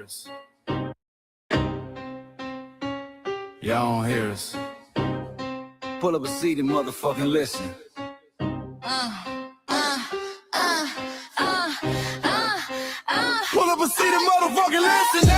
us. Y'all don't hear us. Pull up a seat and motherfucking listen. Pull up a seat and motherfucking listen.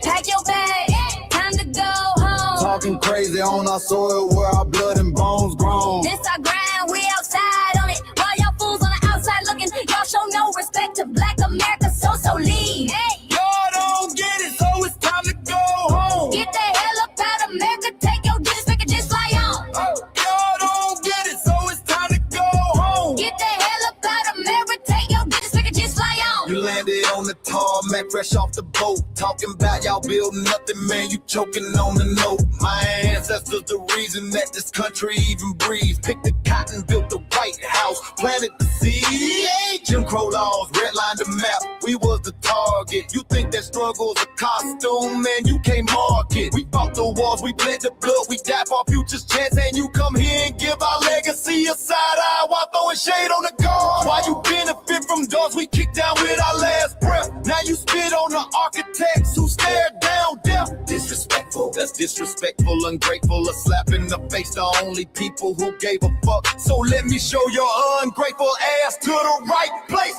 Pack your bag, time to go home. Talking crazy on our soil where our blood and bones grown. This our grind, we outside on it. While y'all fools on the outside looking, y'all show no respect to Black America, so leave. Hey. Y'all don't get it, so it's time to go home. Get the hell up out of America, take your disrespect and just fly on. Y'all don't get it, so it's time to go home. Get the hell up out of America, take your disrespect and just fly on. You landed on the tarmac, fresh off the boat. Talking about y'all building nothing, man, you choking on the note. My ancestors the reason that this country even breathes. Picked the cotton, built the White House, planted the seed. Jim Crow laws, redlined the map, we was the target. You think that struggle's a costume, man, you can't mark it. We fought the wars, we bled the blood, we died for our future's chance. And you come here and give our legacy a side eye while throwing shade on the guard. While you benefit from doors we kicked down with our last breath. Now you spit on the architects who stared down death. Disrespectful, that's disrespectful, ungrateful, a slap in the face to only people who gave a fuck. So let me show your ungrateful ass to the right place.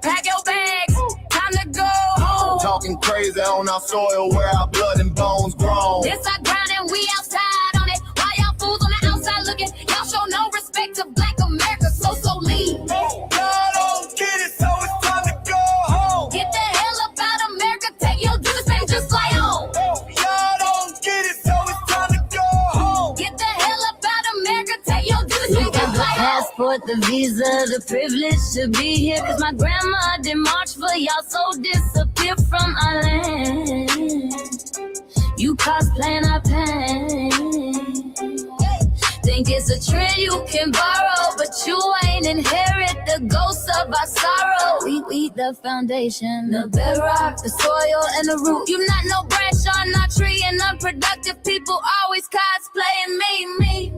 Pack your bags, time to go home. Talking crazy on our soil where our blood and bones grown. This our grind and we outside on it. While y'all fools on the outside looking, y'all show no respect to Black America, so leave. Y'all don't get it, so it's time to go home. Get the hell up out of America, take your disrespect and just fly on. Y'all don't get it, so it's time to go home. Get the hell up out of America, take your disrespect and fly on. Passport, the visa, the privilege to be here. Cause my grandma did march for y'all, so disappear from our land. You cosplaying our pain. Think it's a trend you can borrow, but you ain't inherit the ghosts of our sorrow. We the foundation, the bedrock, the soil, and the root. You not no branch on our tree, and unproductive people always cosplaying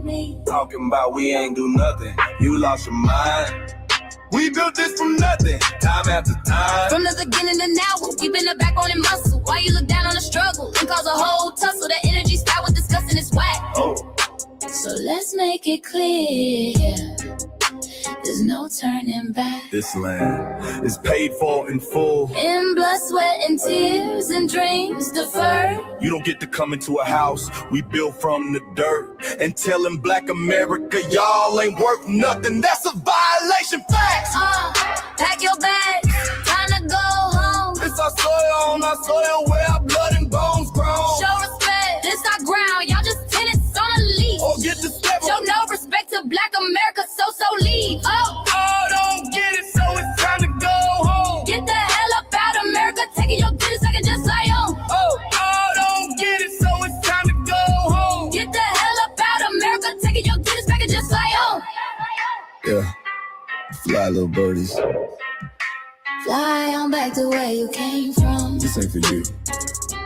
me. Talking about we ain't do nothing, you lost your mind. We built this from nothing, time after time. From the beginning to now, we've been the backbone and muscle. Why you look down on the struggle and cause a whole tussle? That energy style with disgusting is whack. So let's make it clear, there's no turning back. This land is paid for in full. In blood, sweat, and tears, and dreams deferred. You don't get to come into a house we built from the dirt and telling Black America y'all ain't worth nothing. That's a violation, facts. Pack your bags, time to go home. It's our soil on our soil where our blood and bones grown. Show respect, this our ground, y'all just tenants on a leash. Or get the step. Show no respect to Black America, so leave. Don't get it, so it's time to go home. Get the hell up out of America, taking your business, I can just fly on. Don't get it, so it's time to go home. Get the hell up out of America, taking your business, I can just fly on. Yeah, fly little birdies. Fly on back to where you came from. This ain't for you.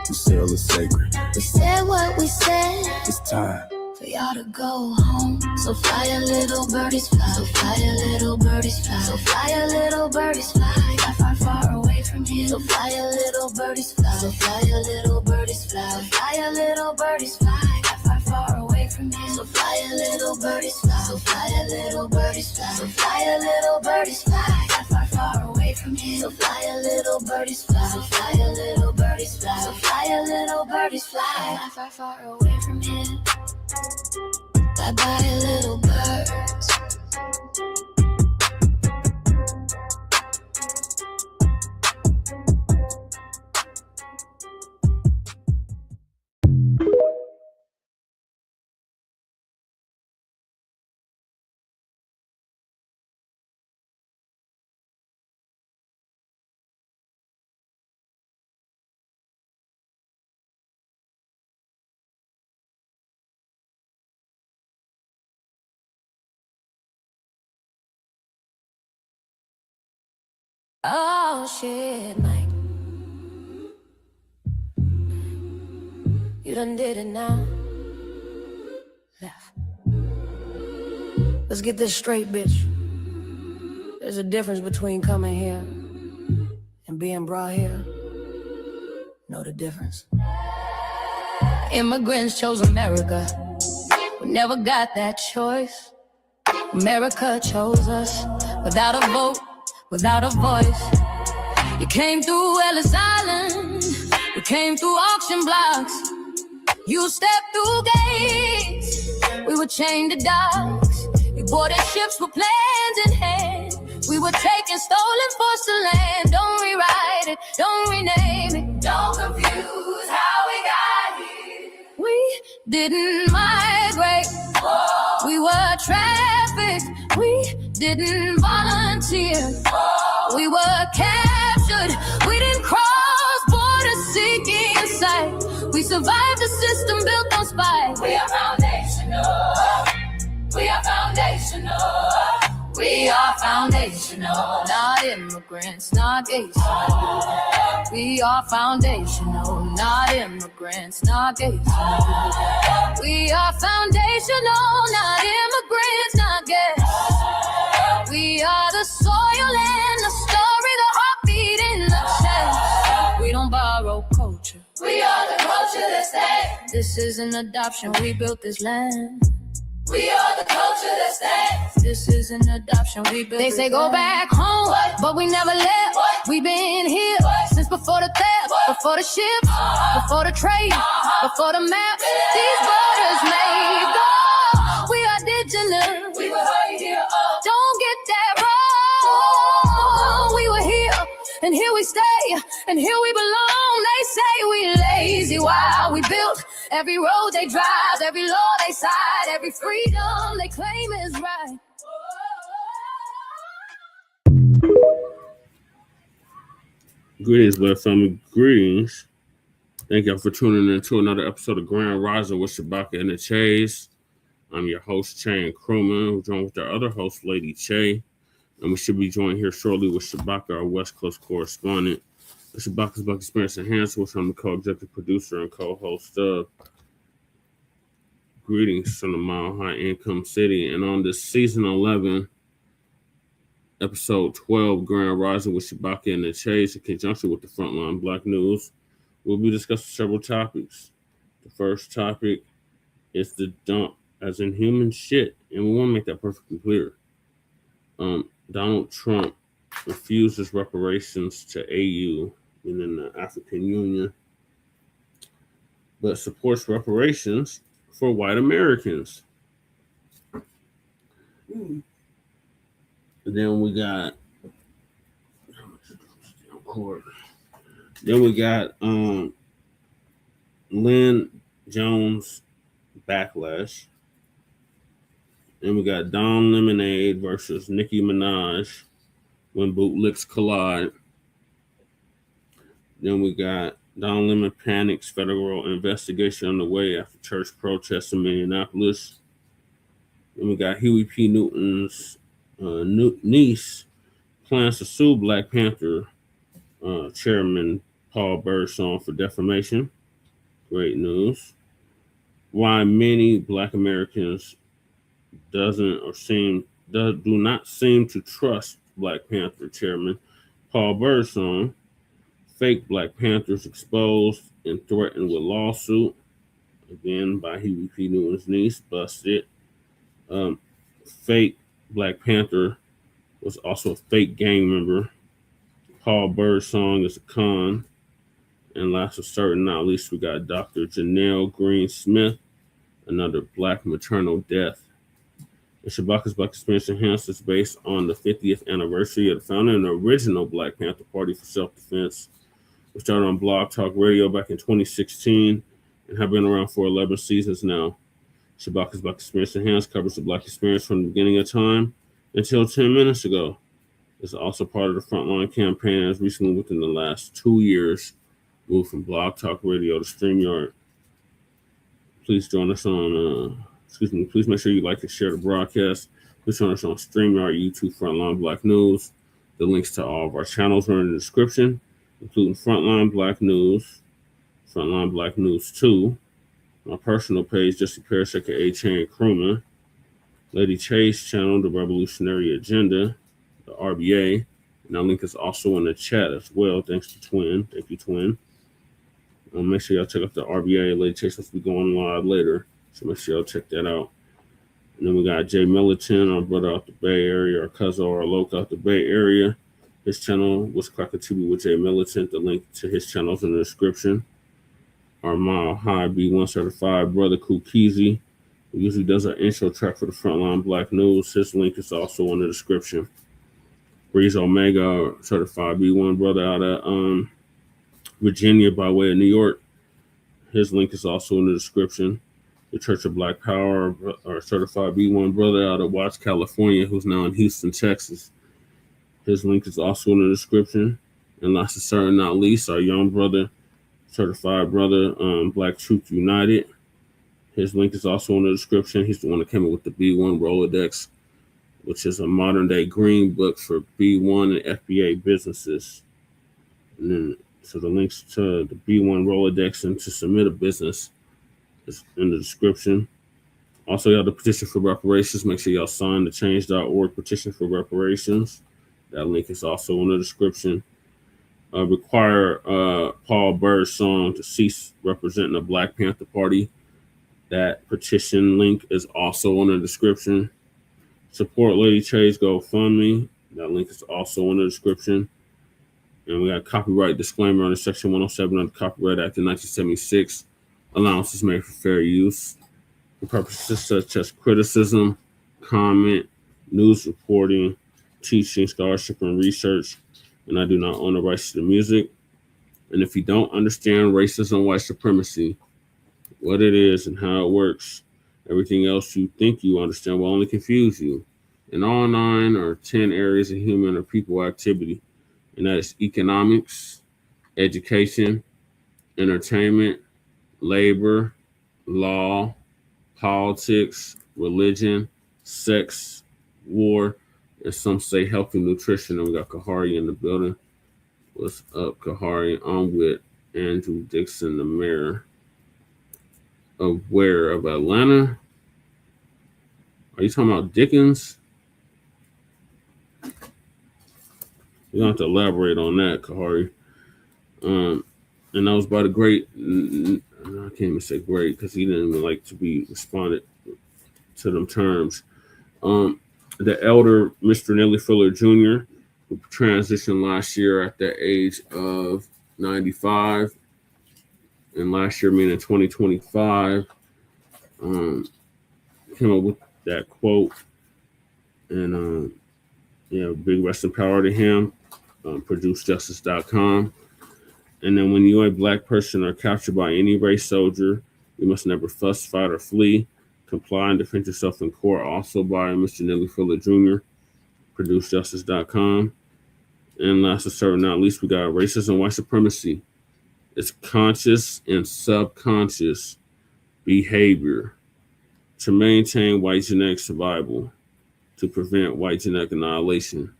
The sail is sacred. We said what we said. It's time for y'all to go home. So fly a little birdies fly. So fly a little birdies fly. So fly a little birdies fly. Far, far away from here. So fly a little birdies fly. So fly a little birdies fly. So fly a little birdies fly. Far, far away from here. So fly a little birdies fly. So fly a little birdies fly. So fly a little birdies fly. Far, far away from here. So fly a little birdies fly. So fly a little birdies fly. So fly a little birdies fly. Far, far away from here. Bye bye, little birds. Oh shit, Mike. You done did it now. Left. Let's get this straight, bitch. There's a difference between coming here and and being brought here, know the difference. Immigrants chose America. We never got that choice. America chose us without a vote, without a voice. You came through Ellis Island, you came through auction blocks. You stepped through gates, we were chained to docks. You boarded ships with plans in hand. We were taking stolen foster land. Don't rewrite it, don't rename it. Don't confuse how we got here. We didn't migrate, we were trafficked. We didn't volunteer, we were captured. We didn't cross borders seeking sight. We survived the system built on spite. We are foundational, we are foundational. We are foundational, not immigrants, not gays. We are foundational, not immigrants, not gays. We are foundational, not immigrants, not gays. We are the soil and the story, the heartbeat in the chest. We don't borrow culture, we are the culture that stays. This is an adoption, we built this land. We are the culture that stands. This is an adoption, we built. They say go back home, but we never left. We been here since before the theft, before the ships, before the trade, before the maps. These borders made go. We are indigenous. We were right here. Don't get that wrong. We were here, and here we stay, and here we belong. They say we lazy while we built every road they drive, every law they side, every freedom they claim is right. Greetings, Black family. Greetings. Thank y'all for tuning in to another episode of Grand Rising with Shabaka and the Chays. I'm your host, Che and Crewman. We're joined with our other host, Lady Che. And we should be joined here shortly with Shabaka, our West Coast correspondent. The Shabaka's Black Experience Enhanced, which I'm the co-executive producer and co-host of. Greetings from the Mile High Income City. And on this season 11, episode 12, Grand Rising with Shabaka and the Chays, in conjunction with the Frontline Black News, we'll be discussing several topics. The first topic is the dump, as in human shit. And we want to make that perfectly clear. Donald Trump refuses reparations to AU, meaning the African Union, but supports reparations for white Americans. And then we got Lynn Jones Bacclash. Then we got Don Lemonade versus Nicki Minaj when Bootlicks collide. Then we got Don Lemon panics, federal investigation underway after church protests in Minneapolis. Then we got Huey P. Newton's niece plans to sue Blacc Panther chairman Paul Birdsong for defamation. Great news. Why many Black Americans do not seem to trust Blacc Panther chairman Paul Birdsong. Fake Black Panthers exposed and threatened with lawsuit, again by Huey P. Newton's niece, busted. Fake Black Panther was also a fake gang member. Paul Birdsong is a con. And last but certain not least, we got Dr. Janell Green Smith, another Black maternal death. The Shabaka's Black Experience Enhanced is based on the 50th anniversary of the founding and original Blacc Panther Party for self-defense. We started on Blogtalk Radio back in 2016 and have been around for 11 seasons now. Shabaka's Black Experience Enhanced covers the Black experience from the beginning of time until 10 minutes ago. It's also part of the Frontline campaign as recently within the last 2 years moved from Blogtalk Radio to Streamyard. Please join us on, please make sure you like and share the broadcast. Please join us on Streamyard, YouTube, Frontline Black News. The links to all of our channels are in the description, including Frontline Black News, Frontline Black News 2, my personal page, Jesse Parrish, aka Chain Crewman, Lady Chase channel, The Revolutionary Agenda, the RBA, And that link is also in the chat as well. Thanks to Twin. Thank you, Twin. Make sure y'all check out the RBA Lady Chase. Will be going live later. So make sure y'all check that out. And then we got Jay Militant, our brother out the Bay Area, our cousin or our local out the Bay Area. His channel was Cracker TV with Jay Militant. The link to his channel is in the description. Our Mile High B1 certified brother Kukizi, who usually does our intro track for the Frontline Black News. His link is also in the description. Breeze Omega, certified B1 brother out of Virginia by way of New York. His link is also in the description. The Church of Black Power, our certified B1 brother out of Watts, California, who's now in Houston, Texas. His link is also in the description. And last but certainly not least, our young brother, certified brother, Black Truth United. His link is also in the description. He's the one that came up with the B1 Rolodex, which is a modern day green book for B1 and FBA businesses. And then, so the links to the B1 Rolodex and to submit a business is in the description. Also, y'all, the petition for reparations. Make sure y'all sign the change.org petition for reparations. That link is also in the description. Require Paul Birdsong to cease representing the Blacc Panther Party. That petition link is also in the description. Support Lady Chase GoFundMe. That link is also in the description. And we got copyright disclaimer under Section 107 of the Copyright Act of 1976. Allowances made for fair use for purposes such as criticism, comment, news reporting, teaching, scholarship, and research. And I do not own the rights to the music. And if you don't understand racism, white supremacy, what it is and how it works, everything else you think you understand will only confuse you in all 9 or 10 areas of human or people activity. And that is economics, education, entertainment, labor, law, politics, religion, sex, war, and some say health and nutrition. And we got Kahari in the building. What's up, Kahari? I'm with Andrew Dixon, the mayor of where? Of Atlanta? Are you talking about Dickens? You're going to have to elaborate on that, Kahari. And that was by the great, I can't even say great because he didn't even like to be responded to them terms. The elder Mr. Nelly Fuller Jr., who transitioned last year at the age of 95, and last year, meaning 2025, came up with that quote. And, big rest in power to him. ProduceJustice.com. And then when you're a Black person or captured by any race soldier, you must never fuss, fight, or flee. Comply and defend yourself in court. Also by Mr. Nelly Fuller Jr., ProduceJustice.com. And last but not least, we got racism, white supremacy. It's conscious and subconscious behavior to maintain white genetic survival, to prevent white genetic annihilation.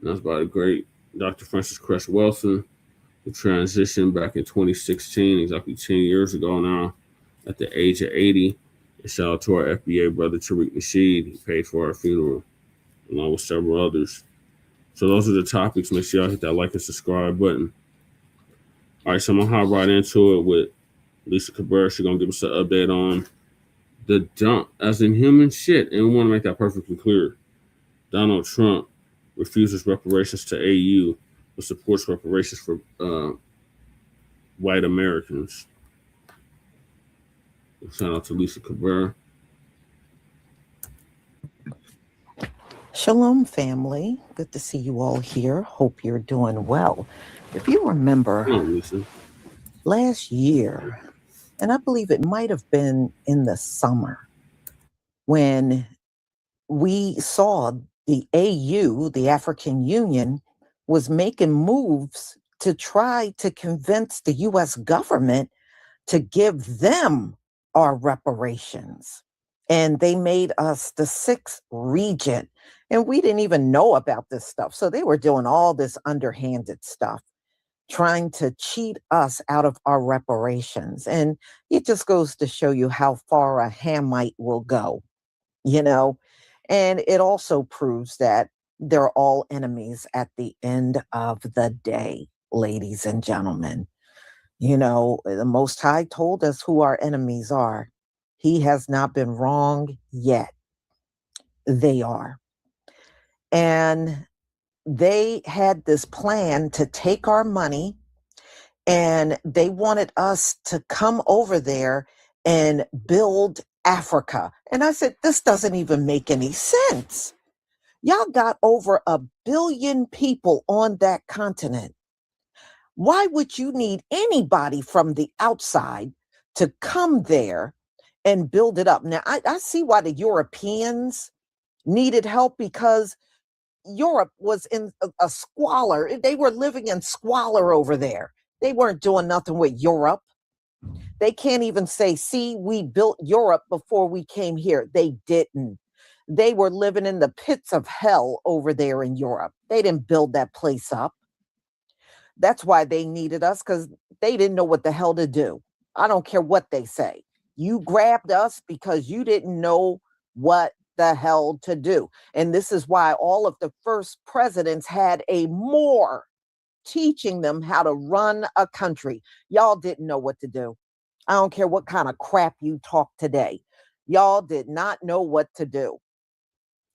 And that's by the great Dr. Francis Cress Welsing, who transitioned back in 2016, exactly 10 years ago now, at the age of 80. And shout out to our FBA brother, Tariq Nasheed. He paid for our funeral, along with several others. So those are the topics. Make sure y'all hit that like and subscribe button. All right, so I'm going to hop right into it with Lisa Cabrera. She's going to give us an update on the dump, as in human shit. And we want to make that perfectly clear. Donald Trump refuses reparations to AU, but supports reparations for white Americans. Shout out to Lisa Cabrera. Shalom, family. Good to see you all here. Hope you're doing well. If you remember, last year, and I believe it might have been in the summer, when we saw the AU, the African Union, was making moves to try to convince the U.S. government to give them our reparations. And they made us the 6th region. And we didn't even know about this stuff. So they were doing all this underhanded stuff, trying to cheat us out of our reparations. And it just goes to show you how far a Hamite will go, you know. And it also proves that They're all enemies at the end of the day, ladies and gentlemen. You know, the Most High told us who our enemies are. He has not been wrong yet. They are. And they had this plan to take our money, and they wanted us to come over there and build Africa. And I said, this doesn't even make any sense. Y'all got over 1 billion people on that continent. Why would you need anybody from the outside to come there and build it up? Now, I see why the Europeans needed help, because Europe was in a squalor. They were living in squalor over there. They weren't doing nothing with Europe. They can't even say, see, we built Europe before we came here. They didn't. They were living in the pits of hell over there in Europe. They didn't build that place up. That's why they needed us, because they didn't know what the hell to do. I don't care what they say. You grabbed us because you didn't know what the hell to do. And this is why all of the first presidents had a more teaching them how to run a country. Y'all didn't know what to do. I don't care what kind of crap you talk today. Y'all did not know what to do.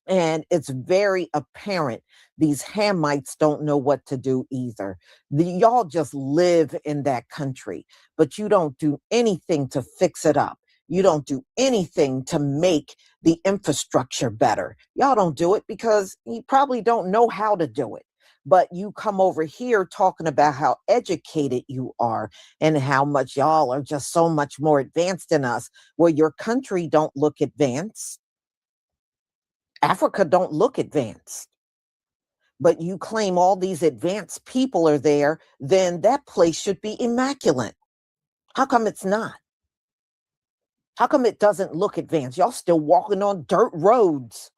And it's very apparent these Hamites don't know what to do either. Y'all just live in that country, but you don't do anything to fix it up. You don't do anything to make the infrastructure better. Y'all don't do it because you probably don't know how to do it. But you come over here talking about how educated you are and how much y'all are just so much more advanced than us. Well, your country don't look advanced. Africa don't look advanced. But you claim all these advanced people are there, then that place should be immaculate. How come it's not? How come it doesn't look advanced? Y'all still walking on dirt roads.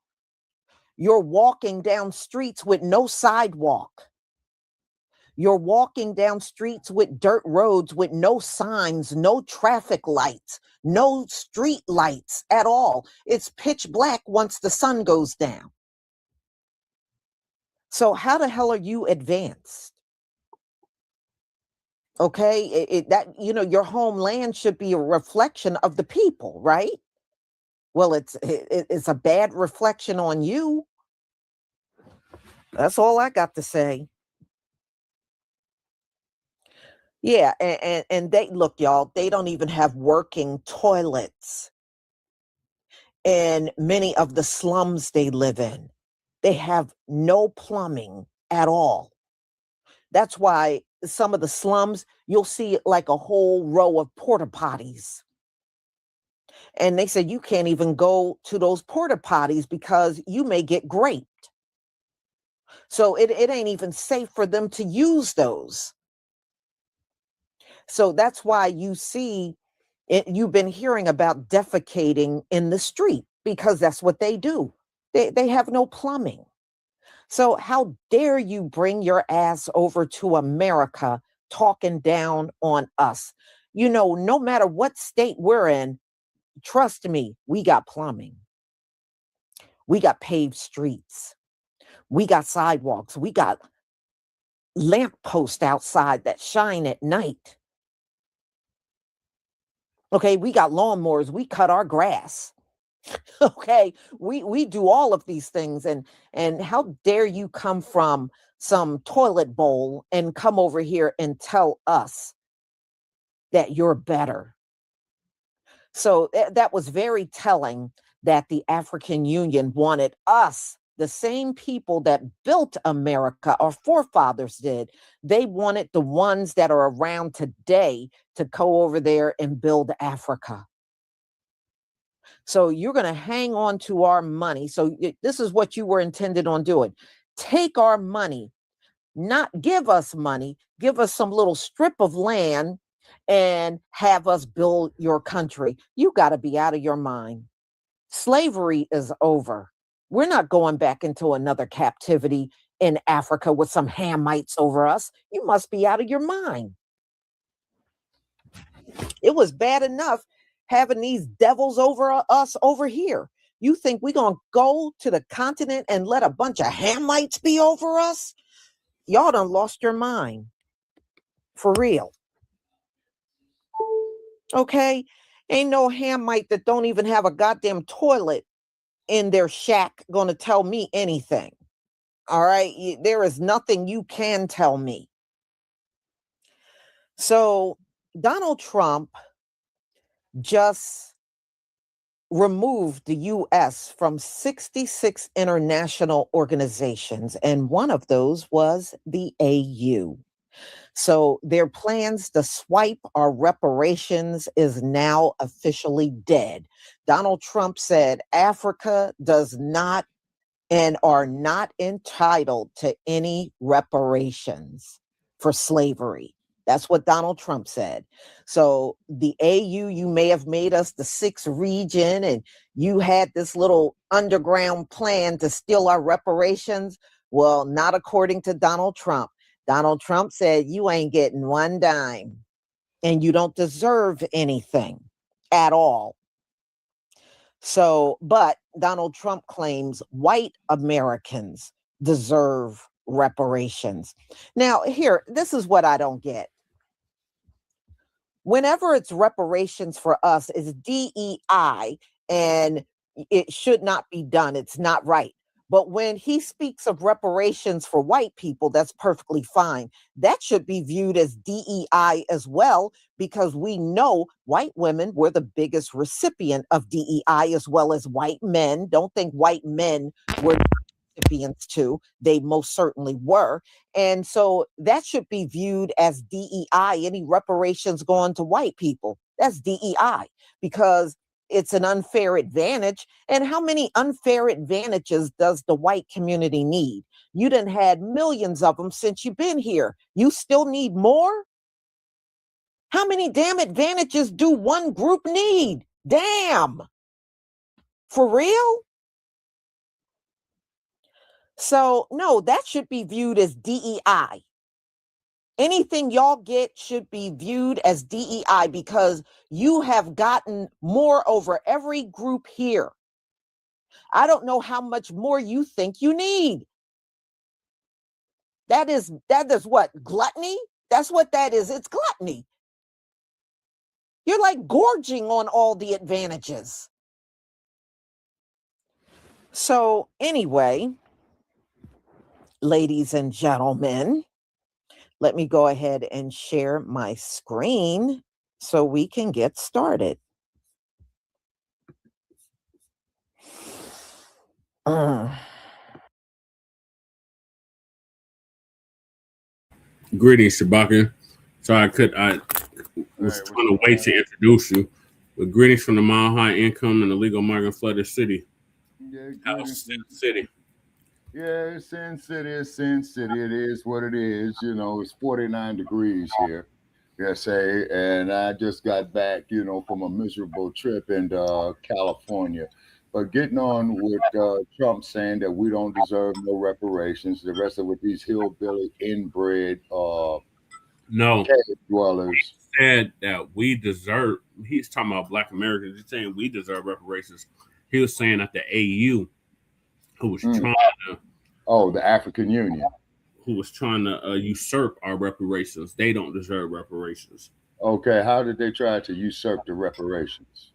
You're walking down streets with no sidewalk. You're walking down streets with dirt roads with no signs, no traffic lights, no street lights at all. It's pitch black once the sun goes down. So how the hell are you advanced? Okay, your homeland should be a reflection of the people, right? Well, it's a bad reflection on you. That's all I got to say. Yeah, and they look, y'all, they don't even have working toilets in many of the slums they live in. They have no plumbing at all. That's why some of the slums, you'll see like a whole row of porta potties. And they said you can't even go to those porta potties because you may get raped. So it ain't even safe for them to use those. So that's why you see it, you've been hearing about defecating in the street, because that's what they do. They have no plumbing. So how dare you bring your ass over to America talking down on us? You know, no matter what state we're in, trust me, we got plumbing. We got paved streets. We got sidewalks. We got lampposts outside that shine at night. Okay, we got lawnmowers. We cut our grass. Okay, we do all of these things. And how dare you come from some toilet bowl and come over here and tell us that you're better? So that was very telling that the African Union wanted us, the same people that built America, our forefathers did. They wanted the ones that are around today to go over there and build Africa. So you're going to hang on to our money. So this is what you were intended on doing. Take our money, not give us money, give us some little strip of land and have us build your country. You got to be out of your mind. Slavery is over. We're not going back into another captivity in Africa with some Hamites over us. You must be out of your mind. It was bad enough having these devils over us over here. You think we're going to go to the continent and let a bunch of Hamites be over us? Y'all done lost your mind. For real. Okay? Ain't no Hamite that don't even have a goddamn toilet in their shack going to tell me anything. All right? There is nothing you can tell me. So Donald Trump just removed the U.S. from 66 international organizations, and one of those was the AU. So their plans to swipe our reparations is now officially dead. Donald Trump said Africa does not and are not entitled to any reparations for slavery. That's what Donald Trump said. So the AU, you may have made us the sixth region and you had this little underground plan to steal our reparations. Well, not according to Donald Trump. Donald Trump said you ain't getting one dime and you don't deserve anything at all. So, but Donald Trump claims white Americans deserve reparations. Now, here, this is what I don't get. Whenever it's reparations for us, it's DEI, and it should not be done. It's not right. But when he speaks of reparations for white people, that's perfectly fine. That should be viewed as DEI as well, because we know white women were the biggest recipient of DEI as well as white men. Don't think white men were recipients too. They most certainly were. And so that should be viewed as DEI, any reparations going to white people. That's DEI, because it's an unfair advantage. And how many unfair advantages does the white community need? You done had millions of them since you've been here. You still need more? How many damn advantages do one group need? Damn. For real? So, no, that should be viewed as DEI. Anything y'all get should be viewed as DEI, because you have gotten more over every group here. I don't know how much more you think you need. That is what? Gluttony? That's what that is. It's gluttony. You're like gorging on all the advantages. So anyway, ladies and gentlemen, let me go ahead and share my screen so we can get started. Greetings, Shabaka. So I was trying to wait to introduce you. But greetings from the Mile High Income and illegal migrant flooded city. Yeah, Sin City. Yeah, it's Sin City. It's Sin City. It is what it is. You know, it's 49 degrees here. Yes, and I just got back, from a miserable trip in California. But getting on with Trump saying that we don't deserve no reparations, the rest of it, these hillbilly inbred cave dwellers. He said that we deserve, he's talking about Black Americans, he's saying we deserve reparations. He was saying that the AU, who was trying to... Oh, the African Union. Who was trying to usurp our reparations. They don't deserve reparations. Okay, how did they try to usurp the reparations?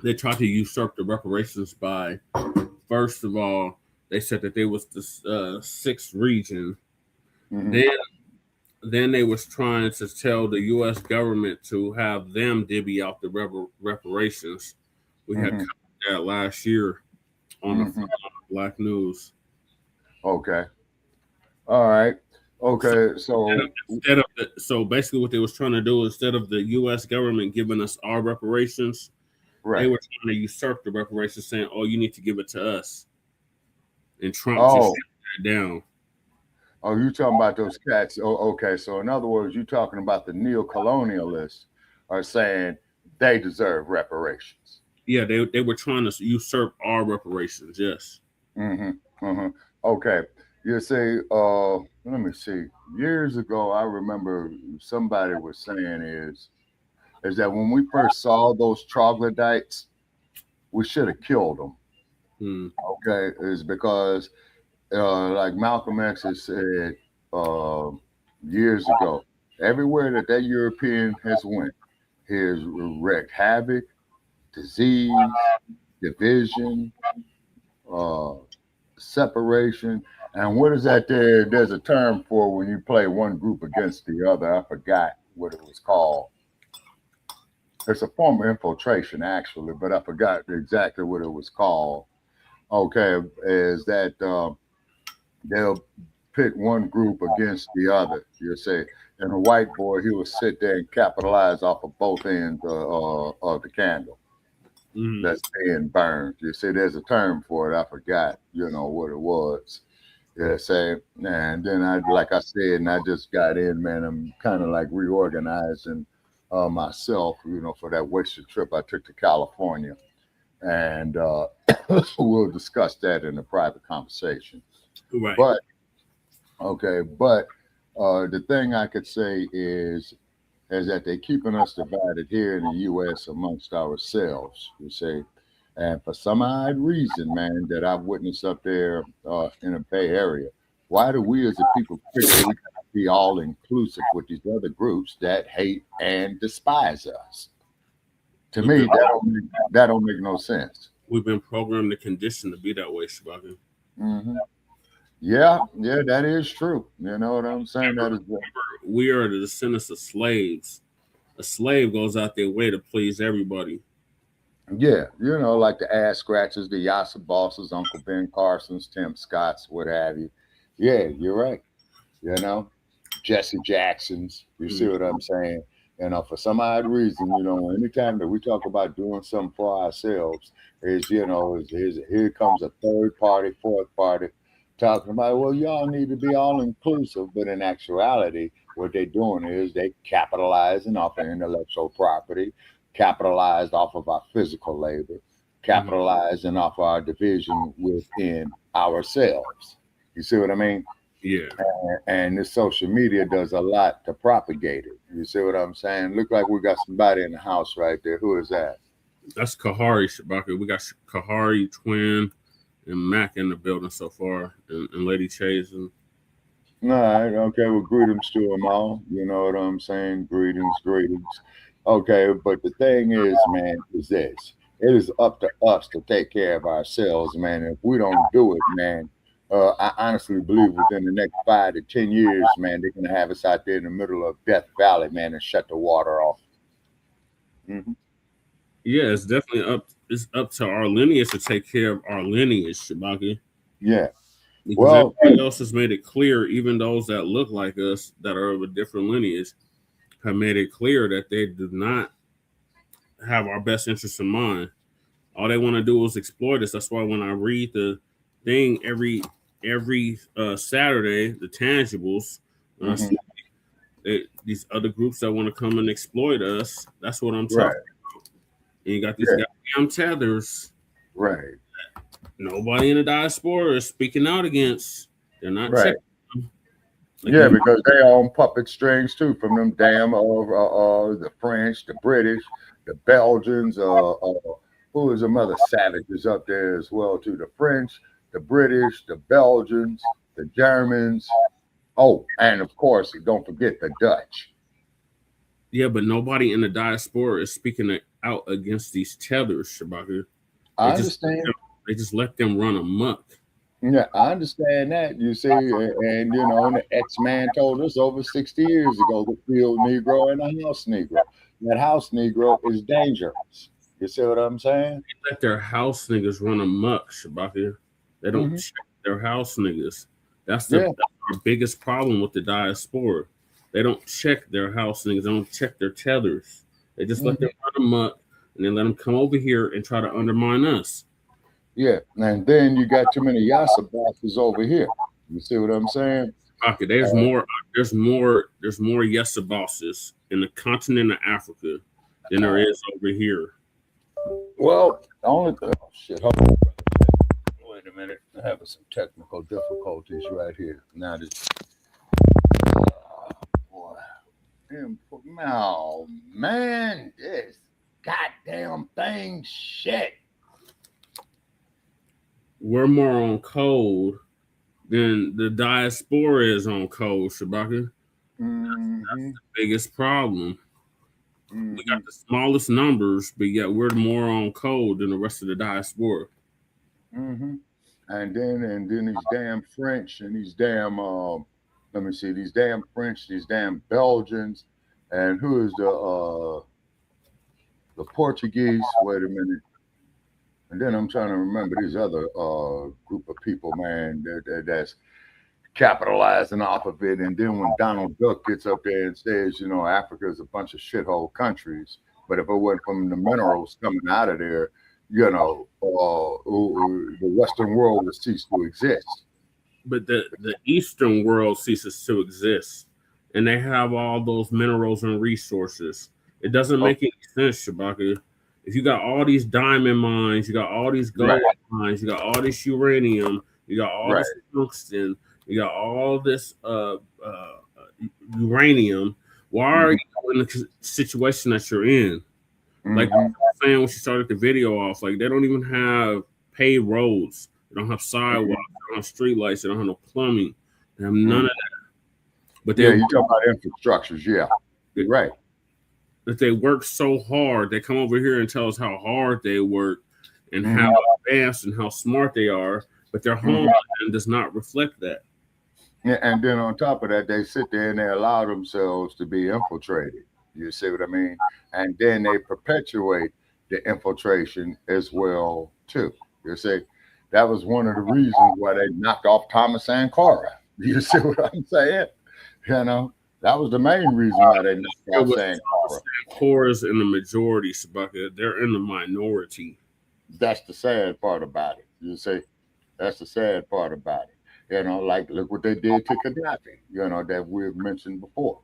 They tried to usurp the reparations by, first of all, they said that they was the sixth region. Mm-hmm. Then they was trying to tell the U.S. government to have them divvy out the reparations. We had covered that last year on the Black News. Okay. All right. Okay. So basically what they was trying to do, instead of the U.S. government giving us our reparations, they were trying to usurp the reparations, saying, "Oh, you need to give it to us." And Trump just shut that down. Oh, you talking about those cats? Oh, okay. So in other words, you talking about the neo-colonialists are saying they deserve reparations. Yeah, they were trying to usurp our reparations. Yes. Okay. You see, let me see. Years ago, I remember somebody was saying is that when we first saw those troglodytes, we should have killed them. Okay, is because like Malcolm X has said years ago, everywhere that European has went, he has wreaked havoc, disease, division, separation. And what is that there? There's a term for when you play one group against the other. I forgot what it was called. It's a form of infiltration, actually, but I forgot exactly what it was called. Okay, is that they'll pit one group against the other. You say, and a white boy, he will sit there and capitalize off of both ends of the candle that's being burned. You see, there's a term for it. I forgot, what it was. Yeah, say, and then like I said, and I just got in, man. I'm kind of like reorganizing myself, for that wasted trip I took to California, and we'll discuss that in a private conversation. Right. But the thing I could say is that they're keeping us divided here in the U.S. amongst ourselves, you see. And for some odd reason, man, that I've witnessed up there in the Bay Area, why do we as a people figure we can be all inclusive with these other groups that hate and despise us? To me, that don't make no sense. We've been programmed and conditioned to be that way, Shabaka. Mm-hmm. Yeah, that is true. You know what I'm saying? That is. We are the descendants of slaves. A slave goes out their way to please everybody. Yeah, like the ass scratchers, the Yassa Bosses, Uncle Ben Carsons, Tim Scotts, what have you. Yeah, you're right. Jesse Jacksons. You see what I'm saying? For some odd reason, anytime that we talk about doing something for ourselves, here comes a third party, fourth party, talking about, well, y'all need to be all inclusive. But in actuality, what they're doing is they capitalizing off of intellectual property, capitalized off of our physical labor, capitalizing off of our division within ourselves. You see what I mean? Yeah. And this social media does a lot to propagate it. You see what I'm saying? Look like we got somebody in the house right there. Who is that? That's Kahari, Shabaka. We got Kahari, Twin, and Mac in the building so far, and Lady Chase. All right. Okay. Well, greetings to them all. You know what I'm saying? Greetings. Okay. But the thing is, man, is this. It is up to us to take care of ourselves, man. If we don't do it, man, I honestly believe within the next 5 to 10 years, man, they're going to have us out there in the middle of Death Valley, man, and shut the water off. Mm-hmm. Yeah, it's definitely up. It's up to our lineage to take care of our lineage, Shabaka. Yeah. Because everybody else has made it clear, even those that look like us that are of a different lineage have made it clear that they do not have our best interests in mind. All they want to do is exploit us. That's why when I read the thing every Saturday, the tangibles, these other groups that want to come and exploit us, that's what I'm talking about. And you got these goddamn tethers. Right. Nobody in the diaspora is speaking out against. They're not checking them. Because they own puppet strings too from them damn the French, the British, the Belgians, who is some other savages up there as well too. The French, the British, the Belgians, the Germans. Oh, and of course, don't forget the Dutch. Yeah, but nobody in the diaspora is speaking out against these tethers, Shabaka. I understand. They just let them run amok. Yeah, I understand that. You see, and the ex-man told us over 60 years ago, the field Negro and the house Negro. That house Negro is dangerous. You see what I'm saying? They let their house niggas run amok, Shabaka. They don't check their house niggas. That's our biggest problem with the diaspora. They don't check their house niggas. They don't check their tethers. They just let them run amok, and then let them come over here and try to undermine us. Yeah, and then you got too many Yassa bosses over here. You see what I'm saying? Okay, there's more Yassa bosses in the continent of Africa than there is over here. Well, hold on. Wait a minute. I'm having some technical difficulties right here. Now this oh man, this goddamn thing shit. we're more on code than the diaspora is on code, Shabaka. Mm-hmm. That's the biggest problem. Mm-hmm. We got the smallest numbers, but yet we're more on code than the rest of the diaspora. Mm-hmm. And then these damn French and these damn let me see, these damn French, these damn Belgians, and who is the Portuguese? Wait a minute. And then I'm trying to remember these other group of people, man, that's capitalizing off of it. And then when Donald Duck gets up there and says, you know, Africa is a bunch of shithole countries, but if it wasn't from the minerals coming out of there, you know, the Western world would cease to exist. But the Eastern world ceases to exist, and they have all those minerals and resources. It doesn't make any sense, Shabaka. If you got all these diamond mines, you got all these gold mines, you got all this uranium, you got all this tungsten, you got all this uranium. Why are you in the situation that you're in? Like I was saying when she started the video off, like they don't even have paved roads, they don't have sidewalks, they don't have street lights, they don't have no plumbing, they have none of that. But you talk about infrastructures, right. But they work so hard, they come over here and tell us how hard they work and how advanced and how smart they are, but their homeland does not reflect that. Yeah, and then on top of that, they sit there and they allow themselves to be infiltrated. You see what I mean? And then they perpetuate the infiltration as well, too. You see, that was one of the reasons why they knocked off Thomas Sankara. You see what I'm saying? You know, that was the main reason why they knocked off Sankara. Sankara's in the majority, Shabaka. They're in the minority. That's the sad part about it. You see, that's the sad part about it. You know, like look what they did to Gaddafi, you know, that we've mentioned before.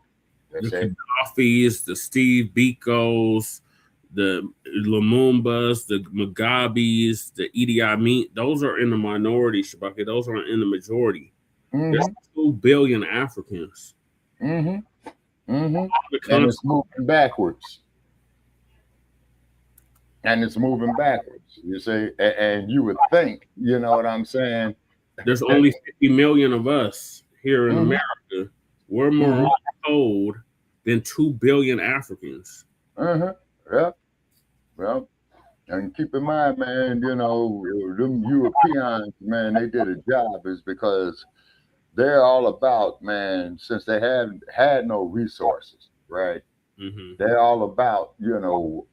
The Gaddafi's, the Steve Bikos, the Lumumbas, the Mugabes, the Idi Amin, those are in the minority, Shabaka. Those aren't in the majority. There's 2 billion Africans. And it's moving backwards. You see, and you would think, you know what I'm saying? There's only 50 million of us here in America. We're more on code than 2 billion Africans. Yeah. Well, and keep in mind, man, you know, them Europeans, man, they did a job is because they're all about, man, since they had no resources, right? They're all about, you know,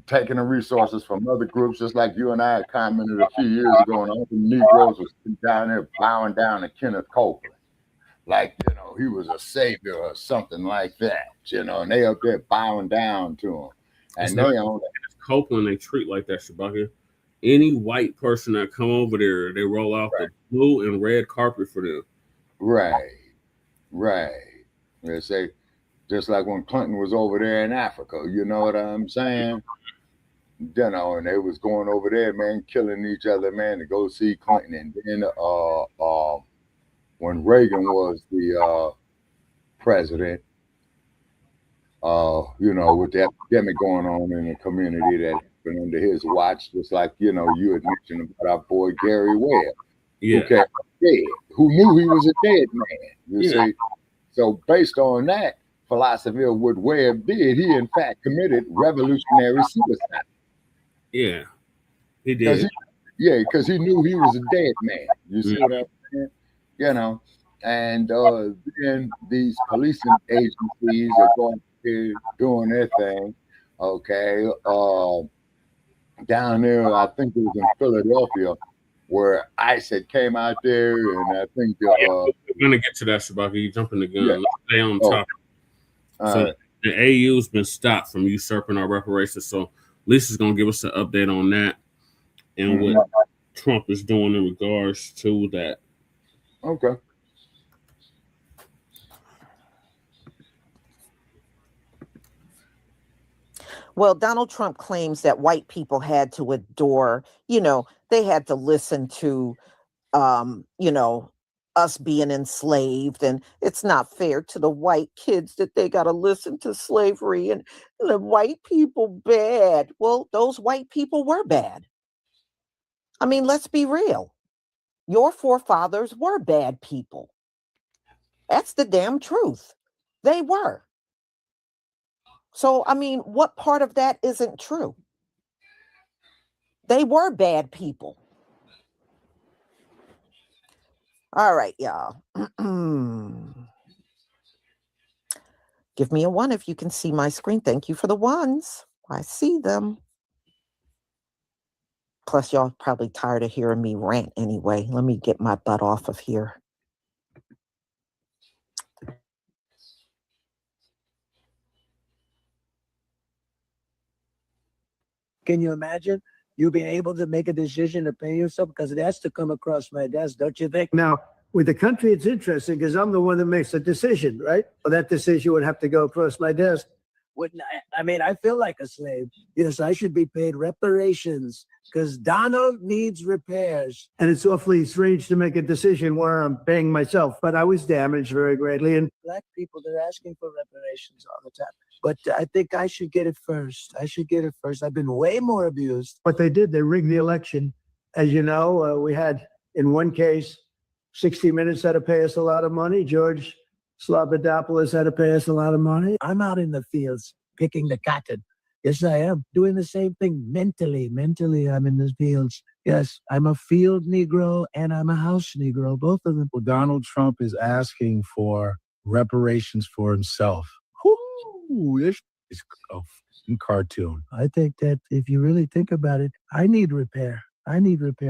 taking the resources from other groups, just like you and I commented a few years ago, and all the Negroes was down there bowing down to Kenneth Copeland. Like, you know, he was a savior or something like that, you know, and they up there bowing down to him. And they only Copeland, they treat like that, Shabaka. Any white person that come over there, they roll out the blue and red carpet for them. Right. They say, just like when Clinton was over there in Africa, you know what I'm saying? You know, and they was going over there, man, killing each other, man, to go see Clinton. And then when Reagan was the president, you know, with the epidemic going on in the community that happened under his watch, just like, you know, you had mentioned about our boy Gary Webb, who kept dead, who knew he was a dead man, you see. So based on that philosophy of what Webb did, he in fact committed revolutionary suicide. Yeah, he did. Because he knew he was a dead man. You see what I'm saying? You know, and then these policing agencies are going to doing their thing. Okay, down there, I think it was in Philadelphia, where ICE had came out there, and I think we're gonna get to that, Shabaka. You jumping the gun. Let's stay on top. So the AU's been stopped from usurping our reparations. So Lisa's gonna give us an update on that and what Trump is doing in regards to that. Okay. Well, Donald Trump claims that white people had to endure, you know, they had to listen to, you know, us being enslaved, and it's not fair to the white kids that they got to listen to slavery, and the white people bad. Well, those white people were bad. I mean, let's be real. Your forefathers were bad people. That's the damn truth. They were. So, I mean, what part of that isn't true? They were bad people. All right, y'all. Give me a 1 if you can see my screen. Thank you for the 1s. I see them. Plus, y'all probably tired of hearing me rant anyway. Let me get my butt off of here. Can you imagine you being able to make a decision to pay yourself? Because it has to come across my desk, don't you think? Now, with the country, it's interesting because I'm the one that makes the decision, right? Well, that decision would have to go across my desk. Wouldn't I mean, I feel like a slave. Yes, I should be paid reparations because Donald needs repairs. And it's awfully strange to make a decision where I'm paying myself, but I was damaged very greatly. And Black people, they're asking for reparations all the time. But I think I should get it first. I've been way more abused. What they did, they rigged the election. As you know, we had, in one case, 60 Minutes had to pay us a lot of money. George Slobodopoulos had to pay us a lot of money. I'm out in the fields picking the cotton. Yes, I am. Doing the same thing mentally. I'm in the fields. Yes, I'm a field Negro and I'm a house Negro, both of them. Well, Donald Trump is asking for reparations for himself. This is a cartoon. I think that if you really think about it, I need repair. A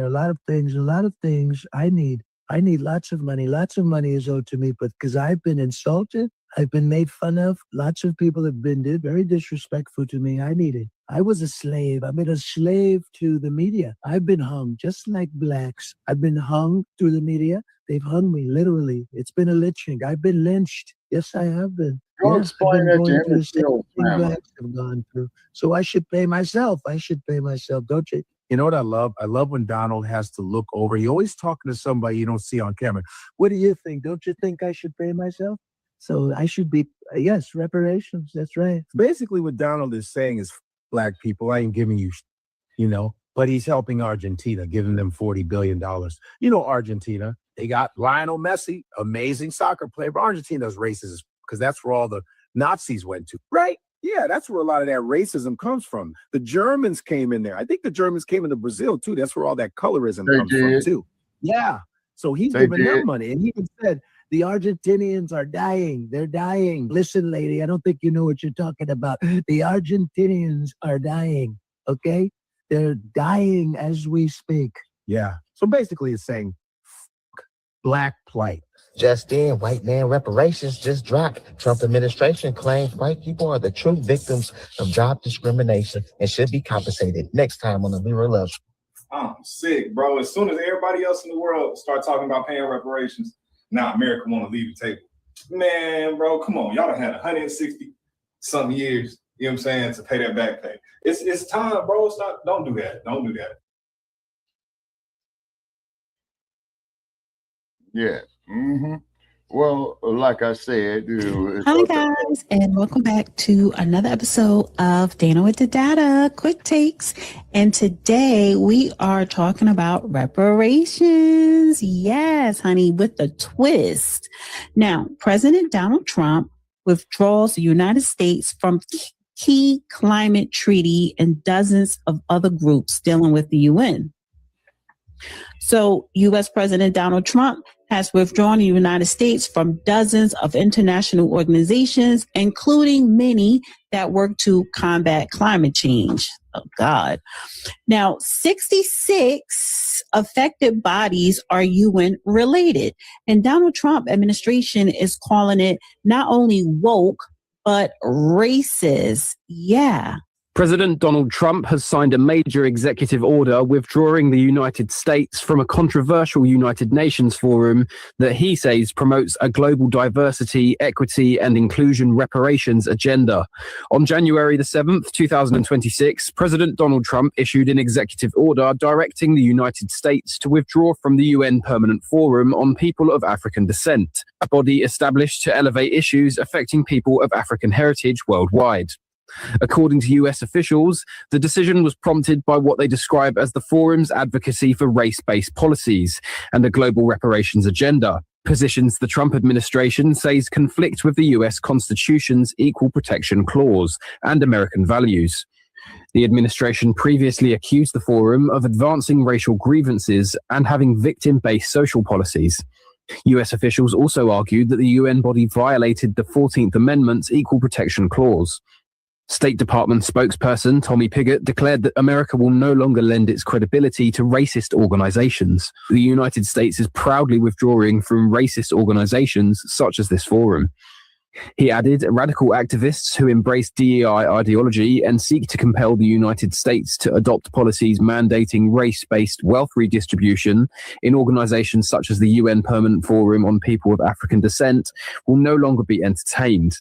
lot of things I need. I need lots of money. Lots of money is owed to me, but because I've been insulted, I've been made fun of. Lots of people have been very disrespectful to me. I need it. I was a slave. I've been a slave to the media. I've been hung just like blacks. I've been hung through the media. They've hung me, literally. It's been a lynching. I've been lynched. Yes, I have been. Don't explain that to him. Blacks have gone through. So I should pay myself. Don't you? You know what I love? I love when Donald has to look over. He's always talking to somebody you don't see on camera. What do you think? Don't you think I should pay myself? So I should be, yes, reparations. That's right. Basically what Donald is saying is, Black people, I ain't giving you, but he's helping Argentina, giving them $40 billion. You know, Argentina, they got Lionel Messi, amazing soccer player, but Argentina's racist because that's where all the Nazis went to, right? Yeah, that's where a lot of that racism comes from. The Germans came in there. I think the Germans came into Brazil, too. That's where all that colorism comes from, too. Yeah. So he's giving them money. And he even said, the Argentinians are dying. They're dying. Listen, lady, I don't think you know what you're talking about. The Argentinians are dying, okay? They're dying as we speak. Yeah. So basically it's saying, Black plight. Just in, white man reparations just dropped. Trump administration claims white people are the true victims of job discrimination and should be compensated. Next time on the Mirror Love. I'm sick, bro. As soon as everybody else in the world start talking about paying reparations, now America want to leave the table. Man, bro, come on. Y'all done had 160-something years, you know what I'm saying, to pay that back pay. It's time, bro. Don't do that. Don't do that. Yeah. Mm-hmm. Well, like I said, hi guys, and welcome back to another episode of Dana with the Data Quick Takes. And today we are talking about reparations. Yes, honey, with the twist. Now, President Donald Trump withdraws the United States from key climate treaty and dozens of other groups dealing with the UN. So, U.S. President Donald Trump has withdrawn the United States from dozens of international organizations, including many that work to combat climate change. Oh, God. Now, 66 affected bodies are UN related, and Donald Trump administration is calling it not only woke, but racist. Yeah. President Donald Trump has signed a major executive order withdrawing the United States from a controversial United Nations forum that he says promotes a global diversity, equity, and inclusion reparations agenda. On January the 7th, 2026, President Donald Trump issued an executive order directing the United States to withdraw from the UN Permanent Forum on People of African Descent, a body established to elevate issues affecting people of African heritage worldwide. According to US officials, the decision was prompted by what they describe as the forum's advocacy for race-based policies and a global reparations agenda, positions the Trump administration says conflict with the US Constitution's Equal Protection Clause and American values. The administration previously accused the forum of advancing racial grievances and having victim-based social policies. US officials also argued that the UN body violated the 14th Amendment's Equal Protection Clause. State Department spokesperson Tommy Pigott declared that America will no longer lend its credibility to racist organizations. The United States is proudly withdrawing from racist organizations such as this forum. He added, radical activists who embrace DEI ideology and seek to compel the United States to adopt policies mandating race-based wealth redistribution in organizations such as the UN Permanent Forum on People of African Descent will no longer be entertained.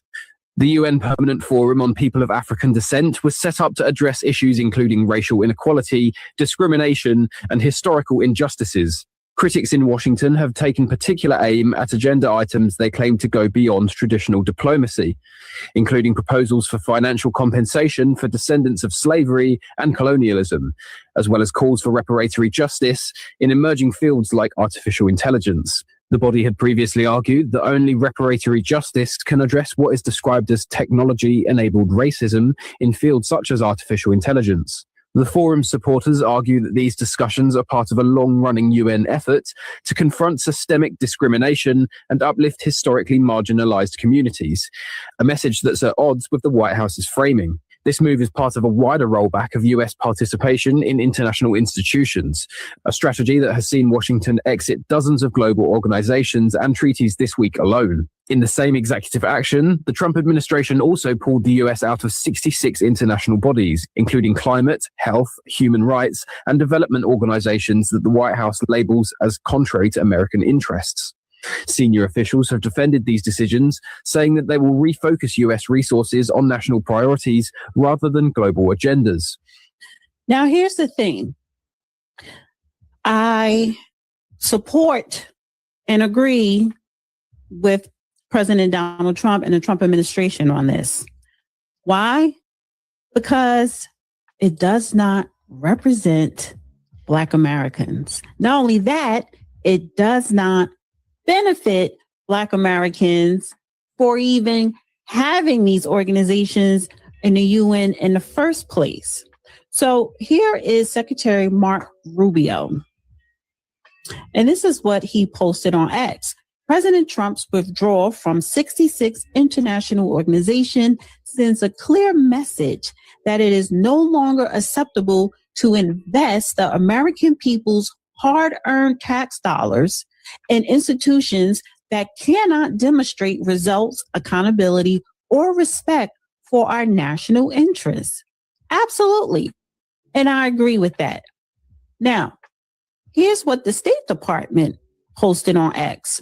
The UN Permanent Forum on People of African Descent was set up to address issues including racial inequality, discrimination, and historical injustices. Critics in Washington have taken particular aim at agenda items they claim to go beyond traditional diplomacy, including proposals for financial compensation for descendants of slavery and colonialism, as well as calls for reparatory justice in emerging fields like artificial intelligence. The body had previously argued that only reparatory justice can address what is described as technology-enabled racism in fields such as artificial intelligence. The forum's supporters argue that these discussions are part of a long-running UN effort to confront systemic discrimination and uplift historically marginalized communities, a message that's at odds with the White House's framing. This move is part of a wider rollback of US participation in international institutions, a strategy that has seen Washington exit dozens of global organizations and treaties this week alone. In the same executive action, the Trump administration also pulled the US out of 66 international bodies, including climate, health, human rights, and development organizations that the White House labels as contrary to American interests. Senior officials have defended these decisions, saying that they will refocus US resources on national priorities rather than global agendas. Now, here's the thing. I support and agree with President Donald Trump and the Trump administration on this. Why? Because it does not represent Black Americans. Not only that, it does not benefit Black Americans for even having these organizations in the UN in the first place. So here is Secretary Mark Rubio. And this is what he posted on X. President Trump's withdrawal from 66 international organizations sends a clear message that it is no longer acceptable to invest the American people's hard-earned tax dollars in institutions that cannot demonstrate results, accountability, or respect for our national interests. Absolutely. And I agree with that. Now, here's what the State Department posted on X.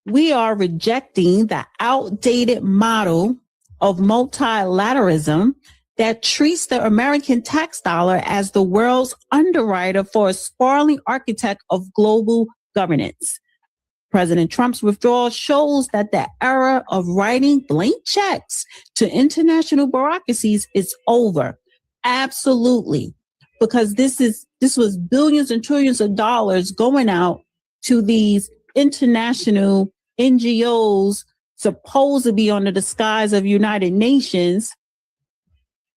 We are rejecting the outdated model of multilateralism that treats the American tax dollar as the world's underwriter for a sprawling architect of global governance. President Trump's withdrawal shows that the era of writing blank checks to international bureaucracies is over. Absolutely. Because this was billions and trillions of dollars going out to these international NGOs supposed to be under the skies of United Nations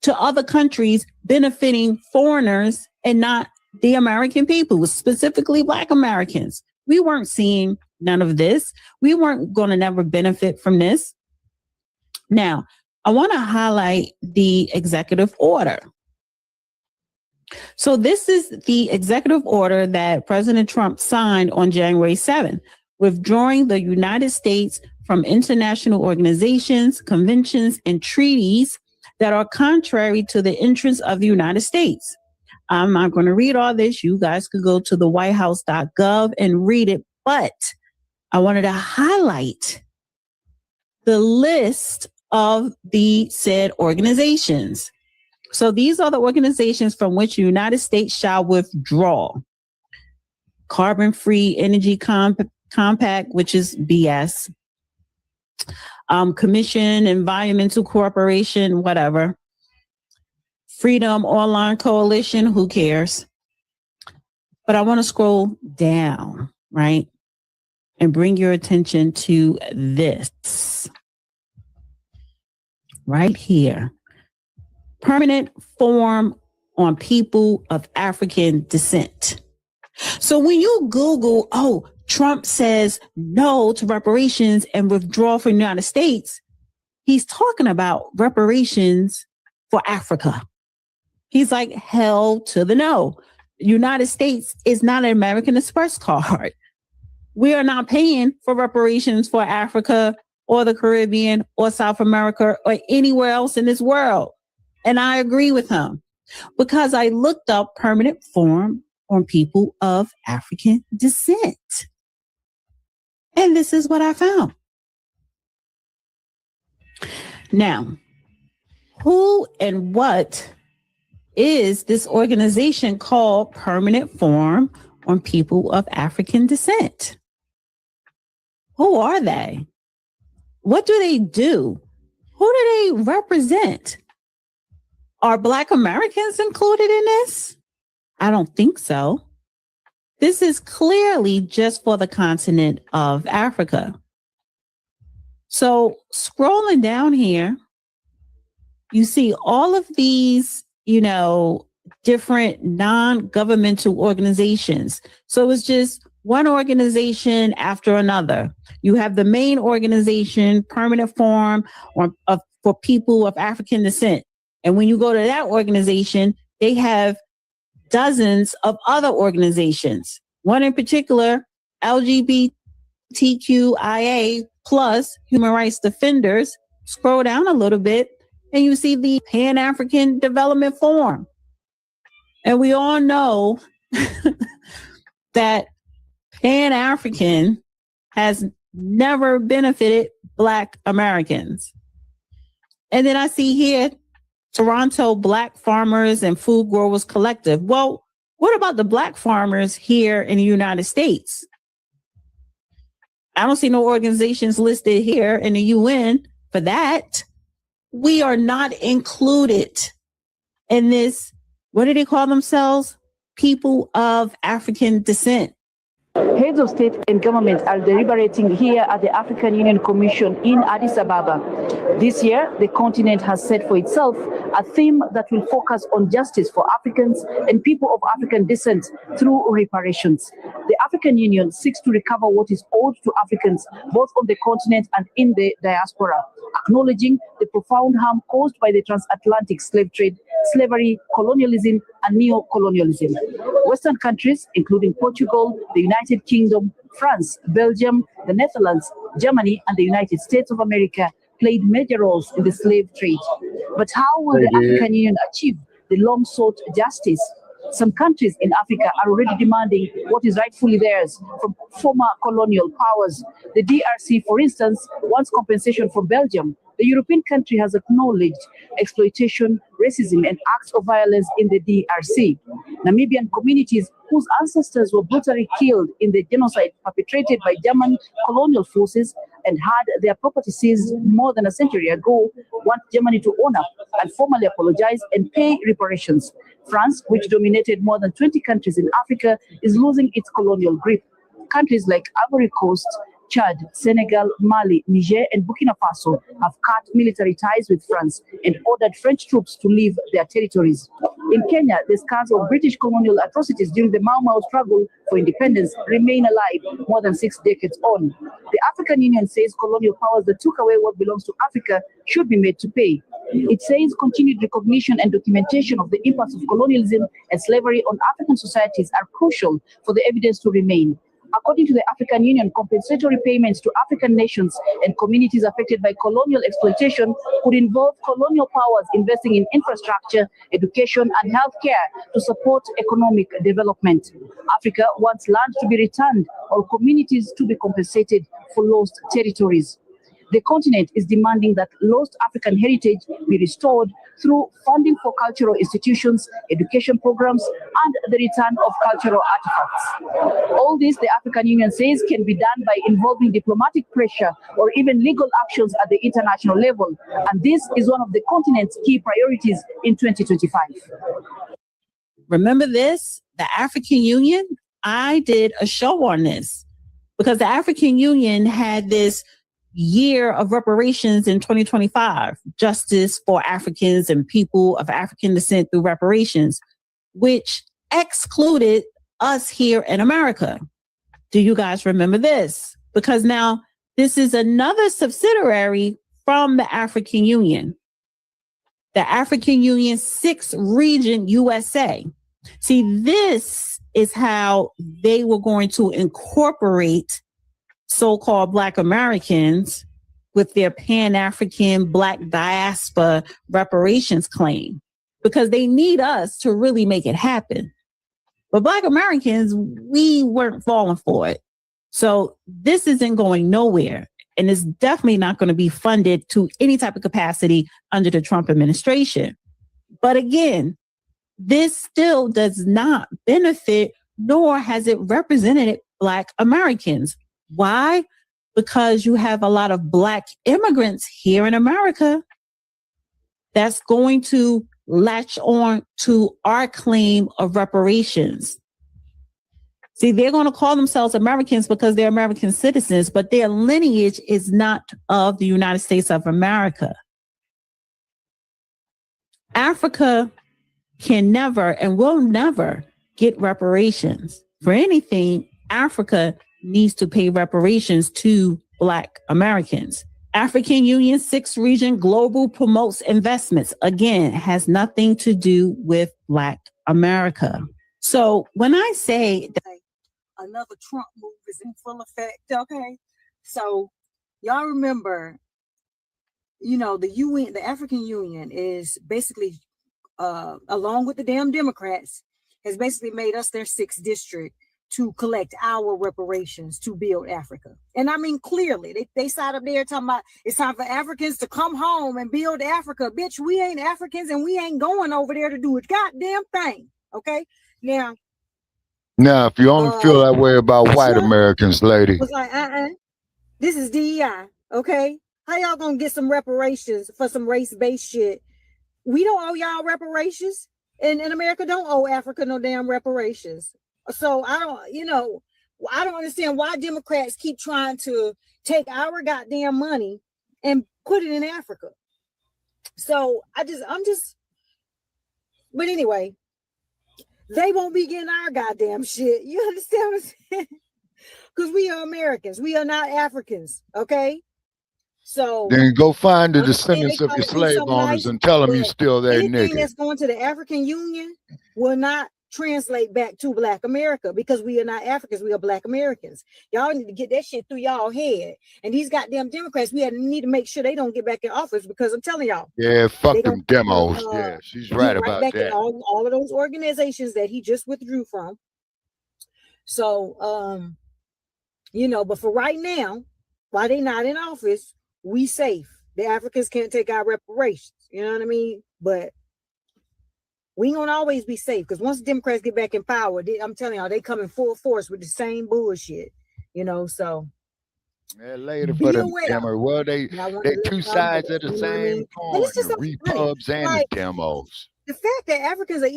to other countries benefiting foreigners and not the American people, specifically Black Americans. We weren't seeing none of this. We weren't going to never benefit from this. Now, I want to highlight the executive order. So this is the executive order that President Trump signed on January 7th, withdrawing the United States from international organizations, conventions, and treaties that are contrary to the interests of the United States. I'm not going to read all this. You guys could go to the whitehouse.gov and read it. But I wanted to highlight the list of the said organizations. So these are the organizations from which the United States shall withdraw. Carbon-Free Energy Compact, which is BS. Commission, Environmental Corporation, whatever. Freedom Online Coalition, who cares? But I want to scroll down, right? And bring your attention to this. Right here. Permanent Forum on People of African Descent. So when you Google, oh, Trump says no to reparations and withdraw from the United States, he's talking about reparations for Africa. He's like, hell to the no. United States is not an American Express card. We are not paying for reparations for Africa or the Caribbean or South America or anywhere else in this world. And I agree with him because I looked up Permanent Forum on People of African Descent. And this is what I found. Now, who and what is this organization called Permanent Forum on People of African Descent? Who are they? What do they do? Who do they represent? Are Black Americans included in this? I don't think so. This is clearly just for the continent of Africa. So scrolling down here, you see all of these, different non-governmental organizations. So it's just one organization after another. You have the main organization, Permanent Forum for People of African Descent. And when you go to that organization, they have dozens of other organizations. One in particular, LGBTQIA plus human rights defenders. Scroll down a little bit and you see the Pan-African Development Forum. And we all know that Pan-African has never benefited Black Americans. And then I see here, Toronto Black Farmers and Food Growers Collective. Well, what about the Black farmers here in the United States? I don't see no organizations listed here in the UN for that. We are not included in this. What do they call themselves? People of African Descent. Heads of state and government are deliberating here at the African Union Commission in Addis Ababa. This year, the continent has set for itself a theme that will focus on justice for Africans and people of African descent through reparations. The African Union seeks to recover what is owed to Africans, both on the continent and in the diaspora, acknowledging the profound harm caused by the transatlantic slave trade, slavery, colonialism, and neo-colonialism. Western countries, including Portugal, the United Kingdom, France, Belgium, the Netherlands, Germany, and the United States of America, played major roles in the slave trade. But how will the African Union achieve the long-sought justice? Some countries in Africa are already demanding what is rightfully theirs from former colonial powers. The DRC, for instance, wants compensation from Belgium. The European country has acknowledged exploitation, racism, and acts of violence in the DRC. Namibian communities whose ancestors were brutally killed in the genocide perpetrated by German colonial forces and had their property seized more than a century ago, want Germany to own up and formally apologize and pay reparations. France, which dominated more than 20 countries in Africa, is losing its colonial grip. Countries like Ivory Coast, Chad, Senegal, Mali, Niger, and Burkina Faso have cut military ties with France and ordered French troops to leave their territories. In Kenya, the scars of British colonial atrocities during the Mau Mau struggle for independence remain alive more than 6 decades on. The African Union says colonial powers that took away what belongs to Africa should be made to pay. It says continued recognition and documentation of the impacts of colonialism and slavery on African societies are crucial for the evidence to remain. According to the African Union, compensatory payments to African nations and communities affected by colonial exploitation could involve colonial powers investing in infrastructure, education, and healthcare to support economic development. Africa wants land to be returned or communities to be compensated for lost territories. The continent is demanding that lost African heritage be restored through funding for cultural institutions, education programs, and the return of cultural artifacts. All this, the African Union says, can be done by involving diplomatic pressure or even legal actions at the international level. And this is one of the continent's key priorities in 2025. Remember this? The African Union? I did a show on this because the African Union had this year of reparations in 2025, justice for Africans and people of African descent through reparations, which excluded us here in America. Do you guys remember this? Because now this is another subsidiary from the African Union. The African Union 6th region USA. See, this is how they were going to incorporate so-called Black Americans with their Pan-African Black diaspora reparations claim, because they need us to really make it happen. But Black Americans, we weren't falling for it. So this isn't going nowhere. And it's definitely not going to be funded to any type of capacity under the Trump administration. But again, this still does not benefit, nor has it represented Black Americans. Why? Because you have a lot of Black immigrants here in America that's going to latch on to our claim of reparations. See, they're going to call themselves Americans because they're American citizens, but their lineage is not of the United States of America. Africa can never and will never get reparations for anything. Africa needs to pay reparations to Black Americans. African Union 6th region global promotes investments. Again, has nothing to do with Black America. So when I say that another Trump move is in full effect, okay? So y'all remember, you know, the UN, the African Union is basically, along with the damn Democrats, has basically made us their 6th district to collect our reparations to build Africa. And I mean, clearly, they sat up there talking about it's time for Africans to come home and build Africa. Bitch, we ain't Africans and we ain't going over there to do a goddamn thing, okay? Now, if you only feel that way about white Americans, lady. was like, this is DEI, okay? How y'all gonna get some reparations for some race-based shit? We don't owe y'all reparations, and America don't owe Africa no damn reparations. So I don't understand why Democrats keep trying to take our goddamn money and put it in Africa. So but anyway, they won't be getting our goddamn shit. You understand what I'm saying? Because we are Americans. We are not Africans. Okay. So then go find the descendants of your slave owners and tell them you still there, nigga. Anything that's going to the African Union will not translate back to Black America because we are not Africans. We are Black Americans. Y'all need to get that shit through y'all head. And these goddamn Democrats, we need to make sure they don't get back in office because I'm telling y'all. Yeah, fuck them demos. Yeah, she's right about back that. In all of those organizations that he just withdrew from. So, but for right now, while they not in office, we safe. The Africans can't take our reparations. You know what I mean? But we ain't gonna always be safe because once the Democrats get back in power, I'm telling y'all, they come in full force with the same bullshit, so. Yeah, later for them demos. Well, they two sides of the same coin, the repubs and the demos. The fact that Africans are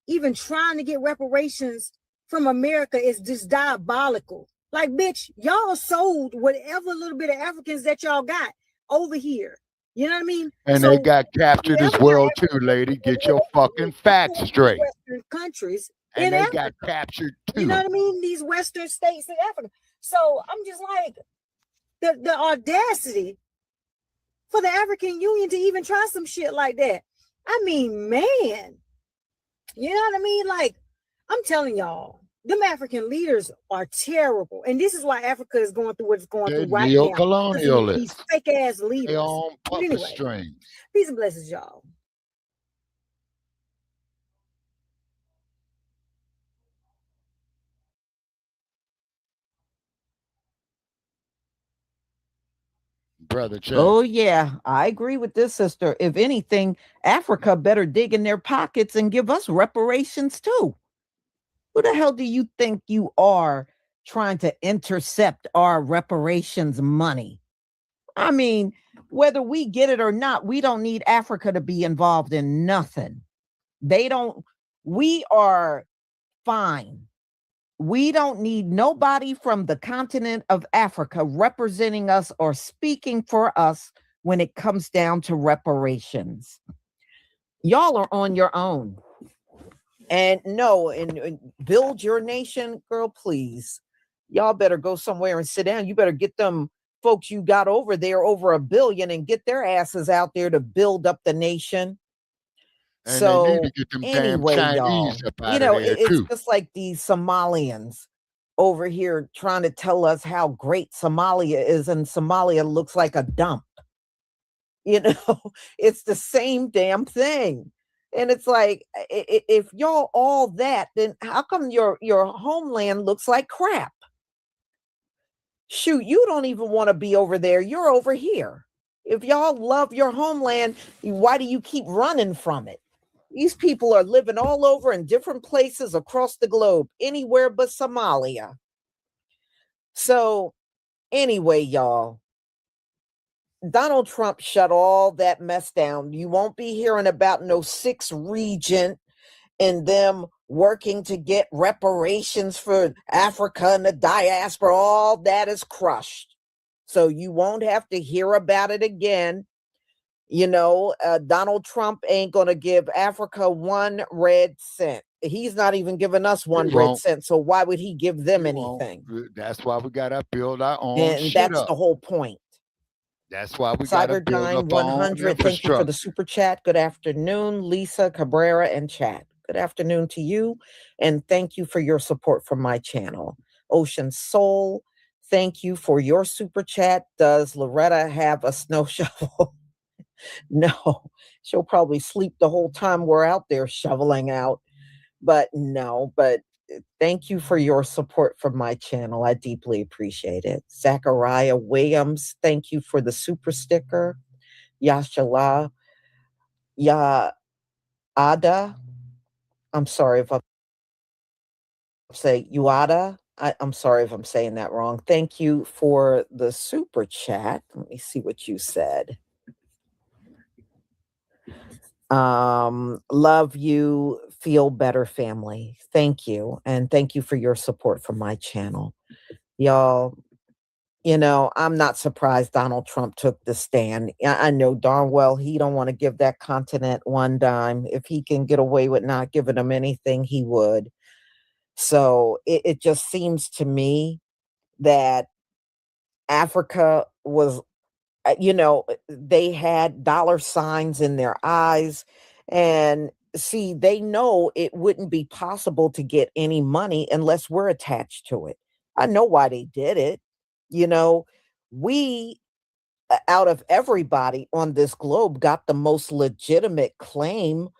even trying to get reparations from America is just diabolical. Like, bitch, y'all sold whatever little bit of Africans that y'all got over here. You know what I mean? And they got captured as well too, lady. Get your fucking facts straight. Western countries and they got captured too. You know what I mean? These Western states in Africa. So I'm just like, the audacity for the African Union to even try some shit like that. I mean, man, you know what I mean? Like, I'm telling y'all, them African leaders are terrible. And this is why Africa is going through what it's going through right now. Neo-colonialists. These fake ass leaders. They on puppet strings. Peace and blessings, y'all. brother check. Oh, yeah, I agree with this, sister. If anything, Africa better dig in their pockets and give us reparations too. Who the hell do you think you are trying to intercept our reparations money? I mean, whether we get it or not, we don't need Africa to be involved in nothing. We are fine. We don't need nobody from the continent of Africa representing us or speaking for us when it comes down to reparations. Y'all are on your own. And no, and build your nation, girl, please. Y'all better go somewhere and sit down. You better get them folks you got over there, over 1 billion, and get their asses out there to build up the nation. And so they need to get them anyway, damn y'all, Chinese up out of there it's too. just like these Somalians over here trying to tell us how great Somalia is, and Somalia looks like a dump. It's the same damn thing. And it's like, if y'all all that, then how come your homeland looks like crap? Shoot, you don't even want to be over there. You're over here. If y'all love your homeland, why do you keep running from it? These people are living all over in different places across the globe, anywhere but Somalia. So anyway, y'all, Donald Trump shut all that mess down. You won't be hearing about no 6th Regent and them working to get reparations for Africa and the diaspora. All that is crushed. So you won't have to hear about it again. Donald Trump ain't going to give Africa 1 red cent. He's not even giving us 1 red cent. So why would he give them anything? That's why we got to build our own and shit that's up. the whole point. That's why we got to build up our own 100. Thank you for the super chat. Good afternoon, Lisa Cabrera and chat. Good afternoon to you. And thank you for your support for my channel. Ocean Soul, thank you for your super chat. Does Loretta have a snow shovel? No, she'll probably sleep the whole time we're out there shoveling out. But thank you for your support for my channel. I deeply appreciate it. Zachariah Williams, thank you for the super sticker. Yashala Yaada. I'm sorry if I say Yuada. I'm sorry if I'm saying that wrong. Thank you for the super chat. Let me see what you said. Love you, feel better family. Thank you. And thank you for your support for my channel. Y'all, I'm not surprised Donald Trump took the stand. I know darn well he don't want to give that continent 1 dime. If he can get away with not giving them anything, he would. So it just seems to me that Africa was, they had dollar signs in their eyes, and see, they know it wouldn't be possible to get any money unless we're attached to it. I know why they did it. We, out of everybody on this globe, got the most legitimate claim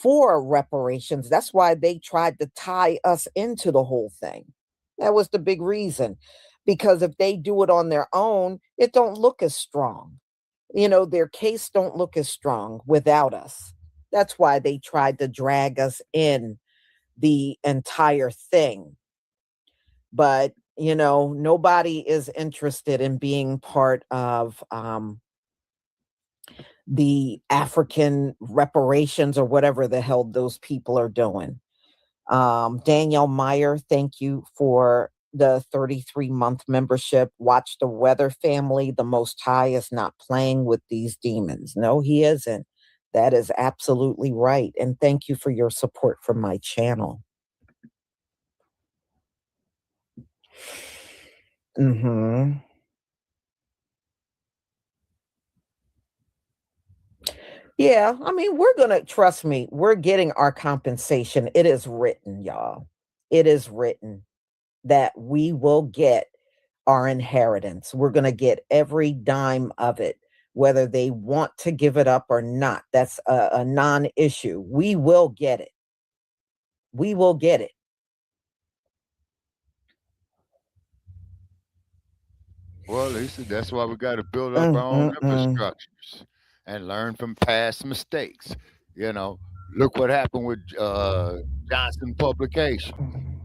for reparations. That's why they tried to tie us into the whole thing. That was the big reason. Because if they do it on their own, it don't look as strong. Their case don't look as strong without us. That's why they tried to drag us in the entire thing. But, nobody is interested in being part of the African reparations or whatever the hell those people are doing. Danielle Meyer, thank you for the 33-month membership. Watch the Weather family. The Most High is not playing with these demons. No, he isn't. That is absolutely right. And thank you for your support for my channel. Yeah, I mean, trust me, we're getting our compensation. It is written, y'all. It is written that we will get our inheritance. We're going to get every dime of it, whether they want to give it up or not. That's a non-issue. We will get it. We will get it. Well, Lisa, that's why we got to build up our own infrastructures and learn from past mistakes. You know, look what happened with Johnson Publication.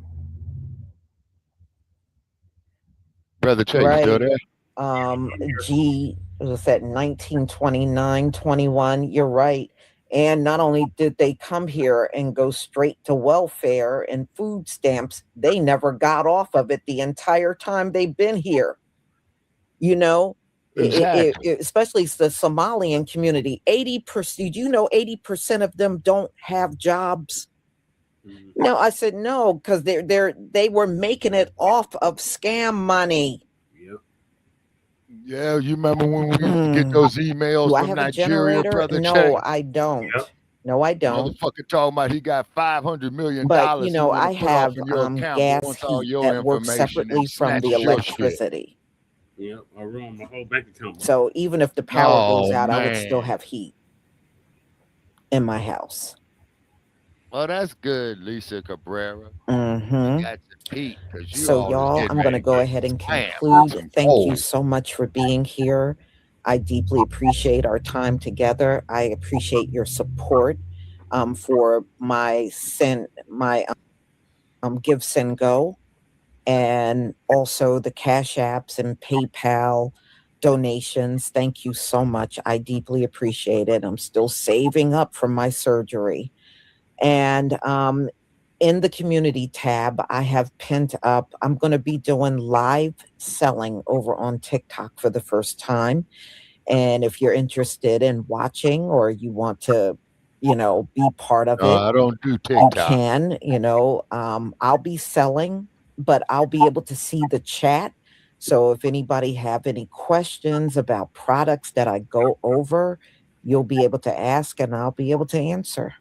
Brother Chase, you still there? G was that 1929, 21. You're right. And not only did they come here and go straight to welfare and food stamps, they never got off of it the entire time they've been here. You know, exactly. Especially the Somalian community, 80%, you know, 80% of them don't have jobs. No, I said no, because they were making it off of scam money. Yeah, you remember when we used to get those emails from Nigeria, Brother No, Che? I don't. Yep. No, I don't. Motherfucker talking about he got $500 million. But you know, I have gas heat that works separately from the electricity. Yep, I run my whole bank account. So even if the power goes out, I would still have heat in my house. Oh, that's good, Lisa Cabrera. Mm-hmm. Got the heat, so y'all, I'm going to go ahead and conclude. Thank you so much for being here. I deeply appreciate our time together. I appreciate your support for my Give, Send, Go, and also the Cash Apps and PayPal donations. Thank you so much. I deeply appreciate it. I'm still saving up from my surgery. And in the community tab, I have pinned up, I'm going to be doing live selling over on TikTok for the first time. And if you're interested in watching or you want to, you know, be part of it, I don't do TikTok. You can, you know, I'll be selling, but I'll be able to see the chat. So if anybody have any questions about products that I go over, you'll be able to ask and I'll be able to answer.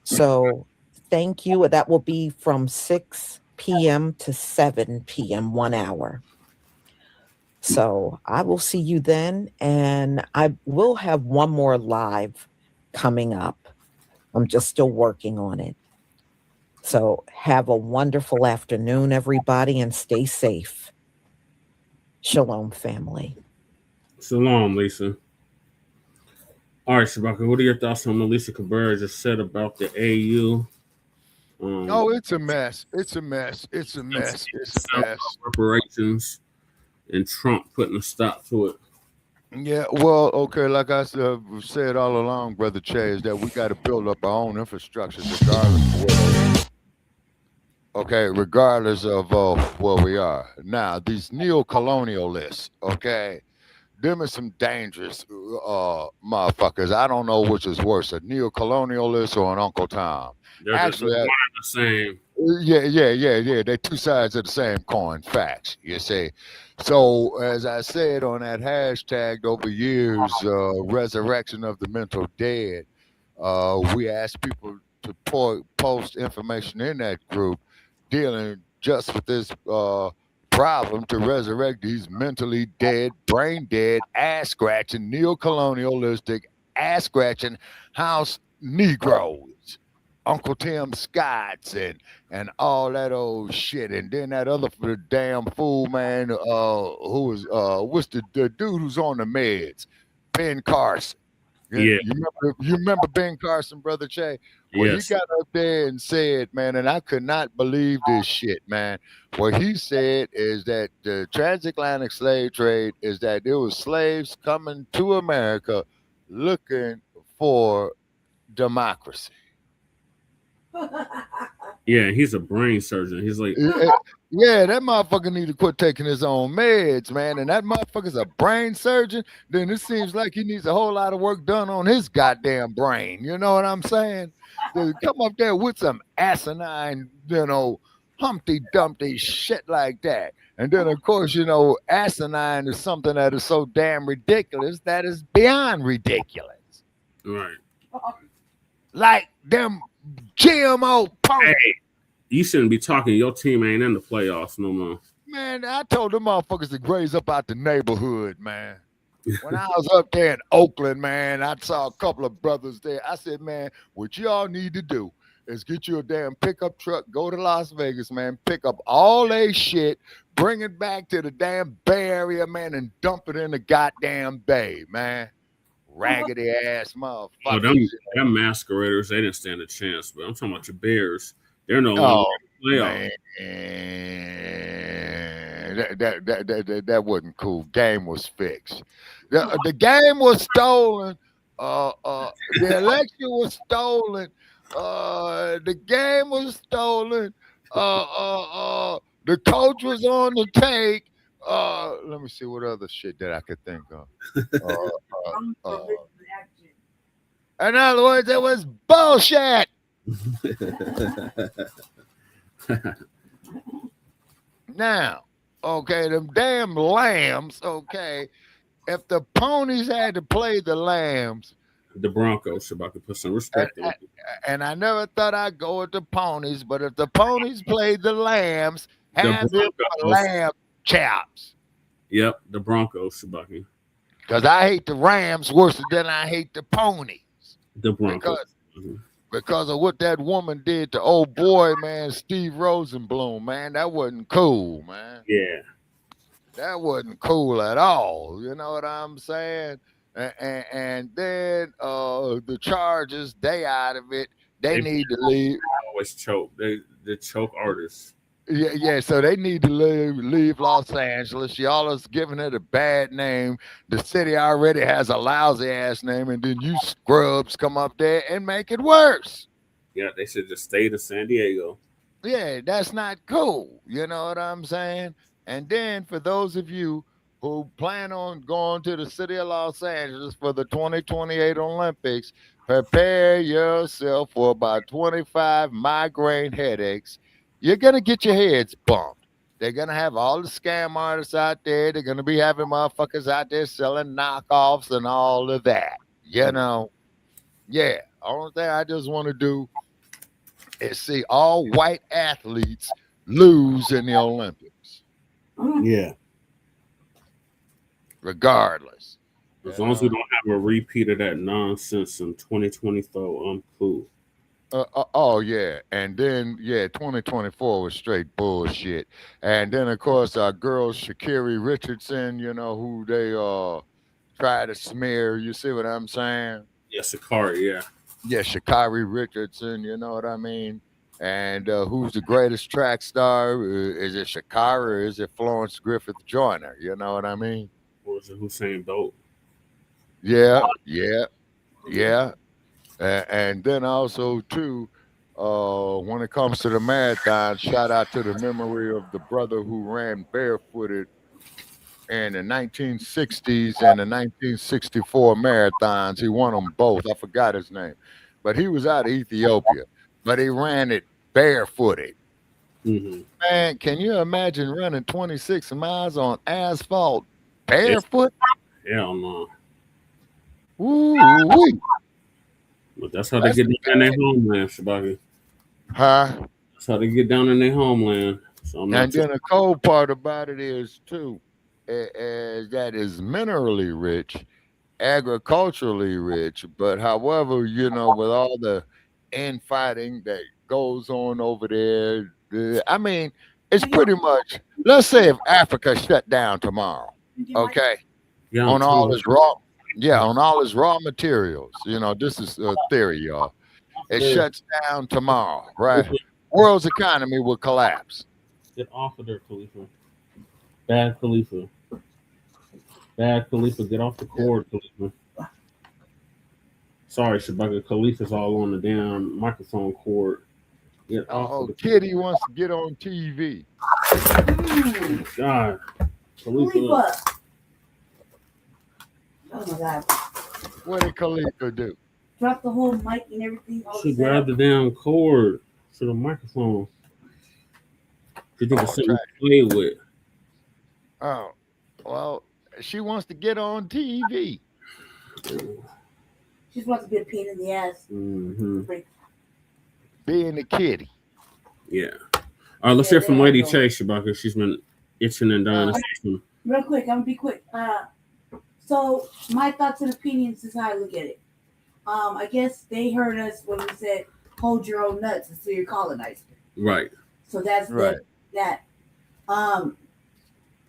So thank you. That will be from 6 p.m. to 7 p.m., 1 hour. So I will see you then. And I will have one more live coming up. I'm just still working on it. So have a wonderful afternoon, everybody, and stay safe. Shalom, family. Shalom, Lisa. All right, Shabaka, what are your thoughts on what Lisa Cabrera just said about the AU? Oh, it's a mess. It's a mess. It's a mess. It's a mess. Reparations and Trump putting a stop to it. Yeah, well, okay, like I said all along, Brother Che, is that we got to build up our own infrastructure regardless of where we are. Now, these neo-colonialists, okay, them are some dangerous motherfuckers. I don't know which is worse, a neo-colonialist or an Uncle Tom. They're actually the same. Yeah. They're two sides of the same coin. Facts, you see. So, as I said on that hashtag over years, resurrection of the mental dead, we asked people to post information in that group dealing just with this problem to resurrect these mentally dead, brain dead, ass-scratching, neo-colonialistic, ass-scratching house Negroes. Uncle Tim Scotts and all that old shit, and then that other damn fool man who was what's the dude who's on the meds, Ben Carson. Yeah, you remember Ben Carson, Brother Che? Well, yes. He got up there and said, man, and I could not believe this shit, man. What he said is that the transatlantic slave trade is that there was slaves coming to America looking for democracy. Yeah, he's a brain surgeon. He's like, yeah, that motherfucker need to quit taking his own meds, man. And that motherfucker's a brain surgeon. Then it seems like he needs a whole lot of work done on his goddamn brain. You know what I'm saying? They come up there with some asinine, Humpty Dumpty shit like that. And then, of course, asinine is something that is so damn ridiculous that is beyond ridiculous. Right. Like them GMO punk. Hey, you shouldn't be talking. Your team ain't in the playoffs no more. Man, I told them motherfuckers to graze up out the neighborhood, man. When I was up there in Oakland, man, I saw a couple of brothers there. I said, man, what y'all need to do is get you a damn pickup truck, go to Las Vegas, man, pick up all they shit, bring it back to the damn Bay Area, man, and dump it in the goddamn Bay, man. Raggedy ass motherfuckers. Oh, them masqueraders, they didn't stand a chance. But I'm talking about your Bears. They're no longer playoff. That wasn't cool. Game was fixed. The game was stolen. The election was stolen. The game was stolen. The coach was on the take. Let me see what other shit that I could think of. In other words, it was bullshit. Now, okay, them damn lambs, okay. If the ponies had to play the lambs, the Broncos, Shabaka, put some respect on it. And I never thought I'd go with the ponies, but if the ponies played the lambs, have them lamb chops. Yep, the Broncos, Shabaka. Because I hate the Rams worse than I hate the ponies. The Broncos. Because of what that woman did to old boy, man, Steve Rosenblum, man. That wasn't cool, man. Yeah. That wasn't cool at all. You know what I'm saying? And then the Chargers, they out of it. They need to leave. Always choke. They choke artists. Yeah. So they need to leave Los Angeles. Y'all is giving it a bad name. The city already has a lousy ass name, and then you scrubs come up there and make it worse. Yeah, they should just stay to San Diego. Yeah, that's not cool. You know what I'm saying? And then for those of you who plan on going to the city of Los Angeles for the 2028 Olympics, prepare yourself for about 25 migraine headaches. You're going to get your heads bumped. They're going to have all the scam artists out there. They're going to be having motherfuckers out there selling knockoffs and all of that. You know? Yeah. Only thing I just want to do is see all white athletes lose in the Olympics. Yeah. Regardless. As long as we don't have a repeat of that nonsense in 2024, I'm cool. Yeah. And then, 2024 was straight bullshit. And then, of course, our girl, Sha'Carri Richardson, you know, who they try to smear. You see what I'm saying? Yeah, Sha'Carri, yeah. Yeah, Sha'Carri Richardson, you know what I mean? And who's the greatest track star? Is it Sha'Carri or is it Florence Griffith Joyner? You know what I mean? Or is it Usain Bolt? Yeah. And then also, too, when it comes to the marathon, shout out to the memory of the brother who ran barefooted in the 1960s and the 1964 marathons. He won them both. I forgot his name. But he was out of Ethiopia. But he ran it barefooted. Mm-hmm. Man, can you imagine running 26 miles on asphalt barefoot? Hell no. Ooh. But that's how they get down in their homeland, Shabaka. Huh? That's how they get down in their homeland. So and then the cold part about it is, too, that is minerally rich, agriculturally rich. But however, you know, with all the infighting that goes on over there, I mean, it's pretty much, let's say if Africa shut down tomorrow, okay, on all its raw materials, you know, this is a theory, y'all. It shuts down tomorrow, right? World's economy will collapse. Get off of there, Khalifa. Bad Khalifa. Bad Khalifa, get off the cord, Khalifa. Sorry, Shabaka, Khalifa's all on the damn microphone cord. Get off of Kitty wants to get on TV. God. Khalifa. Oh my God. What did Khalifa do? Drop the whole mic and everything. She grabbed the damn cord to the microphone. She think it's something to play with. Oh, well, she wants to get on TV. She just wants to be a pain in the ass. Mm-hmm. Being a kitty. Yeah. All right, let's hear from Lady Chase, Shabaka. She's been itching and dying to say something. Real quick, I'm gonna be quick. So my thoughts and opinions is how I look at it. I guess they heard us when we said hold your own nuts until you're colonized. Right. So that's Right. that.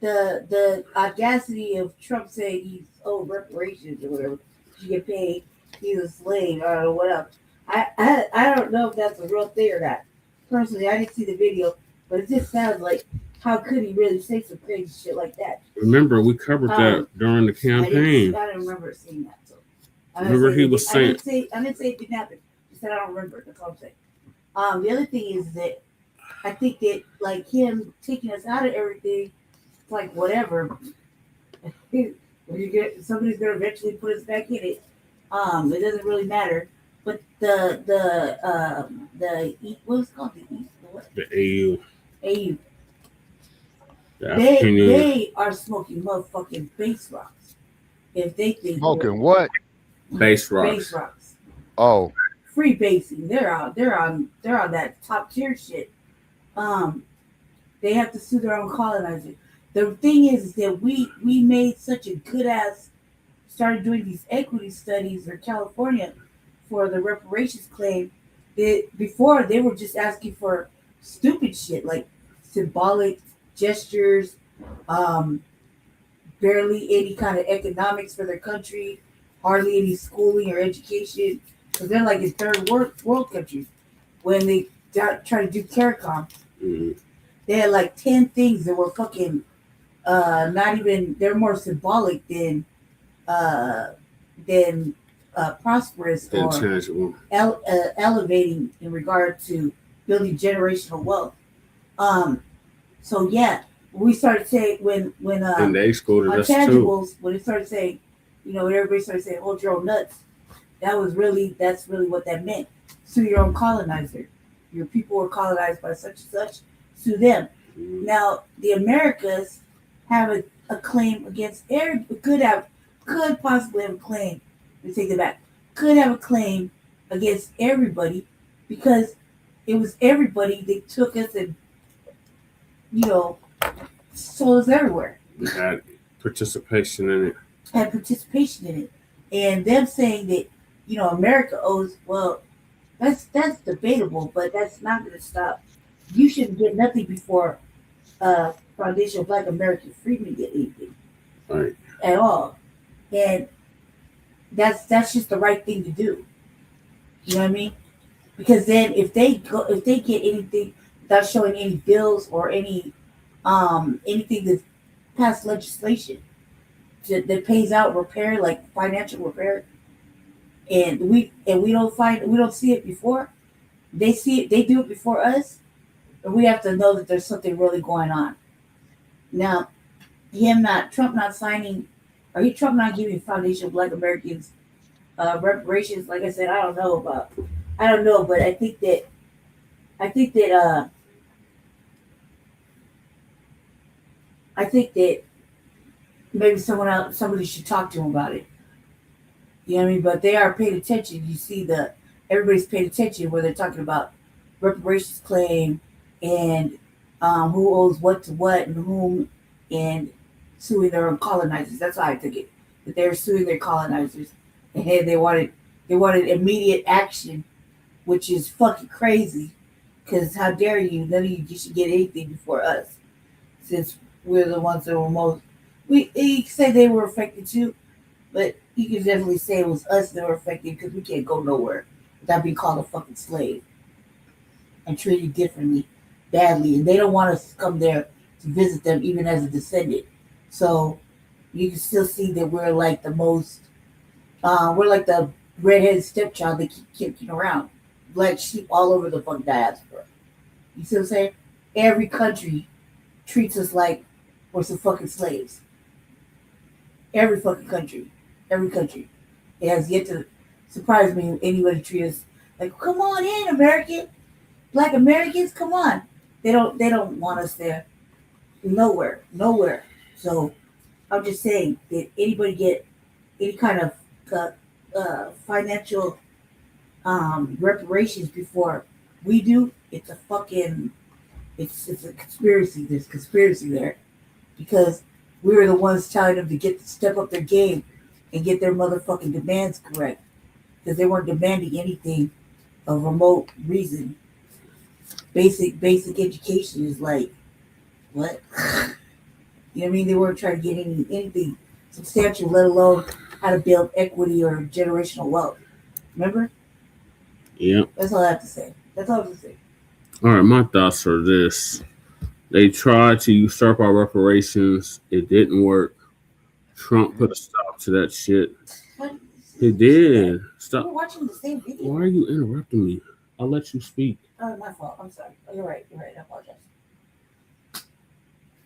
The audacity of Trump saying he's reparations or whatever. You get paid. He's a slave or whatever. I don't know if that's a real thing or not. Personally, I didn't see the video, but it just sounds like how could he really say some crazy shit like that? Remember, we covered that during the campaign. I don't remember seeing that. So remember, he was saying. I didn't say it didn't happen. He said I don't remember. That's all I'm saying. The other thing is that I think that like him taking us out of everything, it's like whatever. Somebody's gonna eventually put us back in it. It doesn't really matter. But the what's it called, the AU. AU. They are smoking motherfucking base rocks. If they think smoking what? Base rocks. Base rocks. Oh. Free basing. They're on that top tier shit. They have to sue their own colonizer. The thing is that we made such a good ass started doing these equity studies in California for the reparations claim. Before they were just asking for stupid shit like symbolic gestures, barely any kind of economics for their country, hardly any schooling or education, because they're like in third world countries. When they try to do CARICOM, they had like 10 things that were fucking not even, they're more symbolic than prosperous or elevating in regard to building generational wealth. So yeah, we started saying when and they excluded us tangibles, too. when it started saying, when everybody started saying hold your own nuts, that's really what that meant. Sue your own colonizer. Your people were colonized by such and such, sue them. Now the Americas have a claim against could possibly have a claim. Let me take it back. Could have a claim against everybody because it was everybody that took us and sold us everywhere. Had participation in it. And them saying that America owes, well, that's debatable, but that's not going to stop. You shouldn't get nothing before Foundation of Black American Freedmen get anything, right? At all, and that's just the right thing to do. You know what I mean? Because then if they get anything without showing any bills or any anything that's passed legislation that pays out repair, like financial repair, and we don't see it before they see it, they do it before us, and we have to know that there's something really going on. Now, Trump not signing, or Trump not giving Foundation of Black Americans reparations. Like I said, I don't know, but I think that maybe somebody should talk to him about it. You know what I mean? But they are paying attention. You see everybody's paying attention where they're talking about reparations claim and who owes what to what and whom, and suing their own colonizers. That's how I took it. That they're suing their colonizers, and they wanted immediate action, which is fucking crazy. Because how dare you? None of you should get anything before us, since we're the ones that were most. You can say they were affected too, but you can definitely say it was us that were affected because we can't go nowhere without being called a fucking slave and treated differently, badly, and they don't want us to come there to visit them even as a descendant. So you can still see that we're like the most, we're like the redheaded stepchild they keep kicking around, black sheep all over the fucking diaspora. You see what I'm saying? Every country treats us like we're some fucking slaves. Every fucking country. It has yet to surprise me when anybody treats us like, come on in, American. Black Americans, come on. They don't want us there. Nowhere. So I'm just saying that anybody get any kind of financial reparations before we do, it's a conspiracy. There's conspiracy there because we were the ones telling them to step up their game and get their motherfucking demands correct, because they weren't demanding anything a remote reason. Basic education is like, what? You know what I mean? They weren't trying to get anything substantial, let alone how to build equity or generational wealth. Remember? Yeah. That's all I have to say. That's all I have to say. All right, my thoughts are this. They tried to usurp our reparations. It didn't work. Trump put a stop to that shit. What? He did. Stop. We're watching the same video. Why are you interrupting me? I'll let you speak. Oh, my fault. I'm sorry. Oh, you're right. I apologize.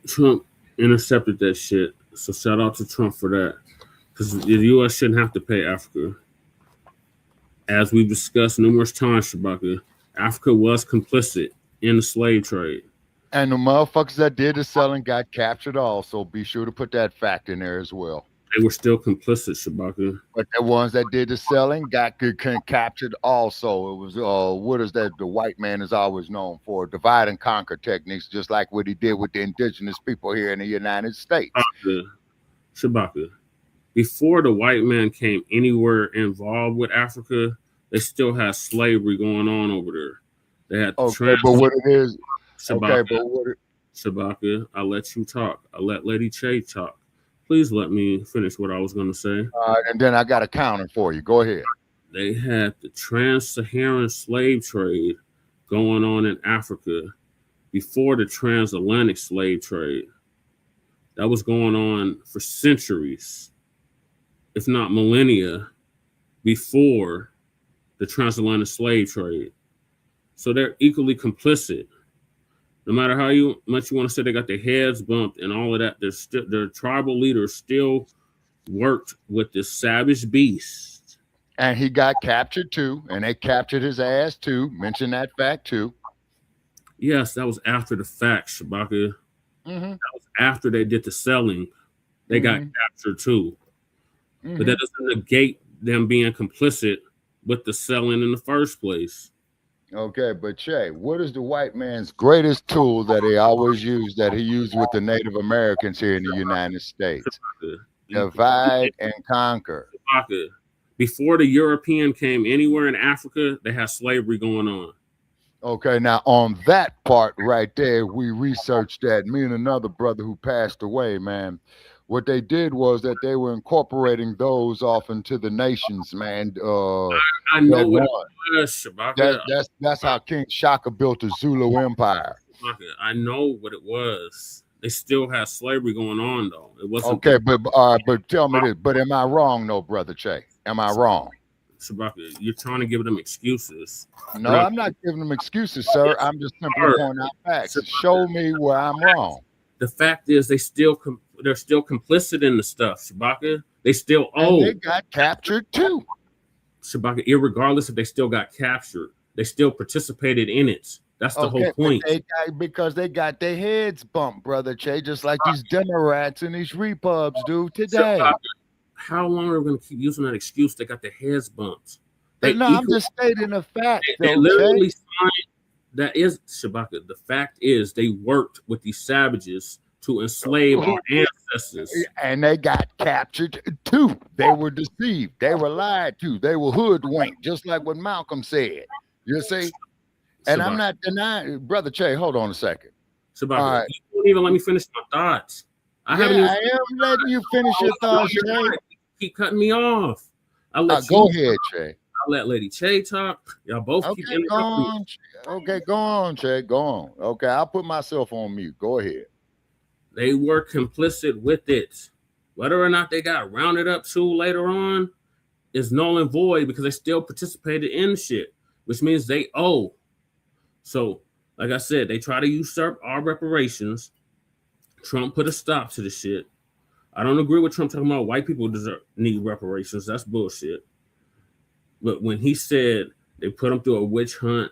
Trump intercepted that shit. So shout out to Trump for that. Because the U.S. shouldn't have to pay Africa. As we've discussed numerous times, Shabaka, Africa was complicit in the slave trade. And the motherfuckers that did the selling got captured also. Be sure to put that fact in there as well. They were still complicit, Shabaka. But the ones that did the selling got captured also. It was what is that the white man is always known for? Divide and conquer techniques, just like what he did with the indigenous people here in the United States. Shabaka. Before the white man came anywhere involved with Africa, they still had slavery going on over there. They had but what it is, Shabaka, Shabaka, I'll let you talk. I'll let Lady Che talk. Please let me finish what I was going to say. And then I got a counter for you. Go ahead. They had the trans-Saharan slave trade going on in Africa before the transatlantic slave trade. That was going on for centuries, if not millennia, before the transatlantic slave trade. So they're equally complicit. No matter how much you want to say they got their heads bumped and all of that, their tribal leaders still worked with this savage beast. And he got captured too, and they captured his ass too. Mention that fact too. Yes, that was after the fact, Shabaka. Mm-hmm. That was after they did the selling. They got captured too. But that doesn't negate them being complicit with the selling in the first place. Okay, but Che, what is the white man's greatest tool that he always used, that he used with the Native Americans here in the United States? Divide and conquer. Before the European came anywhere in Africa, they had slavery going on. Okay, now on that part right there, we researched that. Me and another brother who passed away, man. What they did was that they were incorporating those off into the nations, man. I know what it was, Shabaka. That's how King Shaka built the Zulu Empire. I know what it was. They still had slavery going on, though. It wasn't okay, but tell me this. But am I wrong, no, brother Che? Am I wrong? Shabaka, you're trying to give them excuses. No, I'm not giving them excuses, sir. I'm just simply pointing out facts. Show me where I'm wrong. The fact is, they're still complicit in the stuff, Shabaka. They still owe. And they got captured too. Shabaka, irregardless if they still got captured, they still participated in it. That's the whole point. Because they got their heads bumped, brother Che, just like these Democrats and these repubs do today. Shabaka, how long are we going to keep using that excuse? They got their heads bumped. I'm just stating a fact. They literally signed. That is, Shabaka, the fact is they worked with these savages to enslave our ancestors. And they got captured too. They were deceived. They were lied to. They were hoodwinked, just like what Malcolm said. You see? And I'm not denying, brother Che, hold on a second. Shabaka, you won't even let me finish my thoughts. I am letting you finish your thoughts, Che. Keep cutting me off. Go ahead, Che. I'll let Lady Che talk. Y'all both keep interrupting me. Okay, go on, Che. Go on. Okay, I'll put myself on mute. Go ahead. They were complicit with it. Whether or not they got rounded up to later on is null and void because they still participated in shit, which means they owe. So, like I said, they try to usurp our reparations. Trump put a stop to the shit. I don't agree with Trump talking about white people need reparations. That's bullshit. But when he said they put him through a witch hunt,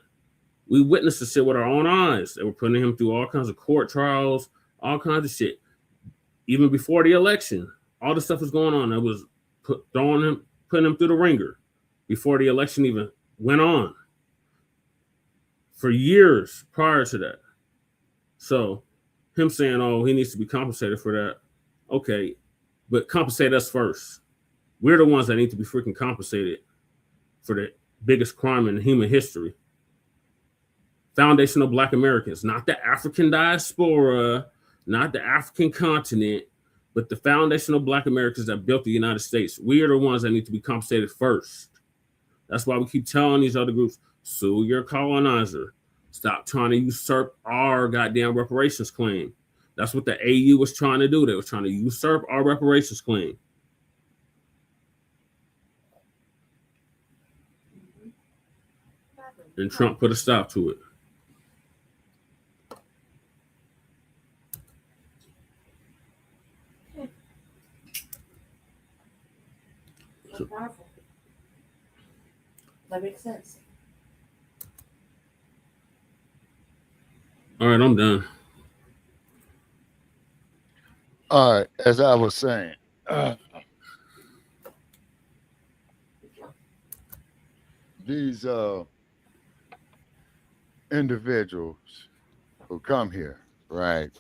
we witnessed the shit with our own eyes. They were putting him through all kinds of court trials, all kinds of shit. Even before the election, all the stuff was going on. That was putting him through the ringer before the election even went on. For years prior to that. So him saying, oh, he needs to be compensated for that. Okay, but compensate us first. We're the ones that need to be freaking compensated for the biggest crime in human history. Foundational Black Americans, not the African diaspora, not the African continent, but the foundational Black Americans that built the United States. We are the ones that need to be compensated first. That's why we keep telling these other groups, sue your colonizer. Stop trying to usurp our goddamn reparations claim. That's what the AU was trying to do. They were trying to usurp our reparations claim. And Trump put a stop to it. So powerful. That makes sense. All right, I'm done. All right, as I was saying, these individuals who come here, right?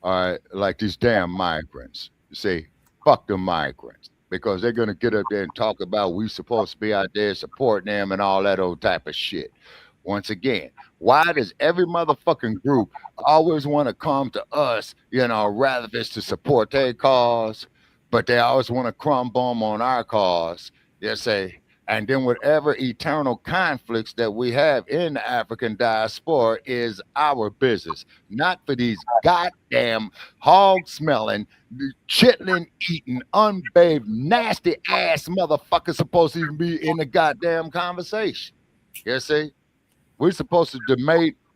All right, like these damn migrants. You say, fuck the migrants, because they're gonna get up there and talk about we supposed to be out there supporting them and all that old type of shit. Once again, why does every motherfucking group always want to come to us, you know, rather than to support their cause, but they always want to crumb bomb on our cause? They say, and then whatever eternal conflicts that we have in the African diaspora is our business, not for these goddamn hog-smelling, chitlin-eating, unbathed, nasty-ass motherfuckers supposed to even be in the goddamn conversation. You see? We're supposed to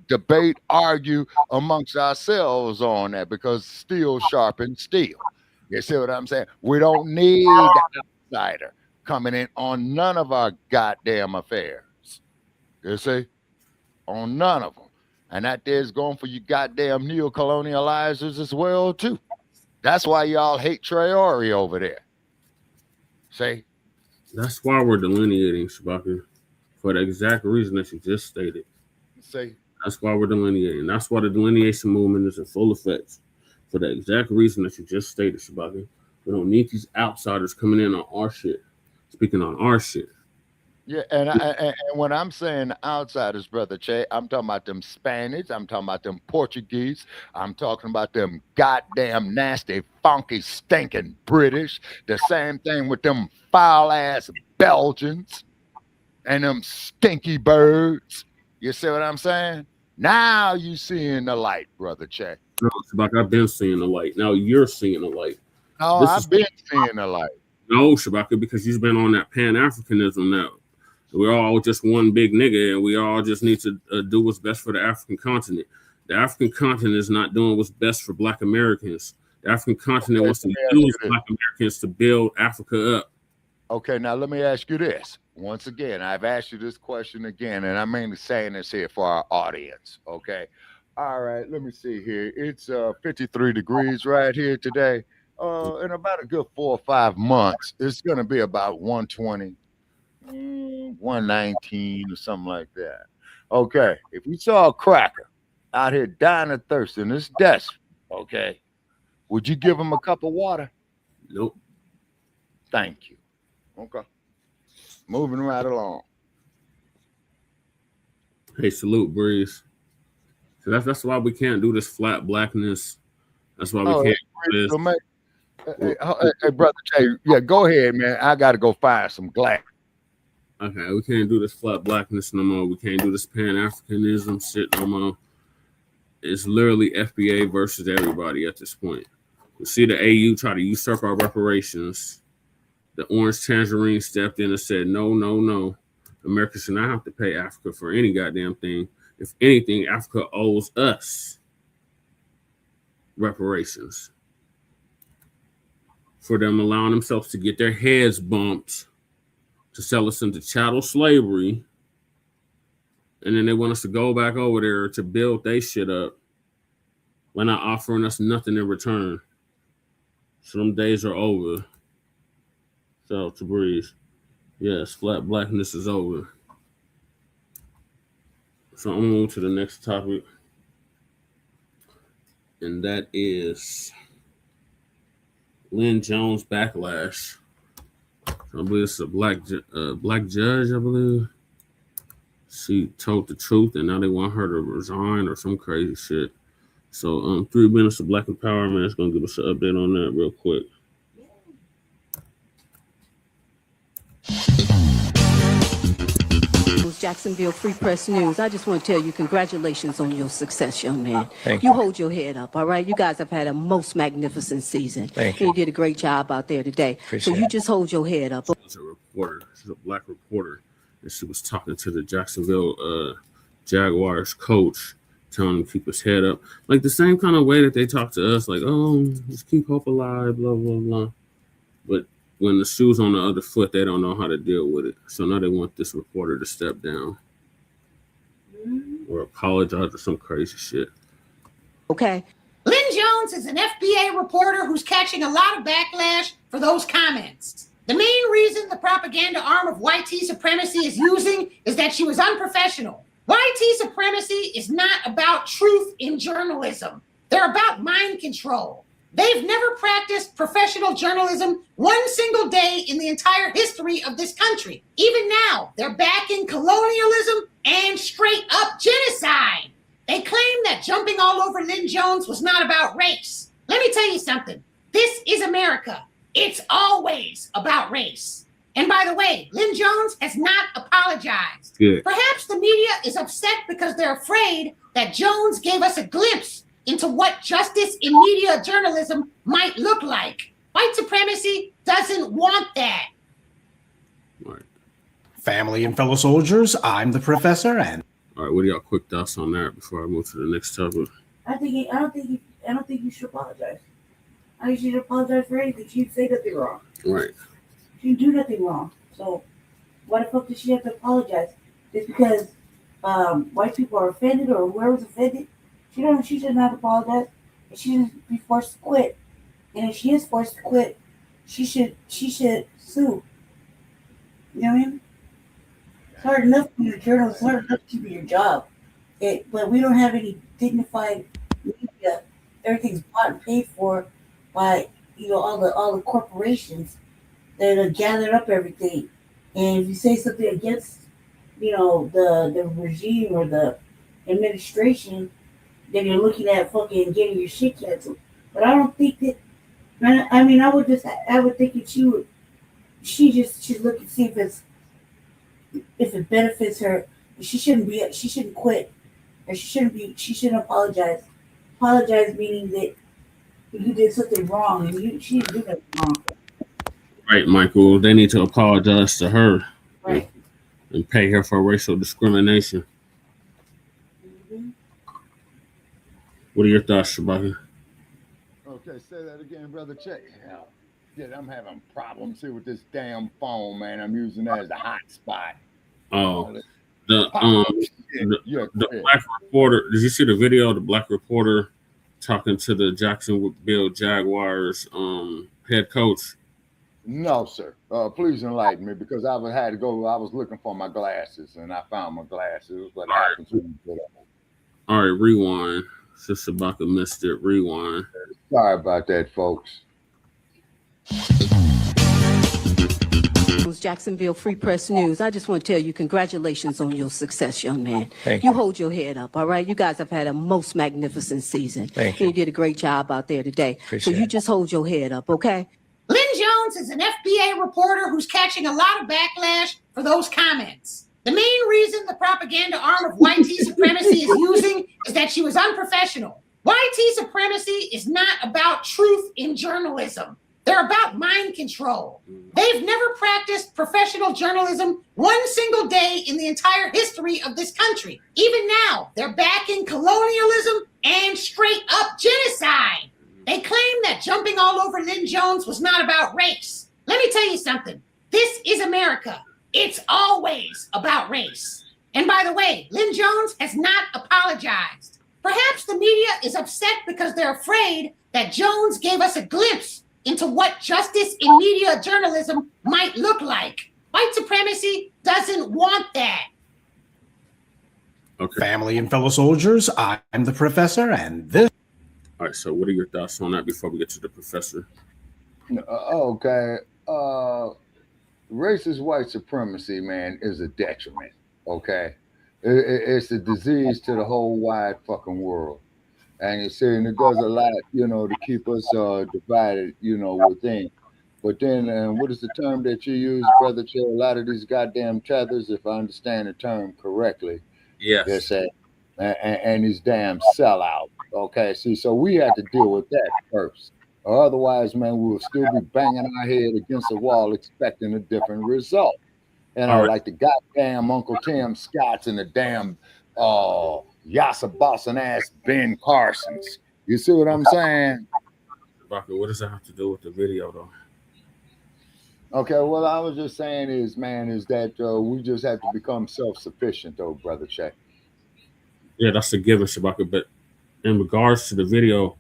debate, argue amongst ourselves on that, because steel sharpens steel. You see what I'm saying? We don't need the outsider coming in on none of our goddamn affairs. You see? On none of them. And that there's going for you goddamn neo-colonializers as well, too. That's why y'all hate Traore over there. See? That's why we're delineating, Shabaka, for the exact reason that you just stated. See? That's why we're delineating. That's why the delineation movement is in full effect. For the exact reason that you just stated, Shabaka. We don't need these outsiders coming in on our shit. Speaking on our shit. Yeah, and when I'm saying outsiders, Brother Che, I'm talking about them Spanish, I'm talking about them Portuguese, I'm talking about them goddamn nasty, funky, stinking British. The same thing with them foul-ass Belgians and them stinky birds. You see what I'm saying? Now you seeing the light, Brother Che. No, Shabaka, I've been seeing the light. Now you're seeing the light. No, I've been seeing the light. No, Shabaka, because you've been on that Pan-Africanism now. We're all just one big nigga, and we all just need to do what's best for the African continent. The African continent is not doing what's best for Black Americans. The African continent wants to use Black Americans to build Africa up. Okay, now let me ask you this. Once again, I've asked you this question again, and I'm mainly saying this here for our audience, okay? All right, let me see here. It's 53 degrees right here today. In about a good 4 or 5 months, it's going to be about 120, 119 or something like that. Okay, if you saw a cracker out here dying of thirst in this desert, okay, would you give him a cup of water? Nope. Thank you. Okay. Moving right along. Hey, salute, Breeze. So that's why we can't do this flat blackness. That's why we can't do this. Hey, Brother Jay, yeah, go ahead, man. I got to go find some glass. Okay, we can't do this flat blackness no more. We can't do this Pan-Africanism shit no more. It's literally FBA versus everybody at this point. We see the AU try to usurp our reparations. The Orange Tangerine stepped in and said, no, no, no. America should not have to pay Africa for any goddamn thing. If anything, Africa owes us reparations for them allowing themselves to get their heads bumped to sell us into chattel slavery. And then they want us to go back over there to build their shit up by not offering us nothing in return. So them days are over. Shout out to Breeze. Yes, flat blackness is over. So I'm gonna move to the next topic. And that is Lynn Jones Bacclash. I believe it's a black judge, I believe. She told the truth, and now they want her to resign or some crazy shit. So 3 minutes of Black Empowerment is going to give us an update on that real quick. Jacksonville Free Press News. I just want to tell you congratulations on your success, young man. Thank you. You Hold your head up, all right? You guys have had a most magnificent season. Thank you. You did a great job out there today. Appreciate so you just hold your head up. She's a reporter. She's a black reporter. And she was talking to the Jacksonville Jaguars coach, telling him to keep his head up. Like the same kind of way that they talk to us, like, oh, just keep hope alive, blah, blah, blah. But when the shoe's on the other foot, they don't know how to deal with it. So now they want this reporter to step down or apologize or some crazy shit. Okay. Lynn Jones is an FBA reporter who's catching a lot of backlash for those comments. The main reason the propaganda arm of YT supremacy is using is that she was unprofessional. YT supremacy is not about truth in journalism. They're about mind control. They've never practiced professional journalism one single day in the entire history of this country. Even now, they're backing colonialism and straight up genocide. They claim that jumping all over Lynn Jones was not about race. Let me tell you something. This is America. It's always about race. And by the way, Lynn Jones has not apologized. Good. Perhaps the media is upset because they're afraid that Jones gave us a glimpse into what justice in media journalism might look like. White supremacy doesn't want that. All right. Family and fellow soldiers, I'm the professor, and all right, what are y'all quick thoughts on that before I move to the next topic? I don't think you should apologize. I think you should apologize for anything. She didn't say nothing wrong. Right. She didn't do nothing wrong. So why the fuck does she have to apologize? Just because white people are offended or whoever's offended? She should not apologize. And she should be forced to quit. And if she is forced to quit, she should sue. You know what I mean? It's hard enough to be a journalist. It's hard enough to be your job. But we don't have any dignified media. Everything's bought and paid for by all the corporations that have gathered up everything. And if you say something against the regime or the administration, then you're looking at fucking getting your shit canceled. But I don't think that. I would think that she should look and see if it benefits her. She shouldn't quit, or she shouldn't apologize. Apologize meaning that you did something wrong, and she didn't do nothing wrong. Right, Michael. They need to apologize to her. Right. And pay her for racial discrimination. Mm-hmm. What are your thoughts, Shabaka? Okay, say that again, brother. Check. Yeah, I'm having problems here with this damn phone, man. I'm using that as a hotspot. Oh, the black reporter. Did you see the video of the black reporter talking to the Jacksonville Jaguars head coach? No, sir. Please enlighten me, because I had to go. I was looking for my glasses, and I found my glasses. What happened to me? All right, rewind. Since Shabaka missed it, rewind. Sorry about that, folks. Jacksonville Free Press News. I just want to tell you congratulations on your success, young man. Thank you. You. Hold your head up, all right? You guys have had a most magnificent season. Thank you. You did a great job out there today. Appreciate so you just hold your head up, okay? Lynn Jones is an FBA reporter who's catching a lot of backlash for those comments. The main reason the propaganda arm of YT supremacy is using is that she was unprofessional. YT supremacy is not about truth in journalism. They're about mind control. They've never practiced professional journalism one single day in the entire history of this country. Even now, they're backing colonialism and straight up genocide. They claim that jumping all over Lynn Jones was not about race. Let me tell you something. This is America. It's always about race. And by the way, Lynn Jones has not apologized. Perhaps the media is upset because they're afraid that Jones gave us a glimpse into what justice in media journalism might look like. White supremacy doesn't want that. Okay. Family and fellow soldiers, I'm the professor, and this. All right, so what are your thoughts on that before we get to the professor? Okay. racist white supremacy, man, is a detriment. Okay, it's a disease to the whole wide fucking world, and it does a lot, to keep us divided, within. But then, what is the term that you use, Brother Chair? A lot of these goddamn tethers, if I understand the term correctly. Yes. They're saying, and these damn sellouts. Okay, see, so we have to deal with that first. Or otherwise, man, we will still be banging our head against the wall expecting a different result. Like the goddamn Uncle Tim Scotts and the damn Yassa Boston ass Ben Carsons. You see what I'm saying? Shabaka, what does that have to do with the video, though? Okay, well, I was just saying is that we just have to become self-sufficient, though, Brother Che. Yeah, that's a given, Shabaka. But in regards to the video,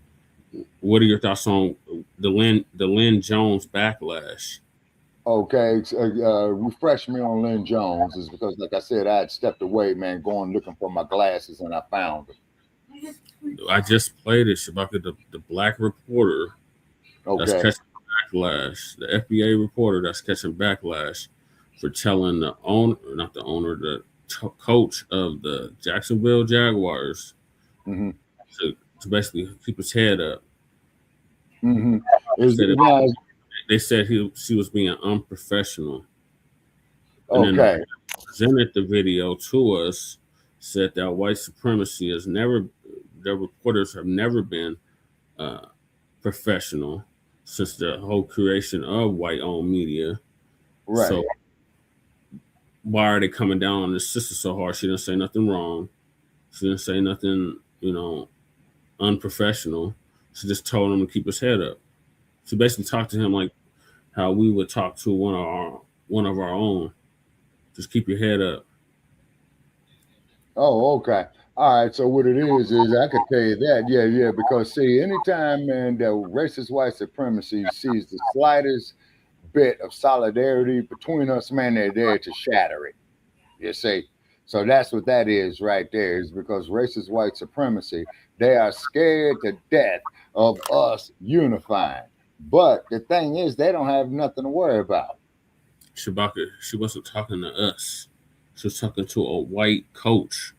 what are your thoughts on the Lynn Jones backlash? Okay, refresh me on Lynn Jones is because, like I said, I had stepped away, man, going looking for my glasses, and I found them. I just played it, Shabaka, the black reporter that's catching backlash, the FBA reporter that's catching backlash for telling the coach of the Jacksonville Jaguars to basically keep his head up. They said she was being unprofessional. And then they presented the video to us, said that white supremacy their reporters have never been professional since the whole creation of white-owned media. Right. So why are they coming down on this sister so hard? She didn't say nothing wrong. She didn't say nothing, unprofessional. She just told him to keep his head up. She basically talked to him like how we would talk to one of our own. Just keep your head up. Oh, okay. All right. So what it is I could tell you that. Yeah. Because see, anytime, man, that racist white supremacy sees the slightest bit of solidarity between us, man, they're there to shatter it. You see? So that's what that is right there, is because racist white supremacy, they are scared to death of us unifying. But the thing is, they don't have nothing to worry about. Shabaka, she wasn't talking to us. She was talking to a white coach.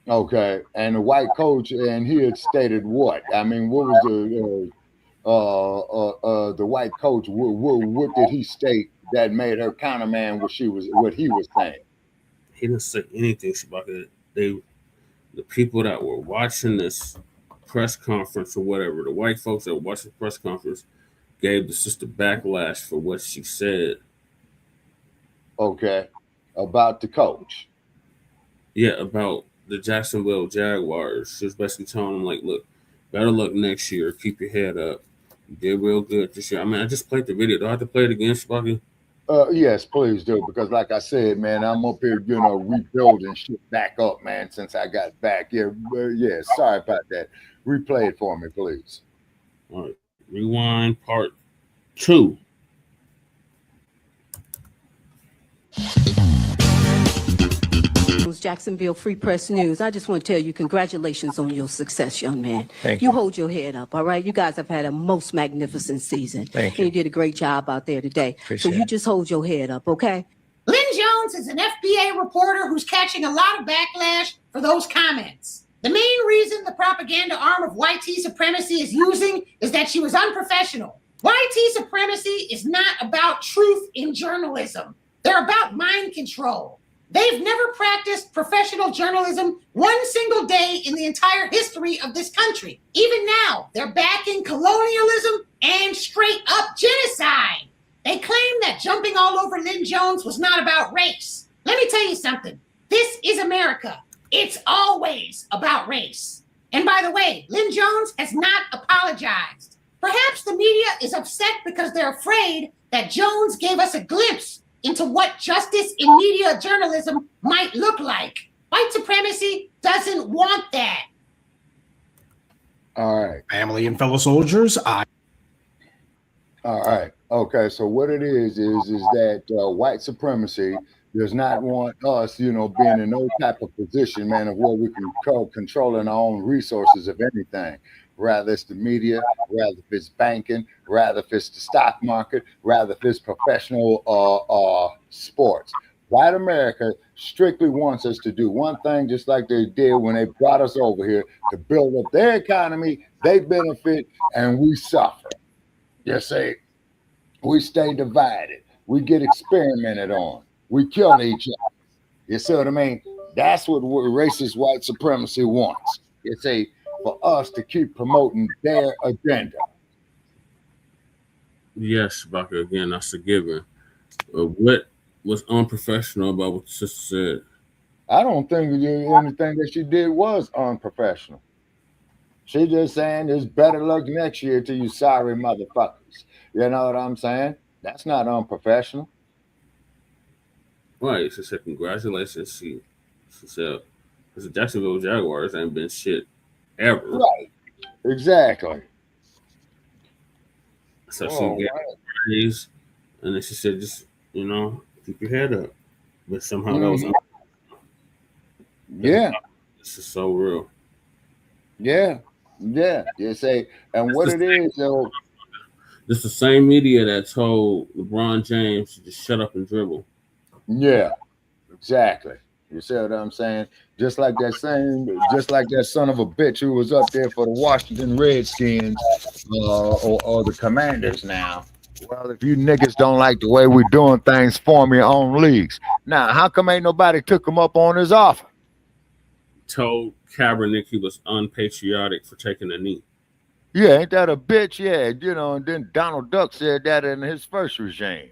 Okay, and the white coach, and he had stated what? I mean, what was the white coach? What did he state that made her countermand what he was saying? He didn't say anything, Shabaka. The people that were watching this press conference or whatever, the white folks that were watching the press conference gave the sister backlash for what she said. Okay, about the coach. Yeah, about the Jacksonville Jaguars. She was basically telling them, like, look, better luck next year. Keep your head up. You did real good this year. I mean, I just played the video. Do I have to play it again, Shabaka? Yes, please do, because like I said, man, I'm up here, rebuilding shit back up, man, since I got back. Yeah, sorry about that. Replay it for me, please. All right, rewind part 2. Jacksonville Free Press News. I just want to tell you congratulations on your success, young man. Thank you. you. Hold your head up, all right? You guys have had a most magnificent season. Thank you. And you did a great job out there today. Appreciate so you it. just hold your head up, okay? Lynn Jones is an FBA reporter who's catching a lot of backlash for those comments. The main reason the propaganda arm of YT supremacy is using is that she was unprofessional. YT supremacy is not about truth in journalism. They're about mind control. They've never practiced professional journalism one single day in the entire history of this country. Even now, they're backing colonialism and straight up genocide. They claim that jumping all over Lynn Jones was not about race. Let me tell you something. This is America. It's always about race. And by the way, Lynn Jones has not apologized. Perhaps the media is upset because they're afraid that Jones gave us a glimpse into what justice in media journalism might look like. White supremacy doesn't want that. All right. Family and fellow soldiers, All right. Okay. So what it is that white supremacy does not want us, being in no type of position, man, of where we can controlling our own resources of anything. rather it's the media, rather if it's banking, rather if it's the stock market, rather if it's professional sports. White America strictly wants us to do one thing, just like they did when they brought us over here to build up their economy. They benefit and we suffer. You see, we stay divided. We get experimented on. We kill each other. You see what I mean? That's what racist white supremacy wants. You see, for us to keep promoting their agenda. Yes, Shabaka, again, that's a given. What was unprofessional about what the sister said? I don't think anything that she did was unprofessional. She just saying there's better luck next year to you sorry motherfuckers. You know what I'm saying? That's not unprofessional. Right. She said, congratulations. She said, because the Jacksonville Jaguars ain't been shit ever. Right. Exactly. So she gave praise, and then she said, just, keep your head up. But somehow that was this is so real. Yeah. You say, and what it is, though. This is the same media that told LeBron James to just shut up and dribble. Yeah, exactly. You see what I'm saying? Just like that son of a bitch who was up there for the Washington Redskins or the Commanders now. Well, if you niggas don't like the way we're doing things, form your own leagues. Now, how come ain't nobody took him up on his offer? Told Kaepernick he was unpatriotic for taking a knee. Yeah, ain't that a bitch? Yeah, and then Donald Duck said that in his first regime.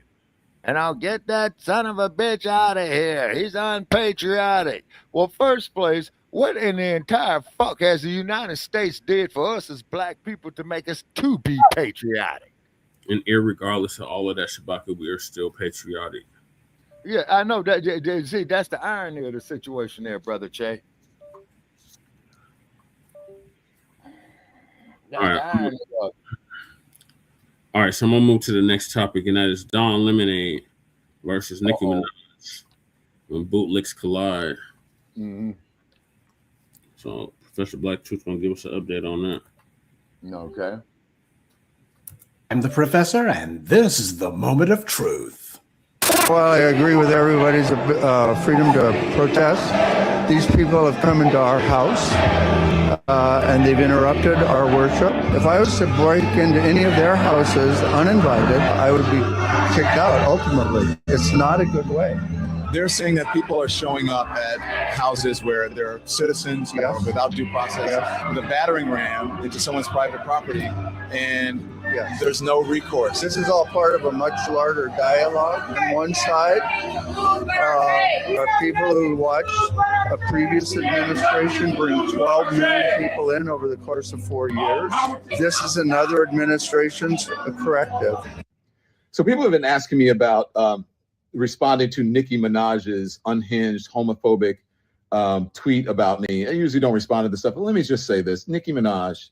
And I'll get that son of a bitch out of here. He's unpatriotic. Well, first place, what in the entire fuck has the United States did for us as black people to make us to be patriotic? And irregardless of all of that, Shabaka, we are still patriotic. Yeah, I know that. See, that's the irony of the situation there, Brother Che. All right, so I'm gonna move to the next topic, and that is Don Lemonade versus Nicki Minaj when Bootlicks collide. Mm-hmm. So Professor Black Truth gonna give us an update on that. Okay. I'm the Professor, and this is the moment of truth. Well, I agree with everybody's freedom to protest. These people have come into our house and they've interrupted our worship. If I was to break into any of their houses uninvited, I would be kicked out ultimately. It's not a good way. They're saying that people are showing up at houses where they're citizens, without due process, with a battering ram into someone's private property, and there's no recourse. This is all part of a much larger dialogue. On one side are people who watched a previous administration bring 12 million people in over the course of 4 years. This is another administration's corrective. So people have been asking me about responding to Nicki Minaj's unhinged, homophobic tweet about me. I usually don't respond to this stuff, but let me just say this. Nicki Minaj,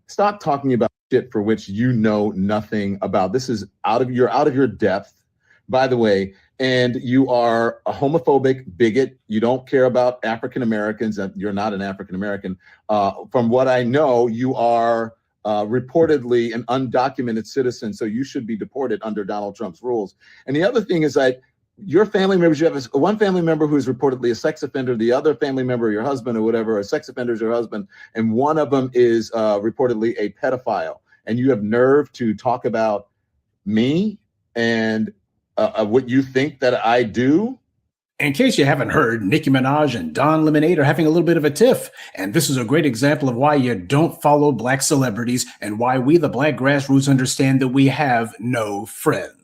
stop talking about shit for which you know nothing about. This is out of your depth, by the way, and you are a homophobic bigot. You don't care about African Americans. You're not an African American. From what I know, you are reportedly an undocumented citizen, so you should be deported under Donald Trump's rules. And the other thing is that your family members, you have one family member who is reportedly a sex offender, the other family member, your husband or whatever, a sex offender is your husband, and one of them is reportedly a pedophile. And you have nerve to talk about me and what you think that I do? In case you haven't heard, Nicki Minaj and Don Lemonade are having a little bit of a tiff. And this is a great example of why you don't follow black celebrities and why we, the black grassroots, understand that we have no friends.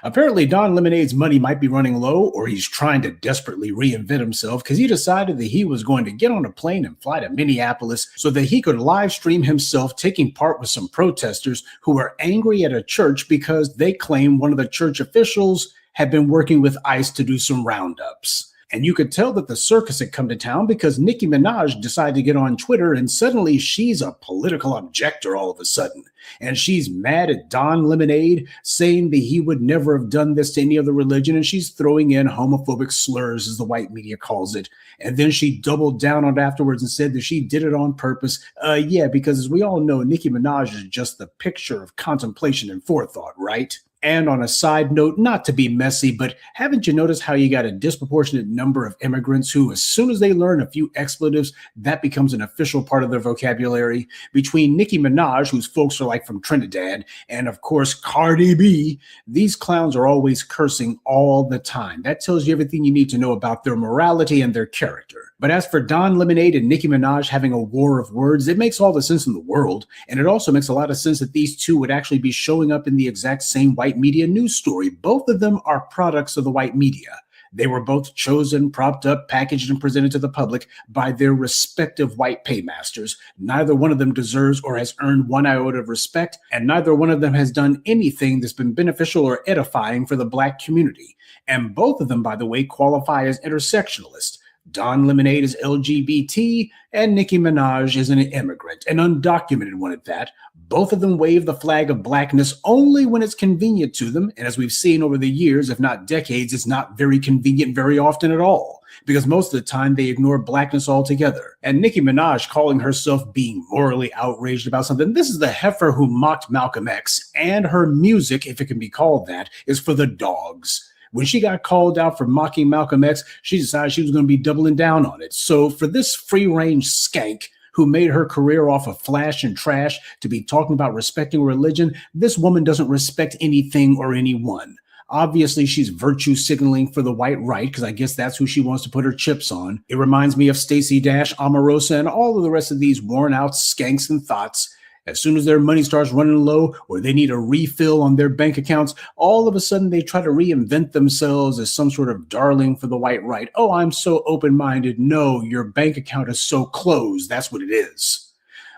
Apparently, Don Lemonade's money might be running low, or he's trying to desperately reinvent himself because he decided that he was going to get on a plane and fly to Minneapolis so that he could live stream himself taking part with some protesters who were angry at a church because they claim one of the church officials had been working with ICE to do some roundups. And you could tell that the circus had come to town because Nicki Minaj decided to get on Twitter and suddenly she's a political objector all of a sudden. And she's mad at Don Lemonade, saying that he would never have done this to any other religion. And she's throwing in homophobic slurs, as the white media calls it. And then she doubled down on it afterwards and said that she did it on purpose. Yeah, because as we all know, Nicki Minaj is just the picture of contemplation and forethought, right? And on a side note, not to be messy, but haven't you noticed how you got a disproportionate number of immigrants who, as soon as they learn a few expletives, that becomes an official part of their vocabulary? Between Nicki Minaj, whose folks are like from Trinidad, and of course Cardi B, these clowns are always cursing all the time. That tells you everything you need to know about their morality and their character. But as for Don Lemonade and Nicki Minaj having a war of words, it makes all the sense in the world. And it also makes a lot of sense that these two would actually be showing up in the exact same white media news story. Both of them are products of the white media. They were both chosen, propped up, packaged, and presented to the public by their respective white paymasters. Neither one of them deserves or has earned one iota of respect, and neither one of them has done anything that's been beneficial or edifying for the Black community. And both of them, by the way, qualify as intersectionalist. Don Lemonade is LGBT, and Nicki Minaj is an immigrant, an undocumented one at that. Both of them wave the flag of blackness only when it's convenient to them, and as we've seen over the years, if not decades, it's not very convenient very often at all, because most of the time they ignore blackness altogether. And Nicki Minaj calling herself being morally outraged about something, this is the heifer who mocked Malcolm X, and her music, if it can be called that, is for the dogs. When she got called out for mocking Malcolm X, she decided she was going to be doubling down on it. So for this free-range skank who made her career off of flash and trash to be talking about respecting religion, this woman doesn't respect anything or anyone. Obviously, she's virtue signaling for the white right, because I guess that's who she wants to put her chips on. It reminds me of Stacey Dash, Omarosa, and all of the rest of these worn-out skanks and thoughts. As soon as their money starts running low or they need a refill on their bank accounts, all of a sudden they try to reinvent themselves as some sort of darling for the white right. Oh, I'm so open-minded. No, your bank account is so closed. That's what it is.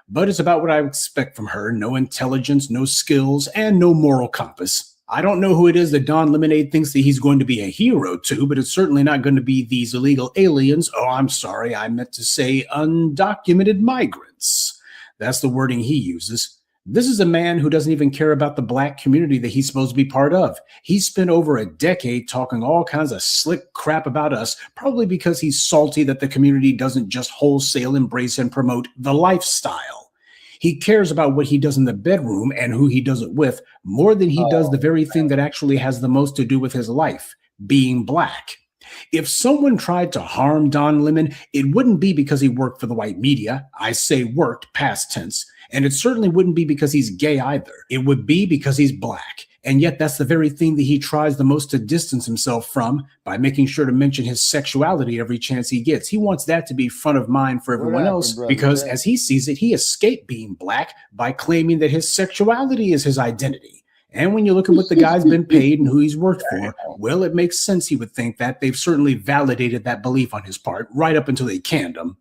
But it's about what I expect from her. No intelligence, no skills, and no moral compass. I don't know who it is that Don Lemonade thinks that he's going to be a hero to, but it's certainly not going to be these illegal aliens. Oh, I'm sorry. I meant to say undocumented migrants. That's the wording he uses. This is a man who doesn't even care about the Black community that he's supposed to be part of. He spent over a decade talking all kinds of slick crap about us, probably because he's salty that the community doesn't just wholesale embrace and promote the lifestyle. He cares about what he does in the bedroom and who he does it with more than he does the very thing that actually has the most to do with his life, being Black. If someone tried to harm Don Lemon, it wouldn't be because he worked for the white media. I say worked, past tense. And it certainly wouldn't be because he's gay either. It would be because he's Black. And yet that's the very thing that he tries the most to distance himself from by making sure to mention his sexuality every chance he gets. He wants that to be front of mind for everyone else because as he sees it, he escaped being Black by claiming that his sexuality is his identity. And when you look at what the guy's been paid and who he's worked for, well, it makes sense he would think that. They've certainly validated that belief on his part, right up until they canned him.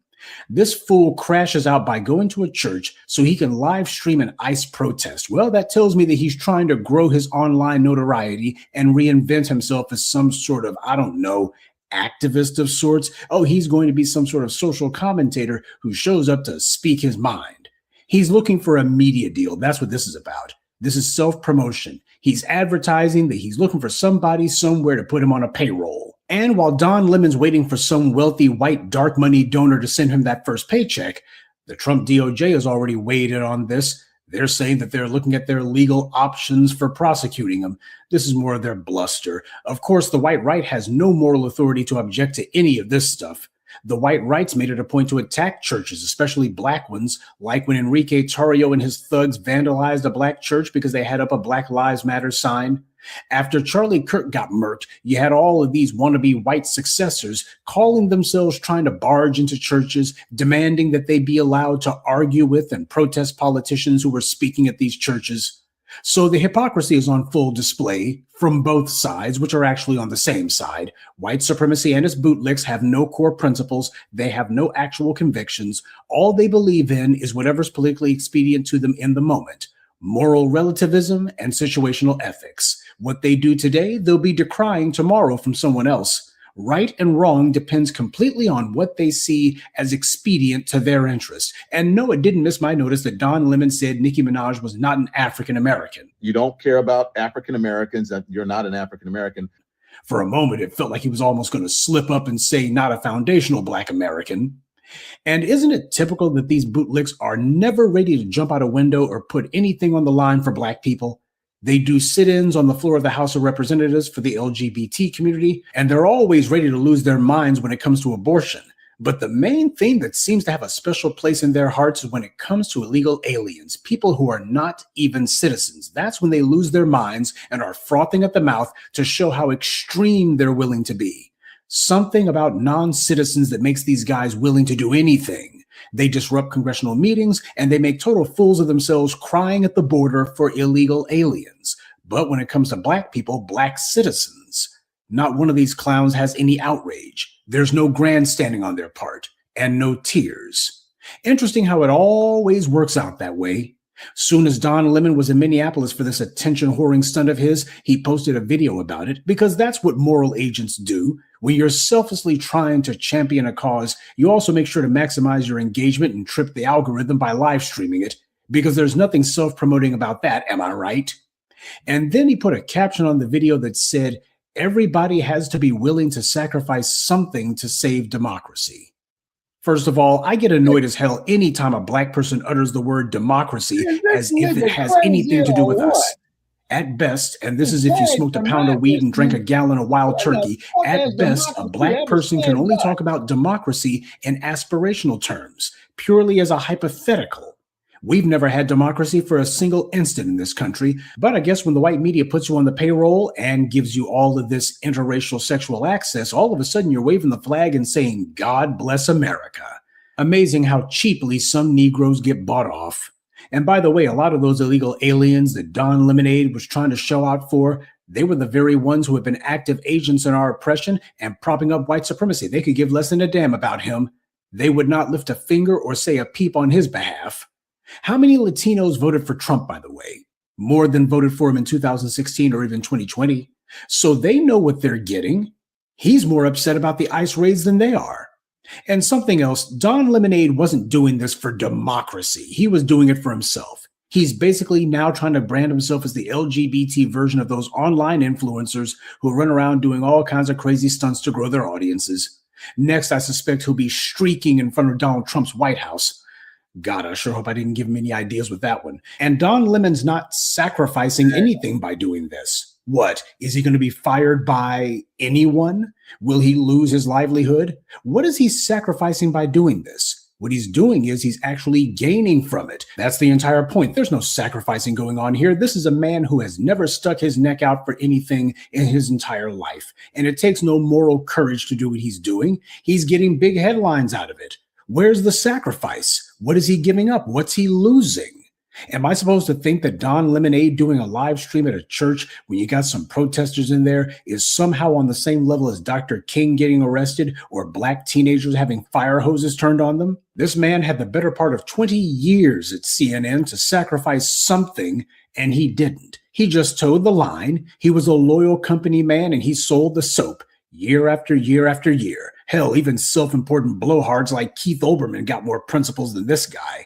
This fool crashes out by going to a church so he can live stream an ICE protest. Well, that tells me that he's trying to grow his online notoriety and reinvent himself as some sort of, I don't know, activist of sorts. Oh, he's going to be some sort of social commentator who shows up to speak his mind. He's looking for a media deal. That's what this is about. This is self-promotion. He's advertising that he's looking for somebody somewhere to put him on a payroll. And while Don Lemon's waiting for some wealthy white dark money donor to send him that first paycheck, the Trump DOJ has already weighed in on this. They're saying that they're looking at their legal options for prosecuting him. This is more of their bluster. Of course, the white right has no moral authority to object to any of this stuff. The white rights made it a point to attack churches, especially Black ones, like when Enrique Tarrio and his thugs vandalized a Black church because they had up a Black Lives Matter sign. After Charlie Kirk got murked, you had all of these wannabe white successors calling themselves trying to barge into churches, demanding that they be allowed to argue with and protest politicians who were speaking at these churches. So the hypocrisy is on full display from both sides, which are actually on the same side. White supremacy and its bootlicks have no core principles. They have no actual convictions. All they believe in is whatever's politically expedient to them in the moment. Moral relativism and situational ethics. What they do today, they'll be decrying tomorrow from someone else. Right and wrong depends completely on what they see as expedient to their interest. And no, it didn't miss my notice that Don Lemon said Nicki Minaj was not an African American. You don't care about African Americans, and you're not an African American. For a moment, it felt like he was almost going to slip up and say not a foundational Black American. And isn't it typical that these bootlicks are never ready to jump out a window or put anything on the line for Black people? They do sit-ins on the floor of the House of Representatives for the LGBT community, and they're always ready to lose their minds when it comes to abortion. But the main thing that seems to have a special place in their hearts is when it comes to illegal aliens, people who are not even citizens. That's when they lose their minds and are frothing at the mouth to show how extreme they're willing to be. Something about non-citizens that makes these guys willing to do anything. They disrupt congressional meetings and they make total fools of themselves crying at the border for illegal aliens. But when it comes to Black people, Black citizens, not one of these clowns has any outrage. There's no grandstanding on their part and no tears. Interesting how it always works out that way. Soon as Don Lemon was in Minneapolis for this attention-whoring stunt of his, he posted a video about it because that's what moral agents do. When you're selflessly trying to champion a cause, you also make sure to maximize your engagement and trip the algorithm by live streaming it, because there's nothing self-promoting about that, am I right? And then he put a caption on the video that said, "Everybody has to be willing to sacrifice something to save democracy." First of all, I get annoyed as hell anytime a Black person utters the word democracy as if it has anything to do with us. At best, and this is if you smoked a pound of weed and drank a gallon of wild turkey, at best, a Black person can only talk about democracy in aspirational terms, purely as a hypothetical. We've never had democracy for a single instant in this country, but I guess when the white media puts you on the payroll and gives you all of this interracial sexual access, all of a sudden you're waving the flag and saying, "God bless America." Amazing how cheaply some Negroes get bought off. And by the way, a lot of those illegal aliens that Don Lemonade was trying to show out for, they were the very ones who have been active agents in our oppression and propping up white supremacy. They could give less than a damn about him. They would not lift a finger or say a peep on his behalf. How many Latinos voted for Trump, by the way? More than voted for him in 2016 or even 2020. So they know what they're getting. He's more upset about the ICE raids than they are. And something else, Don Lemonade wasn't doing this for democracy. He was doing it for himself. He's basically now trying to brand himself as the LGBT version of those online influencers who run around doing all kinds of crazy stunts to grow their audiences. Next, I suspect he'll be streaking in front of Donald Trump's White House. God, I sure hope I didn't give him any ideas with that one. And Don Lemon's not sacrificing anything by doing this. What? Is he going to be fired by anyone? Will he lose his livelihood? What is he sacrificing by doing this? What he's doing is he's actually gaining from it. That's the entire point. There's no sacrificing going on here. This is a man who has never stuck his neck out for anything in his entire life. And it takes no moral courage to do what he's doing. He's getting big headlines out of it. Where's the sacrifice? What is he giving up? What's he losing? Am I supposed to think that Don Lemonade doing a live stream at a church when you got some protesters in there is somehow on the same level as Dr. King getting arrested or Black teenagers having fire hoses turned on them? This man had the better part of 20 years at CNN to sacrifice something, and he didn't. He just towed the line. He was a loyal company man, and he sold the soap year after year after year. Hell, even self-important blowhards like Keith Olbermann got more principles than this guy.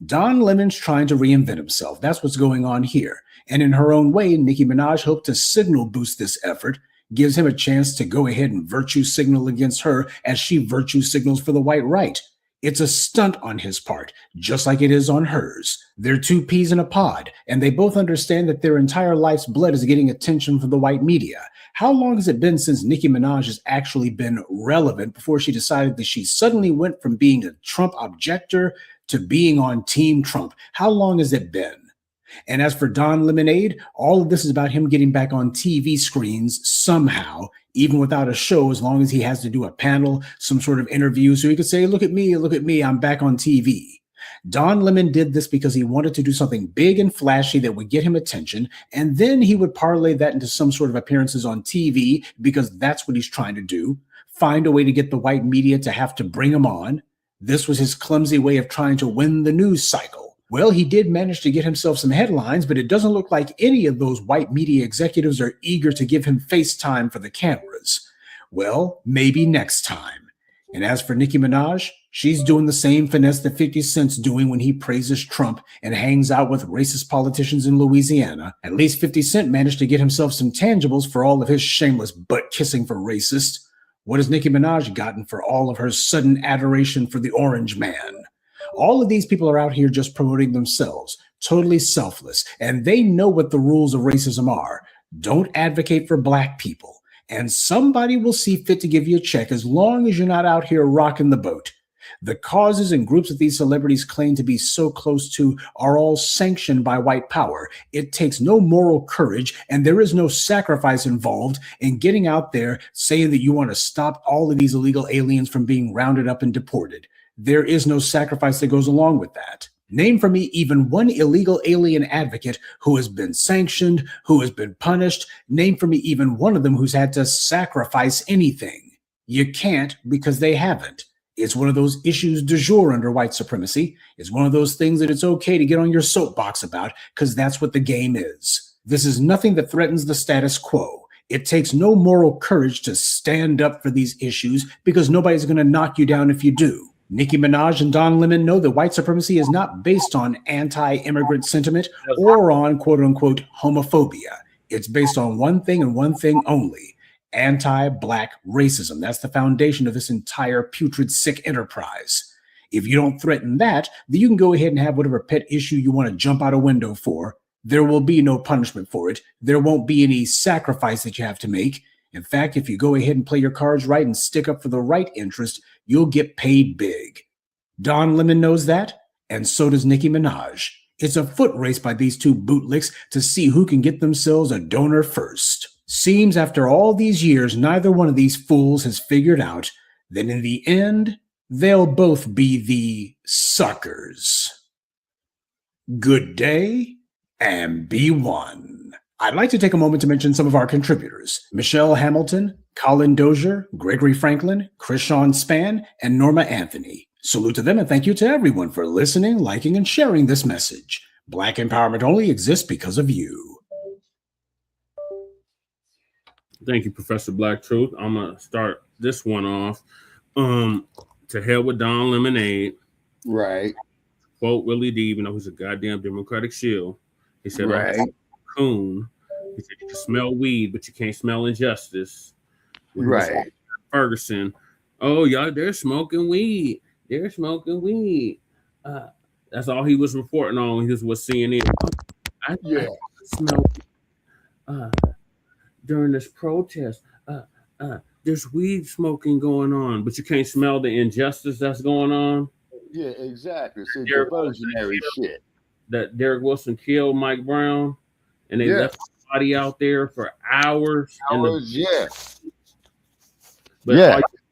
Don Lemon's trying to reinvent himself. That's what's going on here. And in her own way, Nicki Minaj hoped to signal boost this effort, gives him a chance to go ahead and virtue signal against her as she virtue signals for the white right. It's a stunt on his part, just like it is on hers. They're two peas in a pod, and they both understand that their entire life's blood is getting attention from the white media. How long has it been since Nicki Minaj has actually been relevant before she decided that she suddenly went from being a Trump objector to being on Team Trump? How long has it been? And as for Don Lemonade, all of this is about him getting back on TV screens somehow, even without a show, as long as he has to do a panel, some sort of interview, so he could say, look at me, I'm back on TV. Don Lemon did this because he wanted to do something big and flashy that would get him attention, and then he would parlay that into some sort of appearances on TV, because that's what he's trying to do, find a way to get the white media to have to bring him on. This was his clumsy way of trying to win the news cycle. Well, he did manage to get himself some headlines, but it doesn't look like any of those white media executives are eager to give him face time for the cameras. Well, maybe next time. And as for Nicki Minaj, she's doing the same finesse that 50 Cent's doing when he praises Trump and hangs out with racist politicians in Louisiana. At least 50 Cent managed to get himself some tangibles for all of his shameless butt-kissing for racist. What has Nicki Minaj gotten for all of her sudden adoration for the orange man? All of these people are out here just promoting themselves, totally selfless, and they know what the rules of racism are. Don't advocate for black people. And somebody will see fit to give you a check as long as you're not out here rocking the boat. The causes and groups that these celebrities claim to be so close to are all sanctioned by white power. It takes no moral courage, and there is no sacrifice involved in getting out there saying that you want to stop all of these illegal aliens from being rounded up and deported. There is no sacrifice that goes along with that. Name for me even one illegal alien advocate who has been sanctioned, who has been punished. Name for me even one of them who's had to sacrifice anything. You can't, because they haven't. It's one of those issues du jour under white supremacy. It's one of those things that it's okay to get on your soapbox about, because that's what the game is. This is nothing that threatens the status quo. It takes no moral courage to stand up for these issues, because nobody's going to knock you down if you do. Nicki Minaj and Don Lemon know that white supremacy is not based on anti-immigrant sentiment or on quote-unquote homophobia. It's based on one thing and one thing only: anti-black racism. That's the foundation of this entire putrid, sick enterprise. If you don't threaten that, then you can go ahead and have whatever pet issue you want to jump out a window for. There will be no punishment for it. There won't be any sacrifice that you have to make. In fact, if you go ahead and play your cards right and stick up for the right interest, you'll get paid big. Don Lemon knows that, and so does Nicki Minaj. It's a foot race by these two bootlicks to see who can get themselves a donor first. Seems after all these years, neither one of these fools has figured out that in the end, they'll both be the suckers. Good day, and be one. I'd like to take a moment to mention some of our contributors: Michelle Hamilton, Colin Dozier, Gregory Franklin, Krishan Spann, and Norma Anthony. Salute to them, and thank you to everyone for listening, liking, and sharing this message. Black empowerment only exists because of you. Thank you, Professor Black Truth. I'm going to start this one off. To hell with Don Lemonade. Right. Quote Willie D, even though he's a goddamn Democratic shill. He said, right. Coon. He said, you can smell weed, but you can't smell injustice. Right. Ferguson. Oh, y'all, they're smoking weed. They're smoking weed. That's all he was reporting on. He was CNN. I smell during this protest. There's weed smoking going on, but you can't smell the injustice that's going on. Yeah, exactly. So diversionary shit. That Derek Wilson killed Mike Brown, and they left the body out there for hours. But all you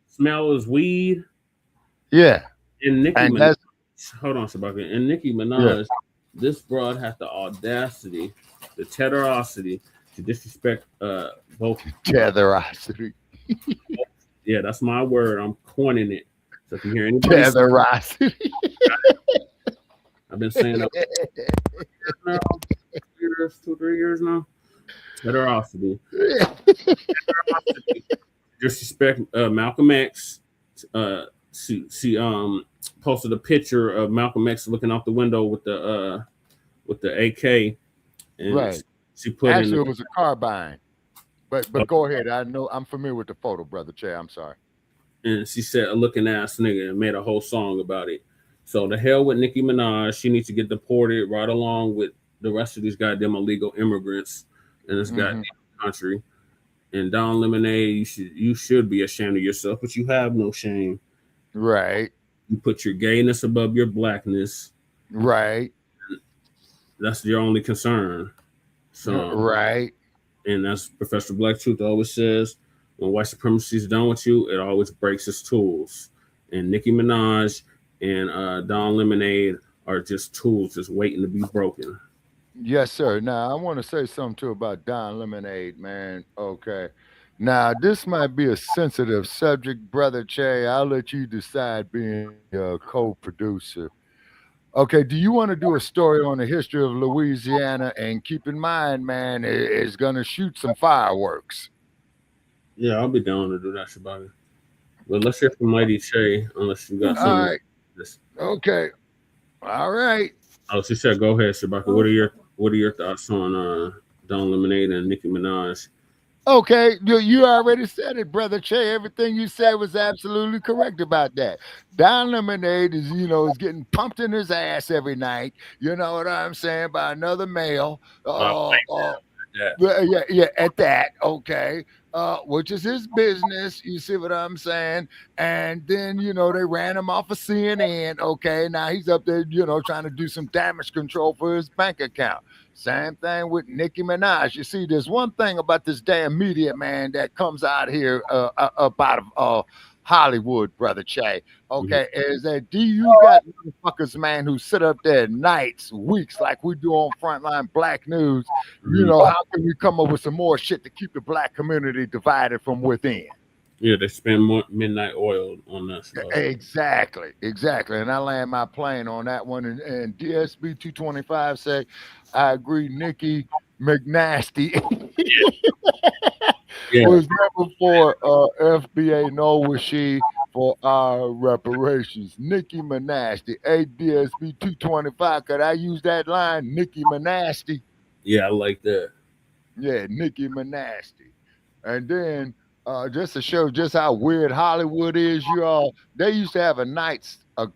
smell is weed. Yeah. And Nicki Minaj, hold on, Shabaka. And Nicki Minaj, this broad has the audacity, the teterosity to disrespect both. Tetherosity. Yeah, that's my word. I'm coining it. So if you hear anybody, tetherosity. I've been saying that now, 2-3 years now. Tetherosity. Disrespect Malcolm X. She posted a picture of Malcolm X looking out the window with the AK. And right. She put actually it was a carbine. But go ahead. I know I'm familiar with the photo, Brother Che. I'm sorry. And she said a looking ass nigga and made a whole song about it. So the hell with Nicki Minaj. She needs to get deported right along with the rest of these goddamn illegal immigrants in this goddamn country. And Don Lemonade, you should be ashamed of yourself, but you have no shame. Right. You put your gayness above your blackness. Right. That's your only concern. So right. And as Professor Black Truth always says, when white supremacy is done with you, it always breaks its tools. And Nicki Minaj and Don Lemonade are just tools just waiting to be broken. Yes, sir. Now, I want to say something too about Don Lemonade, man. Okay. Now, this might be a sensitive subject, Brother Che. I'll let you decide, being a co-producer. Okay, do you want to do a story on the history of Louisiana? And keep in mind, man, it's going to shoot some fireworks. Yeah, I'll be down to do that, Shabaka. But let's hear from Lady Shay, unless you got something. All right. Okay. All right. Oh, she said, "Go ahead, Shabaka. What are your thoughts on Don Lemonade and Nicki Minaj?" Okay, you already said it, brother Che. Everything you said was absolutely correct about that. Don Lemonade is, is getting pumped in his ass every night. You know what I'm saying? By another male. Yeah, at that. Okay. Which is his business. You see what I'm saying? And then, they ran him off of CNN. Okay. Now he's up there, trying to do some damage control for his bank account. Same thing with Nicki Minaj. You see, there's one thing about this damn media, man, that comes out here up out of Hollywood, brother Che. Okay, is that you got motherfuckers, man, who sit up there nights, weeks, like we do on Frontline Black News. How can we come up with some more shit to keep the Black community divided from within? Yeah, they spend more midnight oil on that stuff. Exactly. And I land my plane on that one. And DSB 225 say, I agree, Nicki McNasty was never for FBA, nor was she for our reparations. Nicki Minaj, ADSB 225. Could I use that line? Nicki Minaj. Yeah, I like that. Yeah, Nicki Minaj. And then just to show just how weird Hollywood is, they used to have a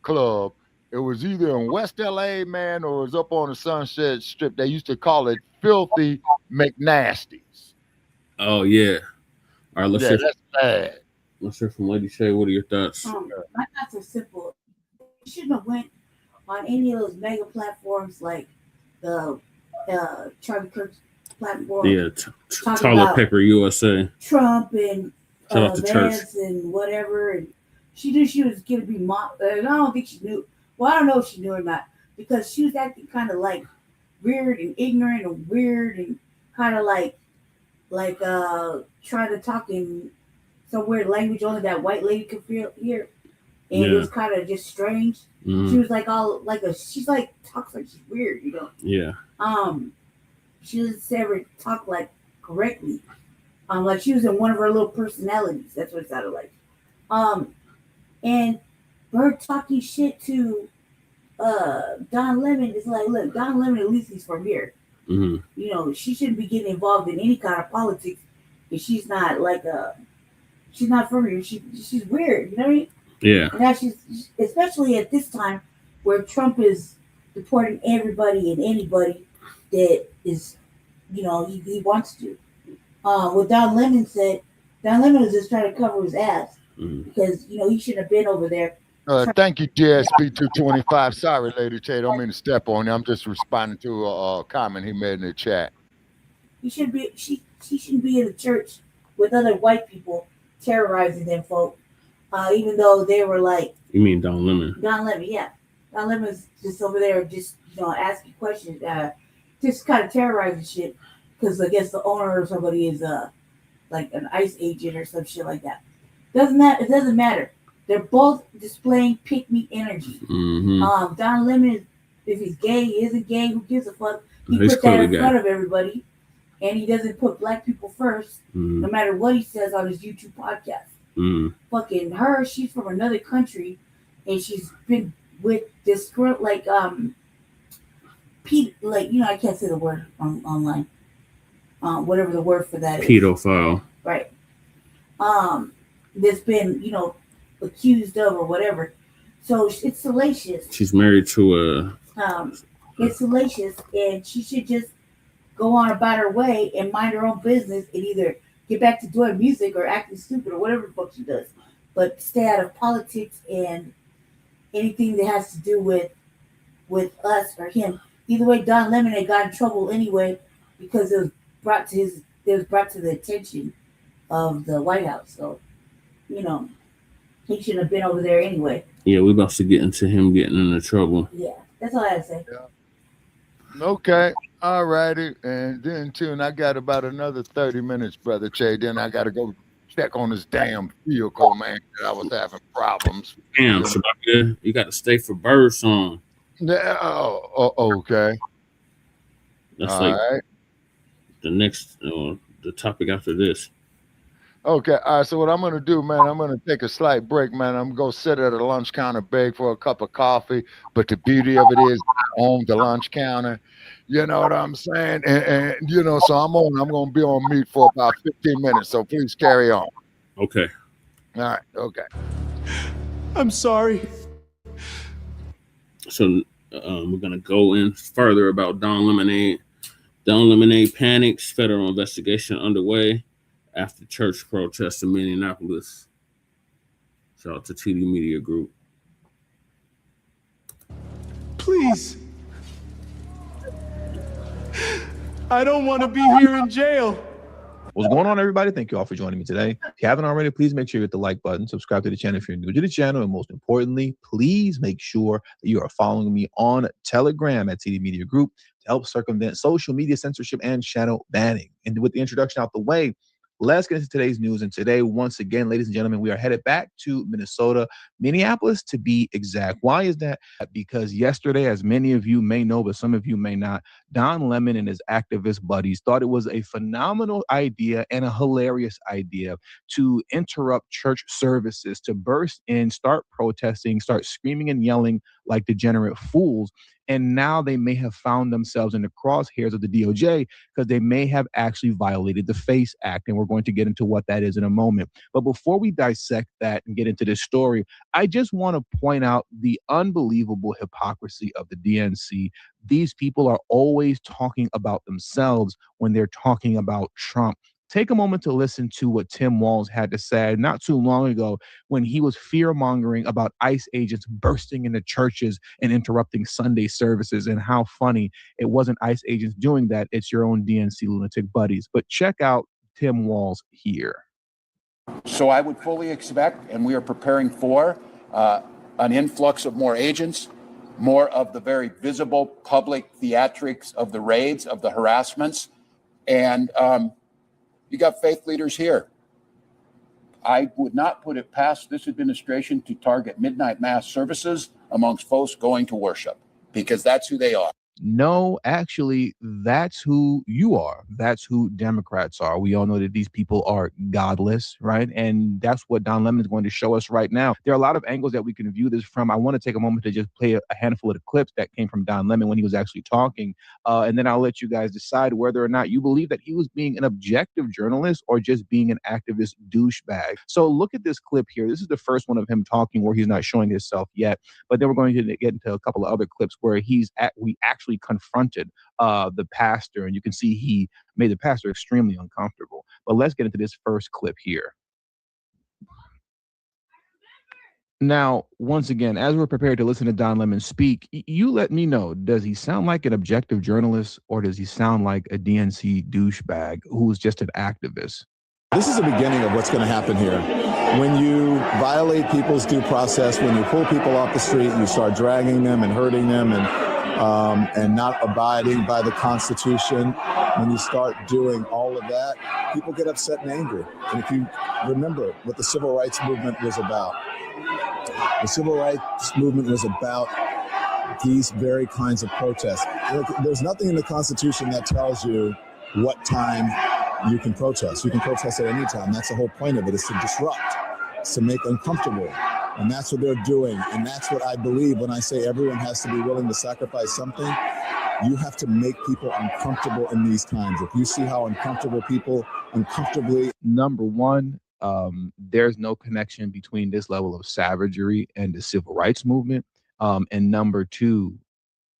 club. It was either in West LA, man, or it was up on the Sunset Strip. They used to call it Filthy McNasties. Oh, yeah. All right, that's bad. Let's hear from Lady Shay. What are your thoughts? My thoughts are simple. You shouldn't have went on any of those mega platforms like the Charlie Kirk's platform. Yeah, Tyler Pepper USA. Trump and Vance and whatever. And she knew she was going to be mocked. I don't think she knew. Well, I don't know if she knew or not, because she was acting kind of like weird and ignorant and weird and kind of like trying to talk in some weird language only that white lady could hear. And it was kind of just strange. Mm-hmm. She was like all like she's like talks like she's weird, Yeah. She doesn't ever talk like correctly. Like she was in one of her little personalities. That's what it sounded like. And her talking shit to Don Lemon is like, look, Don Lemon, at least he's from here. Mm-hmm. She shouldn't be getting involved in any kind of politics if she's not like she's not from here. She's weird, you know what I mean? Yeah. And now she's, especially at this time where Trump is deporting everybody and anybody that is, he wants to. What Don Lemon said, Don Lemon was just trying to cover his ass because, he shouldn't have been over there. Thank you, GSP 225. Sorry, Lady Che, don't mean to step on you. I'm just responding to a comment he made in the chat. She shouldn't be in the church with other white people terrorizing them folk. Even though they were like... You mean Don Lemon? Don Lemon, yeah. Don Lemon's just over there just, asking questions, just kind of terrorizing shit because I guess the owner or somebody is like an ICE agent or some shit like that. It doesn't matter. They're both displaying pick-me energy. Mm-hmm. Don Lemon, if he's gay, he isn't gay, who gives a fuck? He puts that in front of everybody, and he doesn't put black people first, no matter what he says on his YouTube podcast. Fucking her, she's from another country, and she's been with this girl, I can't say the word online. Whatever the word for that is. Pedophile. Right. That's been, accused of or whatever. So it's salacious. She's married to it's salacious, and she should just go on about her way and mind her own business and either get back to doing music or acting stupid or whatever the fuck she does. But stay out of politics and anything that has to do with us or him. Either way, Don Lemon had got in trouble anyway because it was brought to the attention of the White House. So, he shouldn't have been over there anyway. Yeah, we're about to get into him getting into trouble. Yeah, that's all I have to say. Yeah. Okay. All righty. And then, too, I got about another 30 minutes, Brother Che. Then I got to go check on this damn vehicle, man. I was having problems. Damn, Shabaka, you got to stay for Birdsong. Yeah, okay. That's all like right. The next, the topic after this. Okay, all right. So what I'm gonna do, man, I'm gonna take a slight break, man. I'm gonna go sit at a lunch counter, beg for a cup of coffee. But the beauty of it is, I own the lunch counter. You know what I'm saying? And you know, so I'm gonna be on mute for about 15 minutes. So please carry on. Okay. All right. Okay. I'm sorry. So we're gonna go in further about Don Lemonade. Don Lemonade panics. Federal investigation underway after church protests in Minneapolis. Shout out to TD Media Group. Please. I don't want to be here in jail. What's going on, everybody? Thank you all for joining me today. If you haven't already, please make sure you hit the like button, subscribe to the channel if you're new to the channel, and most importantly, please make sure that you are following me on Telegram at TD Media Group to help circumvent social media censorship and shadow banning. And with the introduction out the way, let's get into today's news. And today, once again, ladies and gentlemen, we are headed back to Minnesota, Minneapolis to be exact. Why is that? Because yesterday, as many of you may know, but some of you may not, Don Lemon and his activist buddies thought it was a phenomenal idea and a hilarious idea to interrupt church services, to burst in, start protesting, start screaming and yelling like degenerate fools. And now they may have found themselves in the crosshairs of the DOJ because they may have actually violated the FACE Act. And we're going to get into what that is in a moment. But before we dissect that and get into this story, I just want to point out the unbelievable hypocrisy of the DNC. These people are always talking about themselves when they're talking about Trump. Take a moment to listen to what Tim Walz had to say not too long ago when he was fear-mongering about ICE agents bursting into churches and interrupting Sunday services, and how funny it wasn't ICE agents doing that. It's your own DNC lunatic buddies. But check out Tim Walz here. So I would fully expect, and we are preparing for, an influx of more agents, more of the very visible public theatrics of the raids, of the harassments, and you got faith leaders here. I would not put it past this administration to target midnight mass services amongst folks going to worship, because that's who they are. No, actually, that's who you are. That's who Democrats are. We all know that these people are godless, right? And that's what Don Lemon is going to show us right now. There are a lot of angles that we can view this from. I want to take a moment to just play a handful of the clips that came from Don Lemon when he was actually talking. And then I'll let you guys decide whether or not you believe that he was being an objective journalist or just being an activist douchebag. So look at this clip here. This is the first one of him talking where he's not showing himself yet. But then we're going to get into a couple of other clips where we actually confronted the pastor, and you can see he made the pastor extremely uncomfortable. But let's get into this first clip here. Now, once again, as we're prepared to listen to Don Lemon speak, you let me know, does he sound like an objective journalist, or does he sound like a DNC douchebag who's just an activist? This is the beginning of what's going to happen here. When you violate people's due process, when you pull people off the street and you start dragging them and hurting them and not abiding by the Constitution, when you start doing all of that, people get upset and angry. And if you remember what the Civil Rights Movement was about, the Civil Rights Movement was about these very kinds of protests. There's nothing in the Constitution that tells you what time you can protest. You can protest at any time. That's the whole point of it, is to disrupt, it's to make uncomfortable. And that's what they're doing. And that's what I believe when I say everyone has to be willing to sacrifice something. You have to make people uncomfortable in these times. If you see how uncomfortable people uncomfortably. Number one, there's no connection between this level of savagery and the civil rights movement. And number two,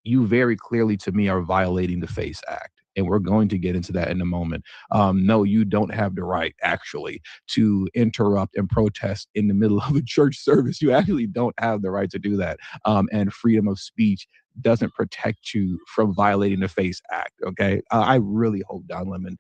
you very clearly to me are violating the FACE Act. And we're going to get into that in a moment. No, you don't have the right, actually, to interrupt and protest in the middle of a church service. You actually don't have the right to do that. And freedom of speech doesn't protect you from violating the FACE Act, okay? I really hope Don Lemon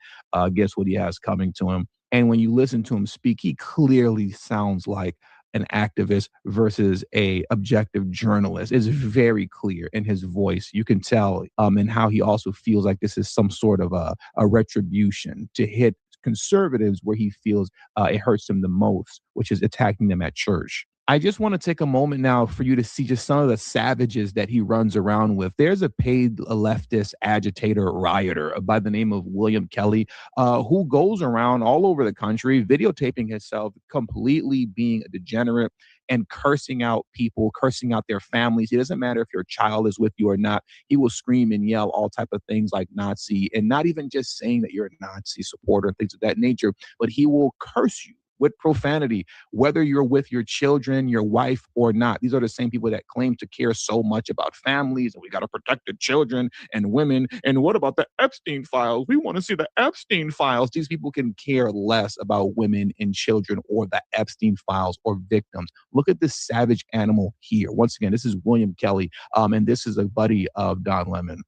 gets what he has coming to him. And when you listen to him speak, he clearly sounds like an activist versus a objective journalist. Is very clear in his voice. You can tell and how he also feels like this is some sort of a retribution to hit conservatives where he feels it hurts them the most, which is attacking them at church. I just want to take a moment now for you to see just some of the savages that he runs around with. There's a paid leftist agitator rioter by the name of William Kelly, who goes around all over the country videotaping himself completely being a degenerate and cursing out people, cursing out their families. It doesn't matter if your child is with you or not. He will scream and yell all type of things like Nazi, and not even just saying that you're a Nazi supporter, things of that nature, but he will curse you with profanity, whether you're with your children, your wife, or not. These are the same people that claim to care so much about families, and we got to protect the children and women. And what about the Epstein files? We want to see the Epstein files. These people can care less about women and children or the Epstein files or victims. Look at this savage animal here. Once again, this is William Kelly, and this is a buddy of Don Lemon.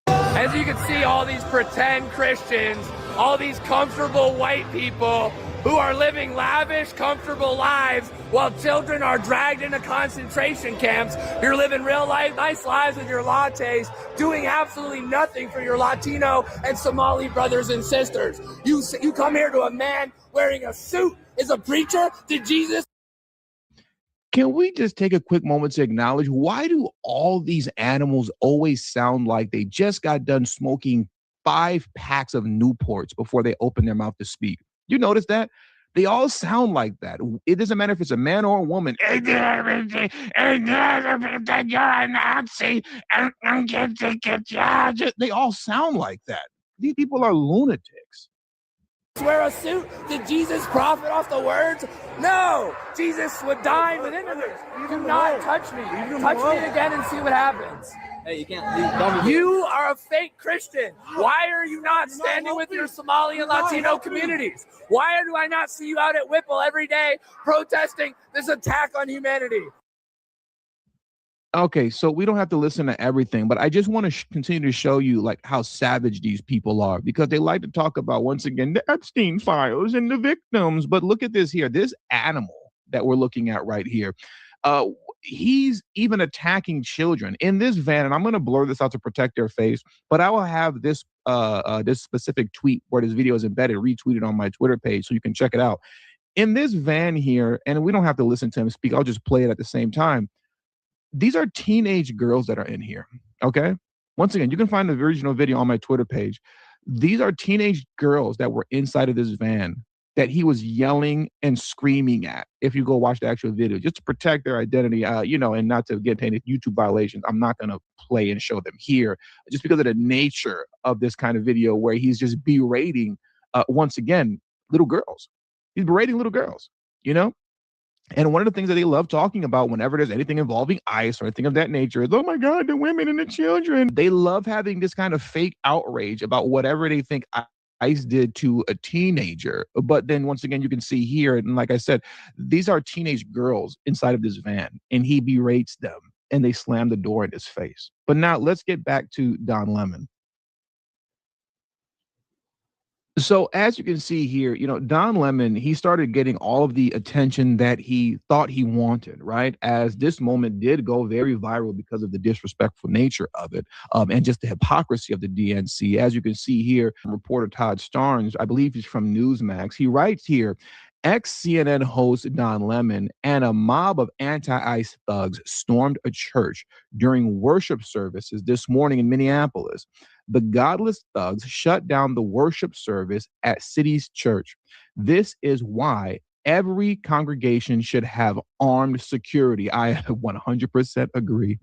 As you can see, all these pretend Christians, all these comfortable white people who are living lavish, comfortable lives while children are dragged into concentration camps. You're living real life, nice lives with your lattes, doing absolutely nothing for your Latino and Somali brothers and sisters. You come here to a man wearing a suit as a preacher? Did Jesus? Can we just take a quick moment to acknowledge, why do all these animals always sound like they just got done smoking 5 packs of Newports before they open their mouth to speak? You notice that? They all sound like that. It doesn't matter if it's a man or a woman. You're a Nazi. They all sound like that. These people are lunatics. Wear a suit? Did Jesus profit off the words? No! Jesus would dine with enemies. Do not touch me. Touch me again and see what happens. Hey, you can't leave. You are a fake Christian. Why are you not standing with your Somali and Latino communities? Why do I not see you out at Whipple every day protesting this attack on humanity? Okay, so we don't have to listen to everything, but I just want to continue to show you like how savage these people are, because they like to talk about, once again, the Epstein files and the victims. But look at this here, this animal that we're looking at right here. He's even attacking children in this van, and I'm going to blur this out to protect their face, but I will have this this specific tweet where this video is embedded retweeted on my Twitter page so you can check it out. In this van here, and we don't have to listen to him speak, I'll just play it at the same time. These are teenage girls that are in here, okay? Once again, you can find the original video on my Twitter page. These are teenage girls that were inside of this van that he was yelling and screaming at. If you go watch the actual video, just to protect their identity, and not to get any YouTube violations, I'm not going to play and show them here, just because of the nature of this kind of video where he's just berating, once again, little girls. He's berating little girls, And one of the things that they love talking about whenever there's anything involving ICE or anything of that nature is, oh my God, the women and the children. They love having this kind of fake outrage about whatever they think ICE did to a teenager. But then once again, you can see here, and like I said, these are teenage girls inside of this van, and he berates them and they slam the door in his face. But now let's get back to Don Lemon. So as you can see here, Don Lemon, he started getting all of the attention that he thought he wanted, right? As this moment did go very viral because of the disrespectful nature of it, and just the hypocrisy of the DNC. As you can see here, reporter Todd Starnes, I believe he's from Newsmax, he writes here, ex-CNN host Don Lemon and a mob of anti-ICE thugs stormed a church during worship services this morning in Minneapolis. The godless thugs shut down the worship service at City's church. This is why every congregation should have armed security. I 100% agree.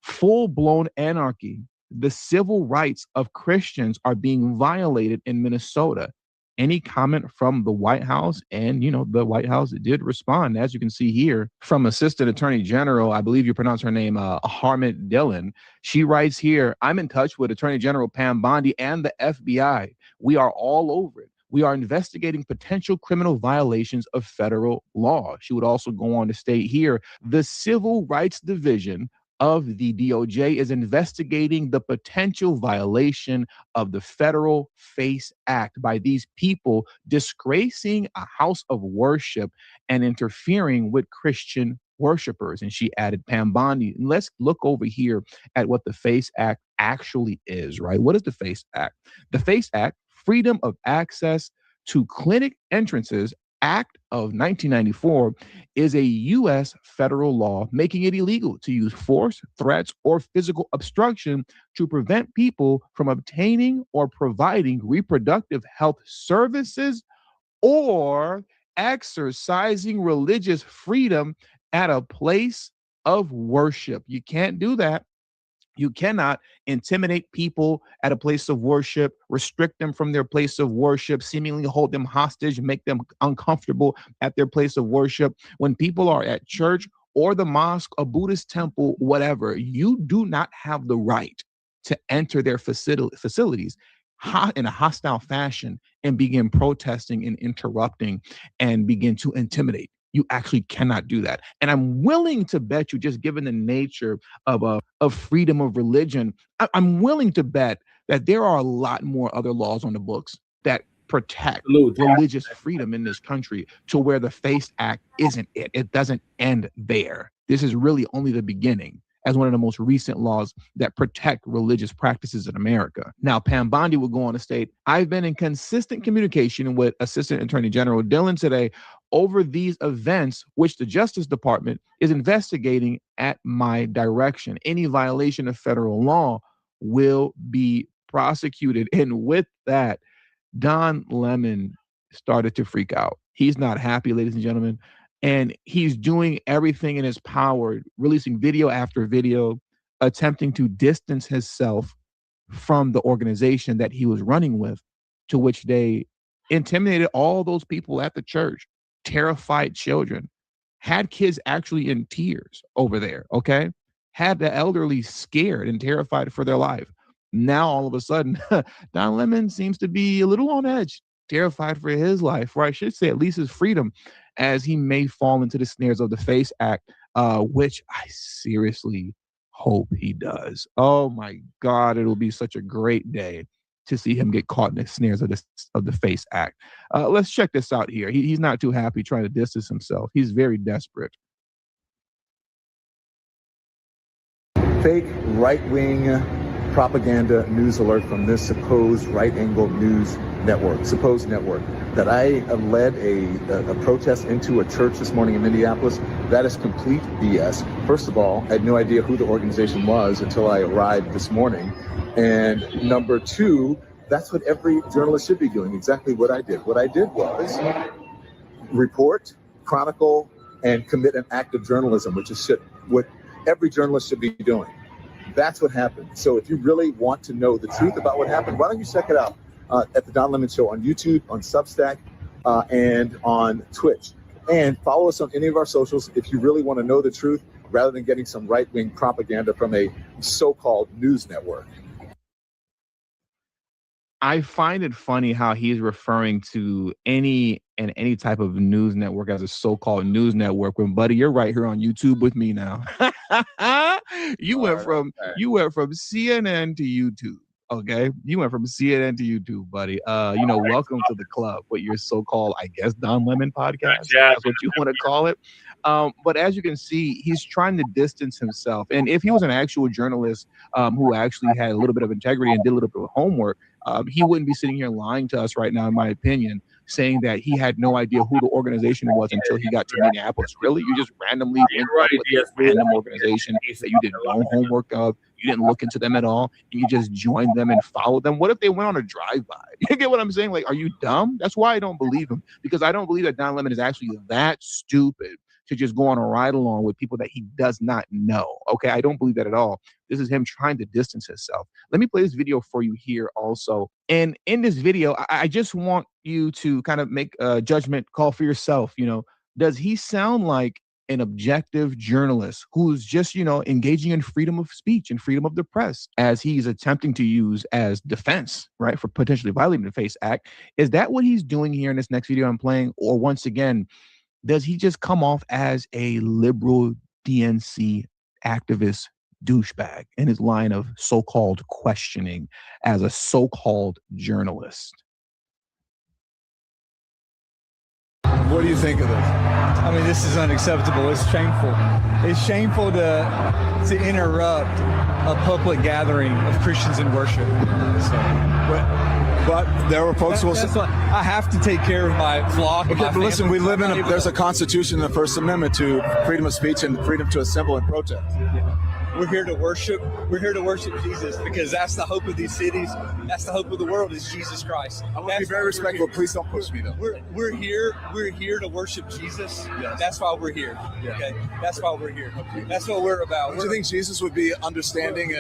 Full-blown anarchy. The civil rights of Christians are being violated in Minnesota. Any comment from the White House? And, the White House did respond, as you can see here, from Assistant Attorney General, I believe you pronounce her name, Harmit Dillon. She writes here, I'm in touch with Attorney General Pam Bondi and the FBI. We are all over it. We are investigating potential criminal violations of federal law. She would also go on to state here, the Civil Rights Division of the DOJ is investigating the potential violation of the Federal FACE Act by these people disgracing a house of worship and interfering with Christian worshipers. And she added, Pam Bondi, let's look over here at what the FACE Act actually is, right? What is the FACE Act? The FACE Act, freedom of access to clinic entrances Act of 1994 is a U.S. federal law making it illegal to use force, threats, or physical obstruction to prevent people from obtaining or providing reproductive health services or exercising religious freedom at a place of worship. You can't do that. You cannot intimidate people at a place of worship, restrict them from their place of worship, seemingly hold them hostage, make them uncomfortable at their place of worship. When people are at church or the mosque, a Buddhist temple, whatever, you do not have the right to enter their facilities in a hostile fashion and begin protesting and interrupting and begin to intimidate. You actually cannot do that. And I'm willing to bet you, just given the nature of freedom of religion, I'm willing to bet that there are a lot more other laws on the books that protect religious freedom in this country, to where the FACE Act isn't it. It doesn't end there. This is really only the beginning, as one of the most recent laws that protect religious practices in America. Now, Pam Bondi will go on to state, I've been in consistent communication with Assistant Attorney General Dillon today over these events, which the Justice Department is investigating at my direction. Any violation of federal law will be prosecuted. And with that, Don Lemon started to freak out. He's not happy, ladies and gentlemen. And he's doing everything in his power, releasing video after video, attempting to distance himself from the organization that he was running with, to which they intimidated all those people at the church, terrified children, had kids actually in tears over there, okay? Had the elderly scared and terrified for their life. Now, all of a sudden, Don Lemon seems to be a little on edge, terrified for his life, or I should say at least his freedom, as he may fall into the snares of the FACE Act, which I seriously hope he does. Oh my God, it'll be such a great day to see him get caught in the snares of the FACE Act. Let's check this out here. He's not too happy trying to distance himself. He's very desperate. Fake right-wing propaganda news alert from this supposed right-angle news network, supposed network, that I led a protest into a church this morning in Minneapolis. That is complete BS. First of all, I had no idea who the organization was until I arrived this morning. And number two, that's what every journalist should be doing, exactly what I did. What I did was report, chronicle, and commit an act of journalism, which is what every journalist should be doing. That's what happened. So if you really want to know the truth about what happened, why don't you check it out at the Don Lemon Show on YouTube, on Substack, and on Twitch. And follow us on any of our socials if you really want to know the truth, rather than getting some right-wing propaganda from a so-called news network. I find it funny how he's referring to any type of news network as a so-called news network, when, buddy, you're right here on YouTube with me now. You went from CNN to YouTube. Okay, you went from CNN to YouTube, buddy. Welcome to the club. What your so-called, I guess, Don Lemon podcast. Yeah. That's what you want to call it. But as you can see, he's trying to distance himself. And if he was an actual journalist who actually had a little bit of integrity and did a little bit of homework, he wouldn't be sitting here lying to us right now, in my opinion, saying that he had no idea who the organization was until he got to Minneapolis. Really? You just randomly went with this random organization that you did no homework of, you didn't look into them at all, and you just joined them and followed them? What if they went on a drive-by? You get what I'm saying? Like, are you dumb? That's why I don't believe him, because I don't believe that Don Lemon is actually that stupid to just go on a ride along with people that he does not know. Okay, I don't believe that at all. This is him trying to distance himself. Let me play this video for you here also. And in this video, I just want you to kind of make a judgment call for yourself. Does he sound like an objective journalist who's just, engaging in freedom of speech and freedom of the press, as he's attempting to use as defense, right, for potentially violating the FACE Act? Is that what he's doing here in this next video I'm playing? Or once again, does he just come off as a liberal DNC activist douchebag in his line of so-called questioning as a so-called journalist? What do you think of this? I mean, this is unacceptable. It's shameful. It's shameful to interrupt a public gathering of Christians in worship. But there were folks who will say, I have to take care of my flock. okay, my but listen, we live in family. there's a constitution in the First Amendment to freedom of speech and freedom to assemble and protest. We're here to worship. We're here to worship Jesus because that's the hope of these cities. That's the hope of the world is Jesus Christ. I want to be very respectful. Please don't push me, though. We're here to worship Jesus. Yes. That's why we're here. Yeah. Okay. That's why we're here. That's what we're about. Do you think Jesus would be understanding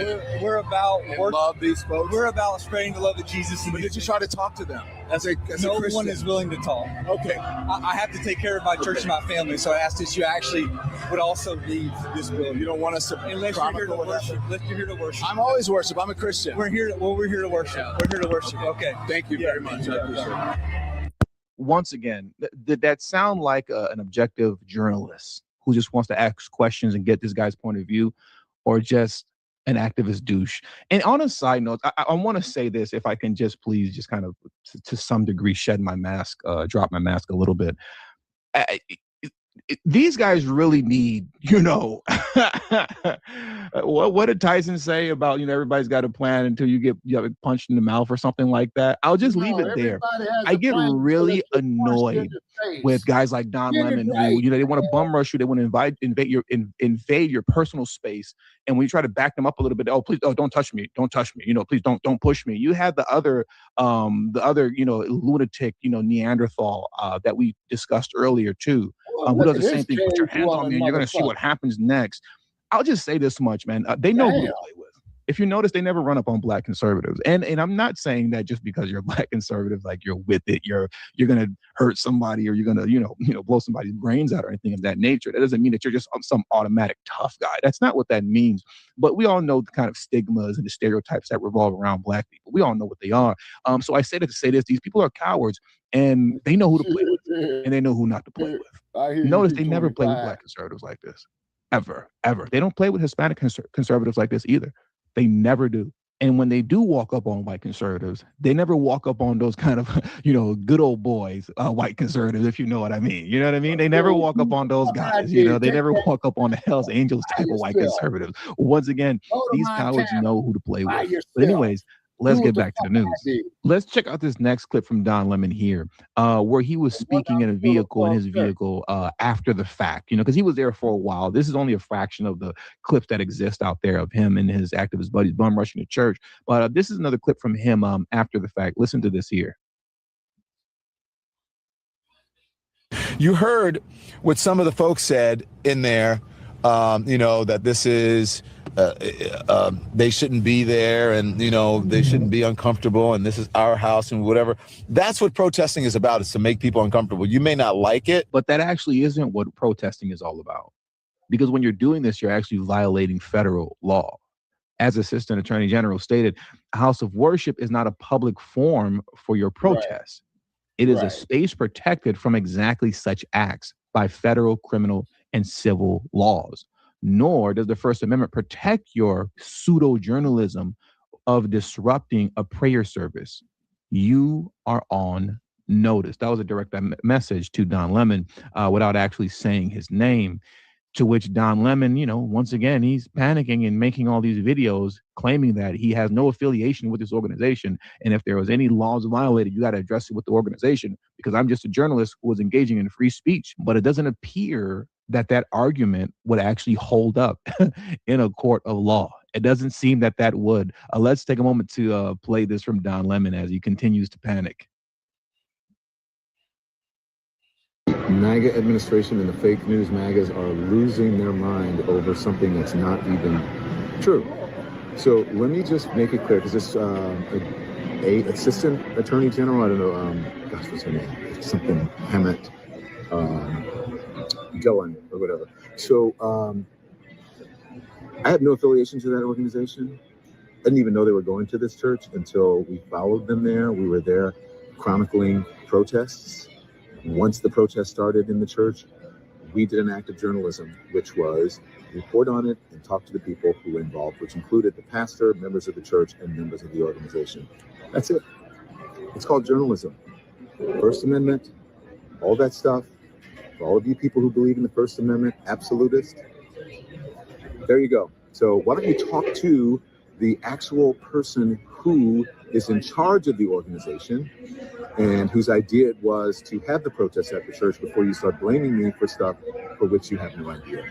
we're about and love these folks? We're about spreading the love of Jesus. But did you try to talk to them as a no Christian? one is willing to talk. Okay. I have to take care of my church and my family, so I asked that you actually would also leave this building. You don't want us to unless you're here to worship. Unless you're here to worship. I'm always worship. I'm a Christian. We're here to worship. We're here to worship. Okay. Thank you very much. I appreciate it. Once again, did that sound like an objective journalist who just wants to ask questions and get this guy's point of view, or just an activist douche? And on a side note, I want to say this, if I can just please just kind of to some degree shed my mask, drop my mask a little bit. These guys really need, what did Tyson say about, everybody's got a plan until you get punched in the mouth or something like that? I'll just leave it there. I get really annoyed with guys like Don Lemon who, they want to bum rush you. They want to invade your personal space. And when you try to back them up a little bit, please, don't touch me. Don't touch me. Please don't push me. You had the other lunatic, Neanderthal that we discussed earlier too. Who does the same thing? Put your hands on me and you're going to see what happens next. I'll just say this much, man. They know who to play with. If you notice, they never run up on black conservatives. And I'm not saying that just because you're a black conservative, like you're with it, you're going to hurt somebody or you're going to, blow somebody's brains out or anything of that nature. That doesn't mean that you're just some automatic tough guy. That's not what that means. But we all know the kind of stigmas and the stereotypes that revolve around black people. We all know what they are. So I say that to say this, these people are cowards and they know who to play with and they know who not to play with. Notice they never play with black conservatives like this. Ever. They don't play with Hispanic conservatives like this either. They never do. And when they do walk up on white conservatives, they never walk up on those kind of, good old boys, white conservatives, if you know what I mean. You know what I mean? They never walk up on those guys. They never walk up on the Hells Angels type of white conservatives. Once again, these cowards know who to play with. But anyways, let's get back to the news. Let's check out this next clip from Don Lemon here, where he was speaking in his vehicle after the fact, because he was there for a while. This is only a fraction of the clips that exist out there of him and his activist buddies bum rushing the church. But this is another clip from him after the fact. Listen to this here. You heard what some of the folks said in there, that this is, they shouldn't be there and, they shouldn't be uncomfortable and this is our house and whatever. That's what protesting is about, is to make people uncomfortable. You may not like it. But that actually isn't what protesting is all about. Because when you're doing this, you're actually violating federal law. As Assistant Attorney General stated, a house of worship is not a public forum for your protest. It is a space protected from exactly such acts by federal, criminal, and civil laws. Nor does the First Amendment protect your pseudo-journalism of disrupting a prayer service. You are on notice. That was a direct message to Don Lemon without actually saying his name, to which Don Lemon, once again, he's panicking and making all these videos claiming that he has no affiliation with this organization. And if there was any laws violated, you got to address it with the organization, because I'm just a journalist who was engaging in free speech. But it doesn't appear that argument would actually hold up in a court of law. It doesn't seem that would. Let's take a moment to play this from Don Lemon as he continues to panic. MAGA administration and the fake news MAGAs are losing their mind over something that's not even true. So let me just make it clear, because this a assistant attorney general, I don't know, what's her name? Something Hammett, Gillen or whatever. So I had no affiliation to that organization. I didn't even know they were going to this church until we followed them there. We were there chronicling protests. Once the protest started in the church, we did an act of journalism, which was report on it and talk to the people who were involved, which included the pastor, members of the church, and members of the organization. That's it. It's called journalism. First Amendment, all that stuff, for all of you people who believe in the First Amendment, absolutist, there you go. So why don't you talk to the actual person who is in charge of the organization and whose idea it was to have the protest at the church before you start blaming me for stuff for which you have no idea.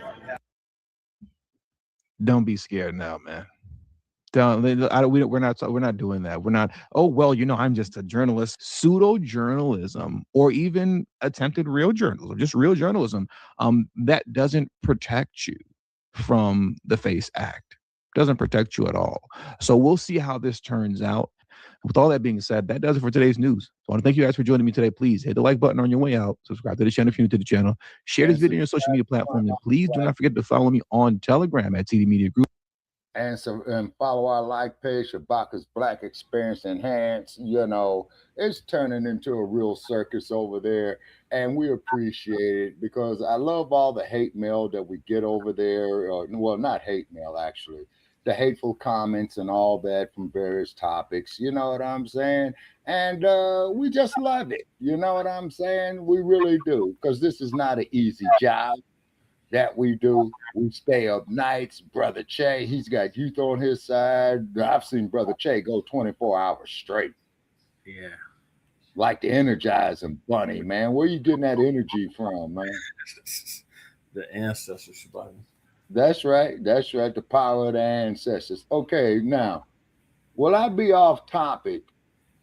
Don't be scared now, man. We're not doing that. We're not. Oh well, I'm just a journalist. Pseudo journalism, or even attempted real journalism, just real journalism. That doesn't protect you from the FACE Act. Doesn't protect you at all. So we'll see how this turns out. With all that being said, that does it for today's news. So I want to thank you guys for joining me today. Please hit the like button on your way out. Subscribe to the channel if you're new to the channel. Share this video on your social media platforms. And please do not forget to follow me on Telegram at TD Media Group. And follow our like page, Shabaka's Black Experience Enhanced. It's turning into a real circus over there. And we appreciate it because I love all the hate mail that we get over there. Well, not hate mail, actually. The hateful comments and all that from various topics. You know what I'm saying? And we just love it. You know what I'm saying? We really do. Because this is not an easy job that we do. We stay up nights. Brother Che, he's got youth on his side. I've seen Brother Che go 24 hours straight. Yeah. Like the Energizing Bunny, man. Where you getting that energy from, man? The ancestors, buddy. That's right. That's right. The power of the ancestors. Okay, now, will I be off topic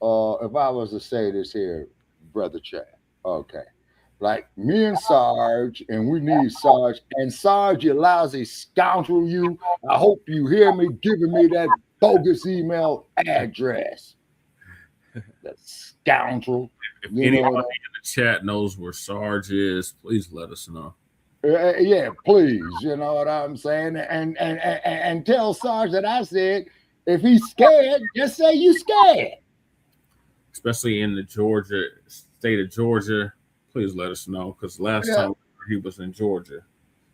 if I was to say this here, Brother Che? Okay. Like me and Sarge, and we need Sarge. And Sarge, you lousy scoundrel, you. I hope you hear me giving me that bogus email address. That scoundrel. If anybody in the chat knows where Sarge is, please let us know. Yeah, please. You know what I'm saying? And tell Sarge that I said, if he's scared, just say you scared. Especially in the state of Georgia, please let us know. Because last time he was in Georgia.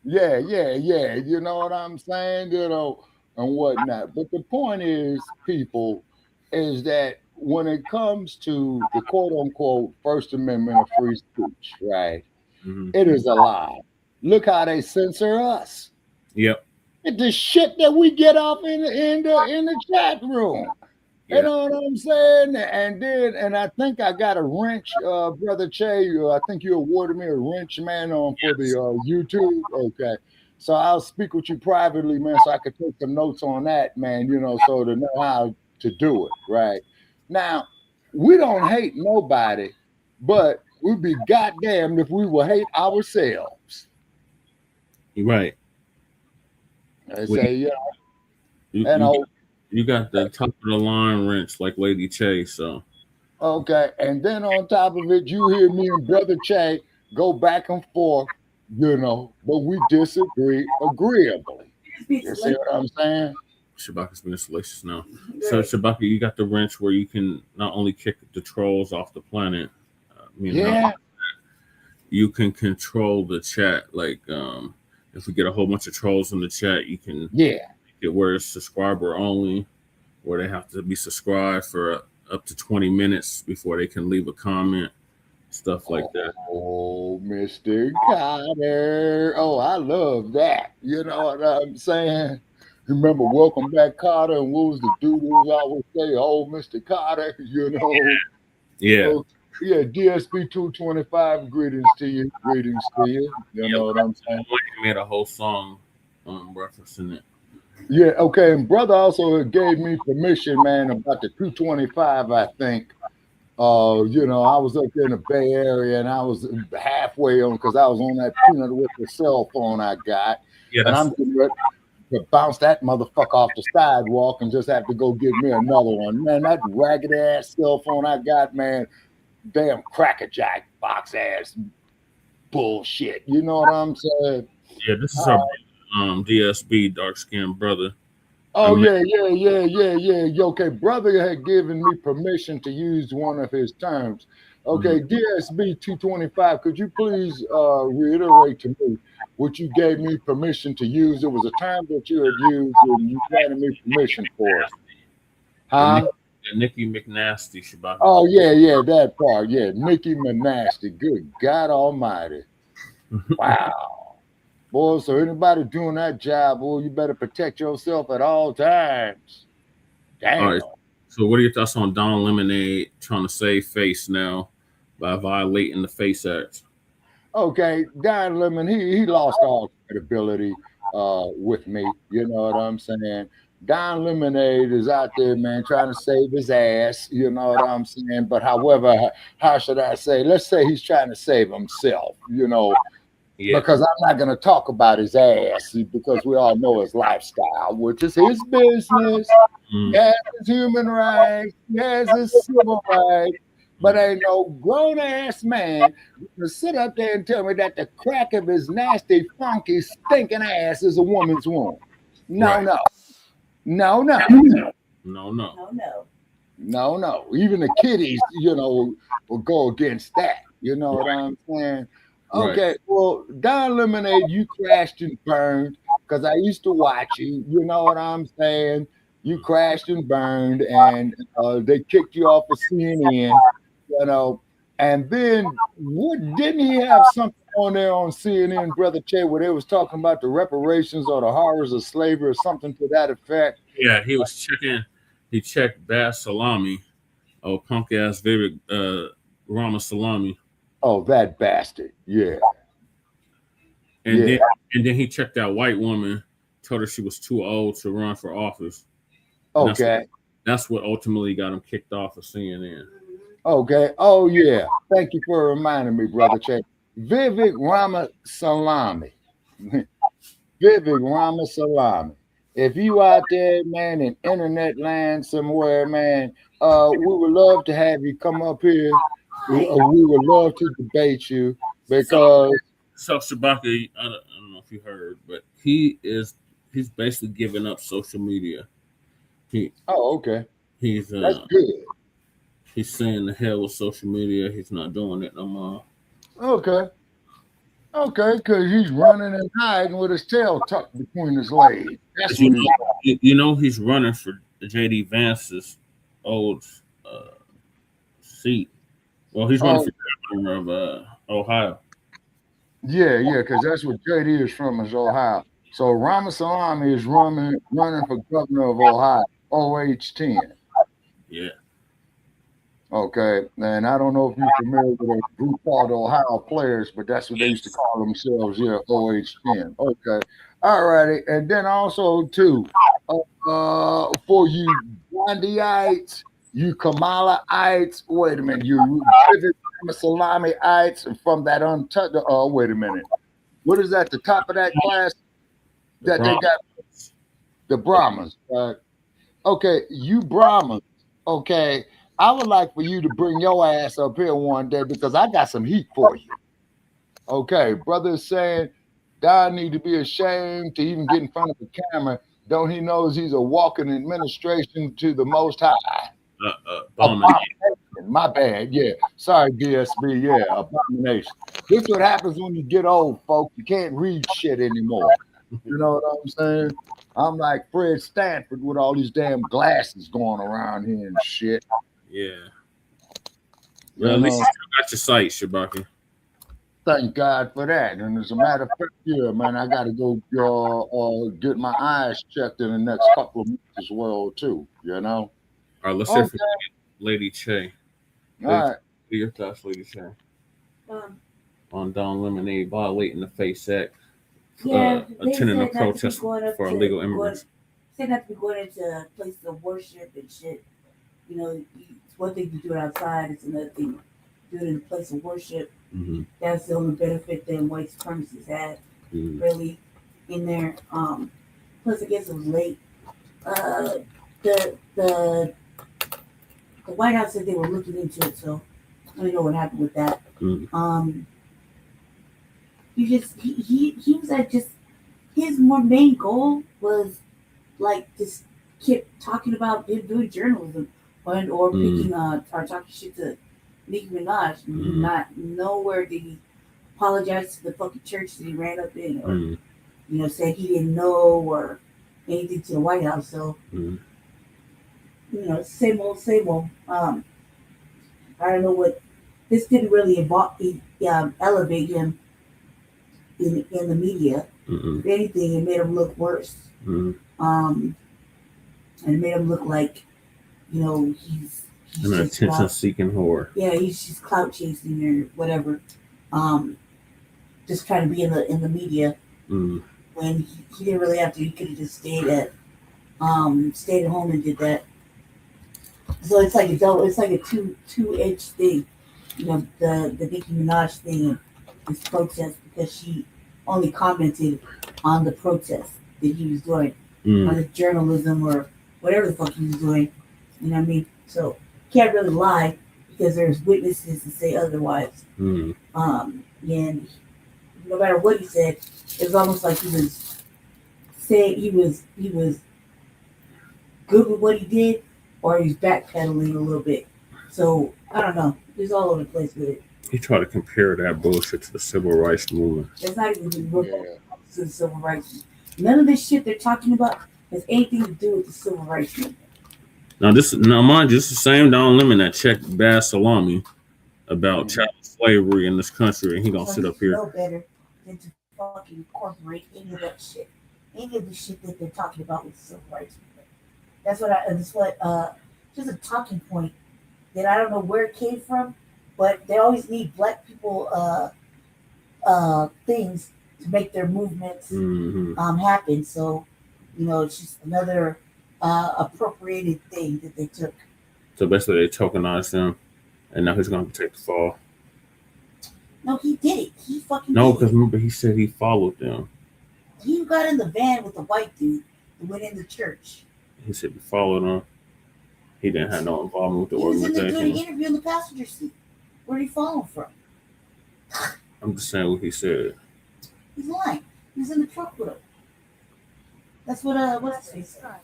Yeah. You know what I'm saying? And whatnot. But the point is, people, is that when it comes to the quote unquote First Amendment of free speech, right? Mm-hmm. It is a lie. Look how they censor us. Yep. The shit that we get off in the chat room. Yep. You know what I'm saying? And I think I got a wrench, Brother Che. I think you awarded me a wrench, man, for the YouTube. Okay. So I'll speak with you privately, man, so I could take some notes on that, man, so to know how to do it, right? Now, we don't hate nobody, but we'd be goddamned if we will hate ourselves. Right. I say, you got the top of the line wrench like Lady Che, so. Okay, and then on top of it, you hear me and Brother Che go back and forth, but we disagree agreeably. You see what I'm saying? Shabaka's being salacious now. So Shabaka, you got the wrench where you can not only kick the trolls off the planet, you can control the chat. Like, if we get a whole bunch of trolls in the chat, you can make it where it's subscriber only, where they have to be subscribed for up to 20 minutes before they can leave a comment, stuff like that. Oh, Mr. Carter. Oh, I love that. You know what I'm saying? Remember Welcome Back, Carter, and what was the dude who always say, oh, Mr. Carter, Yeah. So, yeah, DSP 225, greetings to you. You know what I'm saying? He made a whole song referencing it. Yeah, okay. And brother also gave me permission, man, about the 225, I think. I was up there in the Bay Area and I was halfway on because I was on that peanut with the cell phone I got. Yeah, and I'm getting ready to bounce that motherfucker off the sidewalk and just have to go get me another one. Man, that ragged ass cell phone I got, man, damn crackerjack box ass bullshit. You know what I'm saying? Yeah, this is our DSB dark skinned brother. Oh, yeah. Okay, brother had given me permission to use one of his terms. Okay, DSB 225, could you please reiterate to me what you gave me permission to use? It was a term that you had used and you granted me permission for it. Huh? Nicki McNasty, Shabaka. Oh yeah, that part. Yeah, Nicki McNasty. Good God Almighty! Wow, boy. So anybody doing that job, boy, you better protect yourself at all times. Damn. All right. So, what are your thoughts on Don Lemonade trying to save face now by violating the Face Act? Okay, Don Lemon, he lost all credibility with me. You know what I'm saying? Don Lemonade is out there, man, trying to save his ass. You know what I'm saying? But however, how should I say? Let's say he's trying to save himself, you know, because I'm not going to talk about his ass because we all know his lifestyle, which is his business. He has his human rights. He has his civil rights. But ain't no grown-ass man to sit up there and tell me that the crack of his nasty, funky, stinking ass is a woman's womb. No. Even the kiddies, you know, will go against that. You know what I'm saying? Okay, well, Don Lemonade, you crashed and burned because I used to watch you. You know what I'm saying? You crashed and burned, and they kicked you off of CNN. You know, and then didn't he have something on there on CNN, Brother Che, where they was talking about the reparations or the horrors of slavery or something to that effect? Yeah, he checked Bad Salami, punk ass David Rama Salami. Oh, that bastard. Yeah. And then he checked that white woman, told her she was too old to run for office. Okay. That's what ultimately got him kicked off of CNN. Okay. Oh, yeah. Thank you for reminding me, Brother Che. Vivek Ramaswamy. Vivek Ramaswamy. If you out there, man, in internet land somewhere, man, we would love to have you come up here. We would love to debate you because... So Shabaka, I don't know if you heard, but he's basically giving up social media. Okay. That's good. He's saying the hell with social media. He's not doing it no more. Okay, because he's running and hiding with his tail tucked between his legs. That's what you know he's running for J.D. Vance's old seat. Well, he's running for governor of Ohio. Yeah, because that's what J.D. is from, is Ohio. So Ramaswamy is running for governor of Ohio, OH10. Yeah. Okay, and I don't know if you're familiar with a group called Ohio Players, but that's what they used to call themselves, OH10. Okay, all righty, and then also too, for you Gandhiites, you Kamalaites, wait a minute, you Salami-ites from that untouched. Wait a minute, what is that? The top of that class that they got the Brahmins, right? Okay, you Brahmins, okay. I would like for you to bring your ass up here one day because I got some heat for you. Okay, brother is saying Don need to be ashamed to even get in front of the camera. Don't he knows he's a walking administration to the Most High? My bad, yeah. Sorry, DSB, yeah, abomination. This is what happens when you get old, folks. You can't read shit anymore. You know what I'm saying? I'm like Fred Stanford with all these damn glasses going around here and shit. Yeah. Well, at least you still got your sight, Shabaka. Thank God for that. And as a matter of fact, yeah, man, I got to go get my eyes checked in the next couple of months as well, too, you know? All right, let's hear from Lady Che. All right. What are your thoughts, Lady Che? On Don Lemonade violating the Face Act, attending a protest for illegal immigrants. They have to be going into places of worship and shit. You know, it's one thing to do it outside, it's another thing to do it in a place of worship. Mm-hmm. That's the only benefit that white supremacists had, really, in there. Plus, I guess it was late. The White House said they were looking into it, so I don't know what happened with that. Mm-hmm. He was like his main goal was like just kept talking about him doing journalism or picking or talking shit to Nicki Minaj. Not nowhere did he apologize to the fucking church that he ran up in or said he didn't know or anything to the White House. So you know, same old, same old. I don't know what this didn't really elevate him in the media. If anything, it made him look worse. And it made him look like, you know, he's an attention-seeking whore. Yeah, he's just clout chasing or whatever. Just trying to be in the media when he didn't really have to. He could have just stayed at home and did that. So it's like a two-edged thing. You know, the Nicki Minaj thing and this protest, because she only commented on the protest that he was doing, on his journalism or whatever the fuck he was doing. You know what I mean? So can't really lie because there's witnesses to say otherwise. And no matter what he said, it was almost like he was saying he was good with what he did, or he was backpedaling a little bit. So I don't know. He's all over the place with it. He tried to compare that bullshit to the civil rights movement. It's not even to the civil rights. None of this shit they're talking about has anything to do with the civil rights movement. Now mind you, it's the same Don Lemon that checked Bad Salami about child slavery in this country, and he gonna sit up here. No better than to fucking incorporate any of that shit, any of the shit that they're talking about with the civil rights movement. That's what just a talking point that I don't know where it came from, but they always need black people things to make their movements happen. So, you know, it's just another appropriated thing that they took. So basically, they tokenized him, and now he's going to take the fall. No, he did it. He fucking No, did because it. remember, he said he followed them. He got in the van with the white dude and went in the church. He said he followed them. He didn't have no involvement with the He was in there doing an organization. interview in the passenger seat. Where did he follow from? I'm just saying what he said. He's lying. He was in the truck with him. That's what what's his face said.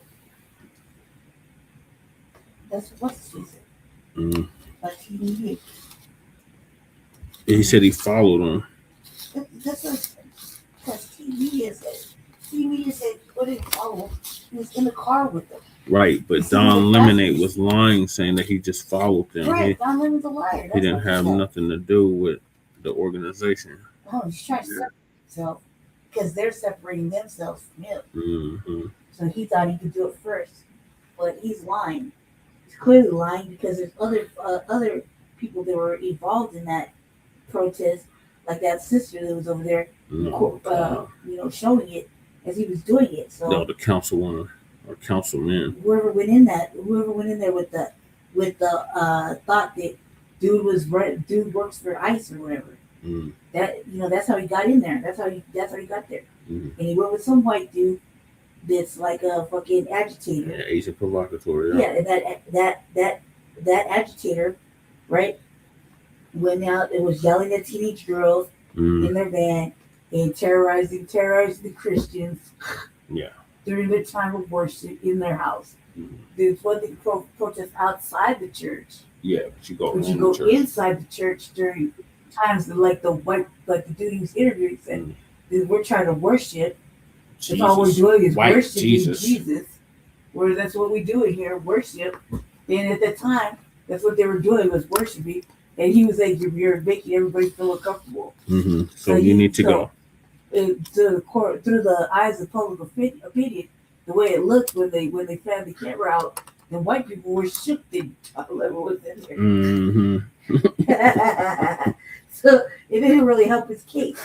That's what's his face said. TV. He said he followed them. That's what because TV said. TV said what did he follow? He was in the car with them. Right, but Don Lemonade was lying, saying that he just followed them. Right, Don Lemon's a liar. He didn't have nothing to do with the organization. Oh, he's trying to separate himself because they're separating themselves from him. So he thought he could do it first, but he's lying. He's clearly lying because there's other people that were involved in that protest, like that sister that was over there, showing it as he was doing it. So No, the councilwoman or councilman. whoever went in there with the thought that dude works for ICE or whatever. That that's how he got in there. That's how he got there. And he went with some white dude that's like a fucking agitator. Yeah, Asian provocateur. Yeah, and that agitator, right, went out and was yelling at teenage girls in their van and terrorizing the Christians. Yeah. During the time of worship in their house. There's one thing protest outside the church. Yeah, but you go Inside the church during times that like the dude he was interviewing said, we're trying to worship. That's all we're doing is worshiping Jesus. Where that's what we do in here, worship. And at that time, that's what they were doing was worshiping. And he was like, you're making everybody feel uncomfortable. So you need to go. Through the eyes of public opinion, the way it looked when they found the camera out, the white people were shook that whoever was in there. So it didn't really help his case.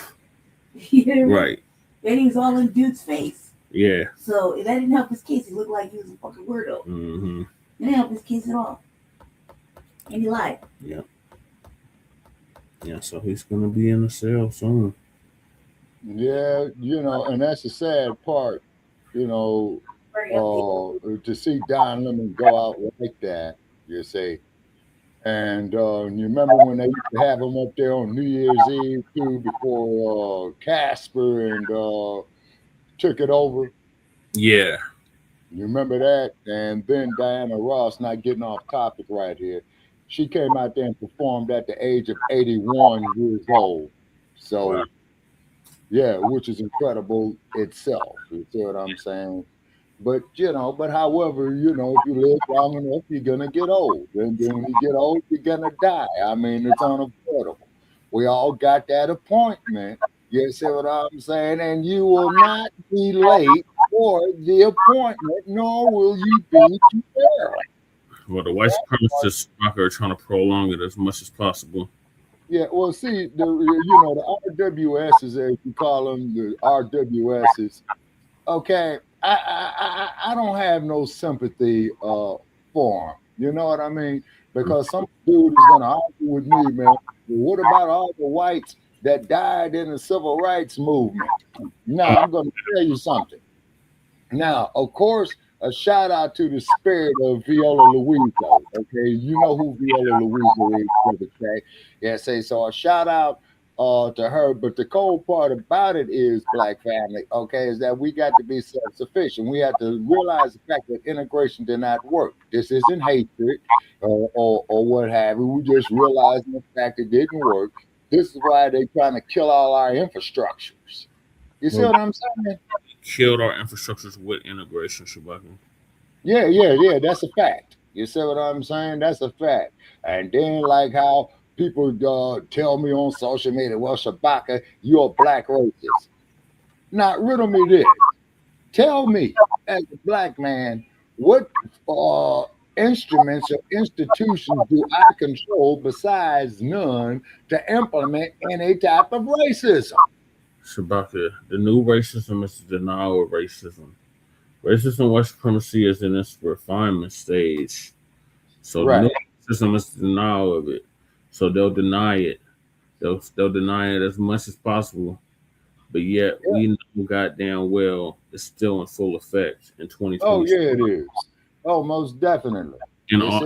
Right. And he was all in dude's face. Yeah. So that didn't help his case. He looked like he was a fucking weirdo. It didn't help his case at all. And he lied. Yeah. Yeah, so he's gonna be in the cell soon. Yeah, and that's the sad part, to see Don Lemon go out like that, you see. And you remember when they used to have him up there on New Year's Eve too, before Casper and took it over? Yeah. You remember that? And then Diana Ross, not getting off topic right here, she came out there and performed at the age of 81 years old. So, wow. Yeah, which is incredible itself. You see what I'm saying? But however, if you live long enough, you're gonna get old. And then when you get old, you're gonna die. I mean, it's unavoidable. We all got that appointment. You see what I'm saying? And you will not be late for the appointment, nor will you be too early. Well, the white supremacists are trying to prolong it as much as possible. Yeah, well, see, the RWSs, as you call them, the RWSs. Okay, I don't have no sympathy for them. You know what I mean? Because some dude is gonna argue with me, man. Well, what about all the whites that died in the civil rights movement? Now, I'm gonna tell you something. Now, of course, a shout out to the spirit of Viola Louisa. Okay, you know who Viola Louisa is, Brother K. Yeah, so a shout out to her. But the cold part about it is, Black family, okay, is that we got to be self-sufficient. We have to realize the fact that integration did not work. This isn't hatred or what have you. We just realizing the fact it didn't work. This is why they're trying to kill all our infrastructures. You see what I'm saying? Killed our infrastructures with integration, Shabaka. Yeah, that's a fact. You see what I'm saying? That's a fact. And then like how people tell me on social media, well, Shabaka, you're a black racist. Now, riddle me this. Tell me, as a black man, what instruments or institutions do I control besides none to implement any type of racism? Shabaka, the new racism is the denial of racism. Racism, white supremacy is in its refinement stage. So the new racism is the denial of it. So they'll deny it. They'll deny it as much as possible. But yet we know goddamn well it's still in full effect in 2020. Oh, yeah, it is. Oh, most definitely. In all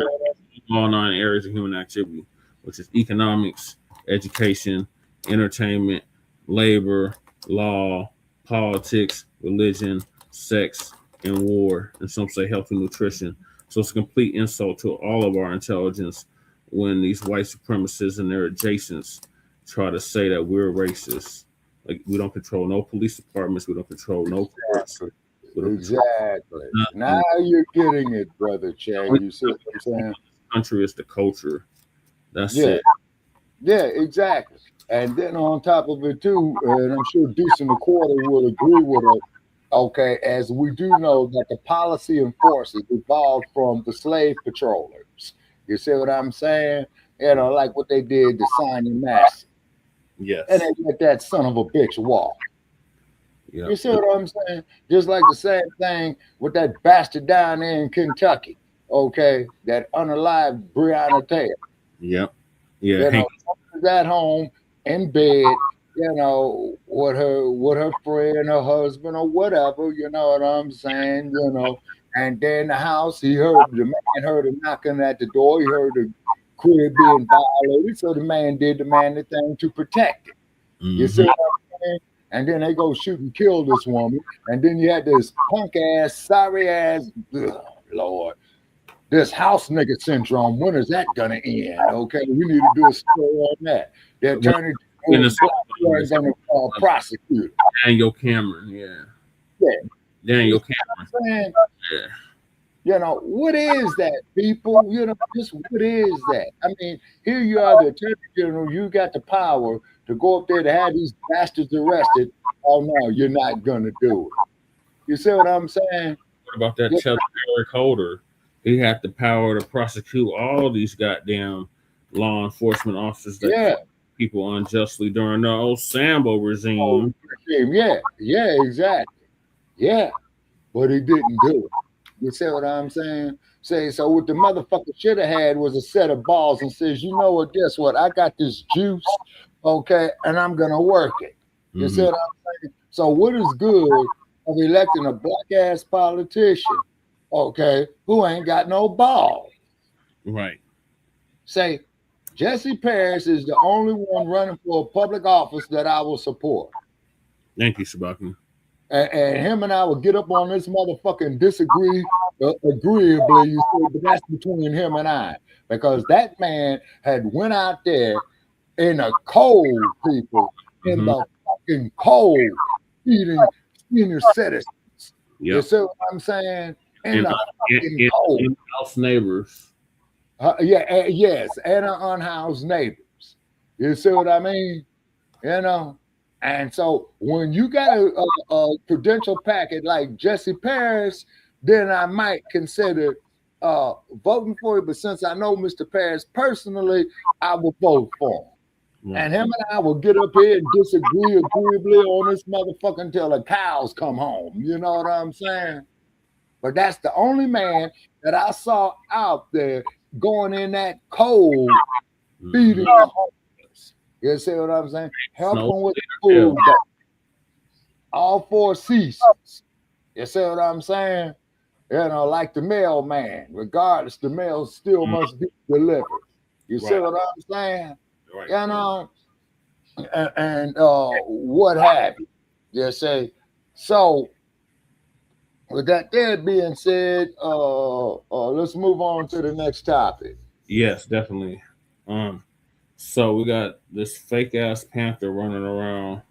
9 areas of human activity, which is economics, education, entertainment, labor, law, politics, religion, sex, and war, and some say health and nutrition. So it's a complete insult to all of our intelligence when these white supremacists and their adjacents try to say that we're racist. Like, we don't control no police departments, we don't control no courts. Exactly. Now you're getting it, Brother Chad. You see what I'm saying? Country is the culture. That's it. Yeah, exactly. And then on top of it too, and I'm sure Decent a Quarter will agree with us, okay, as we do know that the policy and forces evolved from the slave patrollers. You see what I'm saying? Like what they did to Simon and Massey. Yes. And they let that son of a bitch walk. Yep. You see what I'm saying? Just like the same thing with that bastard down there in Kentucky, okay, that unalived Breonna Taylor. Yep. Yeah. She's at home in bed, with her friend, her husband, or whatever, you know what I'm saying, and then the house, the man heard a knocking at the door, he heard the crib being violated, so the man did the manly thing to protect it. Mm-hmm. You see what I'm saying? And then they go shoot and kill this woman, and then you had this punk ass, sorry ass, Lord, this house nigga syndrome. When is that gonna end? Okay, we need to do a story on that. The attorney is gonna prosecute. Daniel Cameron, Daniel Cameron. What is that, people? Just what is that? I mean, here you are, the attorney general. You got the power to go up there to have these bastards arrested. Oh no, you're not gonna do it. You see what I'm saying? What about that Eric Holder? He had the power to prosecute all these goddamn law enforcement officers that people unjustly during the old Sambo regime. Yeah, exactly. Yeah, but he didn't do it. You see what I'm saying? So what the motherfucker should have had was a set of balls and says, you know what, guess what? I got this juice, okay, and I'm gonna work it. You see what I'm saying? So what is good of electing a black ass politician, okay, who ain't got no balls? Right. Say, Jesse Parrish is the only one running for a public office that I will support. Thank you, Shabaka. And him and I will get up on this motherfucking disagree agreeably, you see, but that's between him and I. Because that man had went out there in the cold, people, in the fucking cold, feeding senior citizens, You see what I'm saying? And house neighbors. Yes, and unhoused neighbors. You see what I mean? You know, and so when you got a credential packet like Jesse Paris, then I might consider voting for it. But since I know Mr. Paris personally, I will vote for him. And him and I will get up here and disagree agreeably on this motherfucker until the cows come home. You know what I'm saying? But that's the only man that I saw out there going in that cold, feeding the homeless. You see what I'm saying? Help them with the food. All 4 seasons. You see what I'm saying? You know, like the mailman. Regardless, the mail still must be delivered. You see what I'm saying? Right. You know, and what have you? You say. So, with that being said, let's move on to the next topic. Yes, definitely. So we got this fake ass Panther running around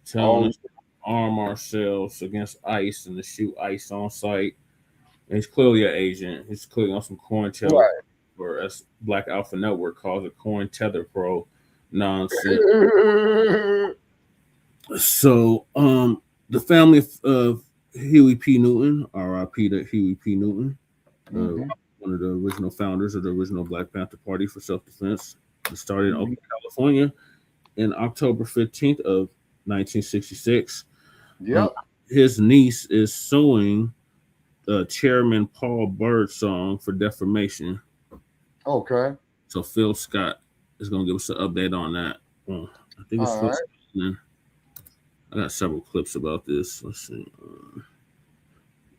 telling us to arm ourselves against ICE and to shoot ICE on site. And he's clearly an agent. He's clearly on some COINTELPRO, or as Black Alpha Network calls it, COINTELPRO nonsense. So, the family of Huey P. Newton, R.I.P. to Huey P. Newton, one of the original founders of the original Black Panther Party for self-defense. It started in Oakland, California, in October 15th of 1966. Yep. His niece is suing Chairman Paul Birdsong for defamation. Okay. So Phil Scott is going to give us an update on that. I think it's Phil Scott. I got several clips about this. Let's see.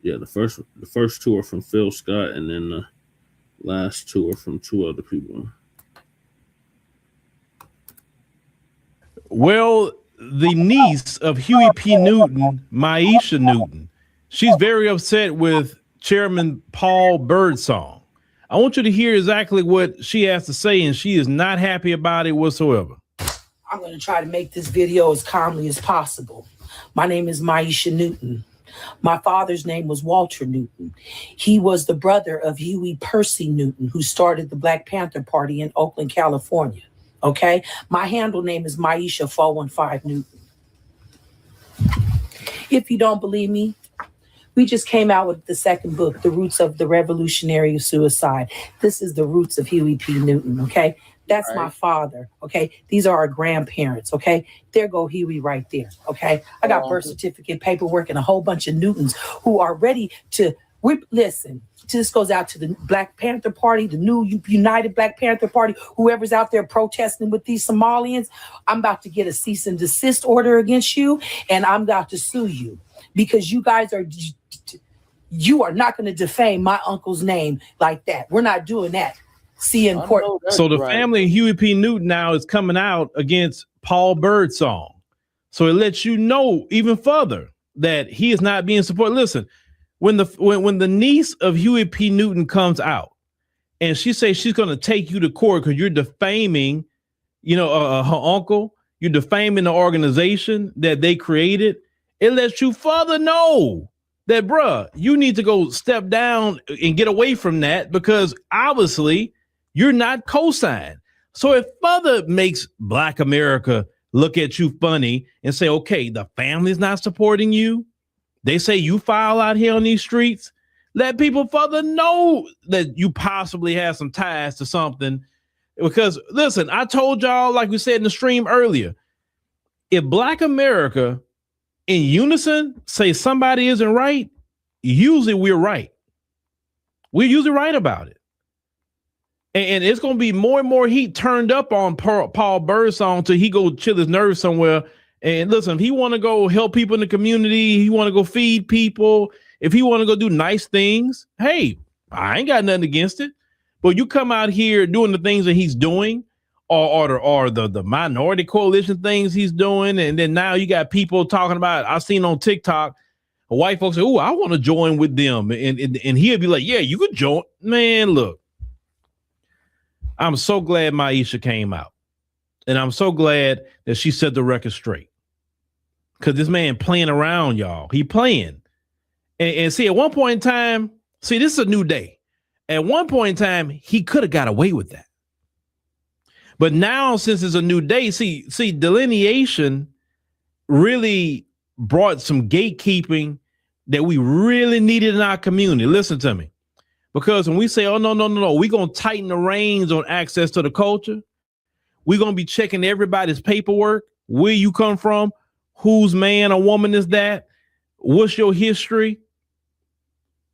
Yeah, the first two are from Phil Scott, and then the last two are from 2 other people. Well, the niece of Huey P. Newton, Maisha Newton, she's very upset with Chairman Paul Birdsong. I want you to hear exactly what she has to say, and she is not happy about it whatsoever. I'm going to try to make this video as calmly as possible. My name is Maisha Newton. My father's name was Walter Newton. He was the brother of Huey Percy Newton, who started the Blacc Panther Party in Oakland, California. Okay? My handle name is Maisha 415 Newton. If you don't believe me, we just came out with the second book, The Roots of the Revolutionary Suicide. This is the roots of Huey P. Newton, okay? That's my father, okay? These are our grandparents, okay? There go Huey right there, okay? I got birth certificate, paperwork, and a whole bunch of Newtons who are ready to whip. Listen, this goes out to the Black Panther Party, the new United Black Panther Party, whoever's out there protesting with these Somalians. I'm about to get a cease and desist order against you, and I'm about to sue you because you guys you are not going to defame my uncle's name like that. We're not doing that. See in court. So the family of Huey P. Newton now is coming out against Paul Birdsong. So it lets you know even further that he is not being supported. Listen, when the niece of Huey P. Newton comes out and she says she's going to take you to court because you're defaming, her uncle, you're defaming the organization that they created, it lets you further know that, bruh, you need to go step down and get away from that because obviously you're not co-signed. So it further makes Black America look at you funny and say, okay, the family's not supporting you. They say you foul out here on these streets. Let people further know that you possibly have some ties to something. Because listen, I told y'all, like we said in the stream earlier, if Black America in unison say somebody isn't right, usually we're right. We're usually right about it. And it's going to be more and more heat turned up on Paul Birdsong till he go chill his nerves somewhere. And listen, if he want to go help people in the community, he want to go feed people, if he want to go do nice things, hey, I ain't got nothing against it. But you come out here doing the things that he's doing, or the minority coalition things he's doing, and then now you got people talking about, I've seen on TikTok, white folks say, oh, I want to join with them. And he'll be like, yeah, you could join. Man, look. I'm so glad Maisha came out. And I'm so glad that she set the record straight. Because this man playing around, y'all. He playing. And see, at one point in time, see, this is a new day. At one point in time, he could have got away with that. But now, since it's a new day, see, delineation really brought some gatekeeping that we really needed in our community. Listen to me. Because when we say, oh, no, we're going to tighten the reins on access to the culture. We're going to be checking everybody's paperwork, where you come from, whose man or woman is that, what's your history.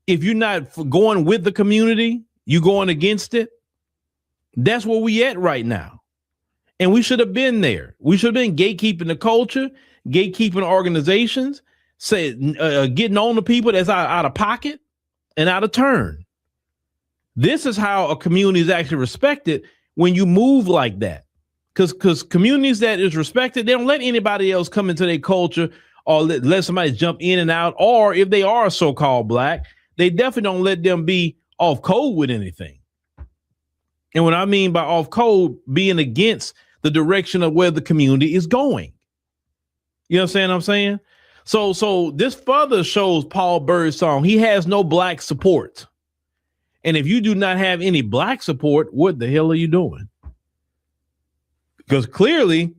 If you're not going with the community, you going against it. That's where we at right now. And we should have been there. We should have been gatekeeping the culture, gatekeeping organizations, getting on the people that's out of pocket and out of turn. This is how a community is actually respected when you move like that. Because communities that is respected, they don't let anybody else come into their culture or let somebody jump in and out. Or if they are so-called black, they definitely don't let them be off code with anything. And what I mean by off code, being against the direction of where the community is going. You understand what I'm saying? So this further shows Paul Birdsong. He has no black support. And if you do not have any black support, what the hell are you doing? Because clearly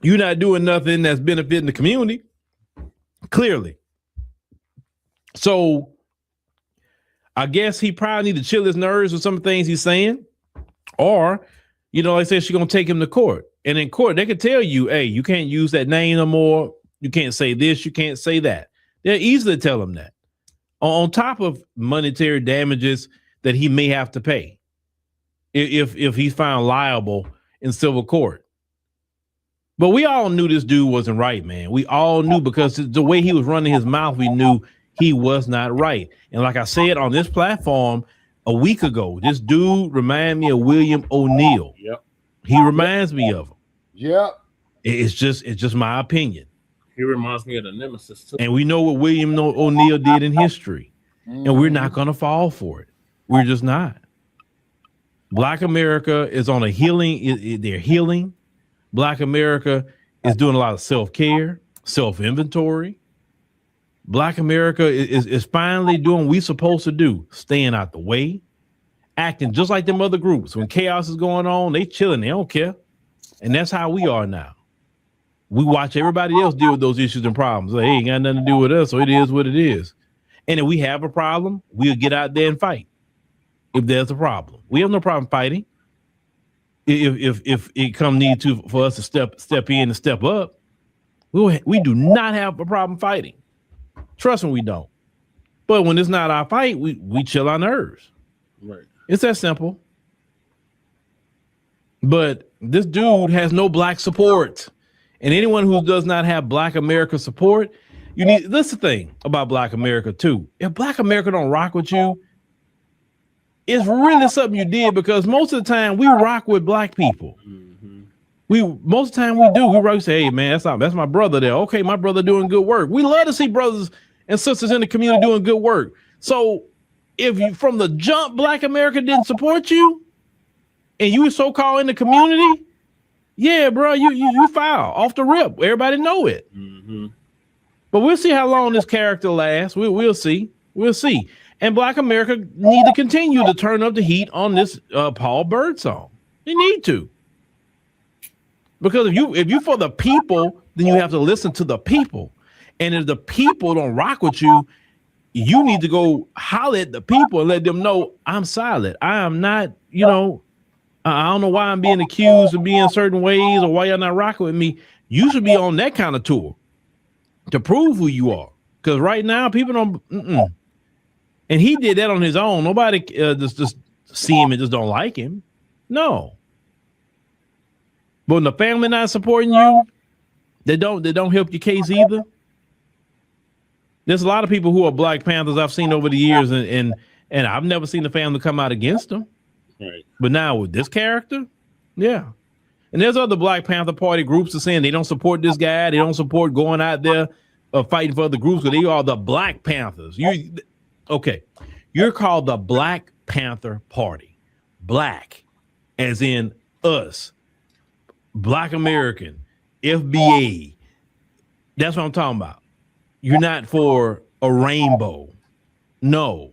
you're not doing nothing that's benefiting the community. Clearly. So I guess he probably need to chill his nerves with some things he's saying. Or, like I said, she's going to take him to court. And in court, they could tell you, hey, you can't use that name no more. You can't say this. You can't say that. They'll easily tell him that. On top of monetary damages that he may have to pay if he's found liable in civil court. But we all knew this dude wasn't right, man. We all knew, because the way he was running his mouth, we knew he was not right. And like I said on this platform a week ago, this dude reminded me of William O'Neal. Yep. He reminds me of him. Yep. It's just my opinion. He reminds me of the nemesis too. And we know what William O'Neal did in history. And we're not going to fall for it. We're just not. Black America is on a healing. They're healing. Black America is doing a lot of self-care, self-inventory. Black America is finally doing what we're supposed to do, staying out the way, acting just like them other groups. When chaos is going on, they chilling, they don't care. And that's how we are now. We watch everybody else deal with those issues and problems. Like, hey, ain't got nothing to do with us, so it is what it is. And if we have a problem, we'll get out there and fight. If there's a problem, we have no problem fighting. If it come need to for us to step in and step up, we do not have a problem fighting. Trust me, we don't. But when it's not our fight, we chill our nerves. Right. It's that simple. But this dude has no black support. And anyone who does not have Black America support, this is the thing about Black America too. If Black America don't rock with you, it's really something you did, because most of the time we rock with black people. Most of the time we do. We rock, say, hey man, that's my brother there. Okay, my brother doing good work. We love to see brothers and sisters in the community doing good work. So if you from the jump, Black America didn't support you, and you were so-called in the community, yeah, bro, you foul off the rip. Everybody know it. But we'll see how long this character lasts. We'll see. We'll see. And Black America need to continue to turn up the heat on this Paul Birdsong. They need to. Because if you for the people, then you have to listen to the people. And if the people don't rock with you, you need to go holler at the people and let them know I'm silent. I am not, I don't know why I'm being accused of being certain ways or why y'all not rocking with me. You should be on that kind of tour to prove who you are. Because right now, people don't. And he did that on his own. Nobody just see him and just don't like him. No. But when the family not supporting you, they don't help your case either. There's a lot of people who are Black Panthers I've seen over the years, and I've never seen the family come out against them. Right. But now with this character, yeah. And there's other Black Panther Party groups that are saying they don't support this guy. They don't support going out there fighting for other groups, because they are the Black Panthers. Okay, you're called the Blacc Panther Party. Black, as in us. Black American, FBA. That's what I'm talking about. You're not for a rainbow. No,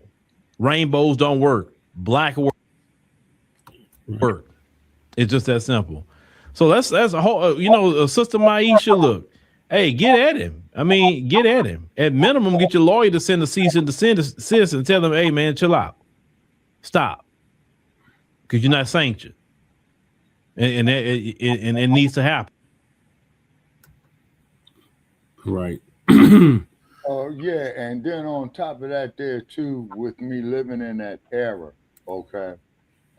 rainbows don't work. Black work. It's just that simple. So that's a whole, Sister Maisha, look, hey, get at him. I mean, get at him. At minimum, get your lawyer to send a cease and desist and tell them, hey, man, chill out. Stop. Because you're not sanctioned. And it needs to happen. Right. Yeah, and then on top of that there too, with me living in that era, okay,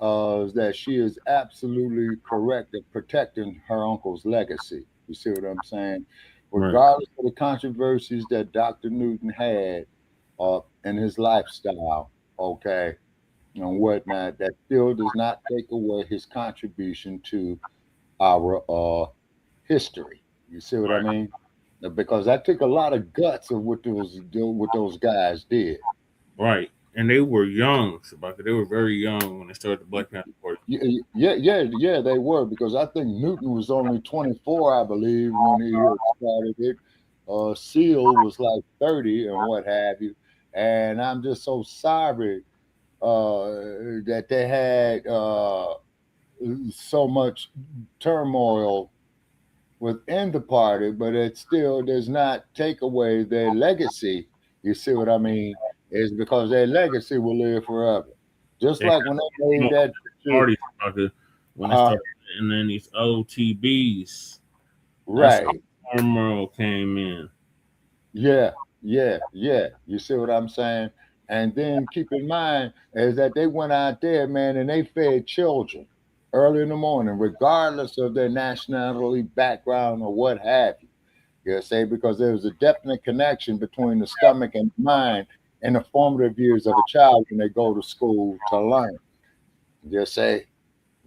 is that she is absolutely correct in protecting her uncle's legacy. You see what I'm saying? Regardless of the controversies that Dr. Newton had in his lifestyle, okay, and whatnot, that still does not take away his contribution to our history. You see what I mean? Because that took a lot of guts of what those guys did. Right. And they were young, Shabaka. They were very young when they started the Blacc Panther Party. Yeah, they were, because I think Newton was only 24, I believe, when he started it. Seal was like 30 and what have you. And I'm just so sorry that they had so much turmoil within the party, but it still does not take away their legacy. You see what I mean? Is because their legacy will live forever. Just like when they made that party, when they started, and then these OTBs, right? Turmoil came in. Yeah. You see what I'm saying? And then keep in mind is that they went out there, man, and they fed children early in the morning, regardless of their nationality, background, or what have you. You say, because there was a definite connection between the stomach and the mind in the formative years of a child when they go to school to learn. You say,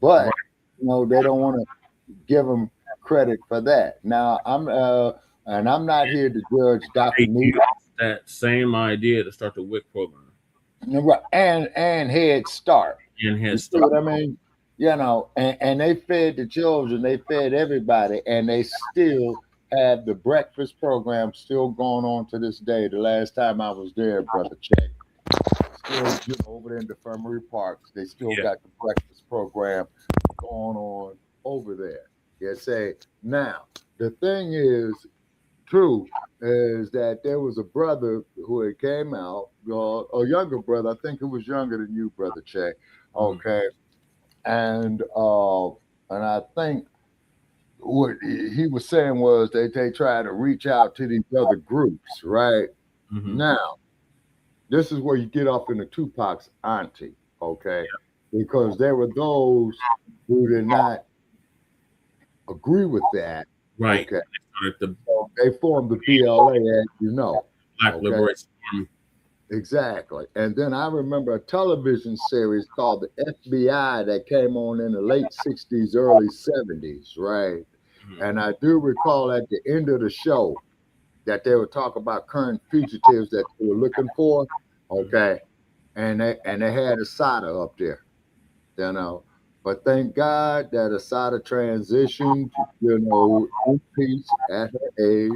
but they don't want to give them credit for that. Now I'm not here to judge Dr. Newton. That same idea to start the WIC program. Right, and Head Start. And Head Start. You see what I mean? And they fed the children, they fed everybody, and they still have the breakfast program still going on to this day. The last time I was there, Brother Check, still over there in the Infirmary Parks, they still got the breakfast program going on over there. Now, the thing is, true, is that there was a brother who had came out, a younger brother, I think he was younger than you, Brother Check, okay, and I think what he was saying was that they try to reach out to these other groups, right? Now, this is where you get off into Tupac's auntie, okay? Because there were those who did not agree with that. Right. Okay. So they formed the PLA, as you know. Black Liberation Army. Exactly. And then I remember a television series called The FBI that came on in the late 60s, early 70s, right? And I do recall at the end of the show that they would talk about current fugitives that they were looking for, okay? And they had Asada up there, But thank God that Asada transitioned, in peace at her age,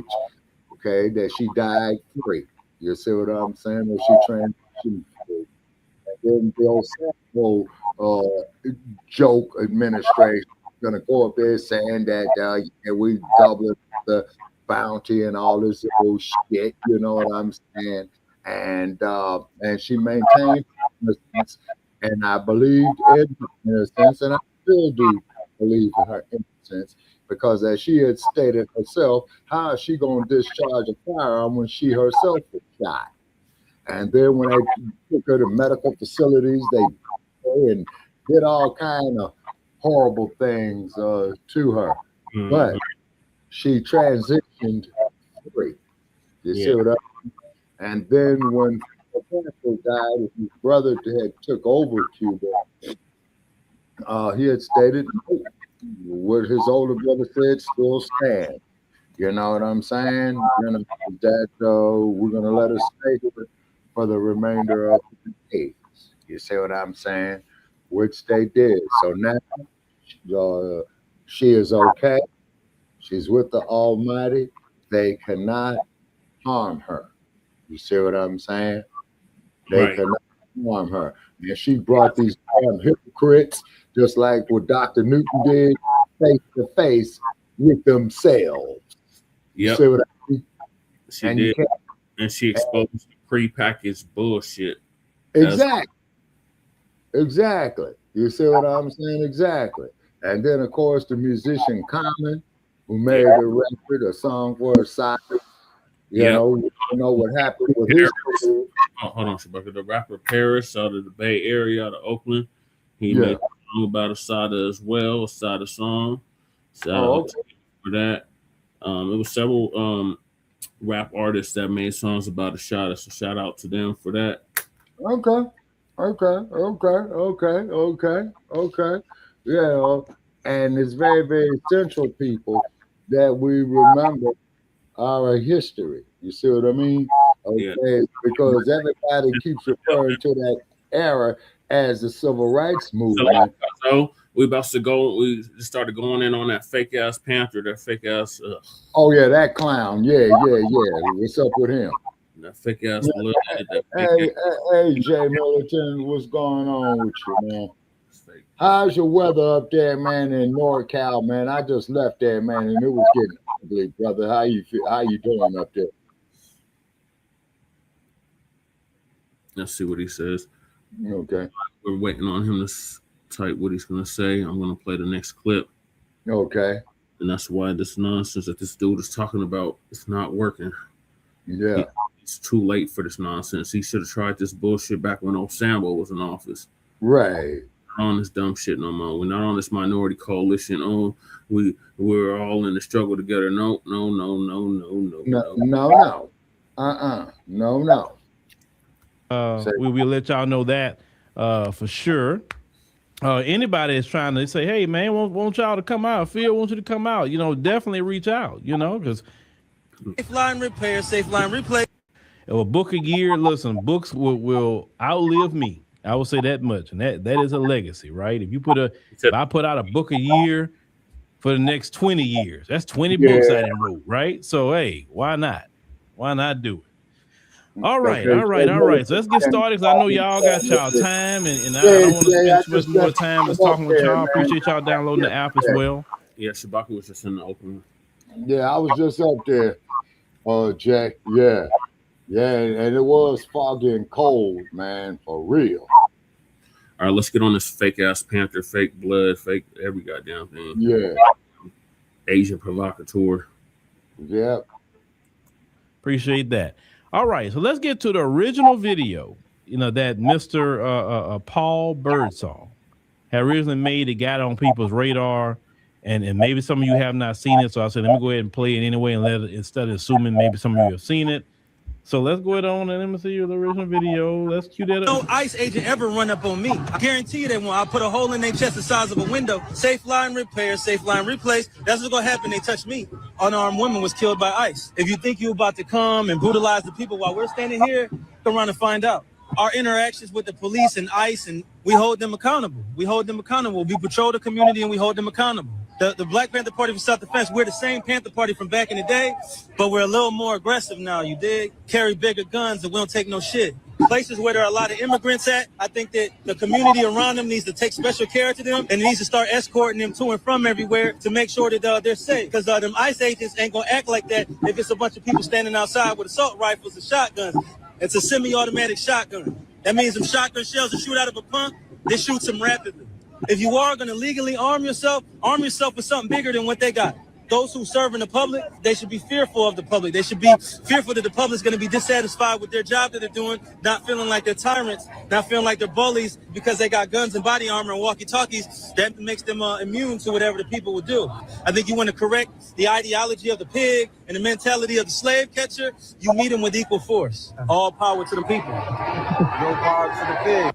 okay, that she died free. You see what I'm saying? That she transitioned free. And then the whole joke administration is going to go up there saying that we doubled the bounty and all this old shit, you know what I'm saying? And she maintained innocence, and I believed in her innocence, and I still do believe in her innocence, because as she had stated herself, how is she going to discharge a firearm when she herself was shot? And then when they took her to medical facilities, they did all kind of horrible things to her. But she transitioned free. You see what I mean? And then when Castro died, his brother had took over Cuba. He had stated what his older brother said still stands. You know what I'm saying? That we're gonna let her stay here for the remainder of the days. You see what I'm saying? Which they did. So now she is okay. She's with the Almighty. They cannot harm her. You see what I'm saying? They cannot harm her. And she brought these damn hypocrites, just like what Dr. Newton did, face to face with themselves. Yep. You see what I mean? She did. And she exposed the prepackaged bullshit. Exactly. You see what I'm saying? Exactly. And then, of course, the musician Common, who made a record, a song for a side. You know what happened with his career. Hold on, Shabaka. The rapper Paris out of the Bay Area, out of Oakland. He made a song about Asada as well, Asada song. Shout out for that. It was several rap artists that made songs about Asada, so shout out to them for that. Okay. Yeah, and it's very, very essential, people, that we remember our history. You see what I mean? Okay, because everybody keeps referring to that era as the civil rights movement. So we about to go. We started going in on that fake ass Panther, that fake ass. Oh yeah, that clown. Yeah. What's up with him? That fake ass. Hey, Jay Militant, what's going on with you, man? How's your weather up there, man, in NorCal, man? I just left there, man, and it was getting ugly, brother. How you feel? How you doing up there? Let's see what he says. Okay. We're waiting on him to type what he's going to say. I'm going to play the next clip. Okay. And that's why this nonsense that this dude is talking about is not working. Yeah. It's too late for this nonsense. He should have tried this bullshit back when old Sambo was in office. Right. Not on this dumb shit no more. We're not on this minority coalition. Oh, we're all in the struggle together. No. We will let y'all know that for sure. Anybody is trying to say, hey man, want y'all to come out? Phil wants you to come out. Definitely reach out. Because Safe line repair, safe line replay. A book a year. Listen, books will outlive me. I will say that much, and that is a legacy, right? If I put out a book a year for the next 20 years, that's 20 books I didn't wrote, right? So hey, why not? Why not do it? All right. So let's get started, because I know y'all got y'all time, and I don't want to spend too much more time just talking with y'all. Appreciate y'all downloading the app as well. Yeah, Shabaka was just in the open. Yeah, I was just up there, Jay. Yeah, and it was foggy and cold, man, for real. All right, let's get on this fake ass Panther, fake blood, fake every goddamn thing. Yeah. Asian provocateur. Yeah. Appreciate that. All right, so let's get to the original video, that Mr. Paul Birdsong had originally made. It got on people's radar, and maybe some of you have not seen it, so I said, let me go ahead and play it anyway, and instead of assuming maybe some of you have seen it. So let's go ahead on and let me see the original video. Let's cue that up. No ICE agent ever run up on me. I guarantee you they won't. I'll put a hole in their chest the size of a window. Safe line repair, safe line replace. That's what's going to happen. They touch me. Unarmed woman was killed by ICE. If you think you're about to come and brutalize the people while we're standing here, come around and find out. Our interactions with the police and ICE, and we hold them accountable. We patrol the community and we hold them accountable. The Blacc Panther Party for self-defense, we're the same Panther Party from back in the day, but we're a little more aggressive now, you dig? Carry bigger guns and we don't take no shit. Places where there are a lot of immigrants at, I think that the community around them needs to take special care to them, and it needs to start escorting them to and from everywhere to make sure that they're safe. Because them ICE agents ain't gonna act like that if it's a bunch of people standing outside with assault rifles and shotguns. It's a semi-automatic shotgun. That means them shotgun shells that shoot out of a pump, they shoot them rapidly. If you are going to legally arm yourself with something bigger than what they got. Those who serve in the public, they should be fearful of the public. They should be fearful that the public is going to be dissatisfied with their job that they're doing, not feeling like they're tyrants, not feeling like they're bullies because they got guns and body armor and walkie-talkies. That makes them immune to whatever the people would do. I think you want to correct the ideology of the pig and the mentality of the slave catcher. You meet them with equal force. All power to the people. No power to the pig.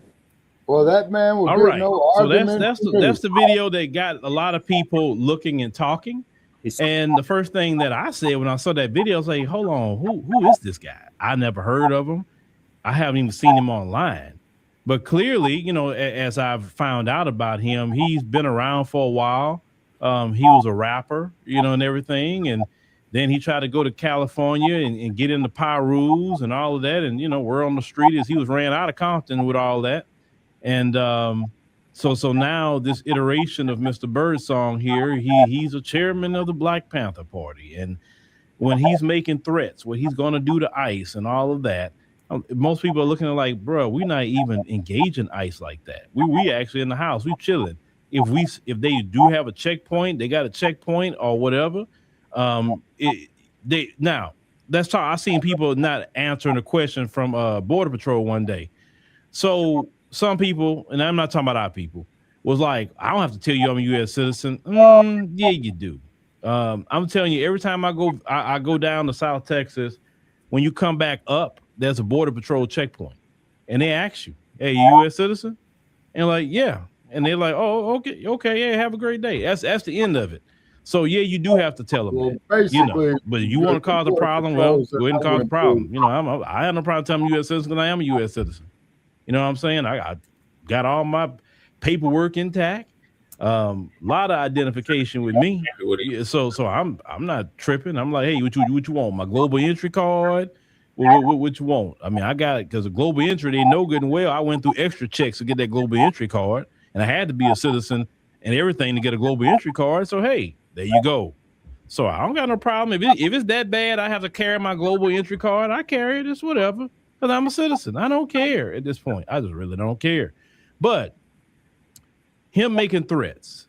Well, that man will get no argument. So that's the video that got a lot of people looking and talking. And the first thing that I said when I saw that video, I was like, hold on, who is this guy? I never heard of him. I haven't even seen him online. But clearly, as I've found out about him, he's been around for a while. He was a rapper, and everything. And Then he tried to go to California and get into Pyrus and all of that. And, you know, we're on the street as he was ran out of Compton with all that. And so now this iteration of Mr. Birdsong here, he's a chairman of the Blacc Panther Party. And when he's making threats, what he's going to do to ICE and all of that, most people are looking at like, bro, we're not even engaging ICE like that. We actually in the house, we chilling. If they do have a checkpoint, they got a checkpoint or whatever. Now let's talk. I seen people not answering a question from Border Patrol one day. So some people, and I'm not talking about our people, was like, I don't have to tell you I'm a U.S. citizen. Yeah, you do. I'm telling you, every time I go down to South Texas, when you come back up, there's a Border Patrol checkpoint, and they ask you, "Hey, you U.S. citizen?" And like, yeah, and they're like, "Oh, okay, yeah, have a great day." That's the end of it. So yeah, you do have to tell them that, you know. But you want to cause a problem? Well, go ahead and cause a problem. You know, I have no problem telling I'm a U.S. citizen because I am a U.S. citizen. You know what I'm saying? I got all my paperwork intact. Lot of identification with me. So I'm not tripping. I'm like, hey, what you want? My global entry card? What you want? I mean, I got it because a global entry, they know good and well. I went through extra checks to get that global entry card, and I had to be a citizen and everything to get a global entry card. So hey, there you go. So I don't got no problem. If it's that bad, I have to carry my global entry card. I carry it. It's whatever. Because I'm a citizen. I don't care at this point. I just really don't care. But him making threats,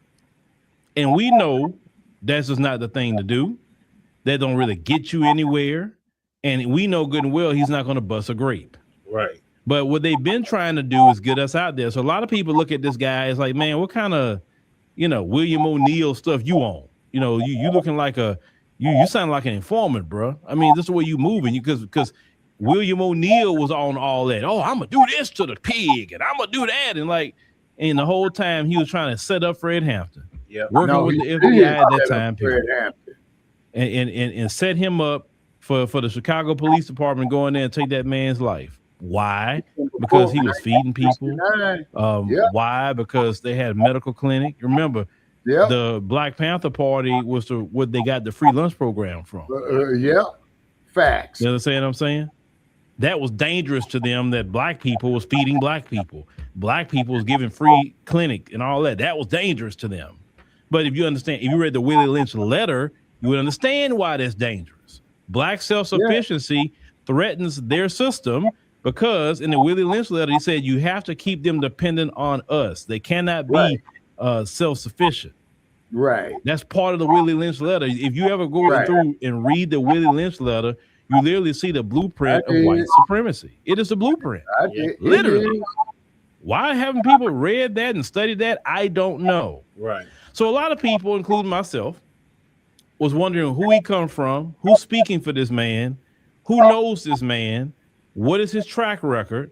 and we know that's just not the thing to do. That don't really get you anywhere. And we know good and well he's not going to bust a grape. Right. But what they've been trying to do is get us out there. So a lot of people look at this guy as like, man, what kind of, you know, William O'Neill stuff you on? You know, you looking like you sound like an informant, bro. I mean, this is the way you moving. Because William O'Neill was on all that. Oh, I'm gonna do this to the pig, and I'm gonna do that, and the whole time he was trying to set up Fred Hampton, working with the FBI at that time period, and set him up for the Chicago Police Department going there and take that man's life. Why? Because he was feeding people. Why? Because they had a medical clinic. Remember, the Blacc Panther Party was what they got the free lunch program from. Facts. You understand what I'm saying? That was dangerous to them, that black people was feeding black people. Black people was giving free clinic and all that. That was dangerous to them. But if you understand, if you read the Willie Lynch letter, you would understand why that's dangerous. Black self-sufficiency threatens their system because in the Willie Lynch letter, he said you have to keep them dependent on us. They cannot be self-sufficient. Right. That's part of the Willie Lynch letter. If you ever go through and read the Willie Lynch letter, you literally see the blueprint of white supremacy. It is a blueprint. Literally. Why haven't people read that and studied that? I don't know. Right. So a lot of people, including myself, was wondering who he come from, who's speaking for this man, who knows this man, what is his track record,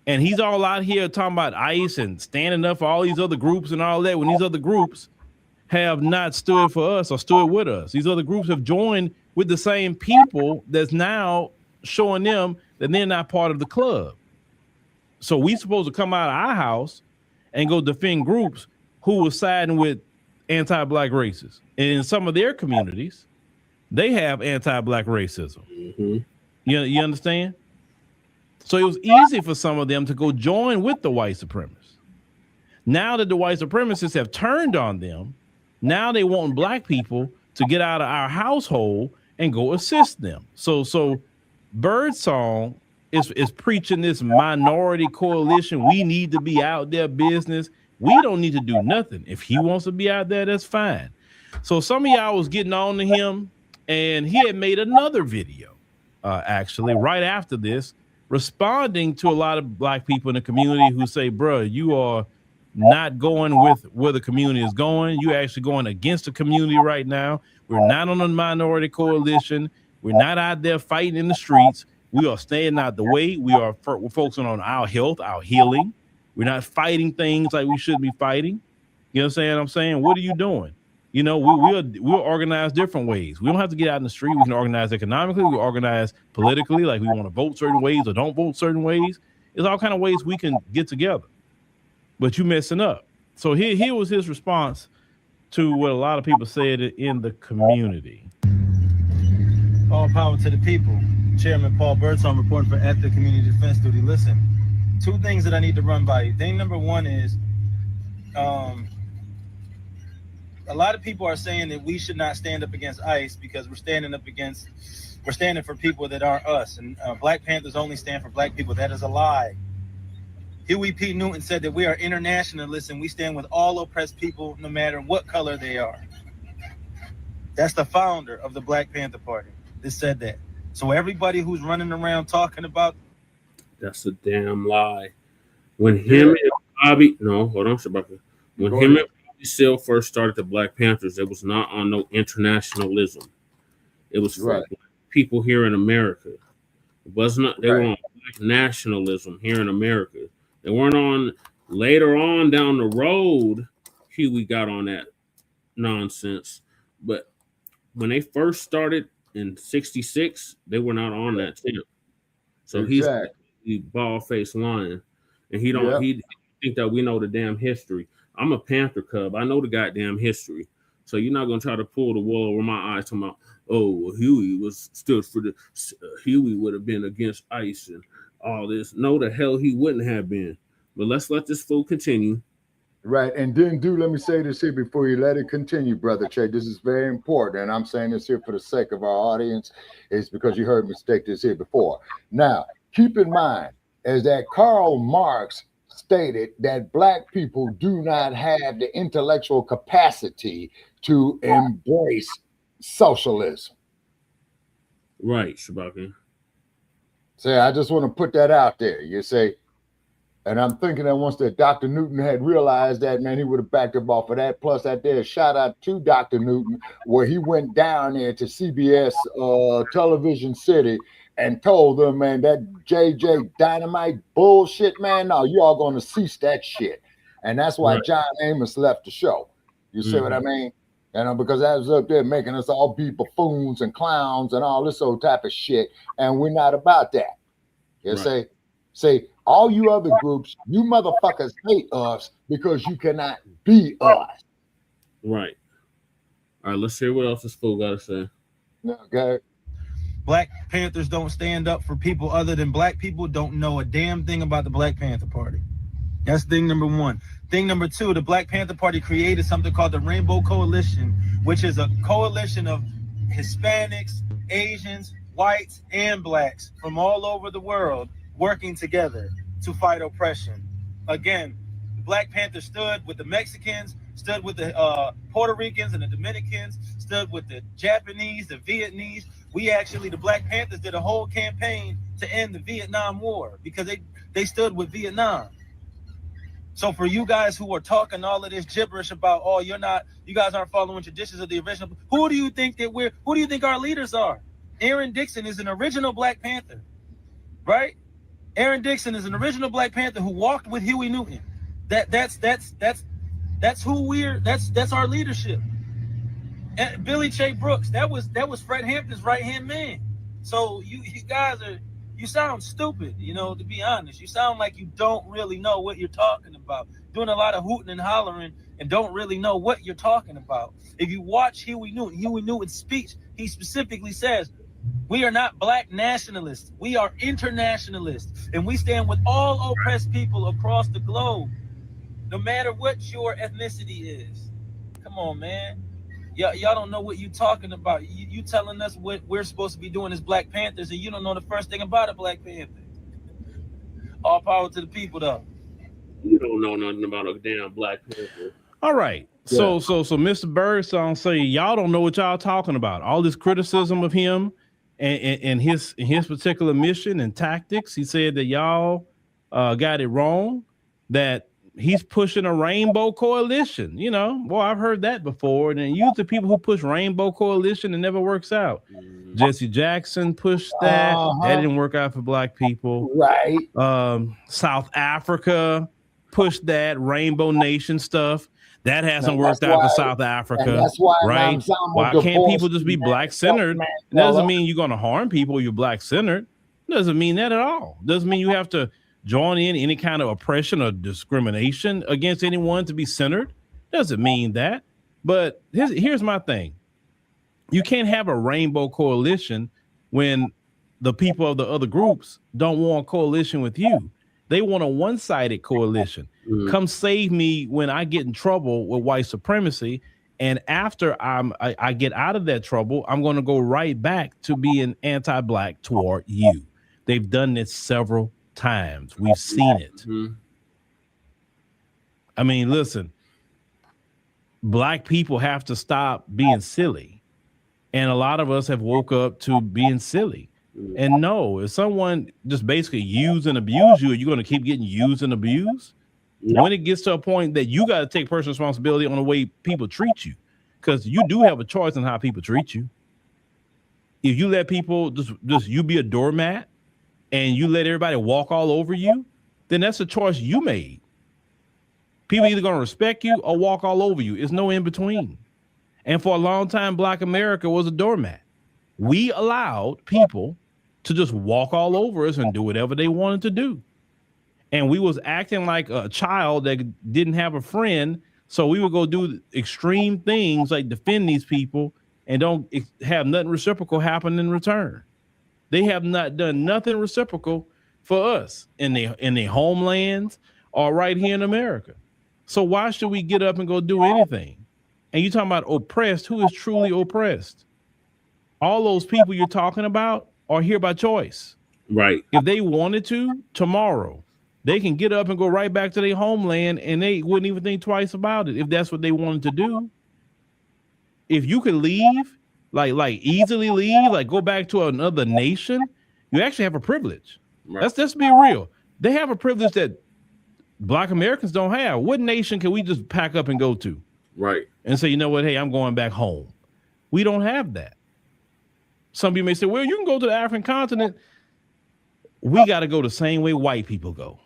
and he's all out here talking about ICE and standing up for all these other groups and all that when these other groups have not stood for us or stood with us. These other groups have joined with the same people that's now showing them that they're not part of the club. So we supposed to come out of our house and go defend groups who were siding with anti-black racists. And in some of their communities, they have anti-black racism. Mm-hmm. You understand? So it was easy for some of them to go join with the white supremacists. Now that the white supremacists have turned on them, now they want black people to get out of our household and go assist them. So Birdsong is preaching this minority coalition. We need to be out there business. We don't need to do nothing. If he wants to be out there, that's fine. So some of y'all was getting on to him, and he had made another video, actually, right after this, responding to a lot of black people in the community who say, bro, you are not going with where the community is going. You're actually going against the community right now. We're not on a minority coalition. We're not out there fighting in the streets. We are staying out the way. We're focusing on our health, our healing. We're not fighting things like we should be fighting. You understand what I'm saying? What are you doing? You know, we'll organize different ways. We don't have to get out in the street. We can organize economically. We can organize politically, like we want to vote certain ways or don't vote certain ways. There's all kind of ways we can get together. But you messing up. So here was his response to what a lot of people said in the community. All power to the people. Chairman Paul Birdsong reporting for Active Community Defense Duty. Listen, two things that I need to run by you. Thing number one is, a lot of people are saying that we should not stand up against ICE because we're standing for people that aren't us. And Black Panthers only stand for black people. That is a lie. Huey P. Newton said that we are internationalists and we stand with all oppressed people no matter what color they are. That's the founder of the Blacc Panther Party that said that. So everybody who's running around talking about... That's a damn lie. When him and Bobby... No, hold on, Shabaka. When him and Bobby Seale first started the Black Panthers, it was not on no internationalism. It was for people here in America. It was not... They were on Black nationalism here in America. They weren't on... Later on down the road, Huey got on that nonsense. But when they first started in 66, they were not on that tip. So he's bald-faced lying. And he think that we know the damn history. I'm a Panther Cub. I know the goddamn history. So you're not going to try to pull the wool over my eyes talking about, oh, well, Huey stood for the... Huey would have been against ICE and all this. No, the hell he wouldn't have been. But let's let this fool continue. Right. And then, let me say this here before you let it continue, Brother Che. This is very important. And I'm saying this here for the sake of our audience. It's because you heard me state this here before. Now, keep in mind, is that Karl Marx stated that black people do not have the intellectual capacity to embrace socialism. Right, Shabaka. So I just want to put that out there. You say, and I'm thinking that once that Dr. Newton had realized that, man, he would have backed up off of that. Plus, that there shout out to Dr. Newton, where he went down there to CBS Television City and told them, man, that JJ Dynamite bullshit, man, no, you all going to cease that shit. And that's why John Amos left the show. You see what I mean? And because I was up there making us all be buffoons and clowns and all this old type of shit. And we're not about that. You say, all you other groups, you motherfuckers hate us because you cannot be us. Right. All right, let's hear what else this fool got to say. Okay. Black Panthers don't stand up for people other than black people, don't know a damn thing about the Black Panther Party. That's thing number one. Thing number two, the Black Panther Party created something called the Rainbow Coalition, which is a coalition of Hispanics, Asians, whites, and blacks from all over the world working together to fight oppression. Again, the Black Panthers stood with the Mexicans, stood with the Puerto Ricans and the Dominicans, stood with the Japanese, the Vietnamese. We actually, the Black Panthers did a whole campaign to end the Vietnam War because they stood with Vietnam. So for you guys who are talking all of this gibberish about, oh, you guys aren't following traditions of the original, who do you think our leaders are? Aaron Dixon is an original Black Panther, right? Aaron Dixon is an original Black Panther who walked with Huey Newton. That's our leadership. And Billy Che Brooks, that was Fred Hampton's right-hand man. So you guys you sound stupid, to be honest. You sound like you don't really know what you're talking about. Doing a lot of hooting and hollering and don't really know what you're talking about. If you watch Huey Newton's speech, he specifically says, we are not black nationalists. We are internationalists. And we stand with all oppressed people across the globe, no matter what your ethnicity is. Come on, man. Y'all don't know what you're talking about. You telling us what we're supposed to be doing as Black Panthers, and you don't know the first thing about a Black Panther. All power to the people, though. You don't know nothing about a damn Black Panther. All right. So Mr. Birdsong say y'all don't know what y'all talking about. All this criticism of him and his particular mission and tactics. He said that y'all got it wrong, that he's pushing a rainbow coalition. Boy, I've heard that before. And usually people who push rainbow coalition, it never works out. Jesse Jackson pushed that. That didn't work out for black people. Right. South Africa pushed that Rainbow Nation stuff. That hasn't worked out for South Africa. That's why, right? Why can't people just be black centered? It doesn't mean you're going to harm people. You're black centered. Doesn't mean that at all. Doesn't mean you have to join in any kind of oppression or discrimination against anyone to be centered. Doesn't mean that. But here's my thing. You can't have a rainbow coalition when the people of the other groups don't want a coalition with you. They want a one-sided coalition. Come save me when I get in trouble with white supremacy. And after I get out of that trouble, I'm going to go right back to being anti-Black toward you. They've done this several times. We've seen it. I mean, listen, Black people have to stop being silly. And a lot of us have woke up to being silly. And no, if someone just basically use and abuse you, are you going to keep getting used and abused? No. When it gets to a point that you got to take personal responsibility on the way people treat you, because you do have a choice on how people treat you. If you let people just you be a doormat and you let everybody walk all over you, then that's a choice you made. People either going to respect you or walk all over you. It's no in between. And for a long time, Black America was a doormat. We allowed people to just walk all over us and do whatever they wanted to do. And we was acting like a child that didn't have a friend. So we would go do extreme things like defend these people and don't have nothing reciprocal happen in return. They have not done nothing reciprocal for us in their homelands or right here in America. So why should we get up and go do anything? And you talking about oppressed, who is truly oppressed? All those people you're talking about are here by choice. Right. If they wanted to, tomorrow, they can get up and go right back to their homeland and they wouldn't even think twice about it if that's what they wanted to do. If you could leave, like easily leave, like go back to another nation, you actually have a privilege. Right. Let's be real. They have a privilege that Black Americans don't have. What nation can we just pack up and go to? Right. And say, you know what, hey, I'm going back home. We don't have that. Some people may say, well, you can go to the African continent. We got to go the same way white people go.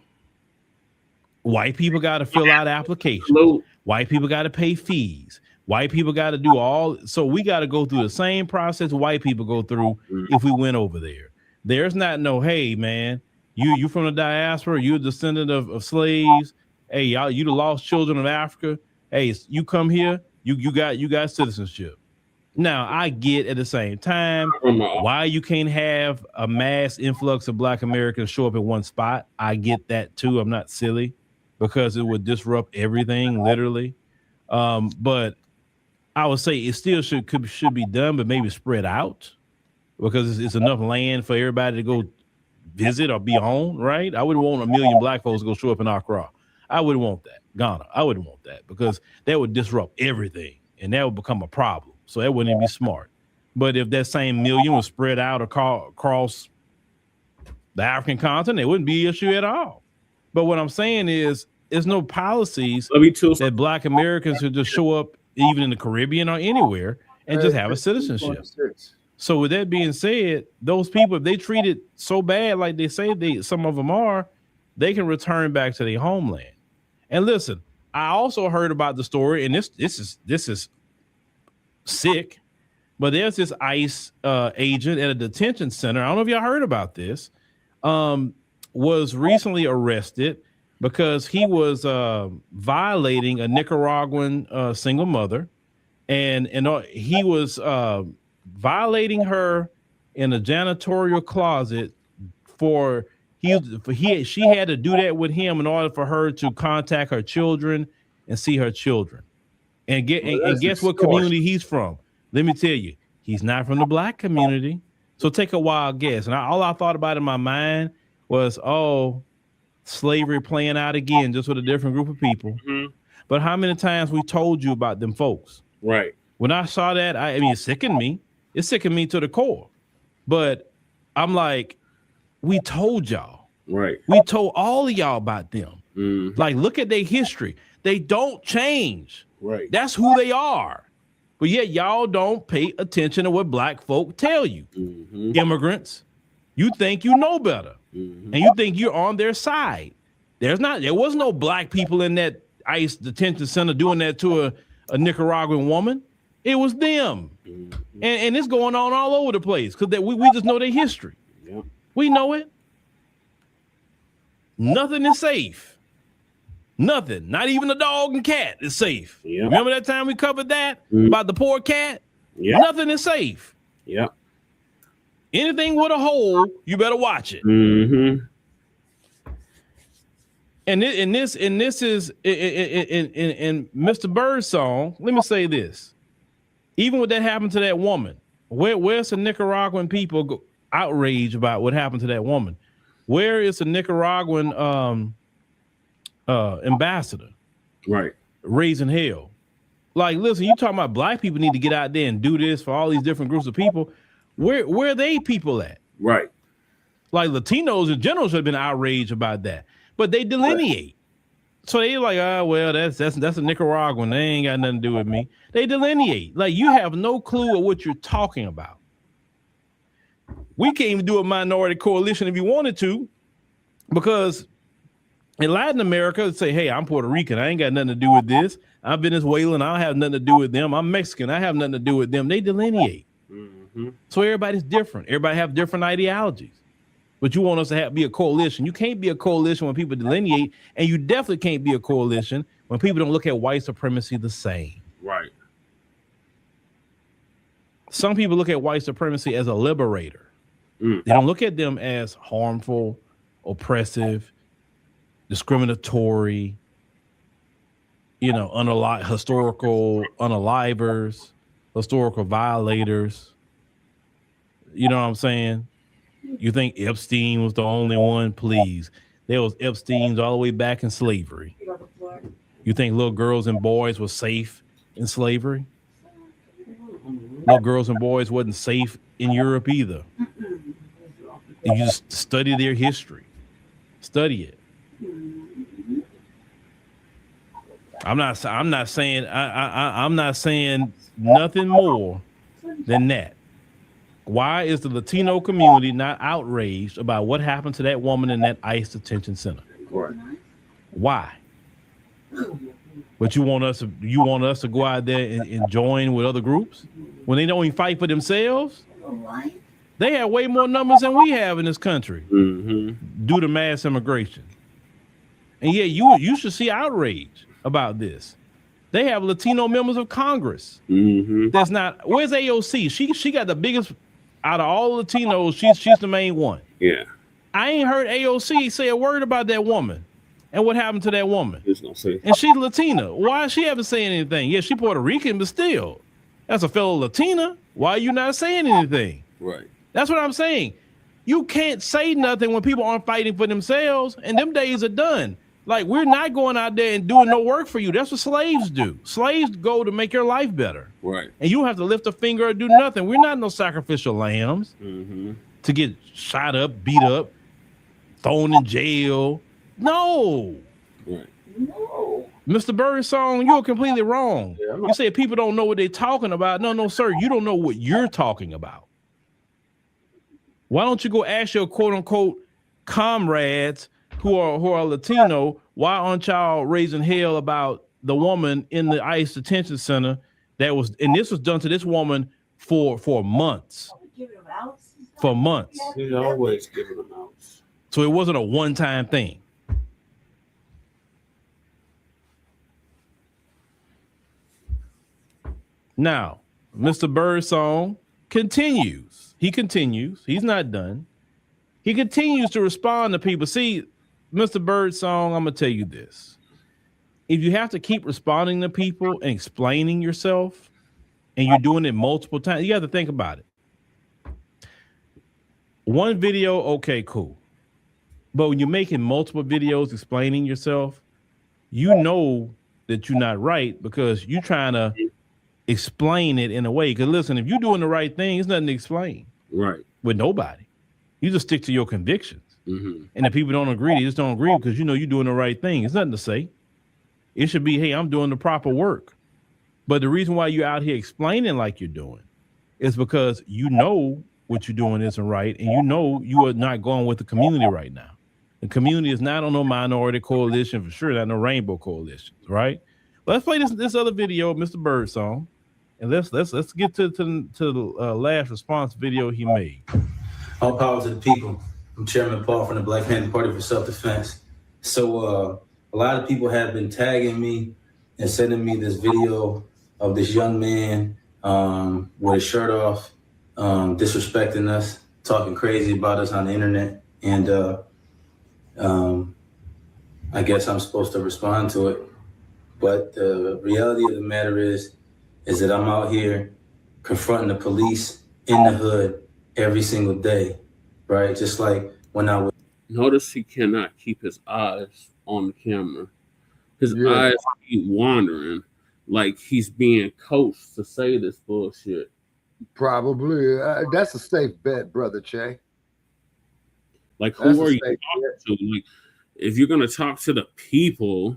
White people got to fill out applications. White people got to pay fees. White people got to do all. So we got to go through the same process white people go through if we went over there. There's not no, hey, man, you from the diaspora, you're a descendant of slaves. Hey, y'all, you the lost children of Africa. Hey, you come here, you got citizenship. Now, I get at the same time why you can't have a mass influx of Black Americans show up in one spot. I get that too. I'm not silly because it would disrupt everything, literally. But I would say it still should be done, but maybe spread out because it's enough land for everybody to go visit or be on, right? I wouldn't want 1 million Black folks to go show up in Accra. I wouldn't want that. Ghana, I wouldn't want that because that would disrupt everything and that would become a problem. So that wouldn't even be smart. But if that same million was spread out across the African continent, it wouldn't be an issue at all. But what I'm saying is, there's no policies that Black Americans should just show up even in the Caribbean or anywhere and just have a citizenship. So with that being said, those people, if they treat it so bad like they say some of them are, they can return back to their homeland. And listen, I also heard about the story, and this is sick, but there's this ICE agent at a detention center. I don't know if y'all heard about this. Was recently arrested because he was violating a Nicaraguan single mother, and he was violating her in a janitorial closet she had to do that with him in order for her to contact her children and see her children. And guess what community he's from? Let me tell you, he's not from the Black community. So take a wild guess. And all I thought about in my mind was, slavery playing out again, just with a different group of people. Mm-hmm. But how many times we told you about them folks? Right. When I saw that, I mean, it sickened me. It sickened me to the core. But I'm like, we told y'all. Right. We told all of y'all about them. Mm-hmm. Like, look at their history. They don't change. Right. That's who they are. But yet y'all don't pay attention to what Black folk tell you. Mm-hmm. Immigrants, you think you know better. Mm-hmm. And you think you're on their side. There was no Black people in that ICE detention center doing that to a Nicaraguan woman. It was them. Mm-hmm. And it's going on all over the place because we just know their history. Yep. We know it. Nothing is safe. Nothing. Not even a dog and cat is safe. Yep. Remember that time we covered that about the poor cat? Yeah. Nothing is safe. Yeah. Anything with a hole, you better watch it. Mm-hmm. And this is in Mr. Birdsong. Let me say this: even what that happened to that woman, where's the Nicaraguan people outraged about what happened to that woman? Where is the Nicaraguan ambassador? Right, raising hell. Like, listen, you talking about black people need to get out there and do this for all these different groups of people. Where are they people at? Right. Like Latinos in general should have been outraged about that. But they delineate. So they like, well, that's a Nicaraguan. They ain't got nothing to do with me. They delineate. Like, you have no clue of what you're talking about. We can't even do a minority coalition if you wanted to, because in Latin America, they say, hey, I'm Puerto Rican. I ain't got nothing to do with this. I'm Venezuelan. I don't have nothing to do with them. I'm Mexican. I have nothing to do with them. They delineate. Mm-hmm. So everybody's different. Everybody have different ideologies. But you want us to be a coalition. You can't be a coalition when people delineate, and you definitely can't be a coalition when people don't look at white supremacy the same. Right. Some people look at white supremacy as a liberator. They don't look at them as harmful, oppressive, discriminatory, historical unalivers, historical violators. You know what I'm saying? You think Epstein was the only one? Please. There was Epsteins all the way back in slavery. You think little girls and boys were safe in slavery? Little girls and boys wasn't safe in Europe either. You just study their history. Study it. I'm not saying nothing more than that. Why is the Latino community not outraged about what happened to that woman in that ICE detention center? Right. Why? But you want us to go out there and join with other groups when they don't even fight for themselves? They have way more numbers than we have in this country due to mass immigration. And yeah, you should see outrage about this. They have Latino members of Congress. That's not. Where's AOC? She got the biggest out of all Latinos. She's the main one. Yeah. I ain't heard AOC say a word about that woman and what happened to that woman. It's gonna say. And she's Latina. Why she haven't saying anything? Yeah, she Puerto Rican, but still, that's a fellow Latina. Why are you not saying anything? Right. That's what I'm saying. You can't say nothing when people aren't fighting for themselves, and them days are done. Like, we're not going out there and doing no work for you. That's what slaves do. Slaves go to make your life better. Right. And you don't have to lift a finger or do nothing. We're not no sacrificial lambs to get shot up, beat up, thrown in jail. No. Right. No. Mr. Birdsong, you're completely wrong. Yeah, you say people don't know what they're talking about. No, sir. You don't know what you're talking about. Why don't you go ask your quote unquote comrades who are Latino, why aren't y'all raising hell about the woman in the ICE detention center and this was done to this woman for months. For months. He's always giving them out. So it wasn't a one-time thing. Now, Mr. Birdsong continues. He continues. He's not done. He continues to respond to people. See, Mr. Birdsong, I'm going to tell you this. If you have to keep responding to people and explaining yourself, and you're doing it multiple times, you have to think about it. One video, okay, cool. But when you're making multiple videos explaining yourself, you know that you're not right because you're trying to explain it in a way. Because listen, if you're doing the right thing, it's nothing to explain. Right. With nobody. You just stick to your convictions. And if people don't agree, they just don't agree because you know you're doing the right thing. It's nothing to say. It should be, hey, I'm doing the proper work. But the reason why you're out here explaining like you're doing is because you know what you're doing isn't right, and you know you are not going with the community right now. The community is not on no minority coalition, for sure, not no rainbow coalitions, right? Well, let's play this other video of Mr. Birdsong, and let's get to the last response video he made. All power to the people. I'm Chairman Paul from the Blacc Panther Party for Self-Defense. So a lot of people have been tagging me and sending me this video of this young man with his shirt off, disrespecting us, talking crazy about us on the internet. And I guess I'm supposed to respond to it. But the reality of the matter is that I'm out here confronting the police in the hood every single day, right? Just like when I was. Notice he cannot keep his eyes on the camera. His eyes keep wandering, like he's being coached to say this bullshit. Probably. That's a safe bet, Brother Che. Like, who are you talking to? Like, if you're going to talk to the people,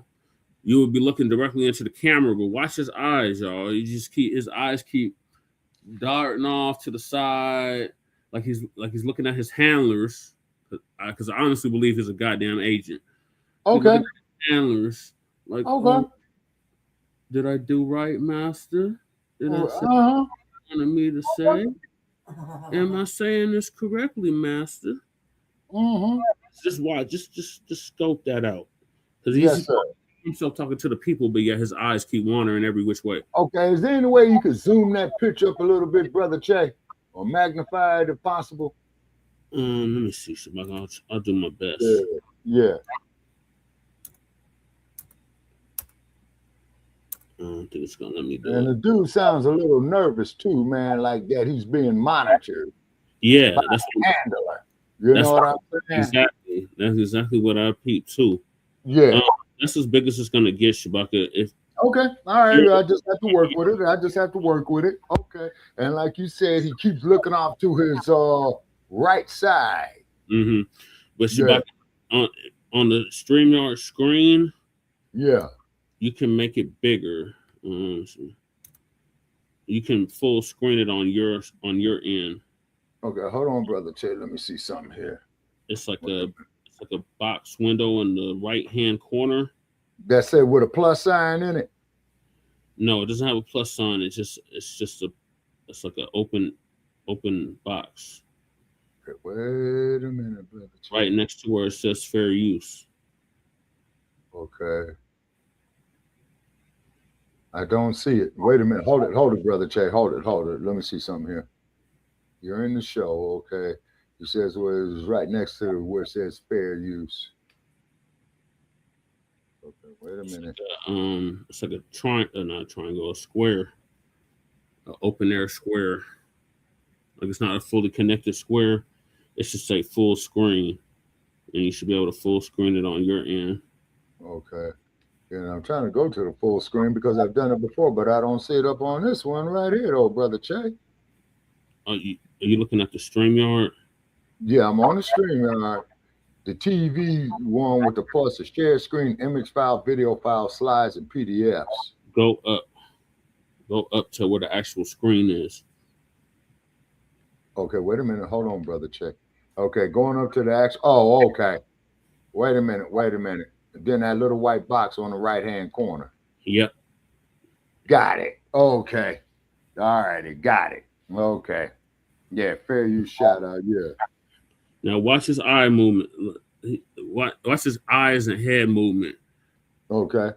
you would be looking directly into the camera, but watch his eyes, y'all. His eyes keep darting off to the side, like he's looking at his handlers, because I honestly believe he's a goddamn agent. Okay. Handlers, like, okay. Did I do right, Master? Did I say what you wanted me to say? Am I saying this correctly, Master? Just watch, just scope that out, because he's himself talking to the people, but yet his eyes keep wandering every which way. Okay, is there any way you could zoom that picture up a little bit, Brother Che, or magnify it if possible? Let me see, Shabaka. I'll do my best. Yeah. I don't think it's gonna let me do and it. the dude sounds a little nervous too, man, like that he's being monitored. Yeah, by that's the handler. You know what I'm saying? Exactly. That's exactly what I peeped too. Yeah. That's as big as it's gonna get, Shabaka. Okay, all right. I just have to work with it. Okay. And like you said, he keeps looking off to his right side. Mm-hmm. But Shabaka, on the Streamyard screen, you can make it bigger. You can full screen it on your end. Okay, hold on, Brother Che. Let me see something here. It's like a box window in the right hand corner. That said with a plus sign in it. No, it doesn't have a plus sign. It's like an open box. Okay, wait a minute, Brother Che. Right next to where it says fair use. Okay. I don't see it. Wait a minute. Hold it, Brother Che. Hold it. Let me see something here. You're in the show, okay. He says well, it's right next to where it says fair use. Okay, wait a minute. It's like not a triangle, a square. An open air square. Like it's not a fully connected square. It's just a full screen. And you should be able to full screen it on your end. Okay. And I'm trying to go to the full screen because I've done it before, but I don't see it up on this one right here, though, Brother Che. Are you looking at the Streamyard? Yeah, I'm on the Streamyard. The TV one with the plus, the share screen, image file, video file, slides, and PDFs. Go up to where the actual screen is. Okay, wait a minute. Hold on, Brother Che. Okay, going up to the actual. Oh, okay. Wait a minute. And then that little white box on the right-hand corner. Yep. Got it. Okay. All righty. Got it. Okay. Yeah, fair use shout out. Yeah. Now watch his eye movement. Watch his eyes and head movement. Okay.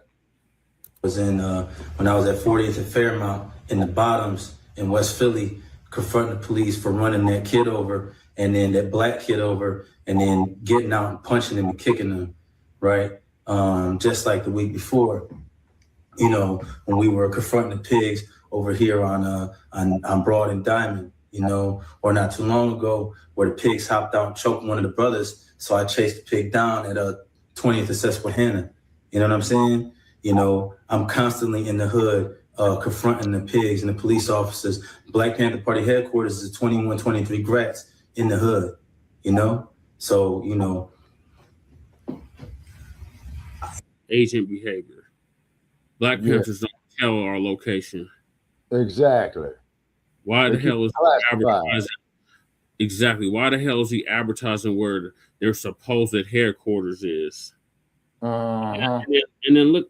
Was in when I was at 40th and Fairmount in the bottoms in West Philly, confronting the police for running that kid over and then that black kid over and then getting out and punching him and kicking him, right? Just like the week before, you know, when we were confronting the pigs over here on Broad and Diamond, you know, or not too long ago where the pigs hopped out and choked one of the brothers. So I chased the pig down at 20th and Susquehanna. You know what I'm saying? You know, I'm constantly in the hood confronting the pigs and the police officers. Blacc Panther Party headquarters is 2123 Gratz in the hood, you know? So, you know. Agent behavior. Black Panthers don't tell our location. Exactly. Why the hell is he advertising? Exactly. Why the hell is he advertising where their supposed headquarters is? And then look,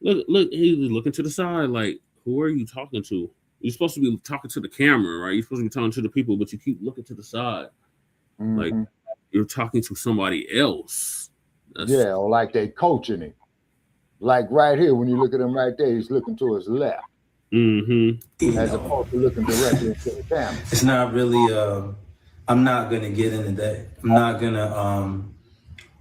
he was looking to the side like, who are you talking to? You're supposed to be talking to the camera, right? You're supposed to be talking to the people, but you keep looking to the side. Like you're talking to somebody else. Or like they coaching him. Like right here, when you look at him right there, he's looking to his left. As opposed to looking directly into the camera. It's not really. I'm not gonna get into that. I'm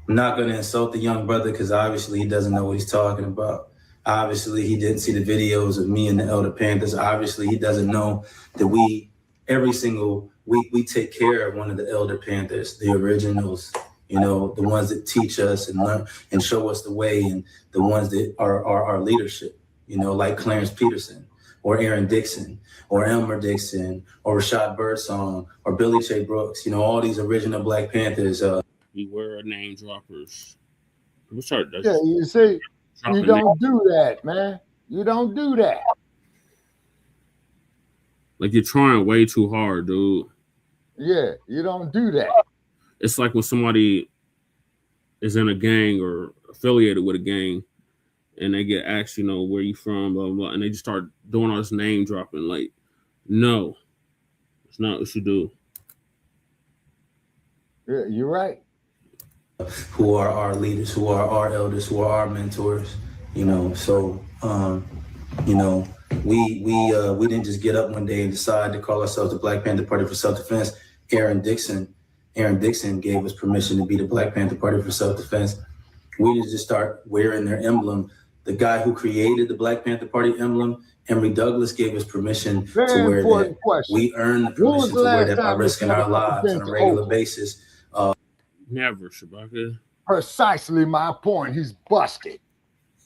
not gonna insult the young brother because obviously he doesn't know what he's talking about. Obviously he didn't see the videos of me and the Elder Panthers. Obviously he doesn't know that every single week we take care of one of the Elder Panthers, the originals. You know, the ones that teach us and learn and show us the way, and the ones that are our leadership. You know, like Clarence Peterson, or Aaron Dixon, or Elmer Dixon, or Rashad Birdsong, or Billy J. Brooks. You know, all these original Black Panthers. We were name droppers. You see, you don't do that, man. You don't do that. Like, you're trying way too hard, dude. Yeah, you don't do that. It's like when somebody is in a gang or affiliated with a gang, and they get asked, you know, where you from, blah, blah, blah, and they just start doing all this name dropping. Like, no, it's not what you do. Yeah, you're right. Who are our leaders, who are our elders, who are our mentors, you know. So, you know, we didn't just get up one day and decide to call ourselves the Black Panther Party for Self-Defense. Aaron Dixon gave us permission to be the Black Panther Party for Self-Defense. We didn't just start wearing their emblem. The guy who created the Black Panther Party emblem, Henry Douglas, gave us permission to wear that. Question. We earned the permission to wear that by risking our lives on a regular basis. Never, Shabaka. Precisely my point. He's busted.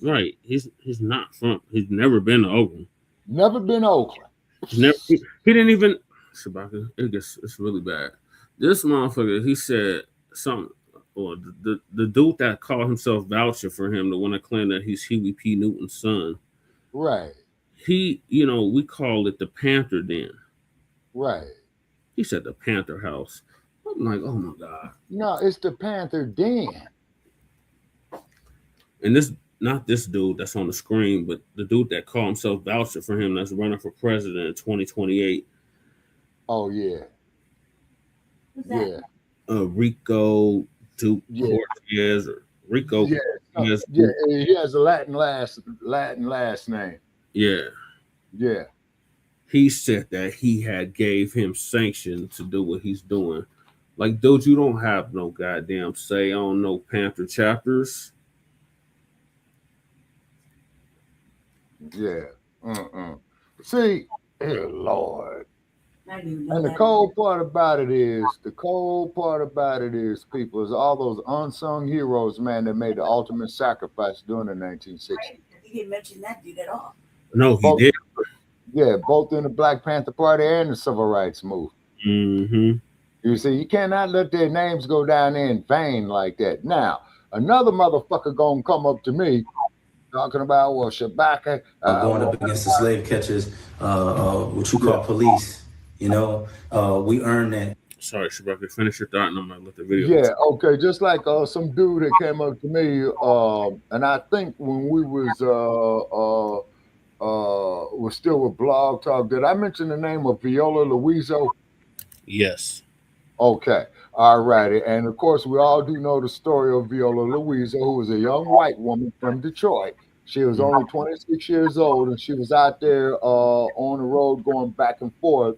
Right. He's not from. He's never been to Oakland. Never been to Oakland. He didn't even. Shabaka. It's really bad. This motherfucker. He said something. Or the dude that called himself voucher for him, the one that claimed that he's Huey P. Newton's son. Right. He, you know, we called it the Panther Den. Right. He said the Panther House. I'm like, oh my God. No, it's the Panther Den. And this, not this dude that's on the screen, but the dude that called himself voucher for him that's running for president in 2028. Oh, yeah. Yeah. Rico Duke Cortez or Rico. Yeah, he has a Latin last name. Yeah. Yeah. He said that he had gave him sanction to do what he's doing. Like, dude, you don't have no goddamn say on no Panther chapters. Yeah. See, dear Lord. And the cold part about it is, people, is all those unsung heroes, man, that made the ultimate sacrifice during the 1960s. He didn't mention that dude at all. No, he did. Yeah, both in the Black Panther Party and the Civil Rights Movement. Mm-hmm. You see, you cannot let their names go down there in vain like that. Now, another motherfucker gonna come up to me talking about, well, Shabaka. Going up against the slave catchers, what you call police. You know, we earned that. Sorry, Shabaka, finish your thought and I'm gonna let the video. Yeah, okay. Just like some dude that came up to me, and I think when we was still with Blog Talk, did I mention the name of Viola Luiso? Yes. Okay. All righty. And of course, we all do know the story of Viola Luiso, who was a young white woman from Detroit. She was only 26 years old, and she was out there on the road going back and forth,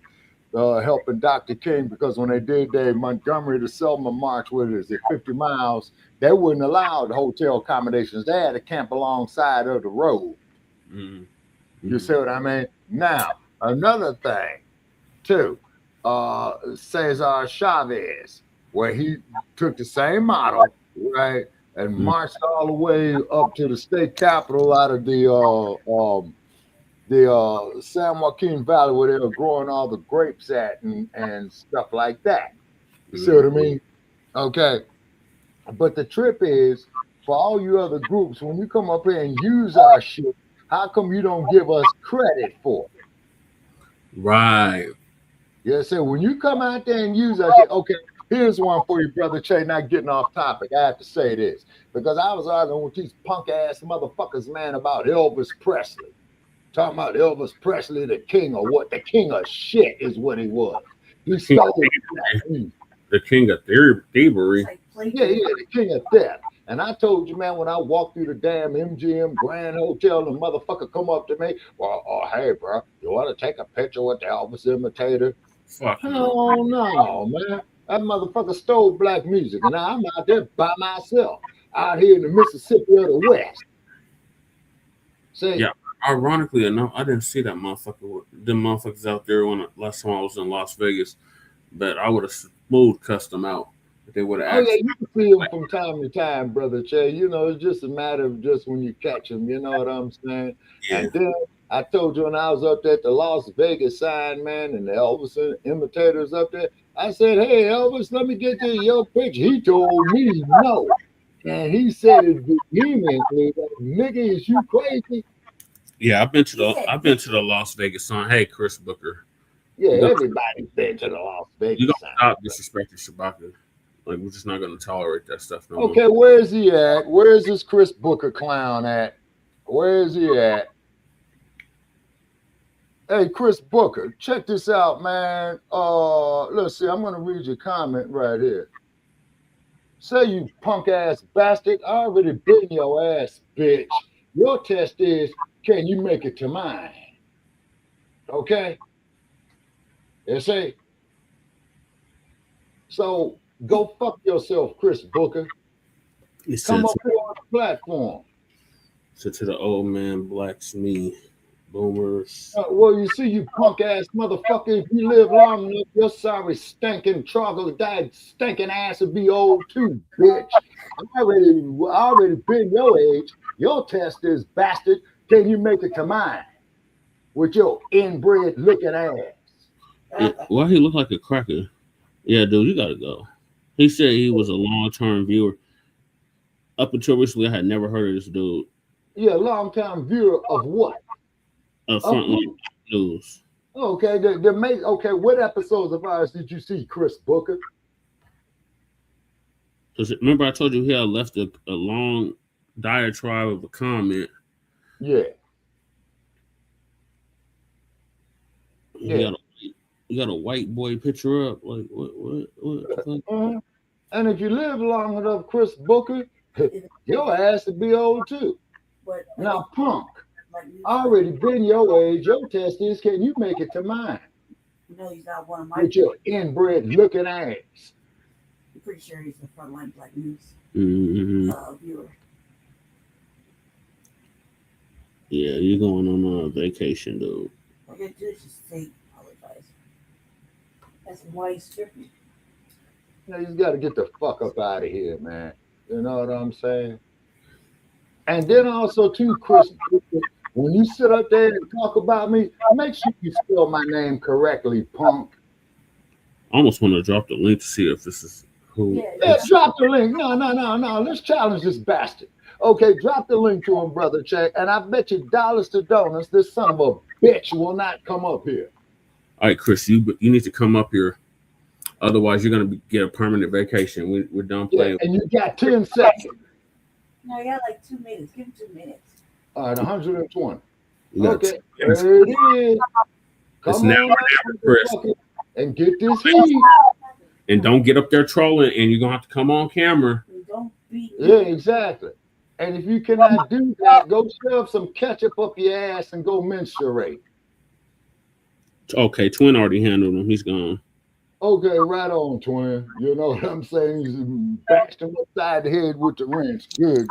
helping Dr. King, because when they did their Montgomery to Selma march, what is it, 50 miles, they wouldn't allow the hotel accommodations. They had to camp alongside of the road. Mm-hmm. You see what I mean? Now, another thing, too, Cesar Chavez, where he took the same model, right, and marched all the way up to the state capitol out of the San Joaquin Valley, where they were growing all the grapes at and stuff like that. You see what I mean? Okay. But the trip is, for all you other groups, when you come up here and use our shit, how come you don't give us credit for it? Right. Yeah, so when you come out there and use our shit, okay, here's one for you, Brother Che, not getting off topic. I have to say this, because I was arguing with these punk-ass motherfuckers, man, about Elvis Presley. Talking about Elvis Presley, the king of what? The king of shit is what he was. He stole the king of thievery. Yeah, the king of theft. And I told you, man, when I walked through the damn MGM Grand Hotel, the motherfucker come up to me, well, oh, hey, bro, you want to take a picture with the Elvis imitator? Fuck. Oh, no, man. That motherfucker stole black music, and I'm out there by myself, out here in the Mississippi of the West. See? Yeah. Ironically enough, I didn't see that motherfucker. Them motherfuckers out there when last time I was in Las Vegas, but I would have smooth cussed them out. If they would have. Oh yeah, you can see them from time to time, brother Che. You know, it's just a matter of just when you catch them. You know what I'm saying? Yeah. And then I told you when I was up there at the Las Vegas sign, man, and the Elvis imitators up there. I said, "Hey, Elvis, let me get your picture." He told me no, and he said it vehemently. Nigga, is you crazy? Yeah, I've been to the Las Vegas sign. Hey, Chris Booker. Yeah, everybody's been to the Las Vegas. You don't stop disrespecting Shabaka. Like, we're just not going to tolerate that stuff no more. Okay, where's he at? Where's this Chris Booker clown at? Where is he at? Hey, Chris Booker, check this out, man. Let's see. I'm going to read your comment right here. Say, you punk ass bastard, I already been your ass, bitch. Your test is, can you make it to mine? Okay? You see? So go fuck yourself, Chris Booker. Come up here on the platform. So to the old man, blacks, me, boomers. Well, you see, you punk ass motherfucker, if you live long enough, your sorry stinking troglodyte stinking ass will be old too, bitch. I already been your age. Your test is, bastard, can you make it to mine? With your inbred looking ass. Yeah, why he look like a cracker? Yeah, dude, you gotta go. He said he was a long-term viewer. Up until recently, I had never heard of this dude. Yeah, long-time viewer of what? Frontline News. Okay, okay, what episodes of ours did you see, Chris Booker? Because remember I told you he had left a long diatribe of a comment. Yeah. You got a white boy picture up. Like, what? And if you live long enough, Chris Booker, your ass would be old too. Now, punk, I already been your age. Your test is, can you make it to mine? No, he's not one of my. With your inbred looking ass. I'm pretty sure he's the Frontline Black News viewer. Yeah, you're going on a vacation, dude. All you gotta do is just say apologize. That's why he's tripping. You know, you got to get the fuck up out of here, man. You know what I'm saying? And then also, too, Chris, when you sit up there and talk about me, make sure you spell my name correctly, punk. I almost want to drop the link to see if this is who. Yeah, drop the link. No. Let's challenge this bastard. Okay, drop the link to him, brother Check, and I bet you dollars to donuts this son of a bitch will not come up here. All right, Chris, you need to come up here. Otherwise, you're going to get a permanent vacation. We're done playing. Yeah, and you got 10 seconds. No, you got like 2 minutes. Give him 2 minutes. All right, 120. Okay, there it is. Come on, Chris. And get this heat. And don't get up there trolling, and you're going to have to come on camera. Yeah, exactly. And if you cannot do that, go shove some ketchup up your ass and go menstruate. Okay, Twin already handled him. He's gone. Okay, right on, Twin. You know what I'm saying? He's bashed him upside the head with the wrench. Good.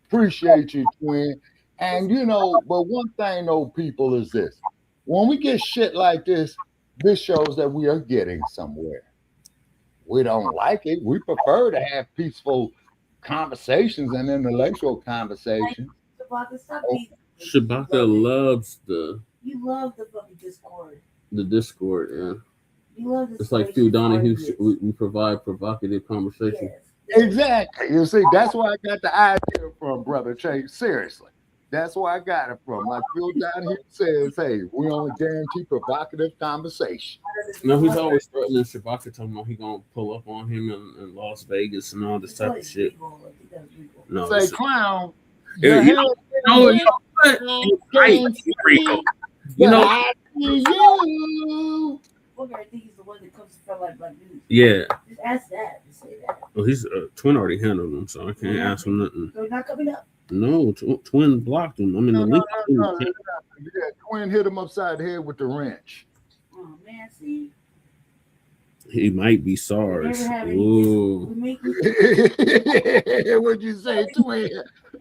Appreciate you, Twin. And, you know, but one thing, though, people, is this. When we get shit like this, this shows that we are getting somewhere. We don't like it. We prefer to have peaceful conversations and intellectual conversations. Shabaka loves You love the fucking Discord. The Discord, yeah. You love this. It's like Phil Donahue. We provide provocative conversation. Yes. Exactly. You see, that's where I got the idea from, brother Chase. Seriously. That's where I got it from. Like Phil Donahue says, hey, we only guarantee provocative conversation. No, he's always threatening Shabaka, talking about he gonna pull up on him in Las Vegas and all this type of shit. No, say clown. You know what? Right, Rico. You know. I think he's the one that comes from like Black News. Yeah. Just ask that. Just say that. Well, he's Twin already handled him, so I can't ask him nothing. So not coming up. No, Twin blocked him. I mean, the link. No. Yeah, Twin hit him upside the head with the wrench. Oh man, see. He might be SARS. Ooh. What'd you say, Twin?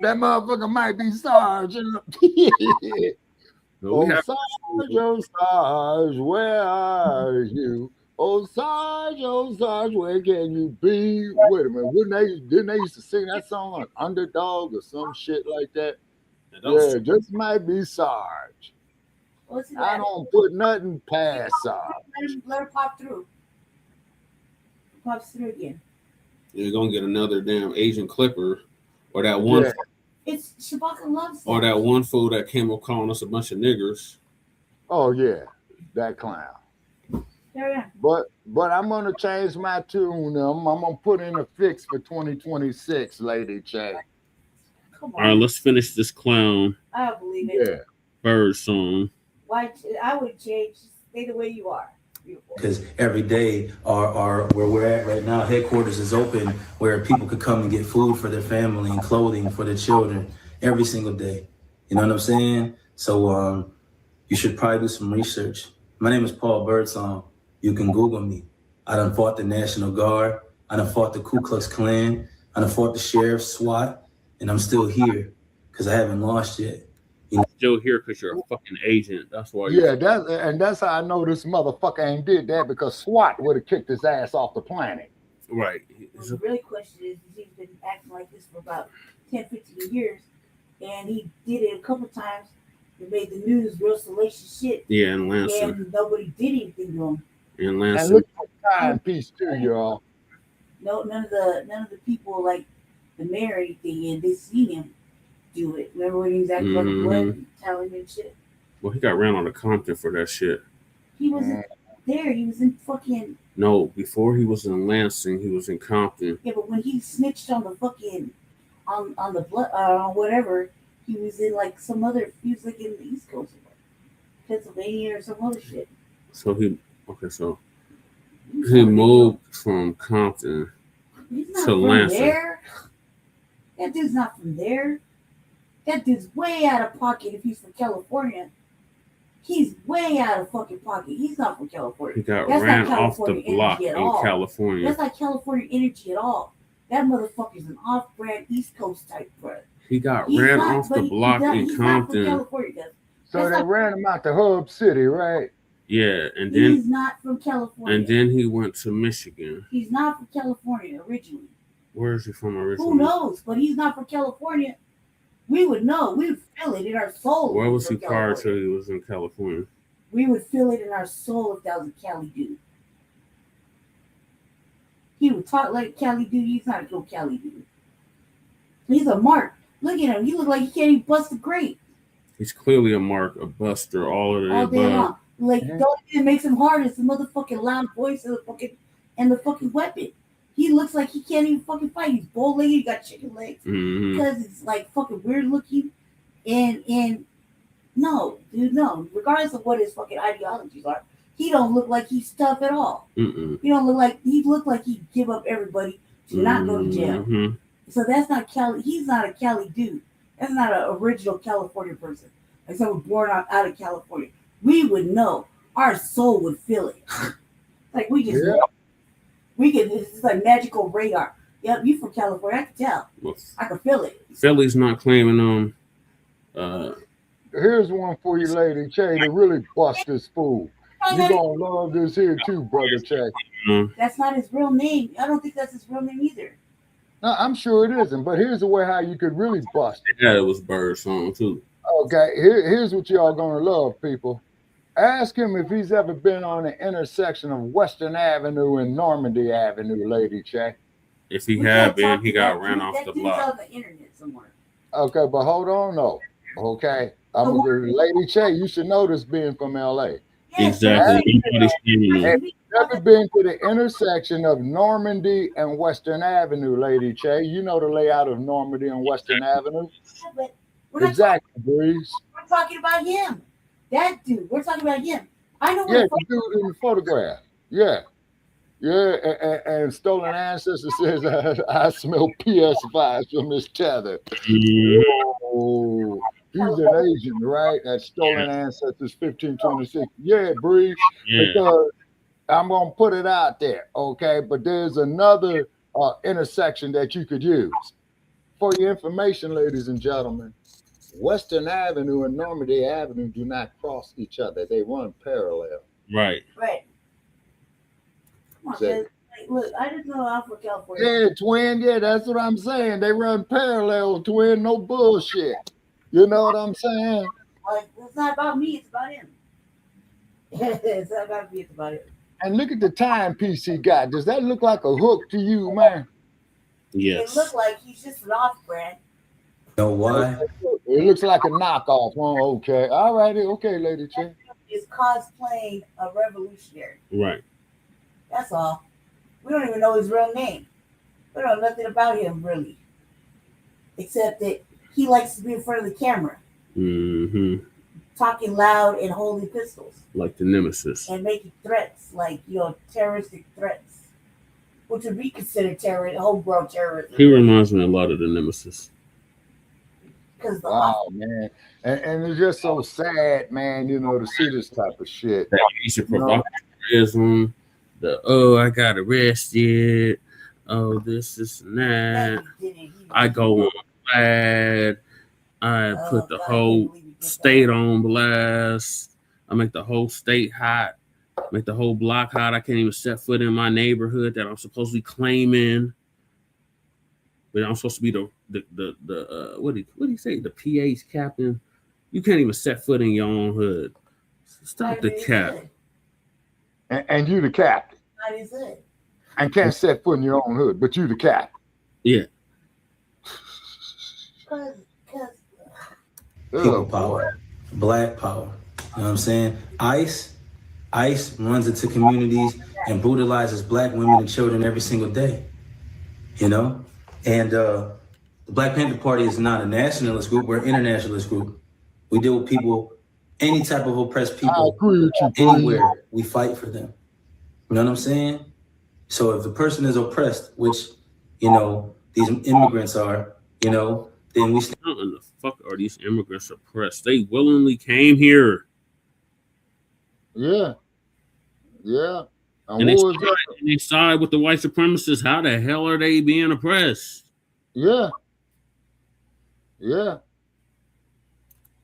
That motherfucker might be SARS. Sarge, where are you? Oh, Sarge, where can you be? Wait a minute, didn't they used to sing that song on Underdog or some shit like that? Yeah, just might be Sarge. I don't put nothing past Sarge. Let her pop through. Pops through again. You're gonna get another damn Asian clipper, or that one. Yeah. It's Shabaka loves that. Or that one fool that came up calling us a bunch of niggers. Oh yeah, that clown. Yeah. But I'm gonna change my tune. I'm gonna put in a fix for 2026, Lady Che. Come on. All right, let's finish this clown. I don't believe it. Yeah. Birdsong. Why? I would change. Stay the way you are. Because every day our where we're at right now, headquarters is open where people could come and get food for their family and clothing for their children every single day. You know what I'm saying? So you should probably do some research. My name is Paul Birdsong. You can Google me. I done fought the National Guard. I done fought the Ku Klux Klan. I done fought the sheriff, SWAT, and I'm still here because I haven't lost yet. You're still here because you're a fucking agent. That's why. Yeah, that's how I know this motherfucker ain't did that, because SWAT would have kicked his ass off the planet. Right. Well, the real question is, he's been acting like this for about 10, 15 years, and he did it a couple times. It made the news, real salacious shit. Yeah, and Lansing. And nobody did anything to him. And Lansing. And look at the timepiece too, y'all. No, none of the people like the mayor or anything, and they seen him do it. Remember when he was acting like blood and telling him shit? Well, he got ran out of Compton for that shit. He wasn't there. He was in fucking. No, before he was in Lansing, he was in Compton. Yeah, but when he snitched on the fucking on the blood whatever, he was in like some other. He was like in the East Coast, Pennsylvania or some other shit. So he moved from Compton to Lansing. There. That dude's not from there. That dude's way out of pocket if he's from California. He's way out of fucking pocket. He's not from California. He got ran off the block in California. That's not California energy at all. That motherfucker's an off-brand East Coast type bro. He got ran off the block in Compton. So they ran him out the hub city, right? Yeah, and then he's not from California. And then he went to Michigan. He's not from California originally. Where is he from originally? Who knows? But he's not from California. We would know. We would feel it in our soul. Where was he prior to he was in California? We would feel it in our soul if that was a Cali dude. He would talk like a Cali dude. He's not a good Cali dude. He's a mark. Look at him. He look like he can't even bust a grape. He's clearly a mark, a buster, all of the all day above. long. Like the only thing that makes him hard is the motherfucking loud voice and the fucking weapon. He looks like he can't even fucking fight. He's bow-legged. He got chicken legs because it's like fucking weird looking. And no, dude, no. Regardless of what his fucking ideologies are, he don't look like he's tough at all. He don't look like he give up everybody to not go to jail. So that's not Cali. He's not a Cali dude. That's not an original California person. Like someone born out of California. We would know. Our soul would feel it. Like we just know. We could. It's like magical radar. Yep, you from California. I can tell. Well, I can feel it. Philly's not claiming Here's one for you, Lady Che, to really bust this fool. You're gonna love this here too, brother Che. That's not his real name. I don't think that's his real name either. No, I'm sure it isn't. But here's the way how you could really bust it. Yeah, it was Birdsong too. Okay, here's what y'all gonna love, people. Ask him if he's ever been on the intersection of Western Avenue and Normandy Avenue, Lady Che. If he had been, he got ran off the block. On the internet somewhere. Okay, but hold on, no. Okay, Lady Che, you should know this being from LA. Exactly. Have you ever been to the intersection of Normandy and Western Avenue, Lady Che? You know the layout of Normandy and Western Avenue? Yeah, but exactly, Breeze. We're talking about him. That dude. We're talking about him. I know. Yeah, the dude in the photograph. Yeah. Yeah, and Stolen Ancestor says, I smell PS5s from this tether. Oh, he's an agent, right? At Stolen Ancestors 1526. Yeah, Breeze, because I'm going to put it out there, okay? But there's another intersection that you could use. For your information, ladies and gentlemen, Western Avenue and Normandy Avenue do not cross each other. They run parallel. Right. Right. Come on, man. Like, look, I didn't know Alpha California. Yeah, twin. Yeah, that's what I'm saying. They run parallel, twin. No bullshit. You know what I'm saying? Like, it's not about me. It's about him. It's not about me. It's about him. And look at the timepiece he got. Does that look like a hook to you, man? Yes. It looked like he's just an off-brand. Know why? It looks like a knockoff. Oh, okay. All right. Okay, Lady Chick. Is cosplaying a revolutionary. Right. That's all. We don't even know his real name. We don't know nothing about him, really. Except that he likes to be in front of the camera. Mm-hmm. Talking loud and holding pistols. Like the nemesis. And making threats, like, terroristic threats. Which would be considered homegrown terrorism. He reminds me a lot of the nemesis. Wow, man. And it's just so sad, man, to see this type of shit. That piece of provocatism, I got arrested, this and that. I go on bad. I put the whole state on blast. I make the whole state hot. Make the whole block hot. I can't even set foot in my neighborhood that I'm supposedly claiming. But I'm supposed to be the what did he say? The PA's captain. You can't even set foot in your own hood. Stop the cap. And you the captain. That is it. And can't set foot in your own hood, but you the captain. Yeah. People power, black power. You know what I'm saying? ICE runs into communities and brutalizes black women and children every single day. And the Blacc Panther Party is not a nationalist group. We're an internationalist group. We deal with people, any type of oppressed people, anywhere. We fight for them. You know what I'm saying? So if the person is oppressed, which, these immigrants are, then we... How in the fuck are these immigrants oppressed? They willingly came here. Yeah. Yeah. And they side with the white supremacists. How the hell are they being oppressed? Yeah. Yeah.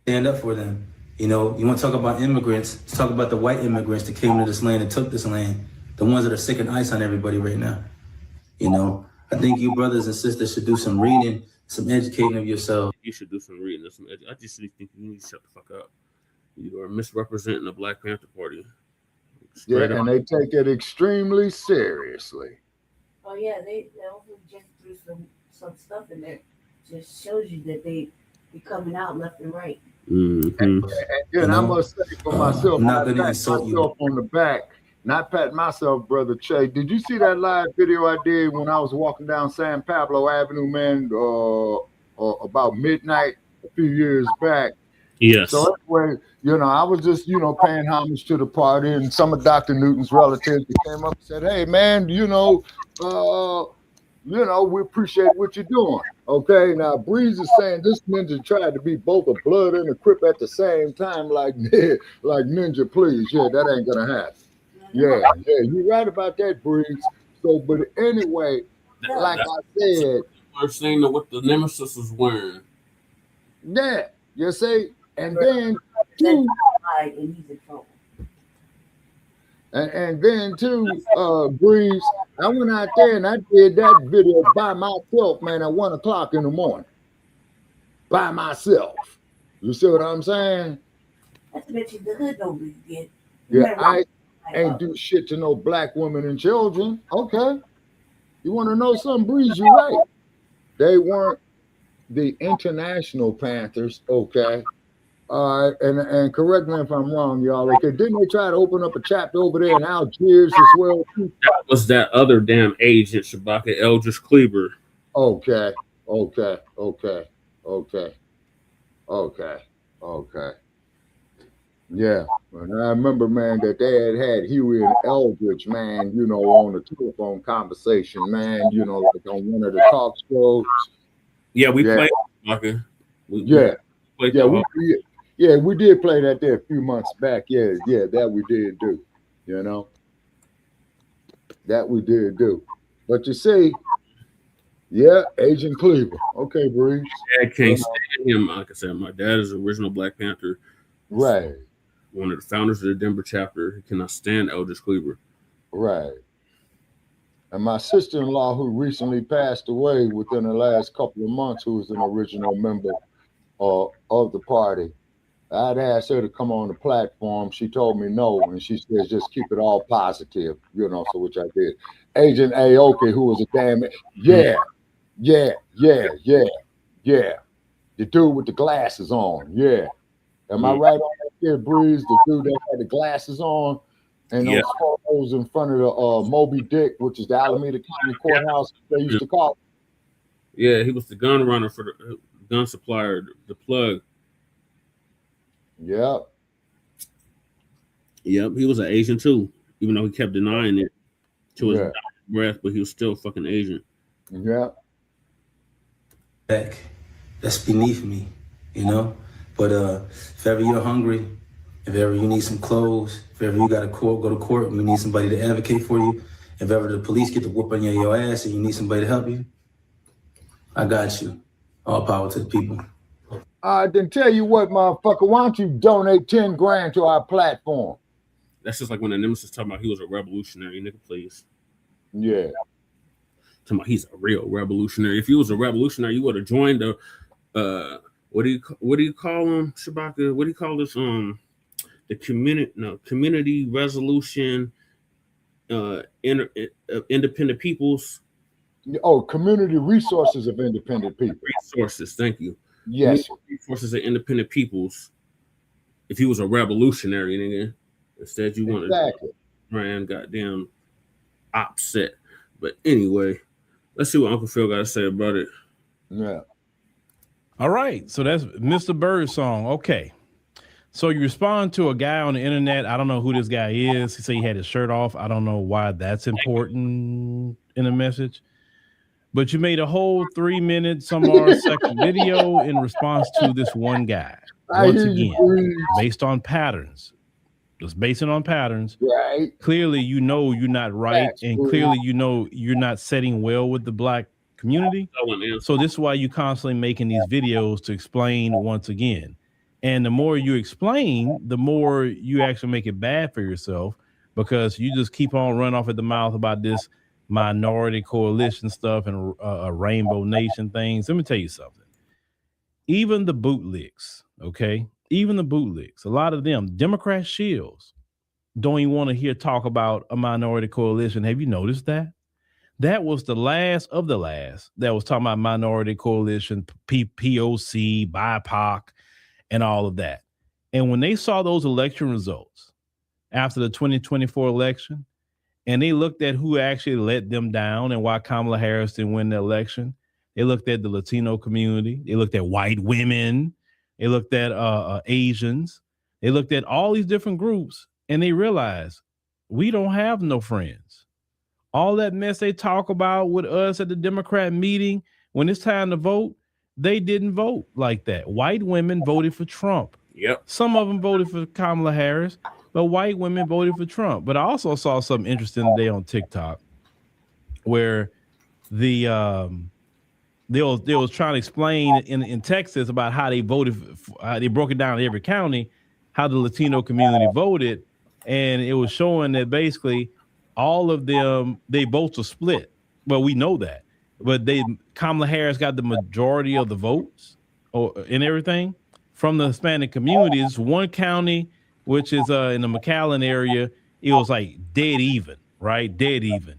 Stand up for them. You want to talk about immigrants, let's talk about the white immigrants that came to this land and took this land. The ones that are sick and ice on everybody right now. I think you brothers and sisters should do some reading, some educating of yourselves. You should do some reading. I just think you need to shut the fuck up. You are misrepresenting the Blacc Panther Party. Straight and they take it extremely seriously. Oh yeah, they also just threw some stuff in there. Just shows you that they be coming out left and right. Mm-hmm. And I must say for myself, I'm not gonna insult you on the back. Not pat myself, brother Che. Did you see that live video I did when I was walking down San Pablo Avenue, man, about midnight a few years back? Yes. So anyway, I was just, paying homage to the party, and some of Dr. Newton's relatives came up and said, "Hey, man, we appreciate what you're doing." Okay, now Breeze is saying this ninja tried to be both a blood and a Crip at the same time, like ninja, please. Yeah, that ain't gonna happen. Yeah, you're right about that, Breeze. So, but anyway, like I said, first thing that what the nemesis was wearing. Yeah, you see, and then too, and then too, Breeze, I went out there and I did that video by myself, man, at 1:00 in the morning. By myself. You see what I'm saying? That's what the hood don't get. Yeah, I ain't do shit to no black women and children. Okay. You want to know something, Breeze? You're right. They weren't the international Panthers, okay? All right, and correct me if I'm wrong, y'all. Okay, didn't they try to open up a chapter over there in Algiers as well? That was that other damn agent, Shabaka Eldridge Kleber. Okay. Yeah, and I remember, man, that they had Huey and Eldridge, man, you know, on a telephone conversation, man, you know, like on one of the talk shows. Yeah, we played. Okay. We did play that there a few months back. Yeah, that we did do. You know, that we did do. But you see, yeah, Agent Cleaver. Okay, Breeze. I can't stand him. Like I said, my dad is the original Black Panther. Right. One of the founders of the Denver chapter. He cannot stand Eldridge Cleaver. Right. And my sister-in-law, who recently passed away within the last couple of months, who was an original member of the party, I'd asked her to come on the platform. She told me no, and she says just keep it all positive, you know, so which I did. Agent Aoki, who was a damn yeah. The dude with the glasses on, yeah. Am I right on that there, Breeze? The dude that had the glasses on and those photos in front of the Moby Dick, which is the Alameda County Courthouse, they used to call it. Yeah, he was the gun runner for the gun supplier, the plug. Yep. Yep, he was an Asian too, even though he kept denying it to his dying breath, but he was still fucking Asian. Yeah. That's beneath me, you know? But if ever you're hungry, if ever you need some clothes, if ever you got to go to court and you need somebody to advocate for you, if ever the police get to whooping your ass and you need somebody to help you, I got you. All power to the people. I didn't tell you what, motherfucker. Why don't you donate 10 grand to our platform? That's just like when the Nemesis talking about he was a revolutionary, nigga, please. Yeah. Talking about he's a real revolutionary. If he was a revolutionary, you would have joined the what do you call them, Shabaka? What do you call this? The community resolution, independent peoples. Oh, community resources of independent people. Resources, thank you. Yes. Resources of independent peoples. If he was a revolutionary, nigga, instead you wanted to ran goddamn upset. But anyway, let's see what Uncle Phil got to say about it. Yeah. All right, so that's Mr. Birdsong. Okay, so you respond to a guy on the internet. I don't know who this guy is. He said he had his shirt off. I don't know why that's important in a message, but you made a whole 3 minute some odd second video in response to this one guy. Once again, based on patterns. Just basing on patterns. Right. Clearly, you know you're not right, and clearly you know you're not setting well with the Black community. So this is why you constantly making these videos to explain once again. And the more you explain, the more you actually make it bad for yourself, because you just keep on running off at the mouth about this minority coalition stuff and a rainbow nation things. Let me tell you something. Even the bootlicks, okay? Even the bootlicks, a lot of them, Democrat shills, don't even want to hear talk about a minority coalition. Have you noticed that? That was the last of the last that was talking about minority coalition, POC, BIPOC, and all of that. And when they saw those election results after the 2024 election, and they looked at who actually let them down and why Kamala Harris didn't win the election, they looked at the Latino community, they looked at white women, they looked at Asians, they looked at all these different groups, and they realized we don't have no friends. All that mess they talk about with us at the Democrat meeting, when it's time to vote, they didn't vote like that. White women voted for Trump. Yep. Some of them voted for Kamala Harris, but white women voted for Trump. But I also saw something interesting today on TikTok where they was trying to explain in Texas about how they voted. They broke it down in every county, how the Latino community voted. And it was showing that basically all of them, they votes are split. Well, we know that. But Kamala Harris got the majority of the votes and everything from the Hispanic communities. One county, which is in the McAllen area, it was like dead even, right? Dead even.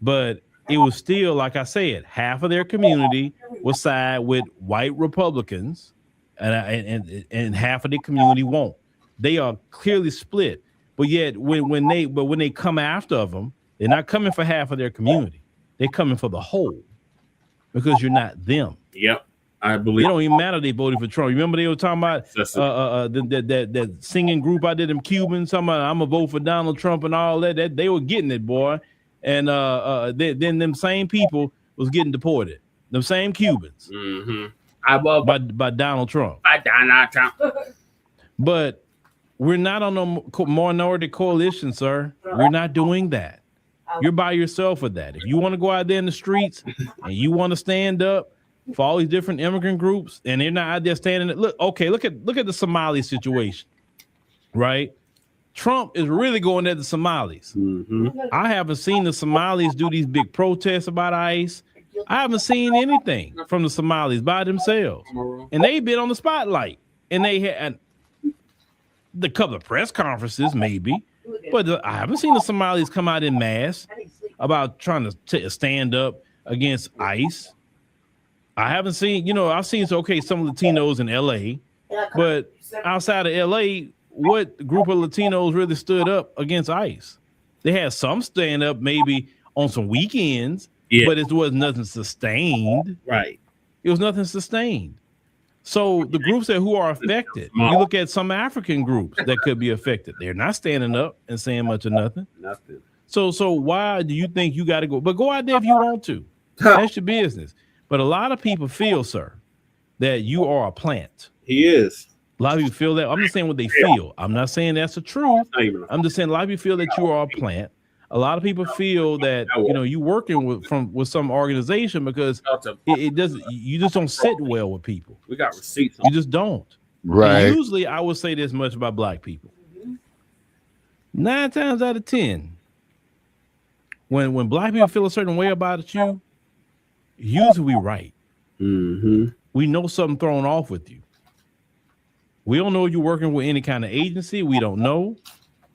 But it was still, like I said, half of their community will side with white Republicans and half of the community won't. They are clearly split. But yet when they come after them, they're not coming for half of their community. They're coming for the whole, because you're not them. Yep. I believe it don't even matter they voted for Trump. Remember they were talking about that singing group out there, them Cubans, talking about I'm gonna vote for Donald Trump and all that they were getting it, boy. And then them same people was getting deported. Them same Cubans. I vote by Donald Trump. By Donald Trump. But we're not on a minority coalition, sir. We're not doing that. You're by yourself with that. If you want to go out there in the streets and you want to stand up for all these different immigrant groups, and they're not out there standing. Look at the Somali situation, right? Trump is really going at the Somalis. I haven't seen the Somalis do these big protests about ICE. I haven't seen anything from the Somalis by themselves, and they've been on the spotlight. And they had the couple of press conferences, maybe, but I haven't seen the Somalis come out in mass about trying to stand up against ICE. I haven't seen, I've seen some Latinos in LA, but outside of LA, what group of Latinos really stood up against ICE? They had some stand up maybe on some weekends, but it was nothing sustained. Right. It was nothing sustained. So the groups who are affected, you look at some African groups that could be affected. They're not standing up and saying much of nothing. Nothing. So why do you think you got to go? But go out there if you want to. That's your business. But a lot of people feel, sir, that you are a plant. He is. A lot of people feel that. I'm just saying what they feel. I'm not saying that's the truth. I'm just saying a lot of people feel that you are a plant. A lot of people feel that you working with some organization because it doesn't. You just don't sit well with people. We got receipts. You just don't. Right. And usually, I would say this much about black people. 9 times out of 10, when black people feel a certain way about you, usually we right. We know something thrown off with you. We don't know you're working with any kind of agency. We don't know,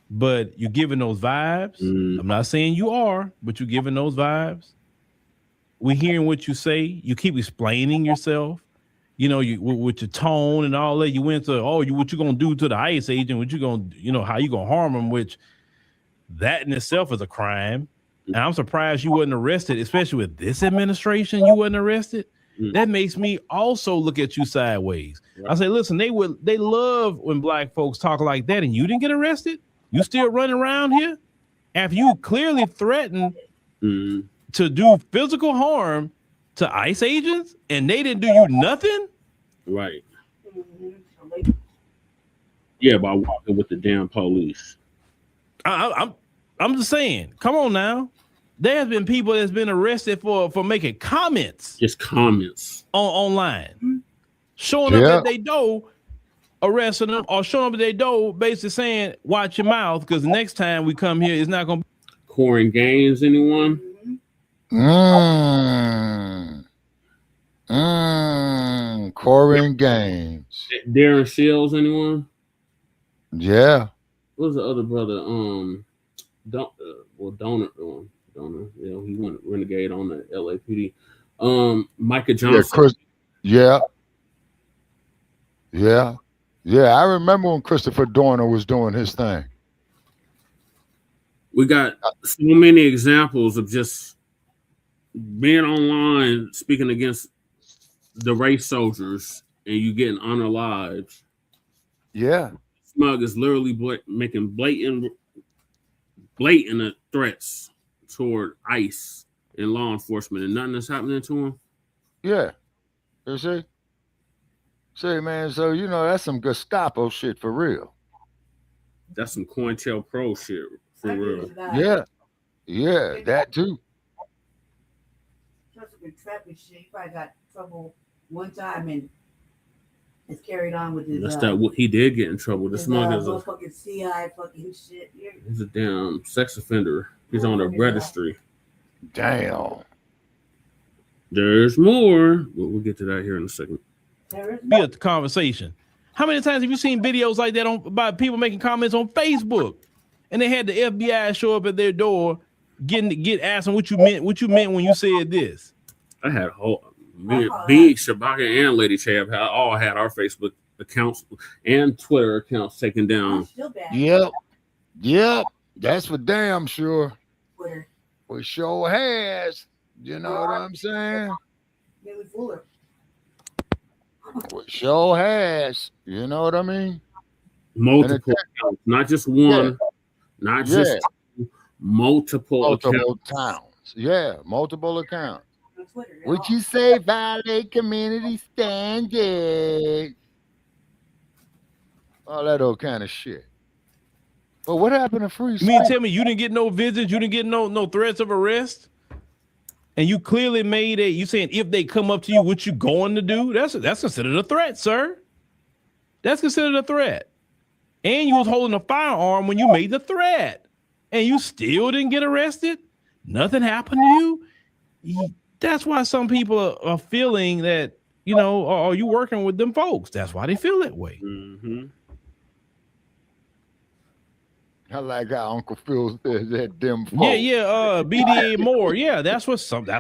but you're giving those vibes. I'm not saying you are, but you're giving those vibes. We're hearing what you say. You keep explaining yourself. You with your tone and all that. You went to what you gonna do to the ICE agent? What you gonna how you gonna harm them? Which that in itself is a crime. And I'm surprised you wasn't arrested, especially with this administration. You wasn't arrested. That makes me also look at you sideways. I say, listen, they love when black folks talk like that, and you didn't get arrested. You still running around here after you clearly threatened to do physical harm to ICE agents, and they didn't do you nothing. Right. Yeah, by walking with the damn police. I'm just saying. Come on now. There's been people that's been arrested for making comments. Just comments. Online. Showing up at their door, arresting them, or showing up at their door, basically saying, watch your mouth, because next time we come here, it's not going to be. Corin Gaines, anyone? Corin Gaines. Darren Shields, anyone? Yeah. What was the other brother? Donor. Yeah, he went renegade on the LAPD. Micah Johnson. Yeah. I remember when Christopher Dorner was doing his thing. We got so many examples of just being online speaking against the race soldiers and you getting unalived. Yeah. Smug is literally making blatant threats toward ICE and law enforcement, and nothing is happening to him. Yeah. You see? Say, man, so that's some Gestapo shit for real. That's some COINTELPRO shit for real. Yeah, that too. Traffic shit. He probably got trouble one time and it's carried on with his. That's what he did get in trouble. This mug is a fucking CI fucking shit. He's a damn sex offender. He's on the registry. Damn. There's more. We'll get to that here in a second. Be at the conversation. How many times have you seen videos like that about people making comments on Facebook, and they had the FBI show up at their door, asking what you meant when you said this? I had Big Shabaka and Lady Chab all had our Facebook accounts and Twitter accounts taken down. Yep. That's for damn sure. We sure has. You know what I'm saying? Sure has. You know what I mean? Multiple accounts, not just one, not just two, multiple towns. Yeah, multiple accounts. Would you say violate community standards? All that old kind of shit. But what happened to free speech? You mean tell me you didn't get no visits, you didn't get no threats of arrest? And you clearly made you saying if they come up to you, what you going to do? That's considered a threat, sir. That's considered a threat. And you was holding a firearm when you made the threat. And you still didn't get arrested? Nothing happened to you? That's why some people are feeling that, you know, are you working with them folks? That's why they feel that way. Mm-hmm. I like how Uncle Phil says that them folks. Yeah, BDA Moore. Yeah, that's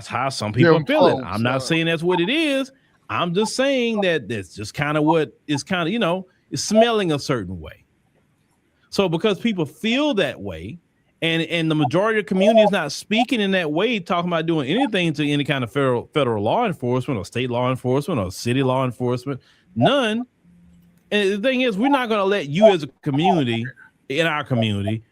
how some people are feeling. I'm not saying that's what it is. I'm just saying that that's just kind of what is kind of, you know, is smelling a certain way. So because people feel that way, and the majority of the community is not speaking in that way, talking about doing anything to any kind of federal law enforcement or state law enforcement or city law enforcement, none. And the thing is, we're not going to let you as a community, in our community,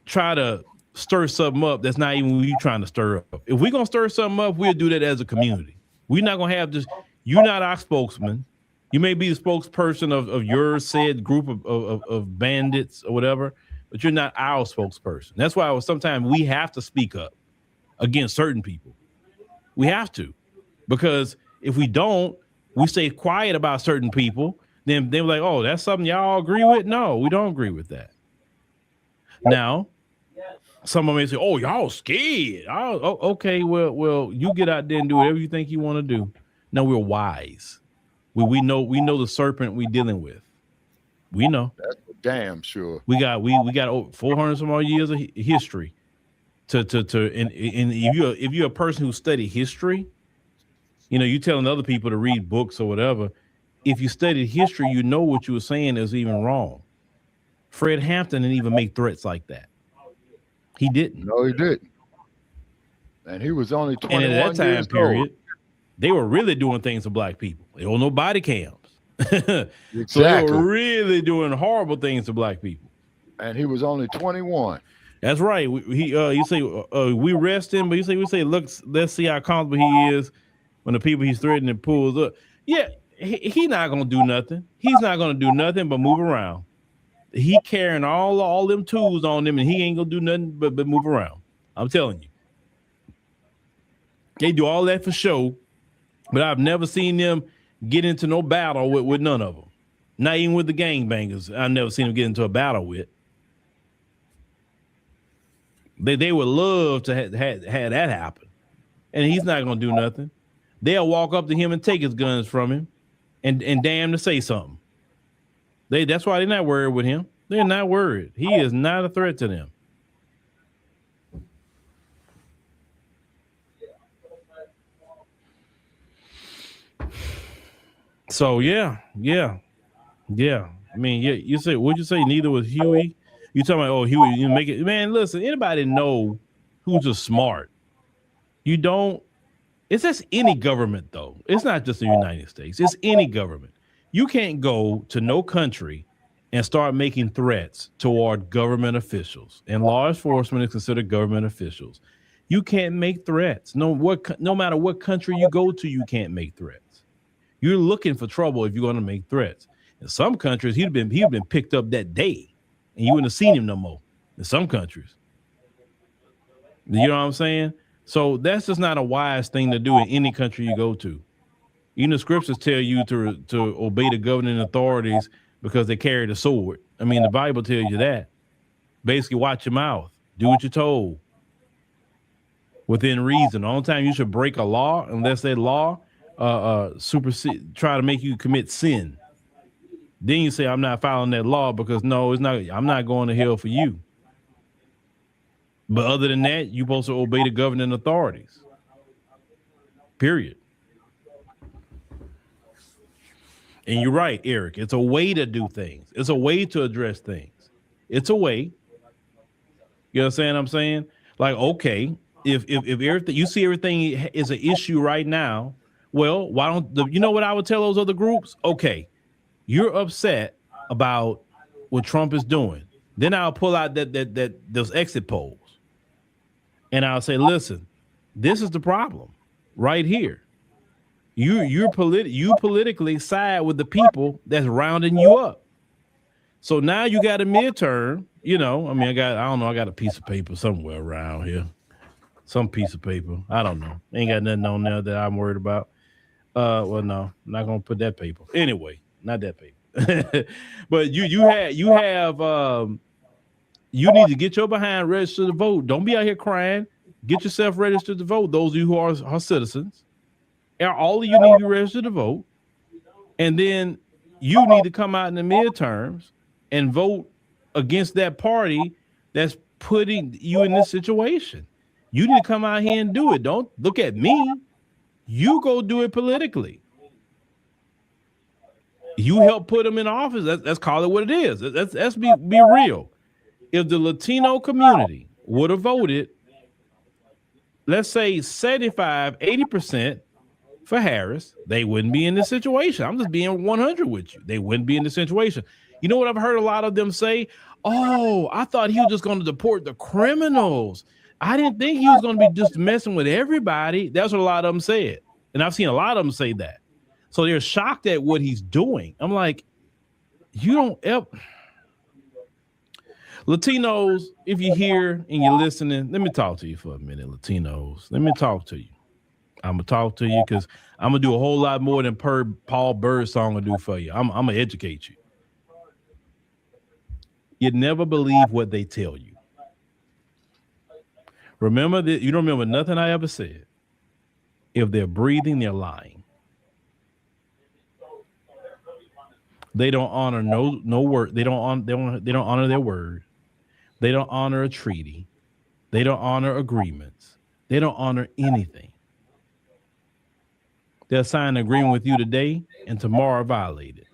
try to stir something up that's not even you trying to stir up. If we're going to stir something up, we'll do that as a community. We're not going to have just, you're not our spokesman. You may be the spokesperson of your said group of bandits or whatever, but you're not our spokesperson. That's why sometimes we have to speak up against certain people. We have to, because if we don't, we stay quiet about certain people, then they're like, oh, that's something y'all agree with? No, we don't agree with that. Now, someone may say, oh, y'all scared. Oh, okay, well, you get out there and do whatever you think you want to do. No, we're wise. We know the serpent we're dealing with. We know. That's for damn sure. We got 400 some more years of history. And if you're a person who study history, you know, you telling other people to read books or whatever. If you studied history, you know what you were saying is even wrong. Fred Hampton didn't even make threats like that. He didn't. No, he didn't. And he was only 21 years old. And at that time period, they were really doing things to black people. There were no body cams. Exactly. So they were really doing horrible things to black people. And he was only 21. That's right. You say we arrest him, but we say, look, let's see how comfortable he is when the people he's threatening pulls up. Yeah, he not gonna do nothing. He's not gonna do nothing but move around. He carrying all them tools on him, and he ain't gonna do nothing but move around. I'm telling you. They do all that for show, but I've never seen them get into no battle with none of them. Not even with the gangbangers. I've never seen them get into a battle with. They would love to have that happen. And he's not going to do nothing. They'll walk up to him and take his guns from him and damn to say something. That's why they're not worried with him. They're not worried. He is not a threat to them. So yeah. I mean, you say, what'd you say? Neither was Huey. You talking about, oh, Huey, you make it, man. Listen, anybody know who's just smart? You don't. It's just any government though. It's not just the United States. It's any government. You can't go to no country and start making threats toward government officials. And law enforcement is considered government officials. You can't make threats. No matter what country you go to, you can't make threats. You're looking for trouble if you're going to make threats. In some countries, he'd been picked up that day, and you wouldn't have seen him no more. In some countries, you know what I'm saying? So that's just not a wise thing to do in any country you go to. Even the scriptures tell you to obey the governing authorities because they carry the sword. I mean, the Bible tells you that. Basically, watch your mouth. Do what you're told. Within reason. The only time you should break a law, unless that law supersede, try to make you commit sin. Then you say, I'm not following that law because no, it's not. I'm not going to hell for you. But other than that, you're supposed to obey the governing authorities. Period. And you're right, Eric. It's a way to do things. It's a way to address things. It's a way. You understand what I'm saying? Like, okay, if everything, you see everything is an issue right now Well, why don't you know what I would tell those other groups? Okay, you're upset about what Trump is doing. Then I'll pull out that those exit polls, and I'll say, listen, this is the problem right here. You politically side with the people that's rounding you up. So now you got a midterm. You know, I got a piece of paper somewhere around here, some piece of paper. I don't know. Ain't got nothing on there that I'm worried about. Well, no, I'm not gonna put that paper. Anyway, not that paper. But you need to get your behind registered to vote. Don't be out here crying. Get yourself registered to vote. Those of you who are citizens, all of you need to be registered to vote, and then you need to come out in the midterms and vote against that party that's putting you in this situation. You need to come out here and do it. Don't look at me. You go do it politically. You help put them in office. Let's call it what it is. Let's be real. If the Latino community would have voted, let's say 75, 80% for Harris, they wouldn't be in this situation. I'm just being 100 with you. They wouldn't be in this situation. You know what I've heard a lot of them say? Oh, I thought he was just going to deport the criminals. I didn't think he was going to be just messing with everybody. That's what a lot of them said. And I've seen a lot of them say that. So they're shocked at what he's doing. I'm like, you don't ever. Latinos, if you're here and you're listening, let me talk to you for a minute, Latinos. Let me talk to you. I'm going to talk to you because I'm going to do a whole lot more than Paul Birdsong will do for you. I'm going to educate you. You never believe what they tell you. Remember that you don't remember nothing I ever said. If they're breathing, they're lying. They don't honor no word. They don't honor their word. They don't honor a treaty. They don't honor agreements. They don't honor anything. They'll sign an agreement with you today and tomorrow violate it.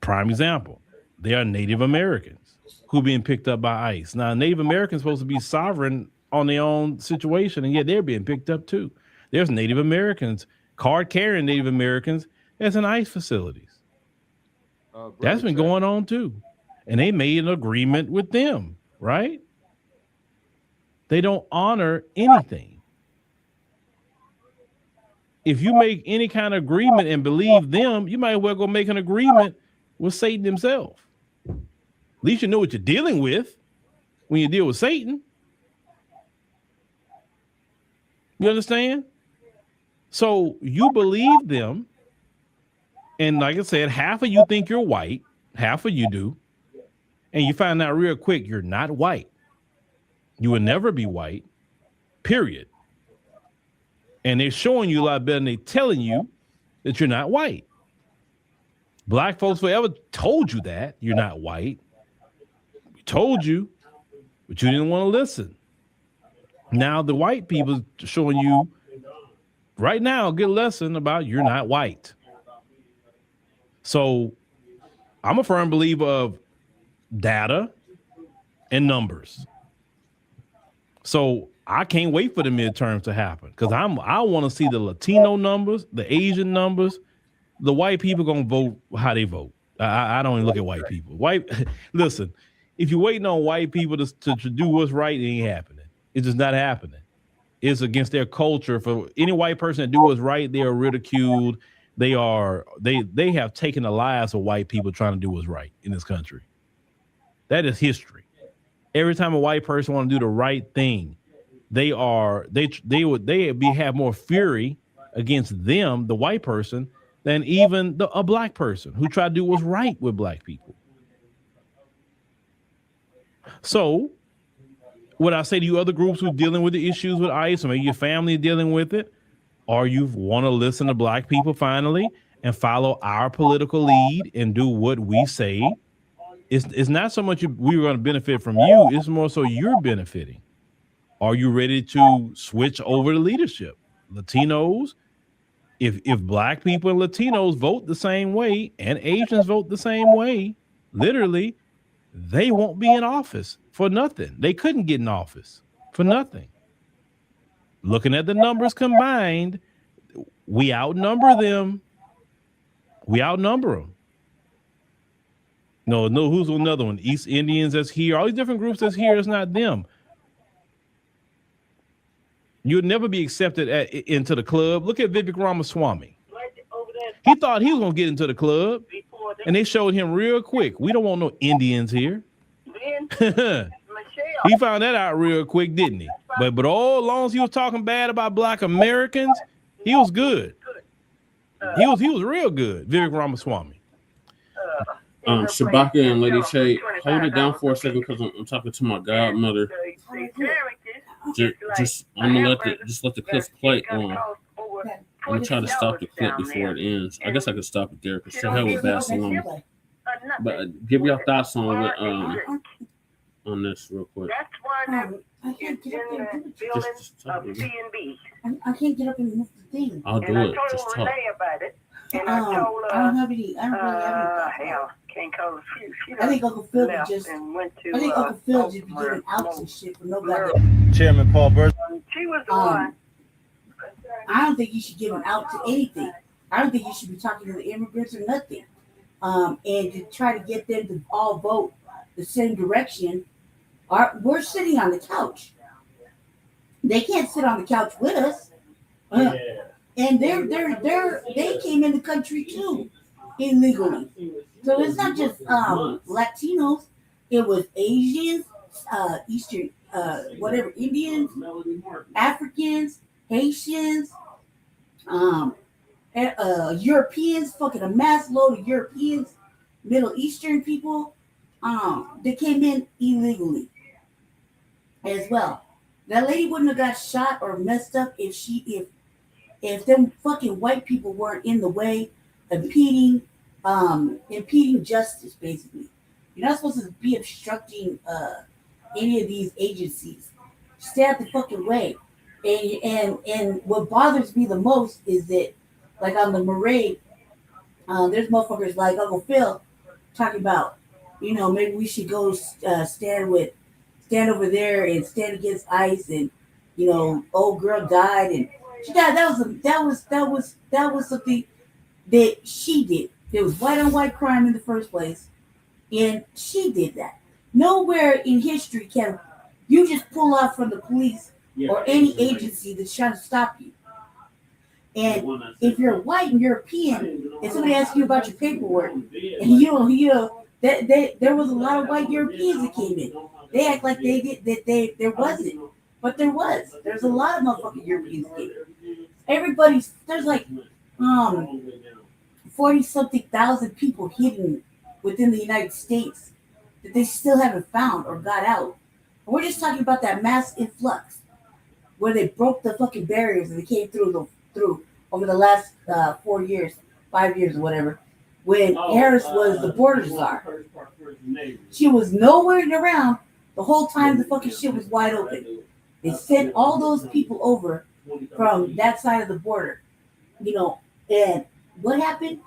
Prime example, they are Native Americans who are being picked up by ICE. Now, Native Americans are supposed to be sovereign on their own situation, and yet they're being picked up too. There's Native Americans, card-carrying Native Americans as in ICE facilities. That's been going on too. And they made an agreement with them, right? They don't honor anything. If you make any kind of agreement and believe them, you might as well go make an agreement with Satan himself. At least you know what you're dealing with when you deal with Satan. You understand? So you believe them. And like I said, half of you think you're white, half of you do. And you find out real quick, you're not white. You will never be white, period. And they're showing you a lot better than they're telling you that you're not white. Black folks forever told you that you're not white. We told you, but you didn't want to listen. Now the white people are showing you right now a good lesson about you're not white. So I'm a firm believer of data and numbers. So I can't wait for the midterms to happen because I want to see the Latino numbers, the Asian numbers. The white people gonna vote how they vote. I don't even look at white people. Listen, if you're waiting on white people to do what's right, it ain't happening. It's just not happening. It's against their culture. For any white person that do what's right, they are ridiculed. They have taken the lives of white people trying to do what's right in this country. That is history. Every time a white person want to do the right thing, they have more fury against them, the white person, than even a black person who tried to do what's right with black people. So what I say to you other groups who are dealing with the issues with ICE, or maybe your family dealing with it, or you want to listen to black people finally and follow our political lead and do what we say, it's not so much we're going to benefit from you, it's more so you're benefiting. Are you ready to switch over to leadership? Latinos, if black people and Latinos vote the same way and Asians vote the same way, literally, they won't be in office for nothing. They couldn't get in office for nothing. looking at the numbers combined, we outnumber them. We outnumber them. No, who's another one? East Indians that's here. All these different groups that's here. It's not them. You'd never be accepted into the club. Look at Vivek Ramaswamy. He thought he was going to get into the club, and they showed him real quick. We don't want no Indians here. He found that out real quick, didn't he? But all as long as he was talking bad about Black Americans, he was good. He was real good, Vivek Ramaswamy. Shabaka and Lady Shay, hold it down for a second because I'm talking to my godmother. Just I'm gonna let the clip play on. I'm gonna try to stop the clip before it ends. I guess I could stop it there because the hell with Barcelona. But give your thoughts on this real quick. That's one I can't get up there and do it. I can't get up and move the thing. I'll do it. Just talk. I don't have any. I don't really have any. Hell, can't call a I think Uncle Phil just. I think Uncle Phil just be giving out some shit for no goddamn. Chairman Paul Birdsong. She was the one. I don't think you should give them out to anything. I don't think you should be talking to the immigrants or nothing. And to try to get them to all vote the same direction. We're sitting on the couch. They can't sit on the couch with us. And they came in the country too illegally. So it's not just Latinos. It was Asians, Eastern, whatever, Indians, Africans, Haitians, Europeans, fucking a mass load of Europeans, Middle Eastern people. They came in illegally as well. That lady wouldn't have got shot or messed up if them fucking white people weren't in the way, impeding justice, basically. You're not supposed to be obstructing any of these agencies. Stay out the fucking way. And what bothers me the most is that, like on the parade, there's motherfuckers like Uncle Phil talking about, maybe we should go stand over there and stand against ICE, and old girl died and she died. That was something that she did. There was white on white crime in the first place, and she did that. Nowhere in history can you just pull off from the police or any agency that's trying to stop you. And if you're white and European, and somebody asks you about your paperwork, and there was a lot of white Europeans that came in. They act like they did that. There wasn't, but there was. There's a lot of motherfucking Europeans that came in. There's like 40-something thousand people hidden within the United States that they still haven't found or got out. And we're just talking about that mass influx where they broke the fucking barriers and they came through over the last 4 years, 5 years or whatever, when Harris was the border czar. She was nowhere around the whole time the fucking shit was wide open. They sent all those people over from that side of the border, and what happened?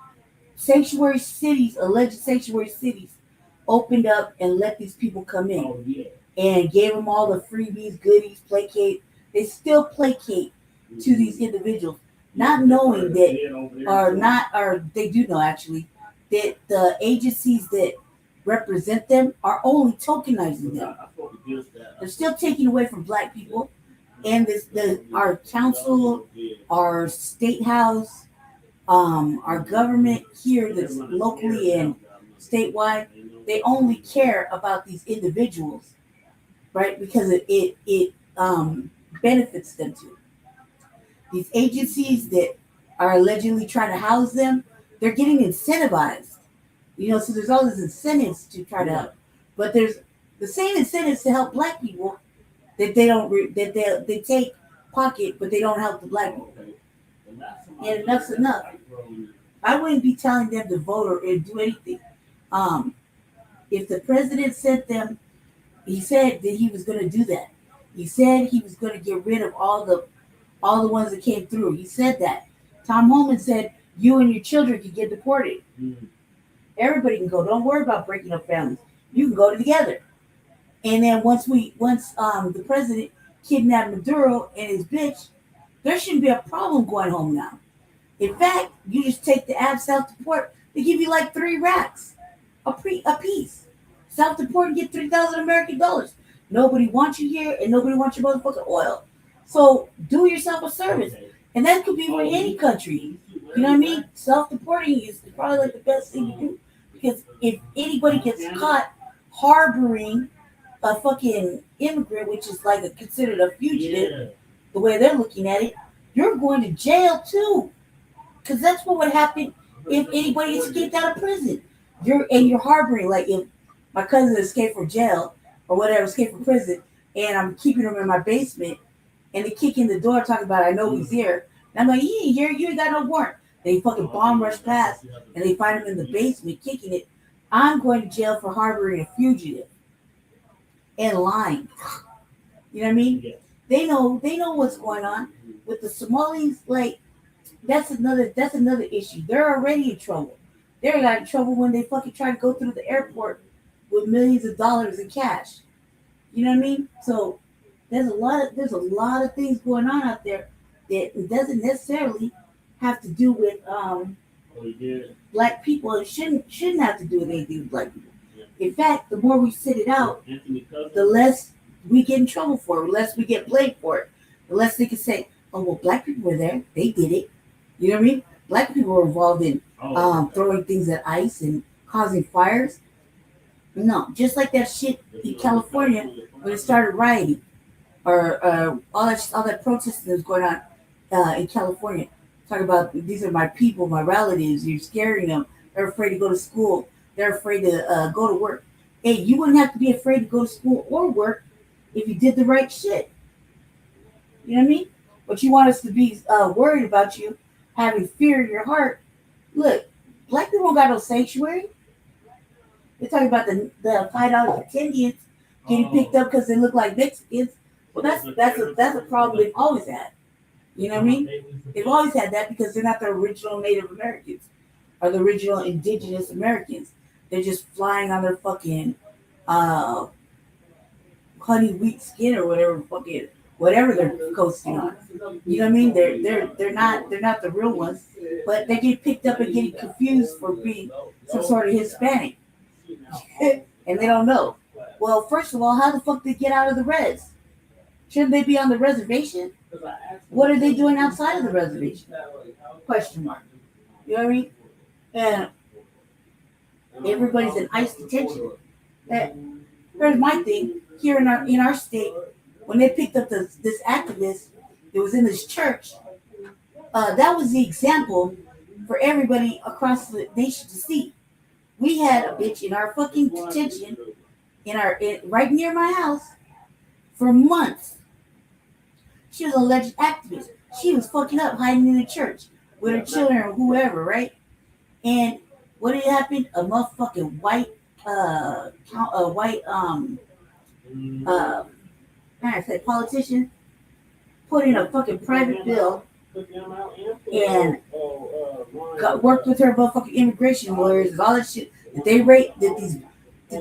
Sanctuary cities, alleged sanctuary cities, opened up and let these people come in and gave them all the freebies, goodies, placate. They still placate to these individuals, not knowing that, they do know actually, that the agencies that represent them are only tokenizing them. They're still taking away from Black people, and our council, our state house, our government here that's locally and statewide, they only care about these individuals, right? Because it benefits them too. These agencies that are allegedly trying to house them, they're getting incentivized. So there's all these incentives to try to help, but there's the same incentives to help Black people that they take pocket, but they don't help the Black people. And enough's enough. I wouldn't be telling them to vote or do anything. If the president sent them, he said that he was going to do that. He said he was going to get rid of all the ones that came through. He said that. Tom Homan said you and your children could get deported. Everybody can go. Don't worry about breaking up families. You can go together. And then once the president kidnapped Maduro and his bitch, there shouldn't be a problem going home now. In fact, you just take the ab self-deport, they give you like 3 racks a piece. Self-deport and get 3,000 American dollars. Nobody wants you here and nobody wants your motherfucking oil. So do yourself a service. And that could be for any country. You know what I mean? Self-deporting is probably like the best thing to do. Because if anybody gets caught harboring a fucking immigrant, which is like considered a fugitive, the way they're looking at it, you're going to jail too. Because that's what would happen if anybody escaped out of prison. You're harboring, like if my cousin escaped from jail or whatever, escaped from prison, and I'm keeping him in my basement, and they kick in the door talking about, I know he's here. And I'm like, he ain't here, you ain't got no warrant. They fucking bomb rush past, and they find him in the basement kicking it. I'm going to jail for harboring a fugitive and lying. You know what I mean? They know what's going on with the Somalis. Like, that's another issue. They're already in trouble. They got in trouble when they fucking try to go through the airport with millions of dollars in cash. You know what I mean? So there's a lot of things going on out there that doesn't necessarily have to do with black people. It shouldn't have to do with anything with black people. In fact, the more we sit it out, the less we get in trouble for it, the less we get blamed for it, the less they can say, oh, well, black people were there, they did it. You know what I mean? Black people were involved in throwing things at ICE and causing fires. No, just like that shit in California when it started rioting, or all that protesting that was going on in California. Talk about, these are my people, my relatives. You're scaring them. They're afraid to go to school. They're afraid to go to work. Hey, you wouldn't have to be afraid to go to school or work if you did the right shit. You know what I mean? But you want us to be worried about you having fear in your heart. Look, black people don't got no sanctuary. They're talking about the $5 Indians getting picked up because they look like Mexicans. Well, that's a problem they've always had. You know what I mean? They've always had that because they're not the original Native Americans or the original indigenous Americans. They're just flying on their fucking honey wheat skin or whatever they're coasting on. You know what I mean? They're not the real ones, but they get picked up and getting confused for being some sort of Hispanic. And they don't know. Well, first of all, how the fuck they get out of the res? Shouldn't they be on the reservation? What are they doing outside of the reservation? Question mark. You know what I mean? And everybody's in ICE detention. Here's my thing. Here in our state, when they picked up this activist that was in this church, that was the example for everybody across the nation to see. We had a bitch in our fucking detention right near my house for months. She was an alleged activist. She was fucking up, hiding in the church with her children or whoever, right? And what did happen? A motherfucking white politician put in a fucking private bill and worked with her motherfucking immigration lawyers and all that shit. That they rate that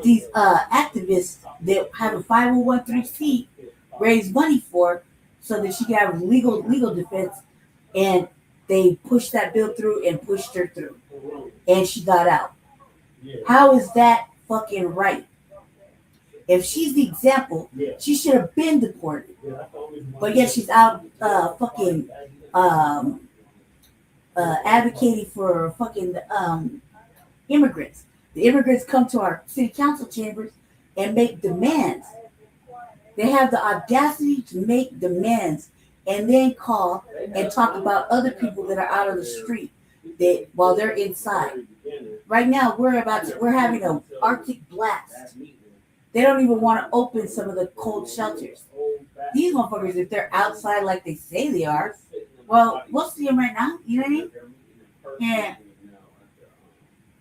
these activists that have a 501(c) raise money for, so that she could have legal defense, and they pushed that bill through and pushed her through, and she got out. How is that fucking right? If she's the example, she should have been deported. But yet she's out advocating for fucking immigrants. The immigrants come to our city council chambers and make demands. They have the audacity to make demands and then call and talk about other people that are out of the street that while they're inside. Right now, we're having an Arctic blast. They don't even want to open some of the cold shelters. These motherfuckers, if they're outside like they say they are, well, we'll see them right now. You know what I mean? And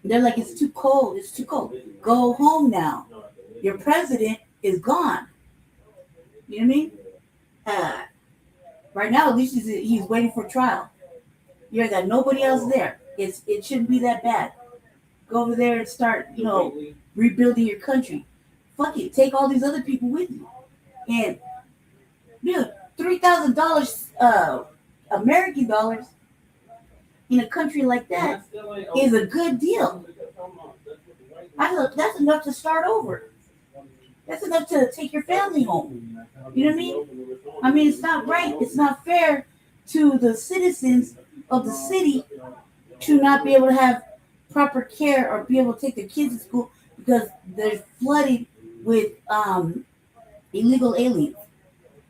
they're like, it's too cold. It's too cold. Go home now. Your president is gone. You know what I mean? Right now, at least he's waiting for trial. You ain't got nobody else there. It shouldn't be that bad. Go over there and start, rebuilding your country. Fuck it. Take all these other people with you. And Dude, $3,000 American dollars in a country like that is a good deal. That's enough to start over. That's enough to take your family home. You know what I mean? I mean, it's not right. It's not fair to the citizens of the city to not be able to have proper care or be able to take their kids to school because they're flooded with illegal aliens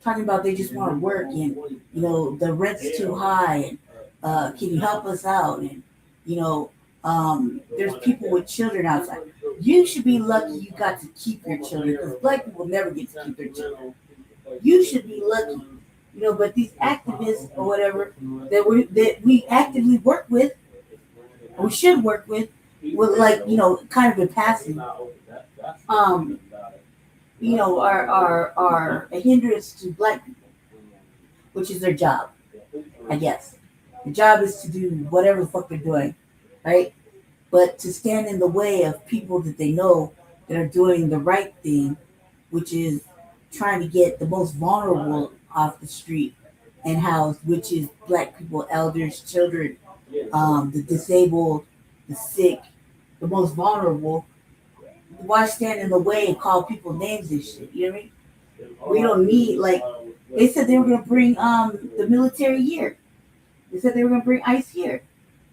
talking about they just want to work and, you know, the rent's too high and can you help us out? And, you know, there's people with children outside. You should be lucky you got to keep your children because black people never get to keep their children. You should be lucky, you know. But these activists or whatever that we actively work with, or we should work with like, you know, kind of in passing, you know, are a hindrance to black people, which is their job, I guess. The job is to do whatever the fuck they're doing, right? But to stand in the way of people that they know that are doing the right thing, which is trying to get the most vulnerable off the street and housed, which is black people, elders, children, the disabled, the sick, the most vulnerable. Why stand in the way and call people names and shit? You know what I mean? We don't need, like, they said they were going to bring the military here. They said they were going to bring ICE here.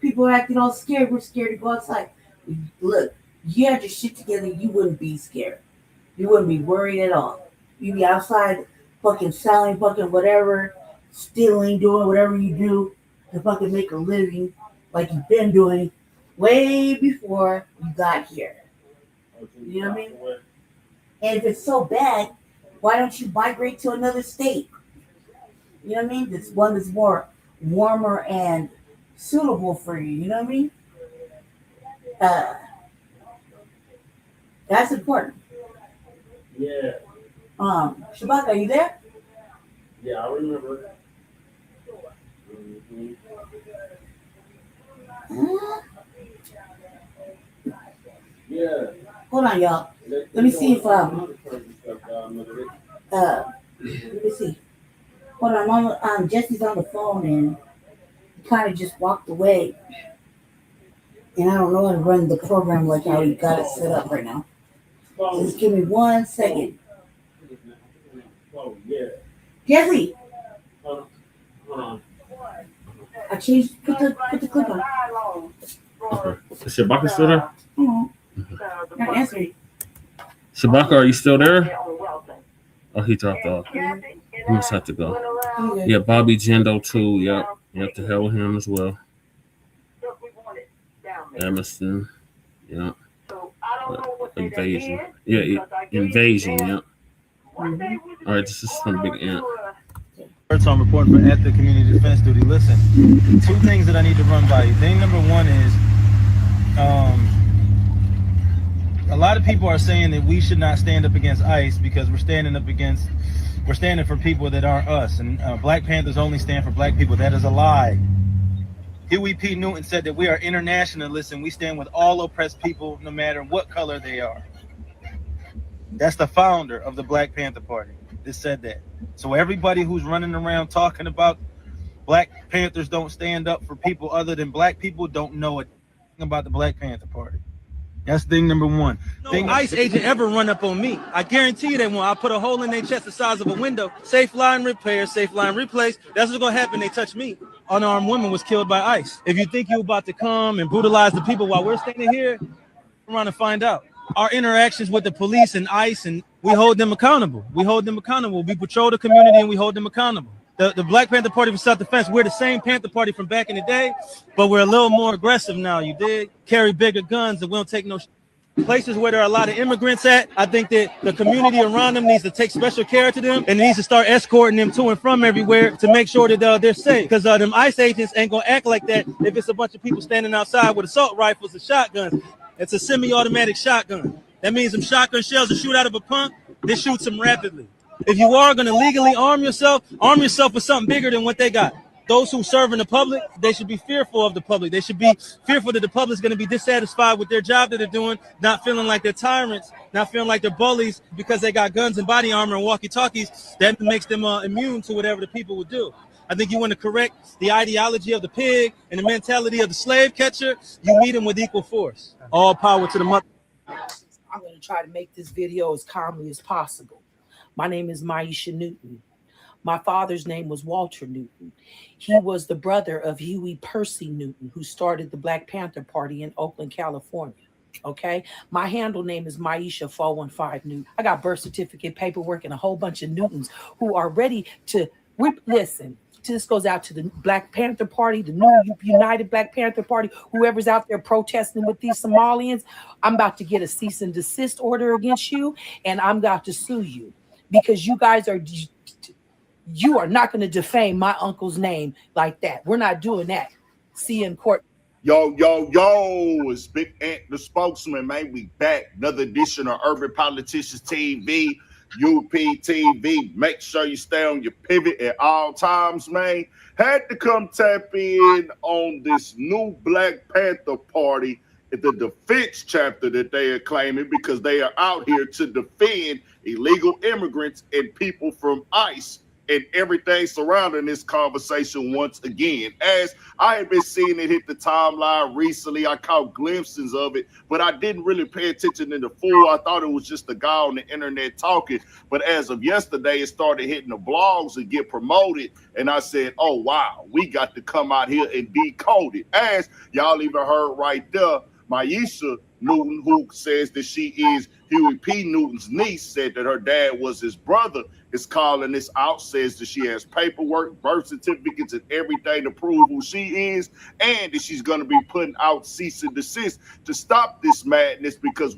People are acting all scared. We're scared to go outside. Look, you had your shit together, you wouldn't be scared. You wouldn't be worried at all. You'd be outside fucking selling fucking whatever, stealing, doing whatever you do to fucking make a living like you've been doing way before you got here. You know what I mean? And if it's so bad, why don't you migrate to another state? You know what I mean? This one that's more warmer and suitable for you. You know what I mean? That's important. Yeah. Shabaka, are you there? Yeah, I remember. Yeah. Hold on, y'all. Let me see if let me see. Hold on, Jesse's on the phone and he kind of just walked away. And I don't know how to run the program like how you got it set up right now. So just give me 1 second. Jesse. Hold on. I changed. Put the clip on. Okay. Is Shabaka still there? Not answering. Shabaka, are you still there? Oh, he dropped off. He must have to go. Yeah, Bobby Jendo too. Yep. Yep, to hell with him as well. Emerson. Yeah. Invasion. Yeah, Invasion. Yep. All right, this is from Big Ant. Birdsong reporting for At the Community Defense Duty. Listen, 2 things that I need to run by you. Thing number 1 is, a lot of people are saying that we should not stand up against ICE because we're standing for people that aren't us. And Black Panthers only stand for black people. That is a lie. Huey P. Newton said that we are internationalists and we stand with all oppressed people no matter what color they are. That's the founder of the Blacc Panther Party that said that. So everybody who's running around talking about Black Panthers don't stand up for people other than black people don't know a thing about the Blacc Panther Party. That's thing number 1. No ICE agent ever run up on me. I guarantee you they won't. I put a hole in their chest the size of a window. Safe line repair, safe line replace. That's what's gonna happen. They touch me. Unarmed woman was killed by ICE. If you think you're about to come and brutalize the people while we're standing here, we're trying to find out. Our interactions with the police and ICE, and we hold them accountable. We patrol the community and we hold them accountable. The Black Panther Party for Self-Defense, we're the same Panther Party from back in the day, but we're a little more aggressive now, you dig? Carry bigger guns and we don't take no places where there are a lot of immigrants at. I think that the community around them needs to take special care to them and needs to start escorting them to and from everywhere to make sure that they're safe. Because them ICE agents ain't gonna act like that if it's a bunch of people standing outside with assault rifles and shotguns. It's a semi-automatic shotgun. That means them shotgun shells that shoot out of a pump, they shoot them rapidly. If you are going to legally arm yourself with something bigger than what they got. those who serve in the public, they should be fearful of the public. They should be fearful that the public is going to be dissatisfied with their job that they're doing, not feeling like they're tyrants, not feeling like they're bullies because they got guns and body armor and walkie-talkies. That makes them immune to whatever the people would do. I think you want to correct the ideology of the pig and the mentality of the slave catcher. You meet them with equal force. All power to the mother. I'm going to try to make this video as calmly as possible. My name is Maisha Newton. My father's name was Walter Newton. He was the brother of Huey Percy Newton, who started the Blacc Panther Party in Oakland, California. Okay, my handle name is Maisha 415 Newton. I got birth certificate paperwork and a whole bunch of Newtons who are ready to listen. This goes out to the Blacc Panther Party, the new United Blacc Panther Party, whoever's out there protesting with these Somalians. I'm about to get a cease and desist order against you, and I'm about to sue you because you guys are. You are not going to defame my uncle's name like that. We're not doing that. See you in court. Yo, it's Big Ant, the spokesman, man. We back. Another edition of Urban Politicians TV, UP TV. Make sure you stay on your pivot at all times, man. Had to come tap in on this new Blacc Panther Party at the defense chapter that they are claiming because they are out here to defend illegal immigrants and people from ICE. And everything surrounding this conversation once again. As I have been seeing it hit the timeline recently, I caught glimpses of it, but I didn't really pay attention in the full. I thought it was just a guy on the internet talking. But as of yesterday, it started hitting the blogs and get promoted. And I said, oh, wow, we got to come out here and decode it. As y'all even heard right there, Maisha Newton, who says that she is Huey P. Newton's niece, said that her dad was his brother, is calling this out, says that she has paperwork, birth certificates, and everything to prove who she is, and that she's going to be putting out cease and desist to stop this madness because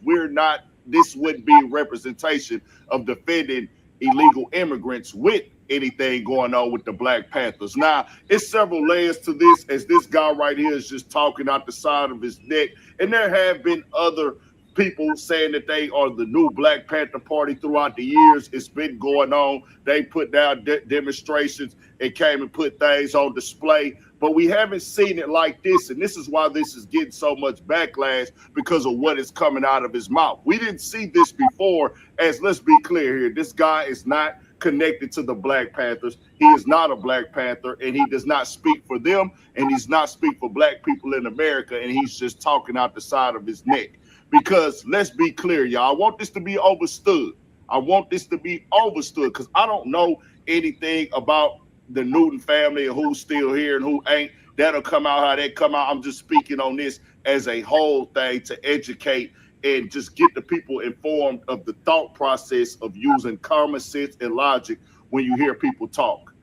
this wouldn't be representation of defending illegal immigrants with anything going on with the Black Panthers. Now, it's several layers to this, as this guy right here is just talking out the side of his neck, and there have been other people saying that they are the new Blacc Panther Party throughout the years. It's been going on. They put down demonstrations and came and put things on display, but we haven't seen it like this, and this is why this is getting so much backlash because of what is coming out of his mouth. We didn't see this before, as let's be clear here, this guy is not connected to the Black Panthers. He is not a Black Panther, and he does not speak for them, and he's not speak for Black people in America, and he's just talking out the side of his neck. Because let's be clear, y'all, I want this to be understood. I want this to be understood because I don't know anything about the Newton family and who's still here and who ain't. That'll come out how that come out. I'm just speaking on this as a whole thing to educate and just get the people informed of the thought process of using common sense and logic when you hear people talk.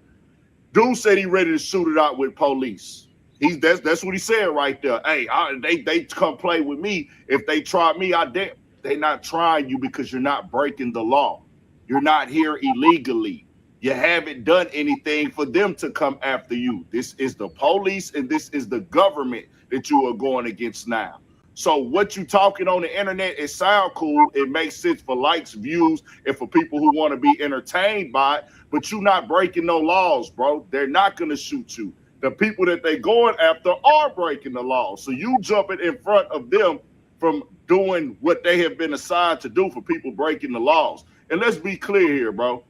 Dude said he ready to shoot it out with police. That's what he said right there. Hey, they come play with me. If they try me, they're not trying you because you're not breaking the law. You're not here illegally. You haven't done anything for them to come after you. This is the police and this is the government that you are going against now. So what you talking on the internet, it sound cool. It makes sense for likes, views, and for people who want to be entertained by it. But you're not breaking no laws, bro. They're not going to shoot you. The people that they going after are breaking the law. So you jumping in front of them from doing what they have been assigned to do for people breaking the laws. And let's be clear here, bro.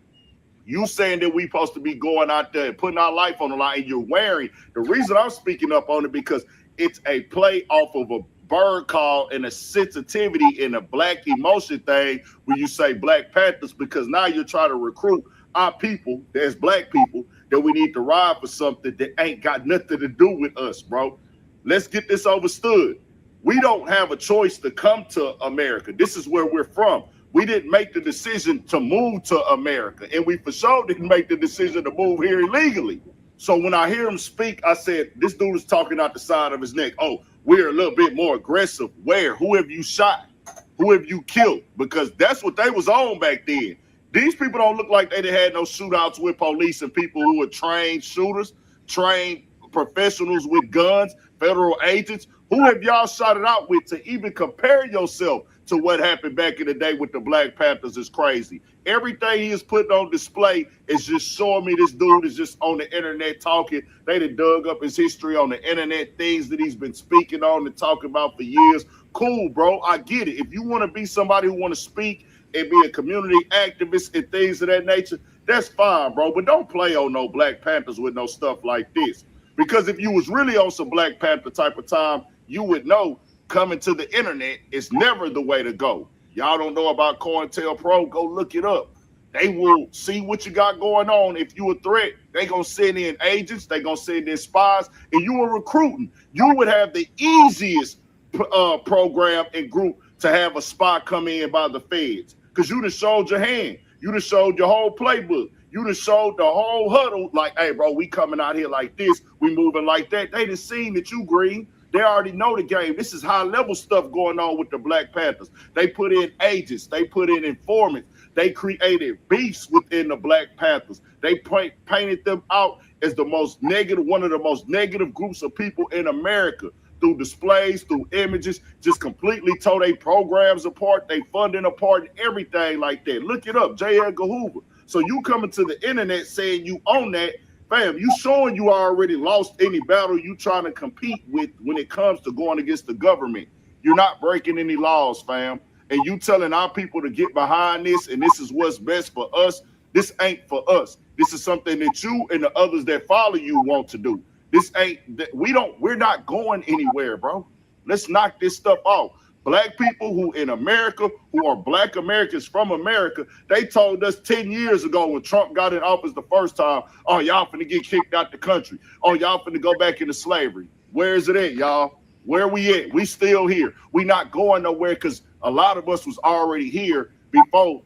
You saying that we supposed to be going out there and putting our life on the line and you're wearing. The reason I'm speaking up on it because it's a play off of a bird call and a sensitivity and a Black emotion thing when you say Black Panthers, because now you're trying to recruit our people, there's Black people, that we need to ride for something that ain't got nothing to do with us, bro. Let's get this understood. We don't have a choice to come to America. This is where we're from. We didn't make the decision to move to America, and we for sure didn't make the decision to move here illegally. So when I hear him speak, I said, this dude is talking out the side of his neck. Oh, we're a little bit more aggressive. Where? Who have you shot? Who have you killed? Because that's what they was on back then. These people don't look like they had no shootouts with police and people who were trained shooters, trained professionals with guns, federal agents. Who have y'all shot it out with to even compare yourself to what happened back in the day with the Black Panthers is crazy. Everything he is putting on display is just showing me this dude is just on the internet talking. They done dug up his history on the internet, things that he's been speaking on and talking about for years. Cool, bro. I get it. If you want to be somebody who want to speak and be a community activist and things of that nature, that's fine, bro. But don't play on no Black Panthers with no stuff like this. Because if you was really on some Black Panther type of time, you would know coming to the internet is never the way to go. Y'all don't know about COINTELPRO? Go look it up. They will see what you got going on. If you a threat, they gonna send in agents, they gonna send in spies, and you are recruiting. You would have the easiest program and group to have a spy come in by the feds, because you done showed your hand. You done showed your whole playbook. You done showed the whole huddle, like, hey, bro, we coming out here like this, we moving like that. They done seen that you green. They already know the game. This is high-level stuff going on with the Black Panthers. They put in agents. They put in informants. They created beefs within the Black Panthers. They painted them out as the most negative, one of the most negative groups of people in America, through displays, through images, just completely tore their programs apart, they funding apart, and everything like that. Look it up, J. Edgar Hoover. So you coming to the internet saying you own that, fam, you showing you already lost any battle you trying to compete with when it comes to going against the government. You're not breaking any laws, fam. And you telling our people to get behind this and this is what's best for us. This ain't for us. This is something that you and the others that follow you want to do. This ain't, we're not going anywhere, bro. Let's knock this stuff off. Black people who in America, who are Black Americans from America, they told us 10 years ago when Trump got in office the first time, oh, y'all finna get kicked out the country. Oh, y'all finna go back into slavery. Where is it at, y'all? Where we at? We still here. We not going nowhere because a lot of us was already here before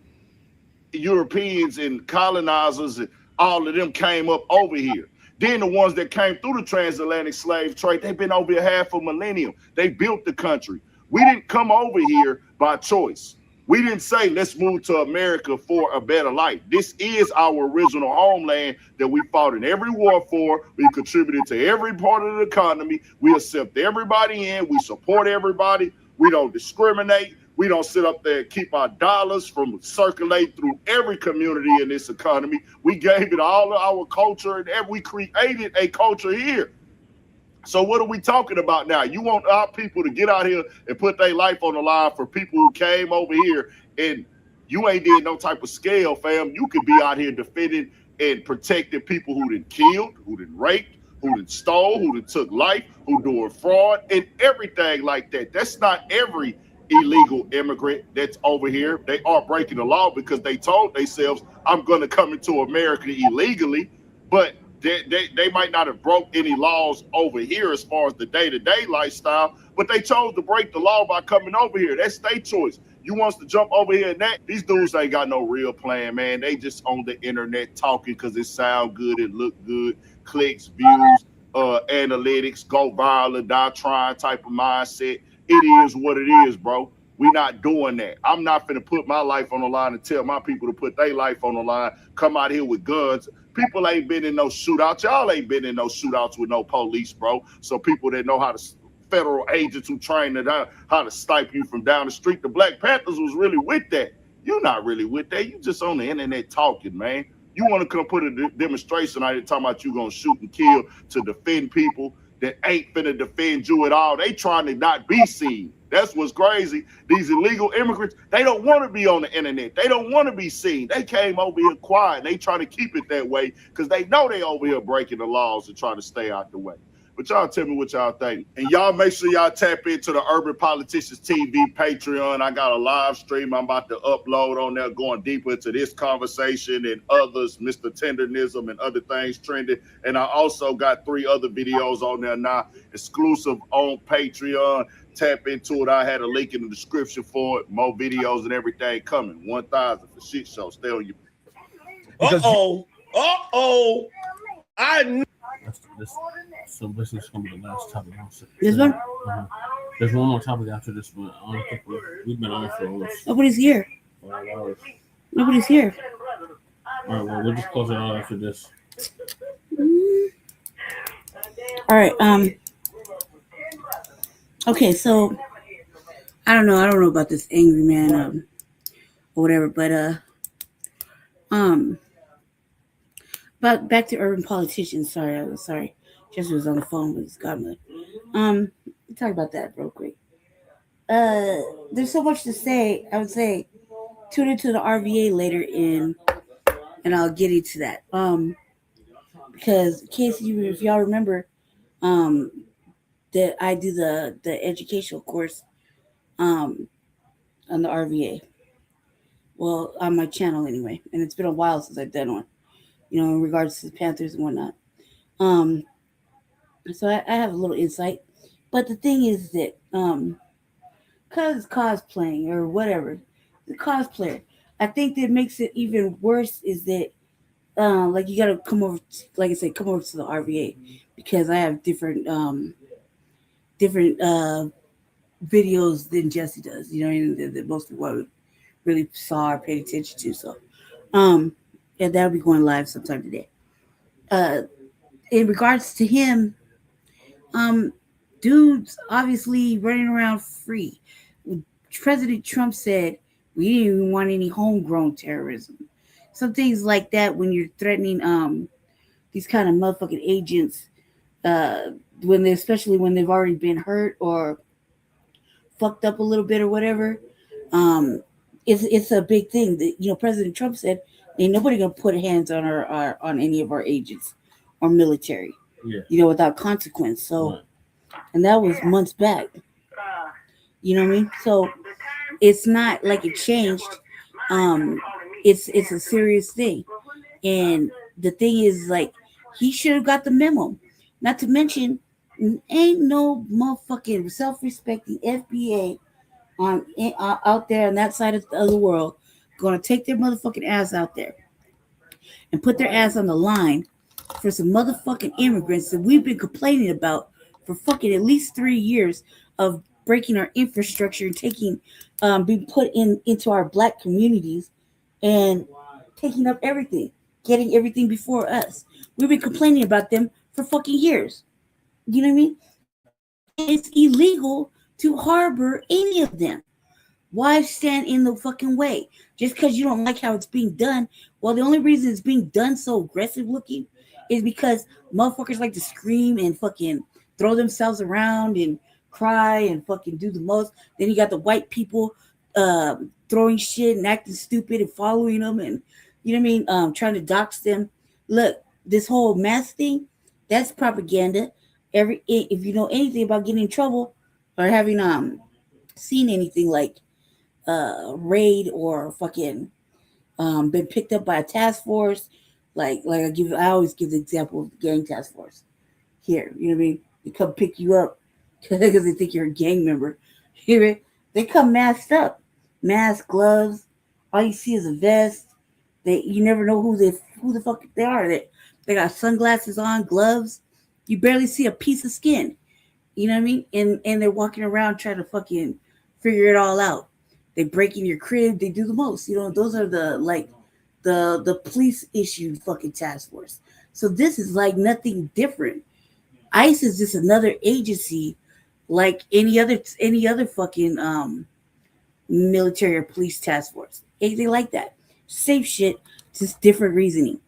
Europeans and colonizers and all of them came up over here. Then the ones that came through the transatlantic slave trade, they've been over here half a millennium. They built the country. We didn't come over here by choice. We didn't say, let's move to America for a better life. This is our original homeland that we fought in every war for. We contributed to every part of the economy. We accept everybody in. We support everybody. We don't discriminate. We don't sit up there and keep our dollars from circulating through every community in this economy. We gave it all of our culture and we created a culture here. So what are we talking about now? You want our people to get out here and put their life on the line for people who came over here and you ain't did no type of scale, fam. You could be out here defending and protecting people who done killed, who done raped, who done stole, who done took life, who doing fraud and everything like that. That's not every illegal immigrant that's over here. They are breaking the law because they told themselves, I'm going to come into America illegally, but they might not have broke any laws over here as far as the day-to-day lifestyle, but they chose to break the law by coming over here. That's their choice. You want to jump over here and that? These dudes ain't got no real plan, man. They just on the internet talking because it sound good, it look good, clicks, views, analytics, go viral and die trying type of mindset. It is what it is, bro. We not doing that. I'm not finna put my life on the line and tell my people to put their life on the line, come out here with guns. People ain't been in no shootouts. Y'all ain't been in no shootouts with no police, bro. So people that know how to, federal agents who train it out, how to snipe you from down the street. The Black Panthers was really with that. You're not really with that. You just on the internet talking, man. You want to come put a demonstration out here talking about you gonna shoot and kill to defend people that ain't finna defend you at all. They trying to not be seen. That's what's crazy. These illegal immigrants, they don't want to be on the internet. They don't want to be seen. They came over here quiet. They try to keep it that way because they know they over here breaking the laws and trying to stay out the way. But y'all tell me what y'all think. And y'all make sure y'all tap into the Urban Politicians TV Patreon. I got a live stream I'm about to upload on there going deeper into this conversation and others, Mr. Tendernism and other things trending. And I also got 3 other videos on there now, exclusive on Patreon. Tap into it. I had a link in the description for it. More videos and everything coming. 1,000 for shit show. Stay on your. I knew. So this is going to be the last topic. This one? There's one more topic after this one. I don't think we've been on for almost Nobody's here. 5 hours. Nobody's here. All right, well, we'll just close it out after this. All right. Okay, so I don't know about this angry man, or whatever. But back to urban politicians. Sorry. Jesse was on the phone with his godmother. Talk about that real quick. There's so much to say. I would say tune into the RVA later and I'll get into that. Because in case if y'all remember, that I do the educational course on the RVA. Well, on my channel anyway. And it's been a while since I've done one, in regards to the Panthers and whatnot. So I have a little insight. But the thing is that because it's cosplaying or whatever, the cosplayer, I think that makes it even worse is that like you gotta come over to the RVA because I have different videos than Jesse does, that most people I really saw or paid attention to. So and that'll be going live sometime today. In regards to him, dude's obviously running around free. President Trump said we didn't even want any homegrown terrorism. Some things like that when you're threatening these kind of motherfucking agents, especially when they've already been hurt or fucked up a little bit or whatever. It's a big thing that President Trump said ain't nobody gonna put hands on on any of our agents or military, without consequence. So, and that was months back. You know what I mean? So it's not like it changed. It's a serious thing, and the thing is, like, he should have got the memo. Not to mention, ain't no motherfucking self-respecting FBA out there on that side of the world gonna take their motherfucking ass out there and put their ass on the line for some motherfucking immigrants that we've been complaining about for fucking at least 3 years of breaking our infrastructure and taking being put into our black communities and taking up everything, getting everything before us. We've been complaining about them for fucking years. You know what I mean? It's illegal to harbor any of them. Why stand in the fucking way? Just because you don't like how it's being done. Well, the only reason it's being done so aggressive looking is because motherfuckers like to scream and fucking throw themselves around and cry and fucking do the most. Then you got the white people throwing shit and acting stupid and following them and trying to dox them. Look, this whole mask thing, that's propaganda. If you know anything about getting in trouble or having seen anything like raid or fucking been picked up by a task force, like I always give the example of the gang task force here. You know what I mean? They come pick you up because they think you're a gang member. Here they come masked up, mask, gloves. All you see is a vest. You never know who the fuck they are. They got sunglasses on, gloves. You barely see a piece of skin. You know what I mean? And they're walking around trying to fucking figure it all out. They break in your crib. They do the most. Those are the police issued fucking task force. So this is like nothing different. ICE is just another agency like any other fucking military or police task force. Anything like that. Same shit, just different reasoning.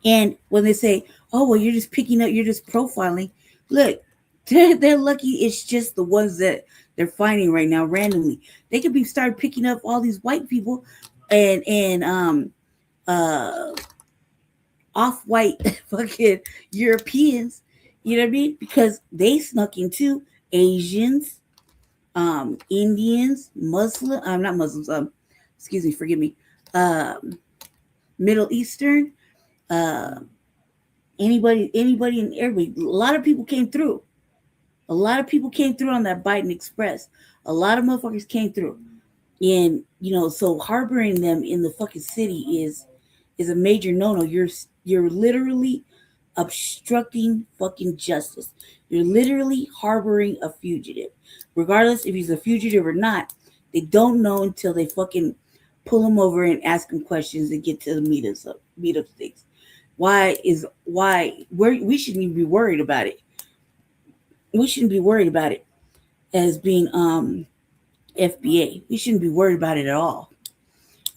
And when they say, oh, well, you're just picking up, you're just profiling. Look, they're lucky it's just the ones that they're finding right now randomly. They could be start picking up all these white people and off-white fucking Europeans, you know what I mean? Because they snuck into Asians, Indians, not Muslims, excuse me, forgive me, Middle Eastern, anybody and everybody. A lot of people came through. A lot of people came through on that Biden Express. A lot of motherfuckers came through. And, so harboring them in the fucking city is a major no-no. You're literally obstructing fucking justice. You're literally harboring a fugitive. Regardless if he's a fugitive or not, they don't know until they fucking pull him over and ask him questions and get to the meat of things. We shouldn't even be worried about it. We shouldn't be worried about it as being FBA. We shouldn't be worried about it at all.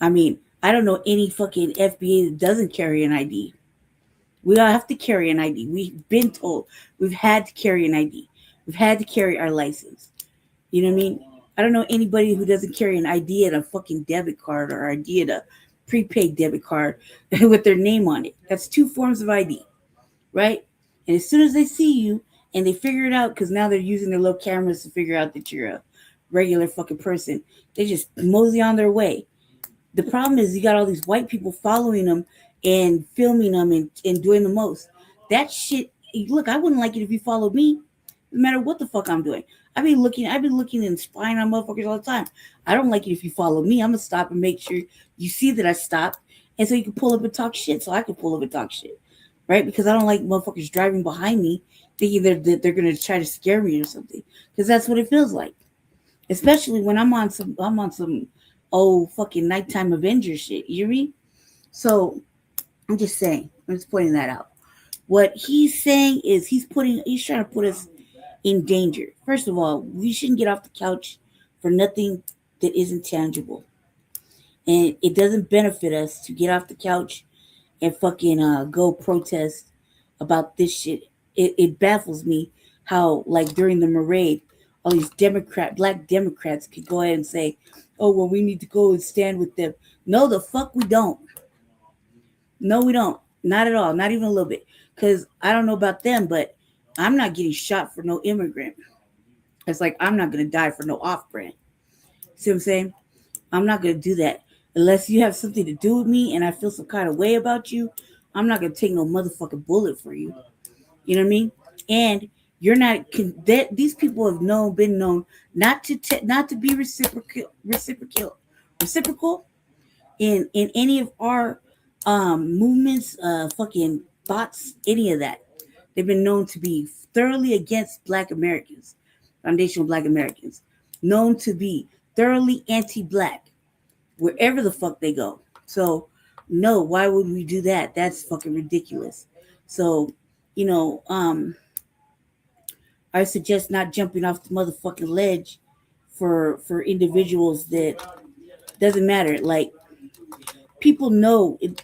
I mean, I don't know any fucking FBA that doesn't carry an ID. We all have to carry an ID. We've been told we've had to carry an ID. We've had to carry our license. You know what I mean? I don't know anybody who doesn't carry an ID and a fucking debit card or ID and a prepaid debit card with their name on it. That's 2 forms of ID, right? And as soon as they see you and they figure it out, because now they're using their little cameras to figure out that you're a regular fucking person, they just mosey on their way. The problem is you got all these white people following them and filming them and doing the most. That shit, look, I wouldn't like it if you followed me, no matter what the fuck I'm doing. I've been looking and spying on motherfuckers all the time. I don't like it if you follow me. I'm gonna stop and make sure you see that I stopped, and so you can pull up and talk shit, so I can pull up and talk shit, right? Because I don't like motherfuckers driving behind me thinking they're gonna try to scare me or something, because that's what it feels like. Especially when I'm on some old fucking nighttime Avengers shit. You hear me? So I'm just saying. I'm just pointing that out. What he's saying is he's trying to put us in danger. First of all, we shouldn't get off the couch for nothing that isn't tangible. And it doesn't benefit us to get off the couch and fucking go protest about this shit. It baffles me how, like, during the parade, all these black Democrats could go ahead and say, oh, well, we need to go and stand with them. No, the fuck we don't. No, we don't. Not at all. Not even a little bit. Because I don't know about them, but I'm not getting shot for no immigrant. It's like I'm not going to die for no off-brand. See what I'm saying? I'm not going to do that. Unless you have something to do with me and I feel some kind of way about you, I'm not going to take no motherfucking bullet for you. You know what I mean? And you're not. These people have been known not to be reciprocal in any of our movements, fucking thoughts, any of that. They've been known to be thoroughly against Black Americans, foundational Black Americans, known to be thoroughly anti-Black wherever the fuck they go. So no, why would we do that? That's fucking ridiculous. So, you know, I suggest not jumping off the motherfucking ledge for individuals that doesn't matter. Like, people know it,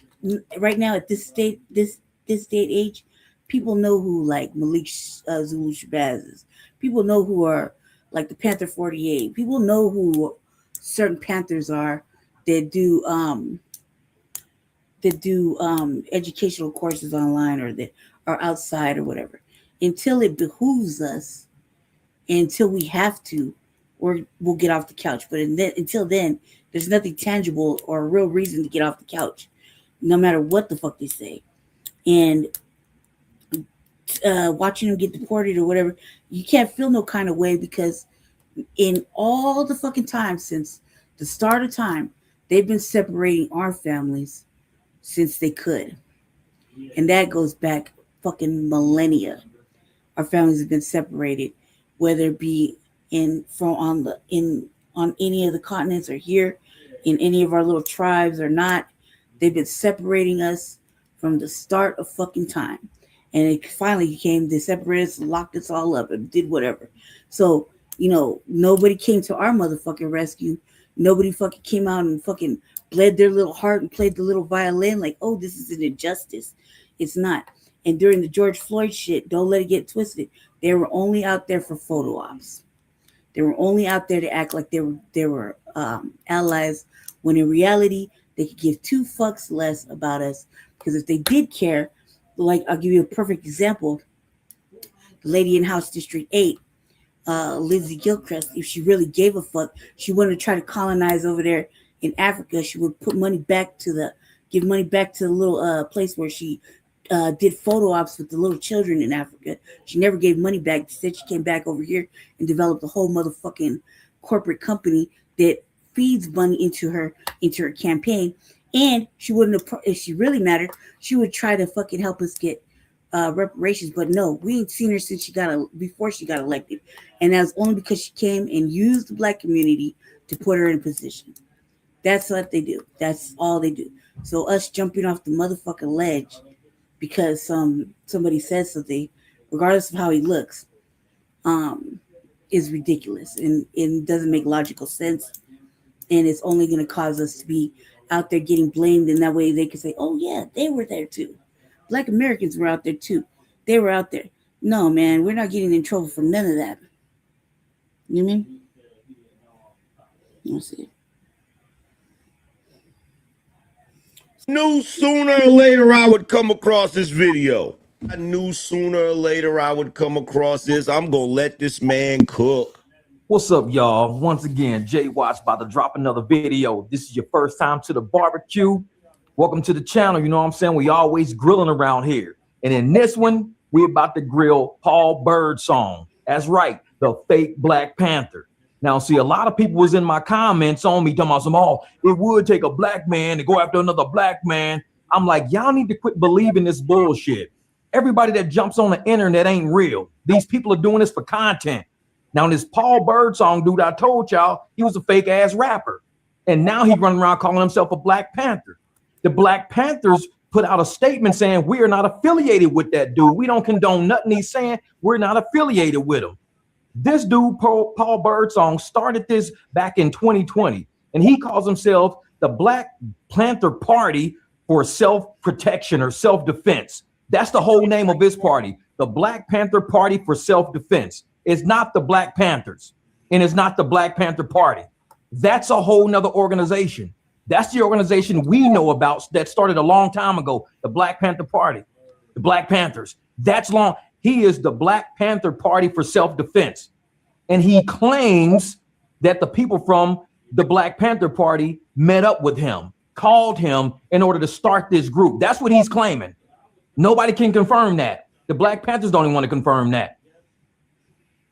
right now at this state age, people know who like Malik Zulu Shabazz is. People know who are like the Panther 48. People know who certain Panthers are that do educational courses online or that are outside or whatever. Until it behooves us, until we have to, or we'll get off the couch. But until then, there's nothing tangible or a real reason to get off the couch, no matter what the fuck they say. And watching them get deported or whatever, you can't feel no kind of way, because in all the fucking time since the start of time, they've been separating our families since they could. And that goes back fucking millennia. Our families have been separated, whether it be on any of the continents or here in any of our little tribes or not. They've been separating us from the start of fucking time. And it finally came, they separated us, locked us all up and did whatever. So, you know, nobody came to our motherfucking rescue. Nobody fucking came out and fucking bled their little heart and played the little violin like, oh, this is an injustice. It's not. And during the George Floyd shit, don't let it get twisted. They were only out there for photo ops. They were only out there to act like they were allies, when in reality, they could give 2 fucks less about us. Because if they did care, like, I'll give you a perfect example. The lady in House District 8, Lindsay Gilchrist, if she really gave a fuck, she wouldn't try to colonize over there in Africa. She would give money back to the little place where she did photo ops with the little children in Africa. She never gave money back. She said she came back over here and developed a whole motherfucking corporate company that feeds money into her campaign. And she wouldn't have, if she really mattered, she would try to fucking help us get reparations. But no, we ain't seen her since before she got elected. And that's only because she came and used the Black community to put her in position. That's what they do. That's all they do. So us jumping off the motherfucking ledge because somebody says something, regardless of how he looks, is ridiculous and doesn't make logical sense. And it's only going to cause us to be out there getting blamed. And that way they can say, oh, yeah, they were there too. Black Americans were out there too. They were out there. No, man, we're not getting in trouble for none of that. You know what I mean? Let's see. Knew sooner or later I would come across this video. I knew sooner or later I would come across this. I'm going to let this man cook. What's up, y'all? Once again, Jay Watts about to drop another video. This is your first time to the barbecue. Welcome to the channel. You know what I'm saying? We always grilling around here. And in this one, we're about to grill Paul Birdsong. That's right, the fake Blacc Panther. Now, see, a lot of people was in my comments on me talking about some, oh, it would take a black man to go after another black man. I'm like, y'all need to quit believing this bullshit. Everybody that jumps on the internet ain't real. These people are doing this for content. Now, this Paul Birdsong dude, I told y'all, he was a fake ass rapper. And now he's running around calling himself a Black Panther. The Black Panthers put out a statement saying we are not affiliated with that dude. We don't condone nothing he's saying. We're not affiliated with him. This dude, Paul Birdsong, started this back in 2020, and he calls himself the Blacc Panther Party for self-protection or self-defense. That's the whole name of his party, the Blacc Panther Party for self-defense. It's not the Black Panthers, and it's not the Blacc Panther Party. That's a whole nother organization. That's the organization we know about that started a long time ago, the Blacc Panther Party, the Black Panthers. That's long. He is the Blacc Panther Party for self-defense. And he claims that the people from the Blacc Panther Party met up with him, called him in order to start this group. That's what he's claiming. Nobody can confirm that. The Black Panthers don't even want to confirm that.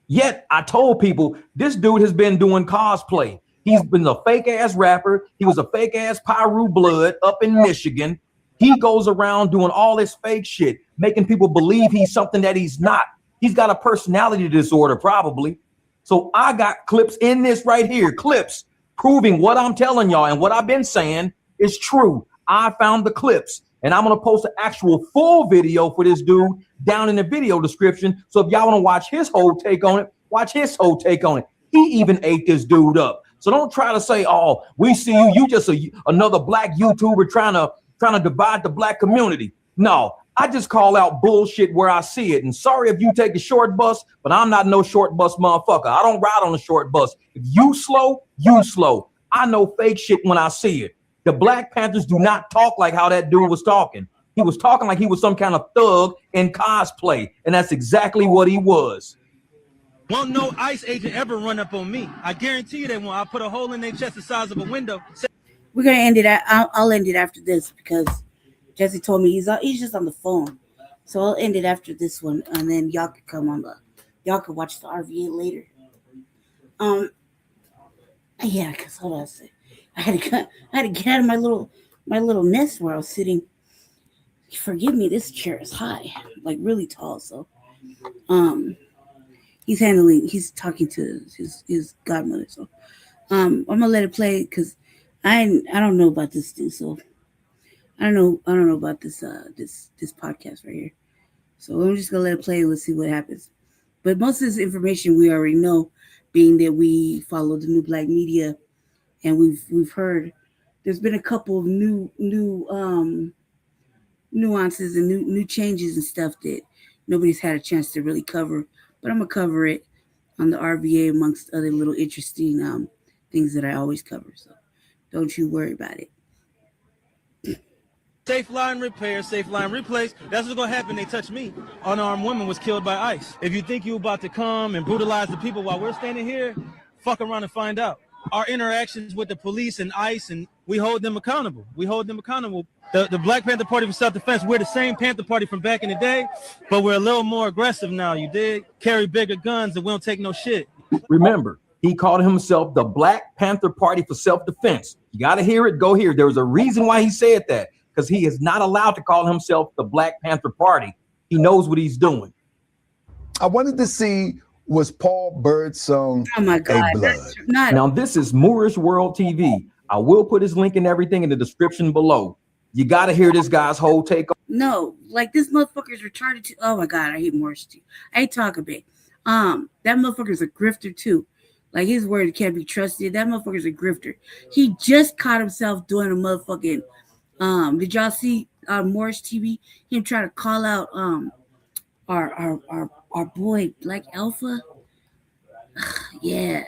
Yet I told people this dude has been doing cosplay. He's been a fake ass rapper. He was a fake ass Pyru Blood up in Michigan. He goes around doing all this fake shit, making people believe he's something that he's not. He's got a personality disorder, probably. So I got clips in this right here, clips proving what I'm telling y'all and what I've been saying is true. I found the clips, and I'm going to post an actual full video for this dude down in the video description. So if y'all want to watch his whole take on it, watch his whole take on it. He even ate this dude up. So don't try to say, oh, we see you. You just another black YouTuber trying to divide the black community. No, I just call out bullshit where I see it. And sorry if you take a short bus, but I'm not no short bus motherfucker. I don't ride on a short bus. If you slow, you slow. I know fake shit when I see it. The Black Panthers do not talk like how that dude was talking. He was talking like he was some kind of thug in cosplay. And that's exactly what he was. Won't no ICE agent ever run up on me. I guarantee you they won't. I put a hole in their chest the size of a window. We're gonna end it. I'll end it after this because Jesse told me he's just on the phone. So I'll end it after this one, and then y'all can come on y'all can watch the RVA later. Yeah, because hold on a second. I had to get out of my little nest where I was sitting. Forgive me, this chair is high, like really tall. So he's talking to his godmother. So I'm gonna let it play because I don't know about this thing, so I don't know about this this podcast right here. So I'm just gonna let it play and let's see what happens. But most of this information we already know, being that we follow the new black media, and we've heard there's been a couple of new nuances and new changes and stuff that nobody's had a chance to really cover. But I'm gonna cover it on the RVA amongst other little interesting things that I always cover. So don't you worry about it. Safe line repair, safe line replace. That's what's gonna happen. They touch me. Unarmed woman was killed by ICE. If you think you're about to come and brutalize the people while we're standing here, fuck around and find out. Our interactions with the police and ICE, and we hold them accountable. We hold them accountable. The Blacc Panther Party for self-defense, we're the same Panther Party from back in the day, but we're a little more aggressive now, you dig? Carry bigger guns and we don't take no shit. Remember, he called himself the Blacc Panther Party for self-defense. You got to hear it, go here. There was a reason why he said that, because he is not allowed to call himself the Blacc Panther Party. He knows what he's doing. I wanted to see, was Paul Birdsong a blood? Now, this is Moorish World TV. I will put his link and everything in the description below. You got to hear this guy's whole take. No, like this motherfucker's retarded to. Oh my God, I hate Morris too. I hate Taco Bay. That motherfucker's a grifter too. Like his word can't be trusted. That motherfucker's a grifter. He just caught himself doing a motherfucking. Did y'all see Morris TV? Him trying to call out our boy Black Alpha. Yeah.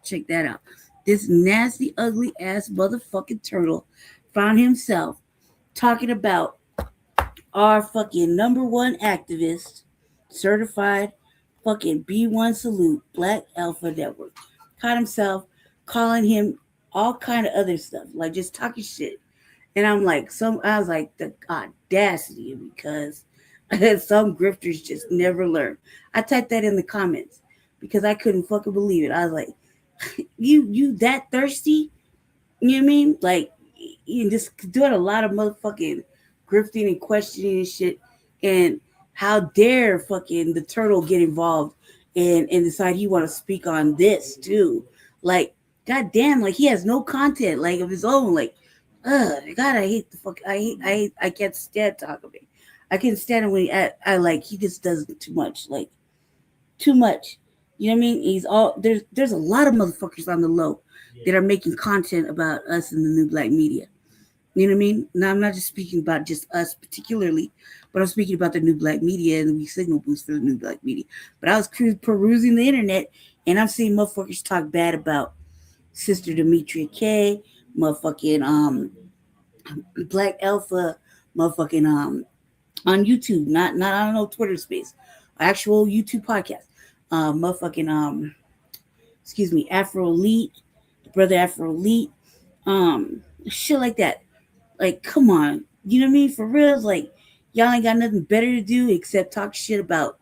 Check that out. This nasty, ugly ass motherfucking turtle found himself talking about our fucking number one activist, certified fucking B1 salute, Black Alpha Network. Caught himself calling him all kind of other stuff, like just talking shit. And I'm like, I was like, the audacity, because some grifters just never learn. I typed that in the comments because I couldn't fucking believe it. I was like, you that thirsty? You know what I mean? Like, you just doing a lot of motherfucking grifting and questioning and shit. And how dare fucking the turtle get involved and decide he want to speak on this too? Like, goddamn, like he has no content like of his own. Like, God, I hate the fuck. I can't stand talking to him. I can't stand him when I like he just does too much. Like, too much. You know what I mean? He's all there's a lot of motherfuckers on the low that are making content about us in the new black media. You know what I mean? Now I'm not just speaking about just us particularly, but I'm speaking about the new black media and the signal boost for the new black media. But I was perusing the internet and I'm seeing motherfuckers talk bad about Sister Demetria K, motherfucking Black Alpha, motherfucking on YouTube, not I don't know, Twitter space, actual YouTube podcast. Motherfucking excuse me, Afro Elite, brother Afro Elite, shit like that. Like, come on, you know what I mean? For real, like y'all ain't got nothing better to do except talk shit about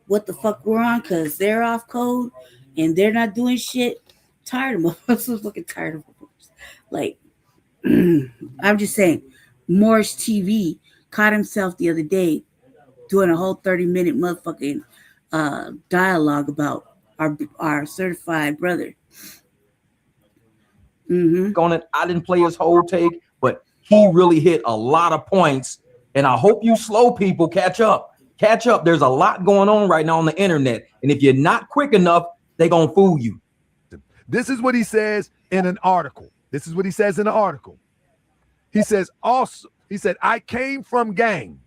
what the fuck we're on because they're off code and they're not doing shit. Tired of them. I'm so fucking tired of them. Like, I'm just saying, Morris TV caught himself the other day doing a whole 30-minute motherfucking dialogue about our certified brother. On it, I didn't play his whole take, but he really hit a lot of points. And I hope you slow people catch up. There's a lot going on right now on the internet, and if you're not quick enough, they're gonna fool you. This is what he says in an article. He says also, he said, I came from gangs.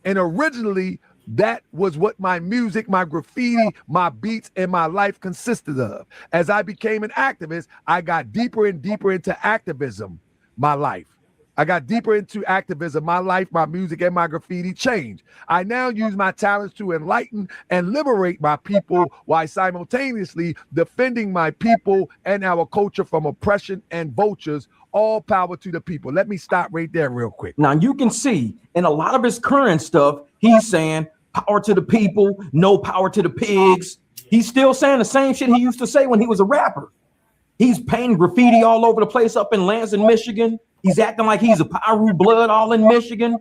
And originally that was what my music, my graffiti, my beats, and my life consisted of. As I became an activist, I got deeper and deeper into activism, my life. My life, my music, and my graffiti changed. I now use my talents to enlighten and liberate my people while simultaneously defending my people and our culture from oppression and vultures. All power to the people. Let me stop right there real quick. Now you can see in a lot of his current stuff, he's saying power to the people, no power to the pigs. He's still saying the same shit he used to say when he was a rapper. He's painting graffiti all over the place up in Lansing, Michigan. He's acting like he's a Pyru blood all in Michigan.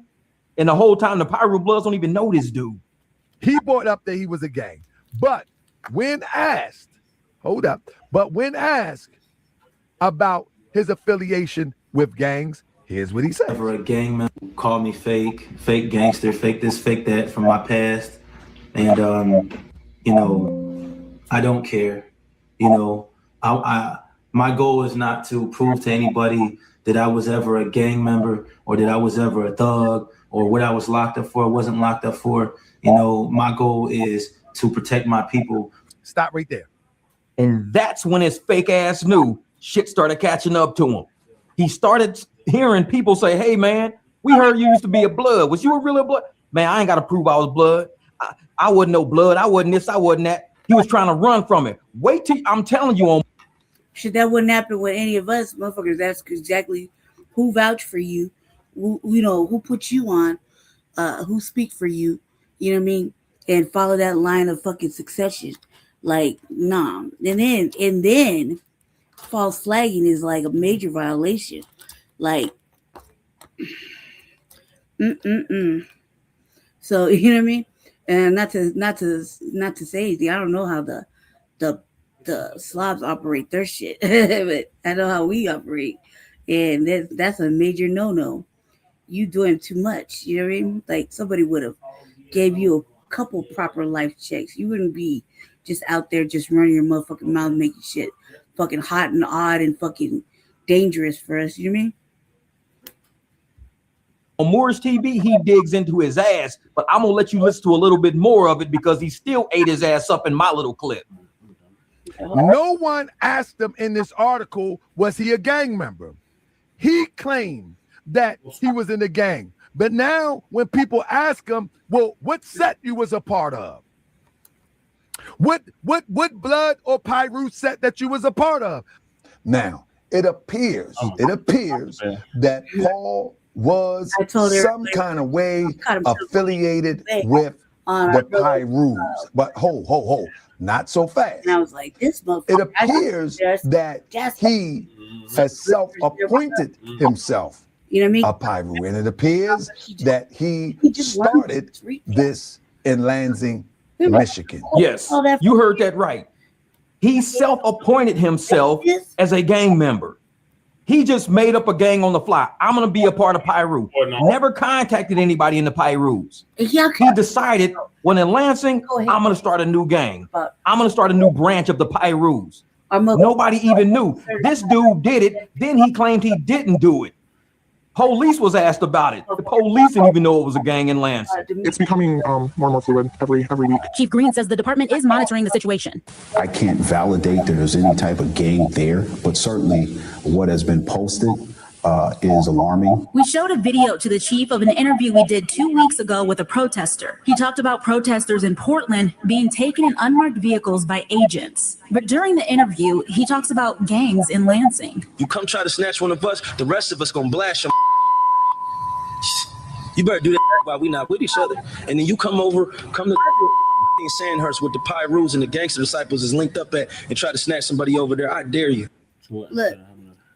And the whole time the Pyru bloods don't even know this dude. He brought up that he was a gang. But when asked about his affiliation with gangs, here's what he said. Ever a gang member called me fake gangster, fake this, fake that from my past. And, you know, I don't care. You know, my goal is not to prove to anybody that I was ever a gang member or that I was ever a thug or what I was locked up for, wasn't locked up for. You know, my goal is to protect my people. Stop right there. And that's when his fake ass knew shit started catching up to him. He started hearing people say, hey, man, we heard you used to be a blood. Was you a real blood? Man, I ain't got to prove I was blood. I wasn't no blood. I wasn't this. I wasn't that. He was trying to run from it. Wait till I'm telling you on. Shit, that wouldn't happen with any of us motherfuckers. That's exactly who vouched for you, who, you know, who put you on, who speak for you, you know what I mean? And follow that line of fucking succession. Like, nah. And then false flagging is like a major violation. Like, So, you know what I mean? And not to say anything, I don't know how the Slavs operate their shit, but I know how we operate, and that's a major no-no. you doing too much. You know what I mean? Like somebody would have gave you a couple proper life checks. You wouldn't be just out there just running your motherfucking mouth, making shit fucking hot and odd and fucking dangerous for us. You know what I mean? On Moore's TV, he digs into his ass, but I'm gonna let you listen to a little bit more of it because he still ate his ass up in my little clip. No one asked him in this article, was he a gang member? He claimed that he was in the gang. But now when people ask him, well, what set you was a part of? What blood or Pyru set that you was a part of? Now, it appears that Paul was some kind of way affiliated with the Pyrus. But hold, not so fast. And I was like, this motherfucker. It appears that he has self-appointed himself a Pyru, and it appears that he started this in Lansing, Michigan. Yes, you heard that right. He self-appointed himself as a gang member. He just made up a gang on the fly. I'm going to be a part of Pyru. Never contacted anybody in the Pyrus. He decided when in Lansing, I'm going to start a new gang. I'm going to start a new branch of the Pyrus. Nobody even knew. This dude did it. Then he claimed he didn't do it. Police was asked about it. The police didn't even know it was a gang in Lansing. It's becoming more and more fluid every week. Chief Green says the department is monitoring the situation. I can't validate that there's any type of gang there, but certainly what has been posted is alarming. We showed a video to the chief of an interview we did 2 weeks ago with a protester. He talked about protesters in Portland being taken in unmarked vehicles by agents. But during the interview, he talks about gangs in Lansing. You come try to snatch one of us, the rest of us gonna blast them. You better do that while we not with each other. And then you come to Sandhurst with the Pyrus and the gangster disciples is linked up at and try to snatch somebody over there. I dare you. Look,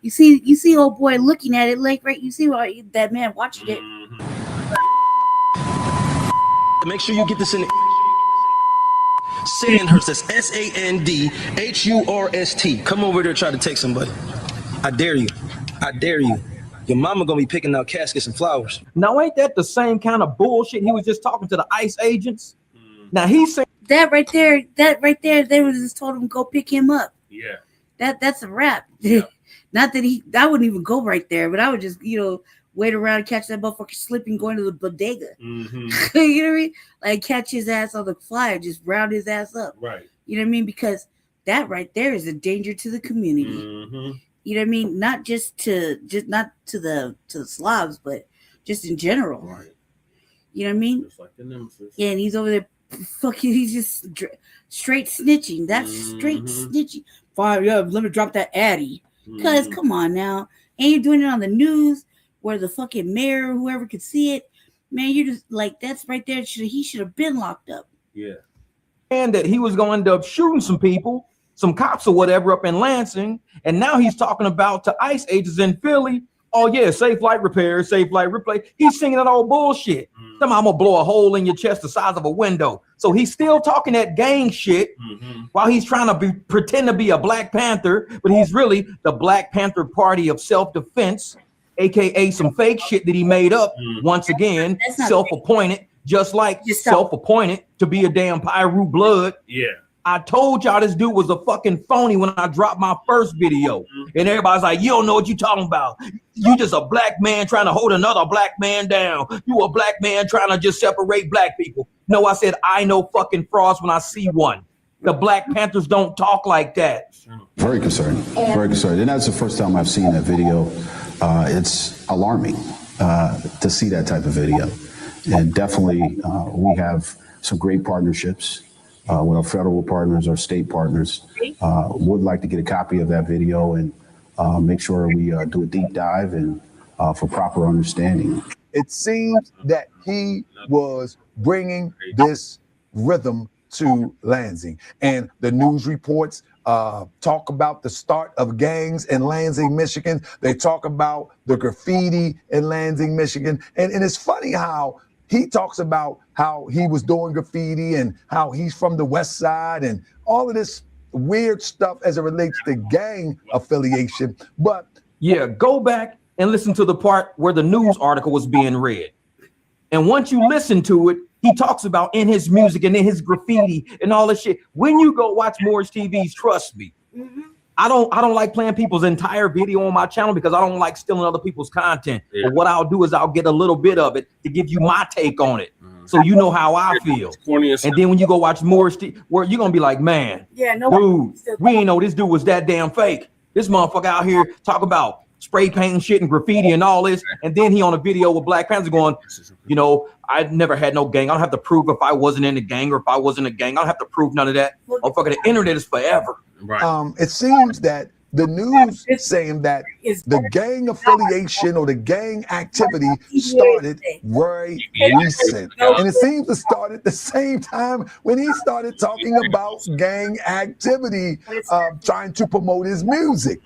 you see old boy looking at it like, right? You see that man watching it. Make sure you get this in the Sandhurst. That's Sandhurst. Come over there and try to take somebody. I dare you. I dare you. Your mama gonna be picking out caskets and flowers. Now, ain't that the same kind of bullshit he was just talking to the ICE agents? Now he's saying that right there, they was just told him go pick him up. Yeah. That's a wrap. Yeah. Not that I wouldn't even go right there, but I would just, wait around and catch that motherfucker slipping going to the bodega. Mm-hmm. You know what I mean? Like catch his ass on the fly and just round his ass up. Right. You know what I mean? Because that right there is a danger to the community. Mm-hmm. You know what I mean? Not to the Slavs, but just in general. Right. You know what I mean? Just like the nemesis. Yeah, and he's over there fucking. He's just straight snitching. That's straight snitching. Fine, yeah. Let me drop that Addy. Cause come on now, and you're doing it on the news where the fucking mayor or whoever could see it. Man, you're just like that's right there. He should have been locked up. Yeah. And that he was going to end up shooting some people, some cops or whatever up in Lansing. And now he's talking about to ICE agents in Philly. Oh yeah, safe light repair, safe light replay. He's singing that old bullshit. I'm gonna blow a hole in your chest the size of a window. So he's still talking that gang shit while he's trying to pretend to be a Blacc Panther, but he's really the Blacc Panther Party of self-defense, aka some fake shit that he made up. Once again, self-appointed, just like self-appointed to be a damn Pyru blood. Yeah. I told y'all this dude was a fucking phony when I dropped my first video. And everybody's like, you don't know what you talking about. You just a black man trying to hold another black man down. You a black man trying to just separate black people. No, I said, I know fucking frauds when I see one. The Black Panthers don't talk like that. Very concerning. Very concerning. And that's the first time I've seen that video. It's alarming to see that type of video. And definitely we have some great partnerships with our federal partners, our state partners. Would like to get a copy of that video and make sure we do a deep dive and for proper understanding. It seems that he was bringing this rhythm to Lansing, and the news reports talk about the start of gangs in Lansing, Michigan. They talk about the graffiti in Lansing, Michigan, and it's funny how he talks about how he was doing graffiti and how he's from the West Side and all of this weird stuff as it relates to gang affiliation. But yeah, go back and listen to the part where the news article was being read. And once you listen to it, he talks about in his music and in his graffiti and all this shit. When you go watch Moore's TVs, trust me, I don't like playing people's entire video on my channel because I don't like stealing other people's content. But what I'll do is I'll get a little bit of it to give you my take on it, so you know how I feel. And then when you go watch Moore's TV, where you're gonna be like, man, dude, we ain't know this dude was that damn fake. This motherfucker out here talk about spray painting shit and graffiti and all this, and then he on a video with Blacc Panther going, you know, I never had no gang. I don't have to prove if I wasn't in the gang or if I wasn't in a gang. I don't have to prove none of that. Motherfucker, the internet is forever. Right. It seems that the news is saying that the gang affiliation or the gang activity started very recent. And it seems to start at the same time when he started talking about gang activity, trying to promote his music.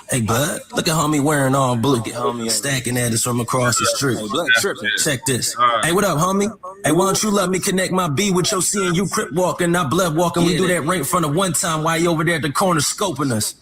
Hey, bud, look at homie wearing all blue. Stacking at us from across the street. Check this. Hey, what up, homie? Hey, why don't you let me connect my B with your C and you crip walking, not blood walking. We do that right in front of one time while you over there at the corner scoping us.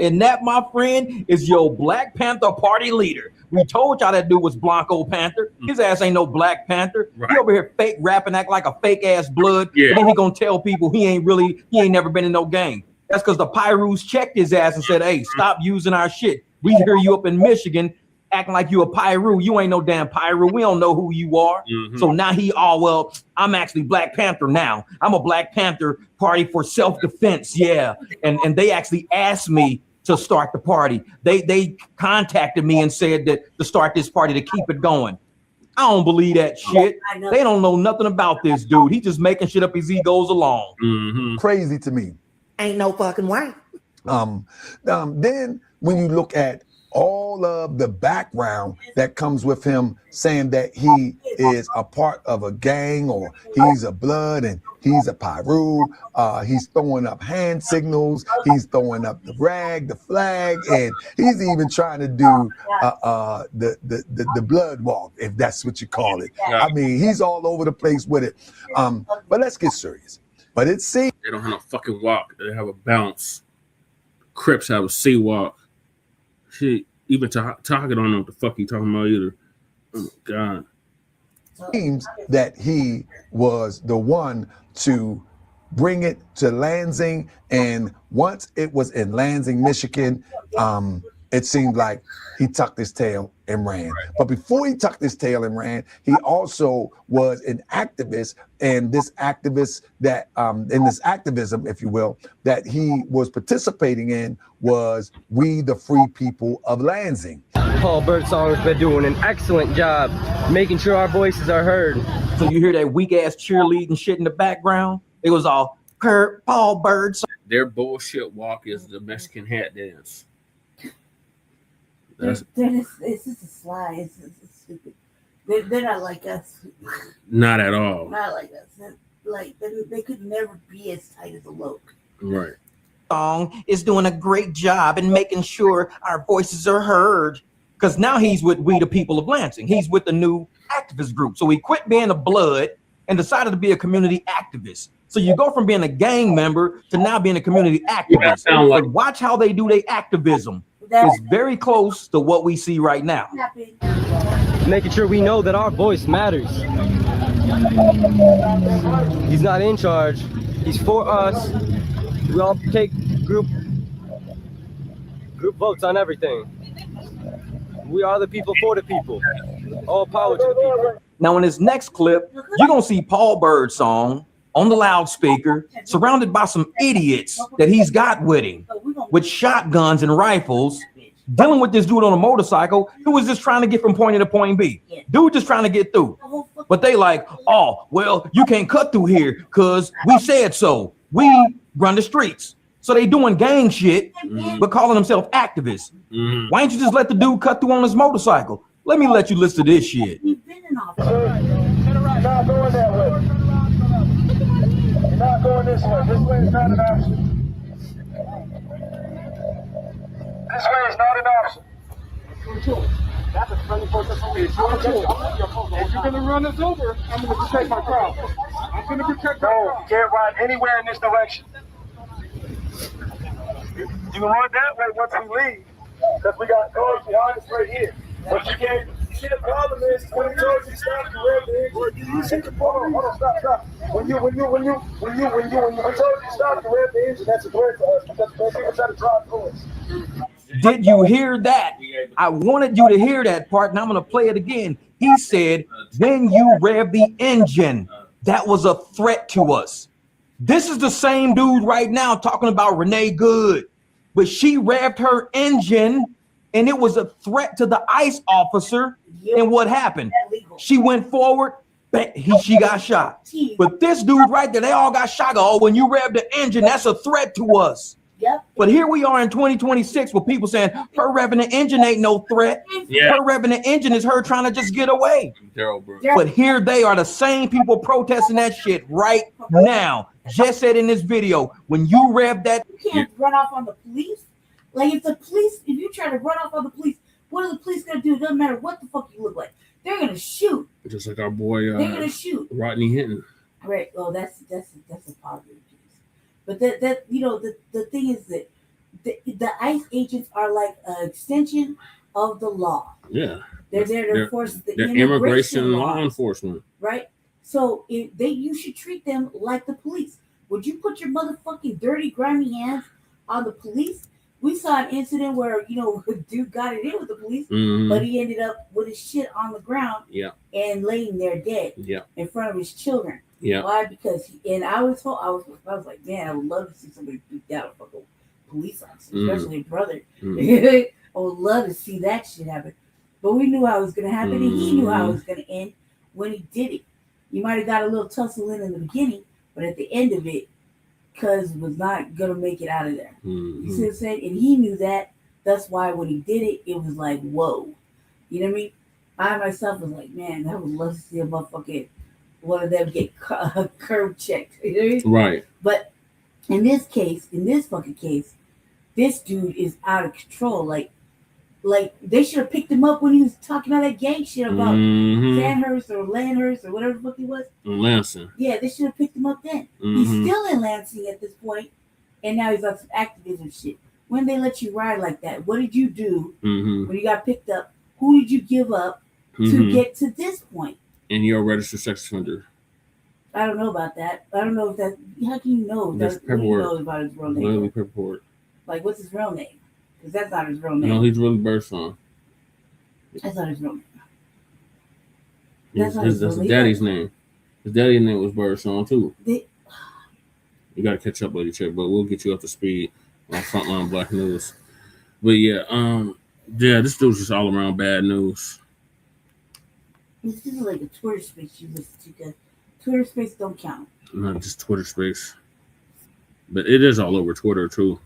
And that, my friend, is your Blacc Panther Party leader. We told y'all that dude was Blanco Panther. His ass ain't no Black Panther. He over here fake rapping, act like a fake ass blood. And then he gonna tell people he ain't never been in no gang. That's because the Pyrus checked his ass and said, hey, stop using our shit. We hear you up in Michigan acting like you a Pyru. You ain't no damn Pyru. We don't know who you are. So now well, I'm actually Black Panther now. I'm a Black Panther Party for self-defense. Yeah. And they actually asked me to start the party. They contacted me and said that to start this party to keep it going. I don't believe that shit. They don't know nothing about this dude. He just making shit up as he goes along. Crazy to me. Ain't no fucking way. Then when you look at all of the background that comes with him saying that he is a part of a gang or he's a blood and he's a Pyru, he's throwing up hand signals, he's throwing up the rag, the flag, and he's even trying to do the blood walk, if that's what you call it. I mean, he's all over the place with it. But let's get serious. But it seems they don't have no fucking walk. They have a bounce. Crips have a sea walk. Shit, even Target don't know what the fuck he talking about either. Oh my God. Seems that he was the one to bring it to Lansing, and once it was in Lansing, Michigan, it seemed like he tucked his tail and ran. But before he tucked his tail and ran, he also was an activist, and this activist that in this activism, if you will, that he was participating in was We the Free People of Lansing. Paul Birdsong has been doing an excellent job making sure our voices are heard. So you hear that weak ass cheerleading shit in the background? It was all Paul Birdsong. Their bullshit walk is the Mexican hat dance. It's just a slide. It's stupid. They're not like us. Not at all. Not like us. Like they could never be as tight as a Loke. Right. Song is doing a great job in making sure our voices are heard. Because now he's with We the People of Lansing. He's with the new activist group. So he quit being a blood and decided to be a community activist. So you go from being a gang member to now being a community activist. Like, watch how they do their activism. It's very close to what we see right now. Making sure we know that our voice matters. He's not in charge. He's for us. We all take group votes on everything. We are the people for the people. All power to the people. Now in this next clip, you're going to see Paul Birdsong on the loudspeaker, surrounded by some idiots that he's got with him, with shotguns and rifles, dealing with this dude on a motorcycle who was just trying to get from point A to point B. Dude just trying to get through. But they like, oh, well, you can't cut through here because we said so. We run the streets. So they doing gang shit, but calling themselves activists. Why don't you just let the dude cut through on his motorcycle? Let me let you listen to this shit. Not going that way. You're not going this way. This way is not an option. This way is not an option. If you're gonna run us over, I'm gonna protect my crowd. I'm gonna protect my crowd. No, can't ride anywhere in this direction. You can run that way once we leave. because we got cars behind us right here. But you can't. See, the problem is when he told you to stop the rev the engine. You see the problem? Hold on, stop. When you told you to stop the rev the engine, that's a threat to us because people try to drive through us. Did you hear that? I wanted you to hear that part, and I'm going to play it again. He said, when you rev the engine, that was a threat to us. This is the same dude right now talking about Renee Good, but she revved her engine, and it was a threat to the ICE officer. And what happened? She went forward, she got shot. But this dude right there, they all got shot. Oh, when you rev the engine, that's a threat to us. Yep. But here we are in 2026 with people saying her revving the engine ain't no threat. Yeah. Her revving the engine is her trying to just get away. Daryl, bro. But here they are, the same people protesting that shit right now. Just said in this video, when you rev that, you can't run off on the police. Like if you try to run off on the police, what are the police gonna do? It doesn't matter what the fuck you look like. They're gonna shoot. Just like our boy They're gonna shoot. Rodney Hinton. Right. Well, that's a positive piece. But that the thing is that the ICE agents are like an extension of the law. Yeah. They're there to enforce the immigration law enforcement. Right. So you should treat them like the police. Would you put your motherfucking dirty, grimy hands on the police? We saw an incident where, a dude got it in with the police, but he ended up with his shit on the ground and laying there dead in front of his children. Yeah. Why? Because I was like, man, I would love to see somebody beat down a fucking police officer, especially a brother. I would love to see that shit happen. But we knew how it was going to happen, and he knew how it was going to end when he did it. You might have got a little tussle in the beginning, but at the end of it, Cuz was not gonna make it out of there. You see what I'm saying? And he knew that. That's why when he did it, it was like, whoa. You know what I mean? I myself was like, man, I would love to see a motherfucking one of them get curb checked. You know what I mean? Right. But in this fucking case, this dude is out of control. Like they should have picked him up when he was talking all that gang shit about Sandhurst or Landhurst or whatever the fuck he was. Lansing. Yeah, they should have picked him up then. He's still in Lansing at this point, and now he's on some activism shit. When they let you ride like that, what did you do when you got picked up? Who did you give up to get to this point? And you're a registered sex offender. I don't know about that. I don't know if that. How can you know? There's What do you know about his real name? Literally paperwork. Like, what's his real name? Because that's not his real name. No, he's really Birdsong. That's not his real name. That's his daddy's name. His daddy's name was Birdsong too. You gotta catch up with each other, but we'll get you up to speed on Frontline Black News. But this dude's just all around bad news. This is like a Twitter space you listen to, because Twitter space don't count. Not just Twitter space, but it is all over Twitter too.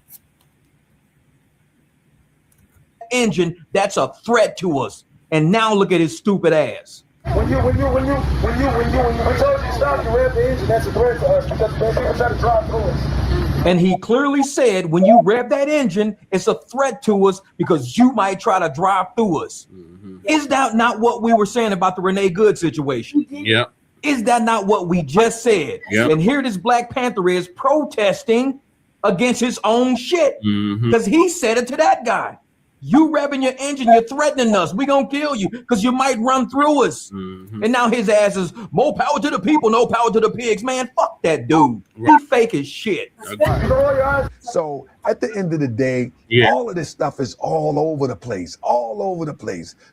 Engine, that's a threat to us. And now look at his stupid ass. When you told you to stop the rev the engine, that's a threat to us because people try to drive through us. And he clearly said, when you rev that engine, it's a threat to us because you might try to drive through us. Is that not what we were saying about the Renee Good situation? Yep. Is that not what we just said? Yep. And here this Black Panther is protesting against his own shit because he said it to that guy. You revving your engine, you're threatening us. We gonna kill you because you might run through us. And now his ass is more power to the people, no power to the pigs. Man, fuck that dude. He fake as shit. So at the end of the day, all of this stuff is all over the place,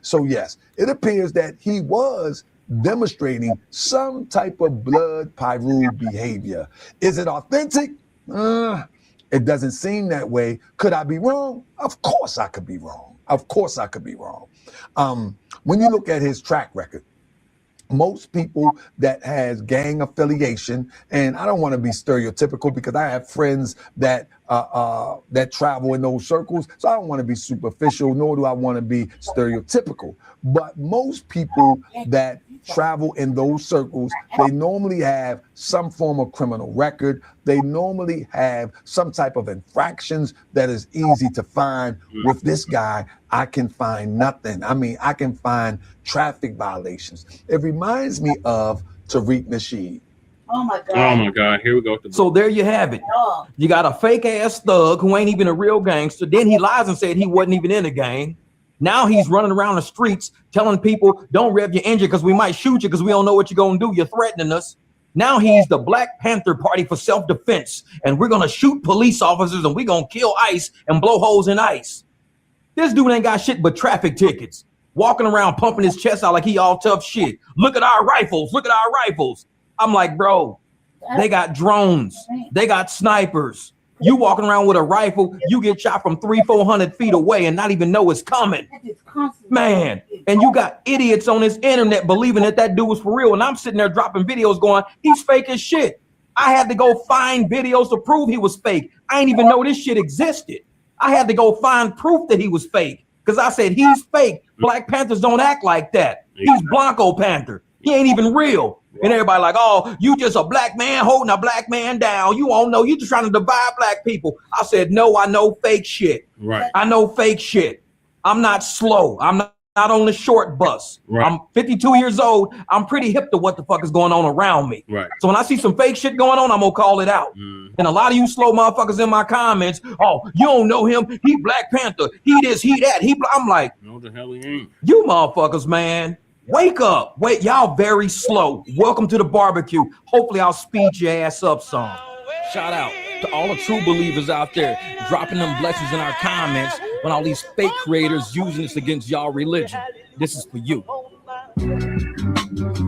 So yes, it appears that he was demonstrating some type of blood pyro behavior. Is it authentic? It doesn't seem that way. Could I be wrong? Of course I could be wrong. When you look at his track record, most people that has gang affiliation, and I don't want to be stereotypical because I have friends that travel in those circles, so I don't want to be superficial, nor do I want to be stereotypical. But most people that travel in those circles, they normally have some form of criminal record. They normally have some type of infractions that is easy to find. With this guy, I can find nothing. I mean, I can find traffic violations. It reminds me of Tariq Nasheed. Oh my God. Oh my God. Here we go. So there you have it. You got a fake ass thug who ain't even a real gangster. Then he lies and said he wasn't even in a gang. Now he's running around the streets telling people, don't rev your engine because we might shoot you because we don't know what you're going to do. You're threatening us. Now he's the Blacc Panther Party for self-defense. And we're going to shoot police officers and we're going to kill ICE and blow holes in ICE. This dude ain't got shit but traffic tickets. Walking around pumping his chest out like he all tough shit. Look at our rifles. Look at our rifles. I'm like, bro, they got drones. They got snipers. You walking around with a rifle, you get shot from 300-400 feet away and not even know it's coming. Man, and you got idiots on this internet believing that that dude was for real. And I'm sitting there dropping videos going, he's fake as shit. I had to go find videos to prove he was fake. I ain't even know this shit existed. I had to go find proof that he was fake because I said, he's fake. Black Panthers don't act like that. He's Blanco Panther. He ain't even real. And everybody like, oh, you just a black man holding a black man down. You won't know. You just trying to divide black people. I said, no, I know fake shit. Right. I know fake shit. I'm not slow. I'm not on the short bus. Right. I'm 52 years old. I'm pretty hip to what the fuck is going on around me. Right. So when I see some fake shit going on, I'm going to call it out. And a lot of you slow motherfuckers in my comments, oh, you don't know him. He Black Panther. He this, he that. I'm like, no, the hell he ain't. You motherfuckers, man. Wake up. Wait, y'all very slow. Welcome to the barbecue. Hopefully I'll speed your ass up some. Shout out to all the true believers out there dropping them blessings in our comments when all these fake creators using this against y'all religion. This is for you.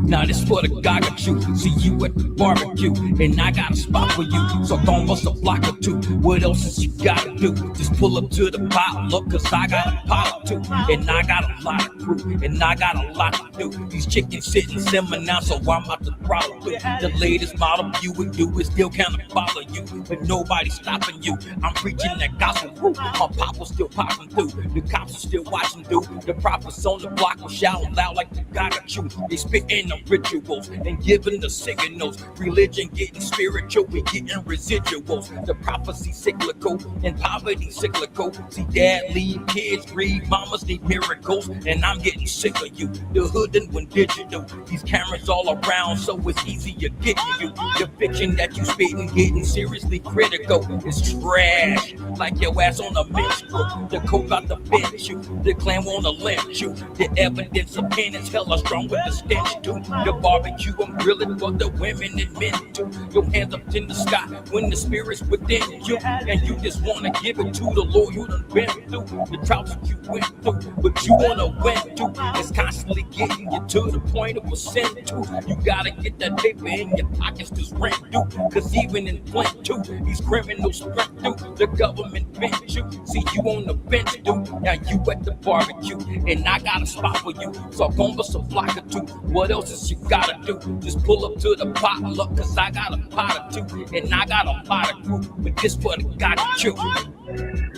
Now this for the guy got you. See you at the barbecue, and I got a spot for you. So don't bust a block or two. What else is you gotta do? Just pull up to the potluck, cause I got a pot too. And I got a lot of crew, and I got a lot to do. These chickens sitting simmer now, so I'm about to throttle through. The latest model you would do is still kind of follow you, but nobody's stopping you. I'm preaching that gospel. My pop was still popping through. The cops are still watching through. The prophets on the block will shout loud like the guy got you. They spitting the rituals and giving the signals. Religion getting spiritual, we getting residuals. The prophecy cyclical and poverty cyclical. See, dad leave kids read, mamas need miracles, and I'm getting sick of you. The hood and went digital. These cameras all around, so it's easier getting you. The fiction that you spitting getting seriously critical. It's trash, like your ass on a menstrual. The coke got the bench you. The clan wanna lynch you. The evidence of penance hella strong with the stench too. The barbecue I'm grilling for the women and men too. Your hands up in the sky when the spirit's within you, and you just wanna give it to the Lord. You done been through the droughts that you went through, but you wanna win too. It's constantly getting you to the point of a sin too. You gotta get that paper in your pockets, cause rent due. Cause even in Flint too, these criminals sprint through. The government bent you. See you on the bench dude. Now you at the barbecue, and I got a spot for you. So I'm gonna bust a block or two. What else is you gotta do? Just pull up to the potluck, cause I got a pot or two, and I got a lot of crew. But this for the guy that you.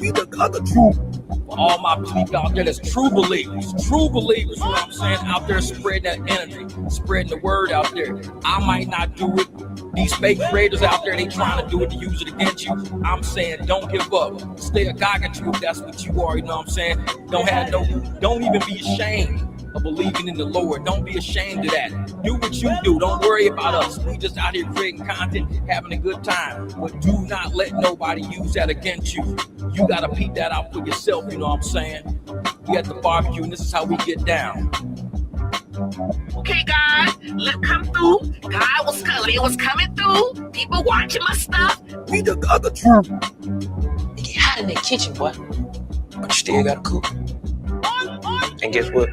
We the other true. For all my people out there that's true believers, you know what I'm saying? Out there spreading that energy, spreading the word out there. I might not do it. These fake creators out there, they trying to do it to use it against you. I'm saying don't give up. Stay a guy got you if that's what you are, you know what I'm saying? Don't even be ashamed of believing in the Lord. Don't be ashamed of that. Do what you do. Don't worry about us. We just out here creating content, having a good time. But do not let nobody use that against you. You gotta peep that out for yourself, you know what I'm saying? We at the barbecue, and this is how we get down. Okay, guys, look, come through. God was coming. It was coming through. People watching my stuff. We the other truth. It get hot in that kitchen, boy. But you still gotta cook. And guess what?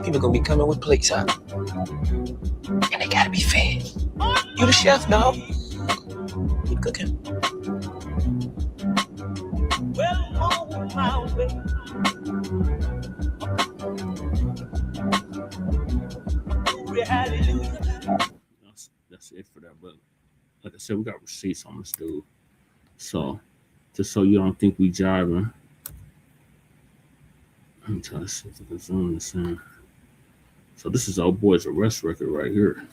People gonna be coming with plates out. And they gotta be fed. You the chef, dog. Keep cooking. Well, on my way. That's it for that, but like I said, we got receipts on this dude. So just so you don't think we jiving. I'm trying to see if I can zoom this in. So this is Old Boy's arrest record right here.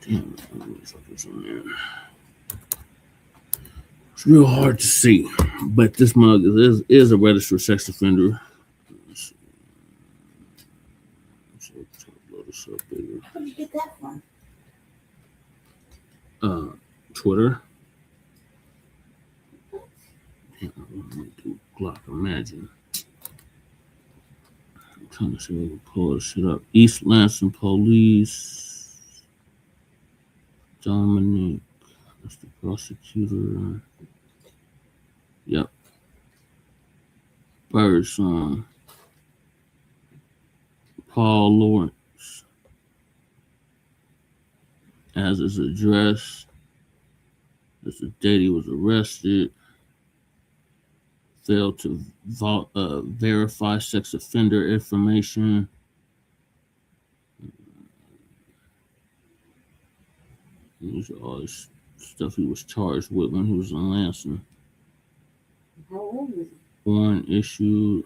Damn, it's real hard to see, but this mug is a registered sex offender. up bigger. Where'd you get that from? Twitter. Blacc, imagine. I'm trying to see if we can pull this shit up. East Lansing Police. Dominic. That's the prosecutor. Yep. Birdsong. Paul Lawrence. As his address. That's the date he was arrested. Failed to verify sex offender information. These are all this stuff he was charged with when he was in Lansing. How old was he? Born issued.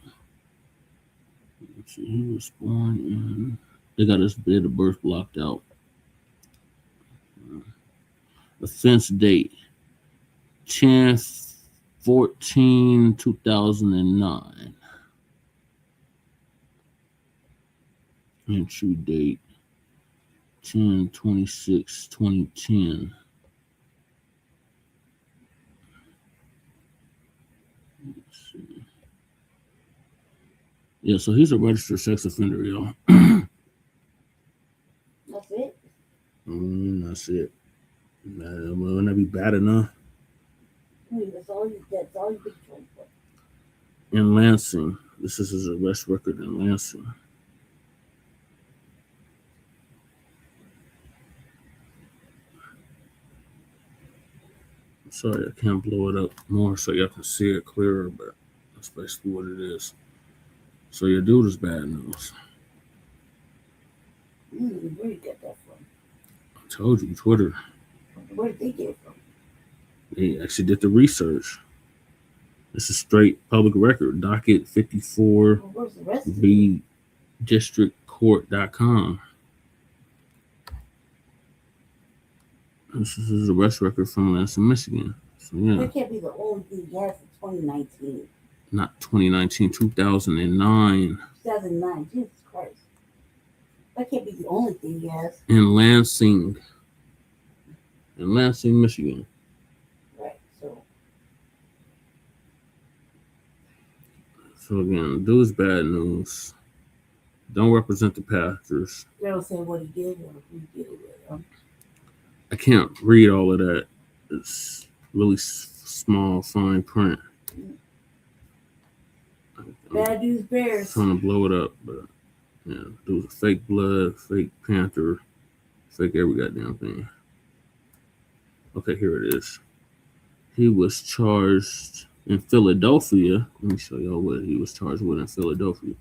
Let's see, he was born in. They got his date of birth blocked out. Offense date 10/14/2009. Entry date 10/26/2010. Let's see. Yeah, so he's a registered sex offender, y'all. That's it? That's it. Wouldn't that be bad enough? That's all you big trouble for. In Lansing. This is his arrest record in Lansing. I'm sorry, I can't blow it up more so y'all can see it clearer, but that's basically what it is. So your dude is bad news. Where did you get that from? I told you, Twitter. Where did they get it from? They actually did the research. This is straight public record. Docket 54 bdistrictcourt.com. This is his arrest record from Lansing, Michigan. So yeah. That can't be the only thing he had for 2019. Not 2019, 2009. 2009, Jesus Christ. That can't be the only thing he has. In Lansing, Michigan. Right, so. So again, dude's bad news. Don't represent the Panthers. They don't say what he did or who he did it with. I can't read all of that. It's really small, fine print. Bad news bears. Trying to blow it up, but yeah, there was a fake blood, fake Panther, fake every goddamn thing. Okay, here it is. He was charged in Philadelphia. Let me show y'all what he was charged with in Philadelphia.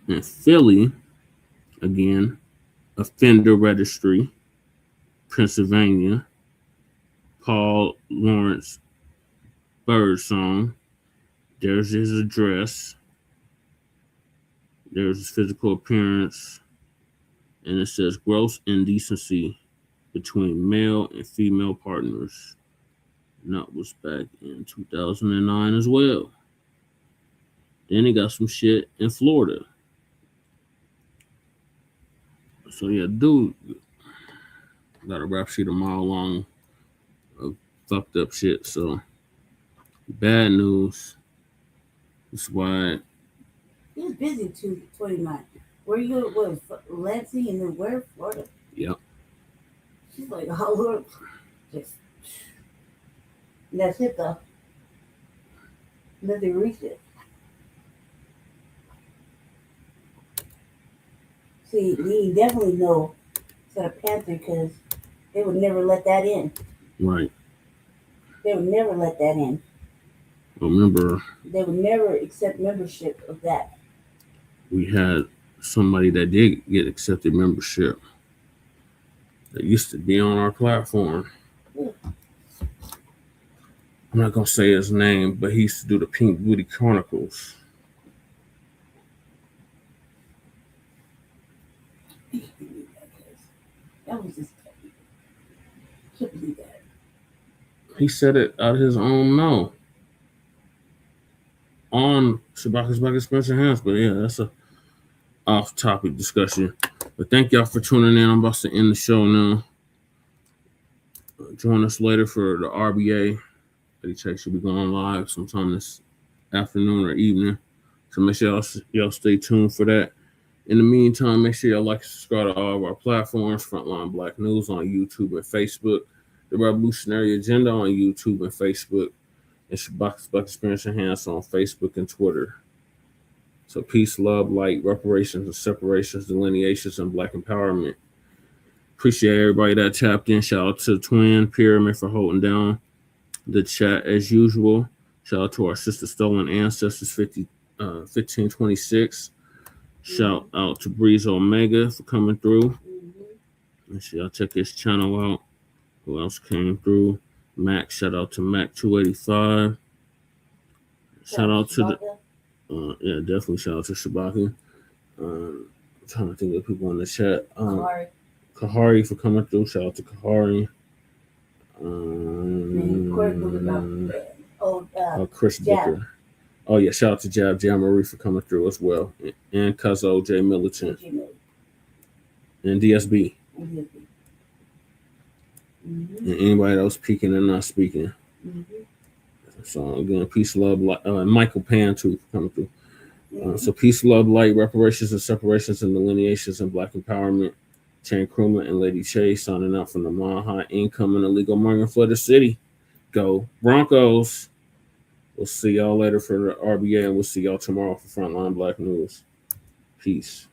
In Philly, again, offender registry, Pennsylvania, Paul Lawrence Birdsong. There's his address. There's his physical appearance. And it says gross indecency between male and female partners. And that was back in 2009 as well. Then he got some shit in Florida. So yeah, dude got a rap sheet a mile long of fucked up shit. So bad news. That's why he was busy too. 29. Where you was Lansing and then where? Florida. Yep. She's like, oh Lord, just and that's it though. Nothing reached it. See, we definitely know it's a Panther because they would never let that in. Right. They would never let that in. Remember, they would never accept membership of that. We had somebody that did get accepted membership that used to be on our platform. Yeah. I'm not gonna say his name, but he used to do the Pink Booty Chronicles. That was just can't believe that. He said it out of his own mouth. on Shabaka's Black Experience Enhanced. But yeah, that's a off-topic discussion. But thank y'all for tuning in. I'm about to end the show now. Join us later for the RBA. Lady Check should be going live sometime this afternoon or evening. So make sure y'all stay tuned for that. In the meantime, make sure y'all like and subscribe to all of our platforms. Frontline Black News on YouTube and Facebook. The Revolutionary Agenda on YouTube and Facebook. And Shabaka's Black Experience Enhanced on Facebook and Twitter. So peace, love, light, reparations and separations, delineations, and Black empowerment. Appreciate everybody that tapped in. Shout out to Twin Pyramid for holding down the chat as usual. Shout out to our sister Stolen Ancestors 1526. Shout out to Breeze Omega for coming through. Make sure y'all check his channel out. Who else came through? Mac. Shout out to Mac 285. Shout out to the yeah, definitely shout out to Shabaka. I'm trying to think of people in the chat. Kahari for coming through. Shout out to Kahari. Chris Booker. Oh yeah, shout out to Jab Marie for coming through as well. And Cuzzo J Militant. And DSB. And anybody else peeking and not speaking. So again, peace, love, light. Michael Pan too coming through. So peace, love, light, reparations and separations and delineations and Black empowerment. Chan Krumah and Lady Chase signing out from the Mile High Income and Illegal Morgan Flooded City. Go Broncos. We'll see y'all later for the RBA, and we'll see y'all tomorrow for Frontline Black News. Peace.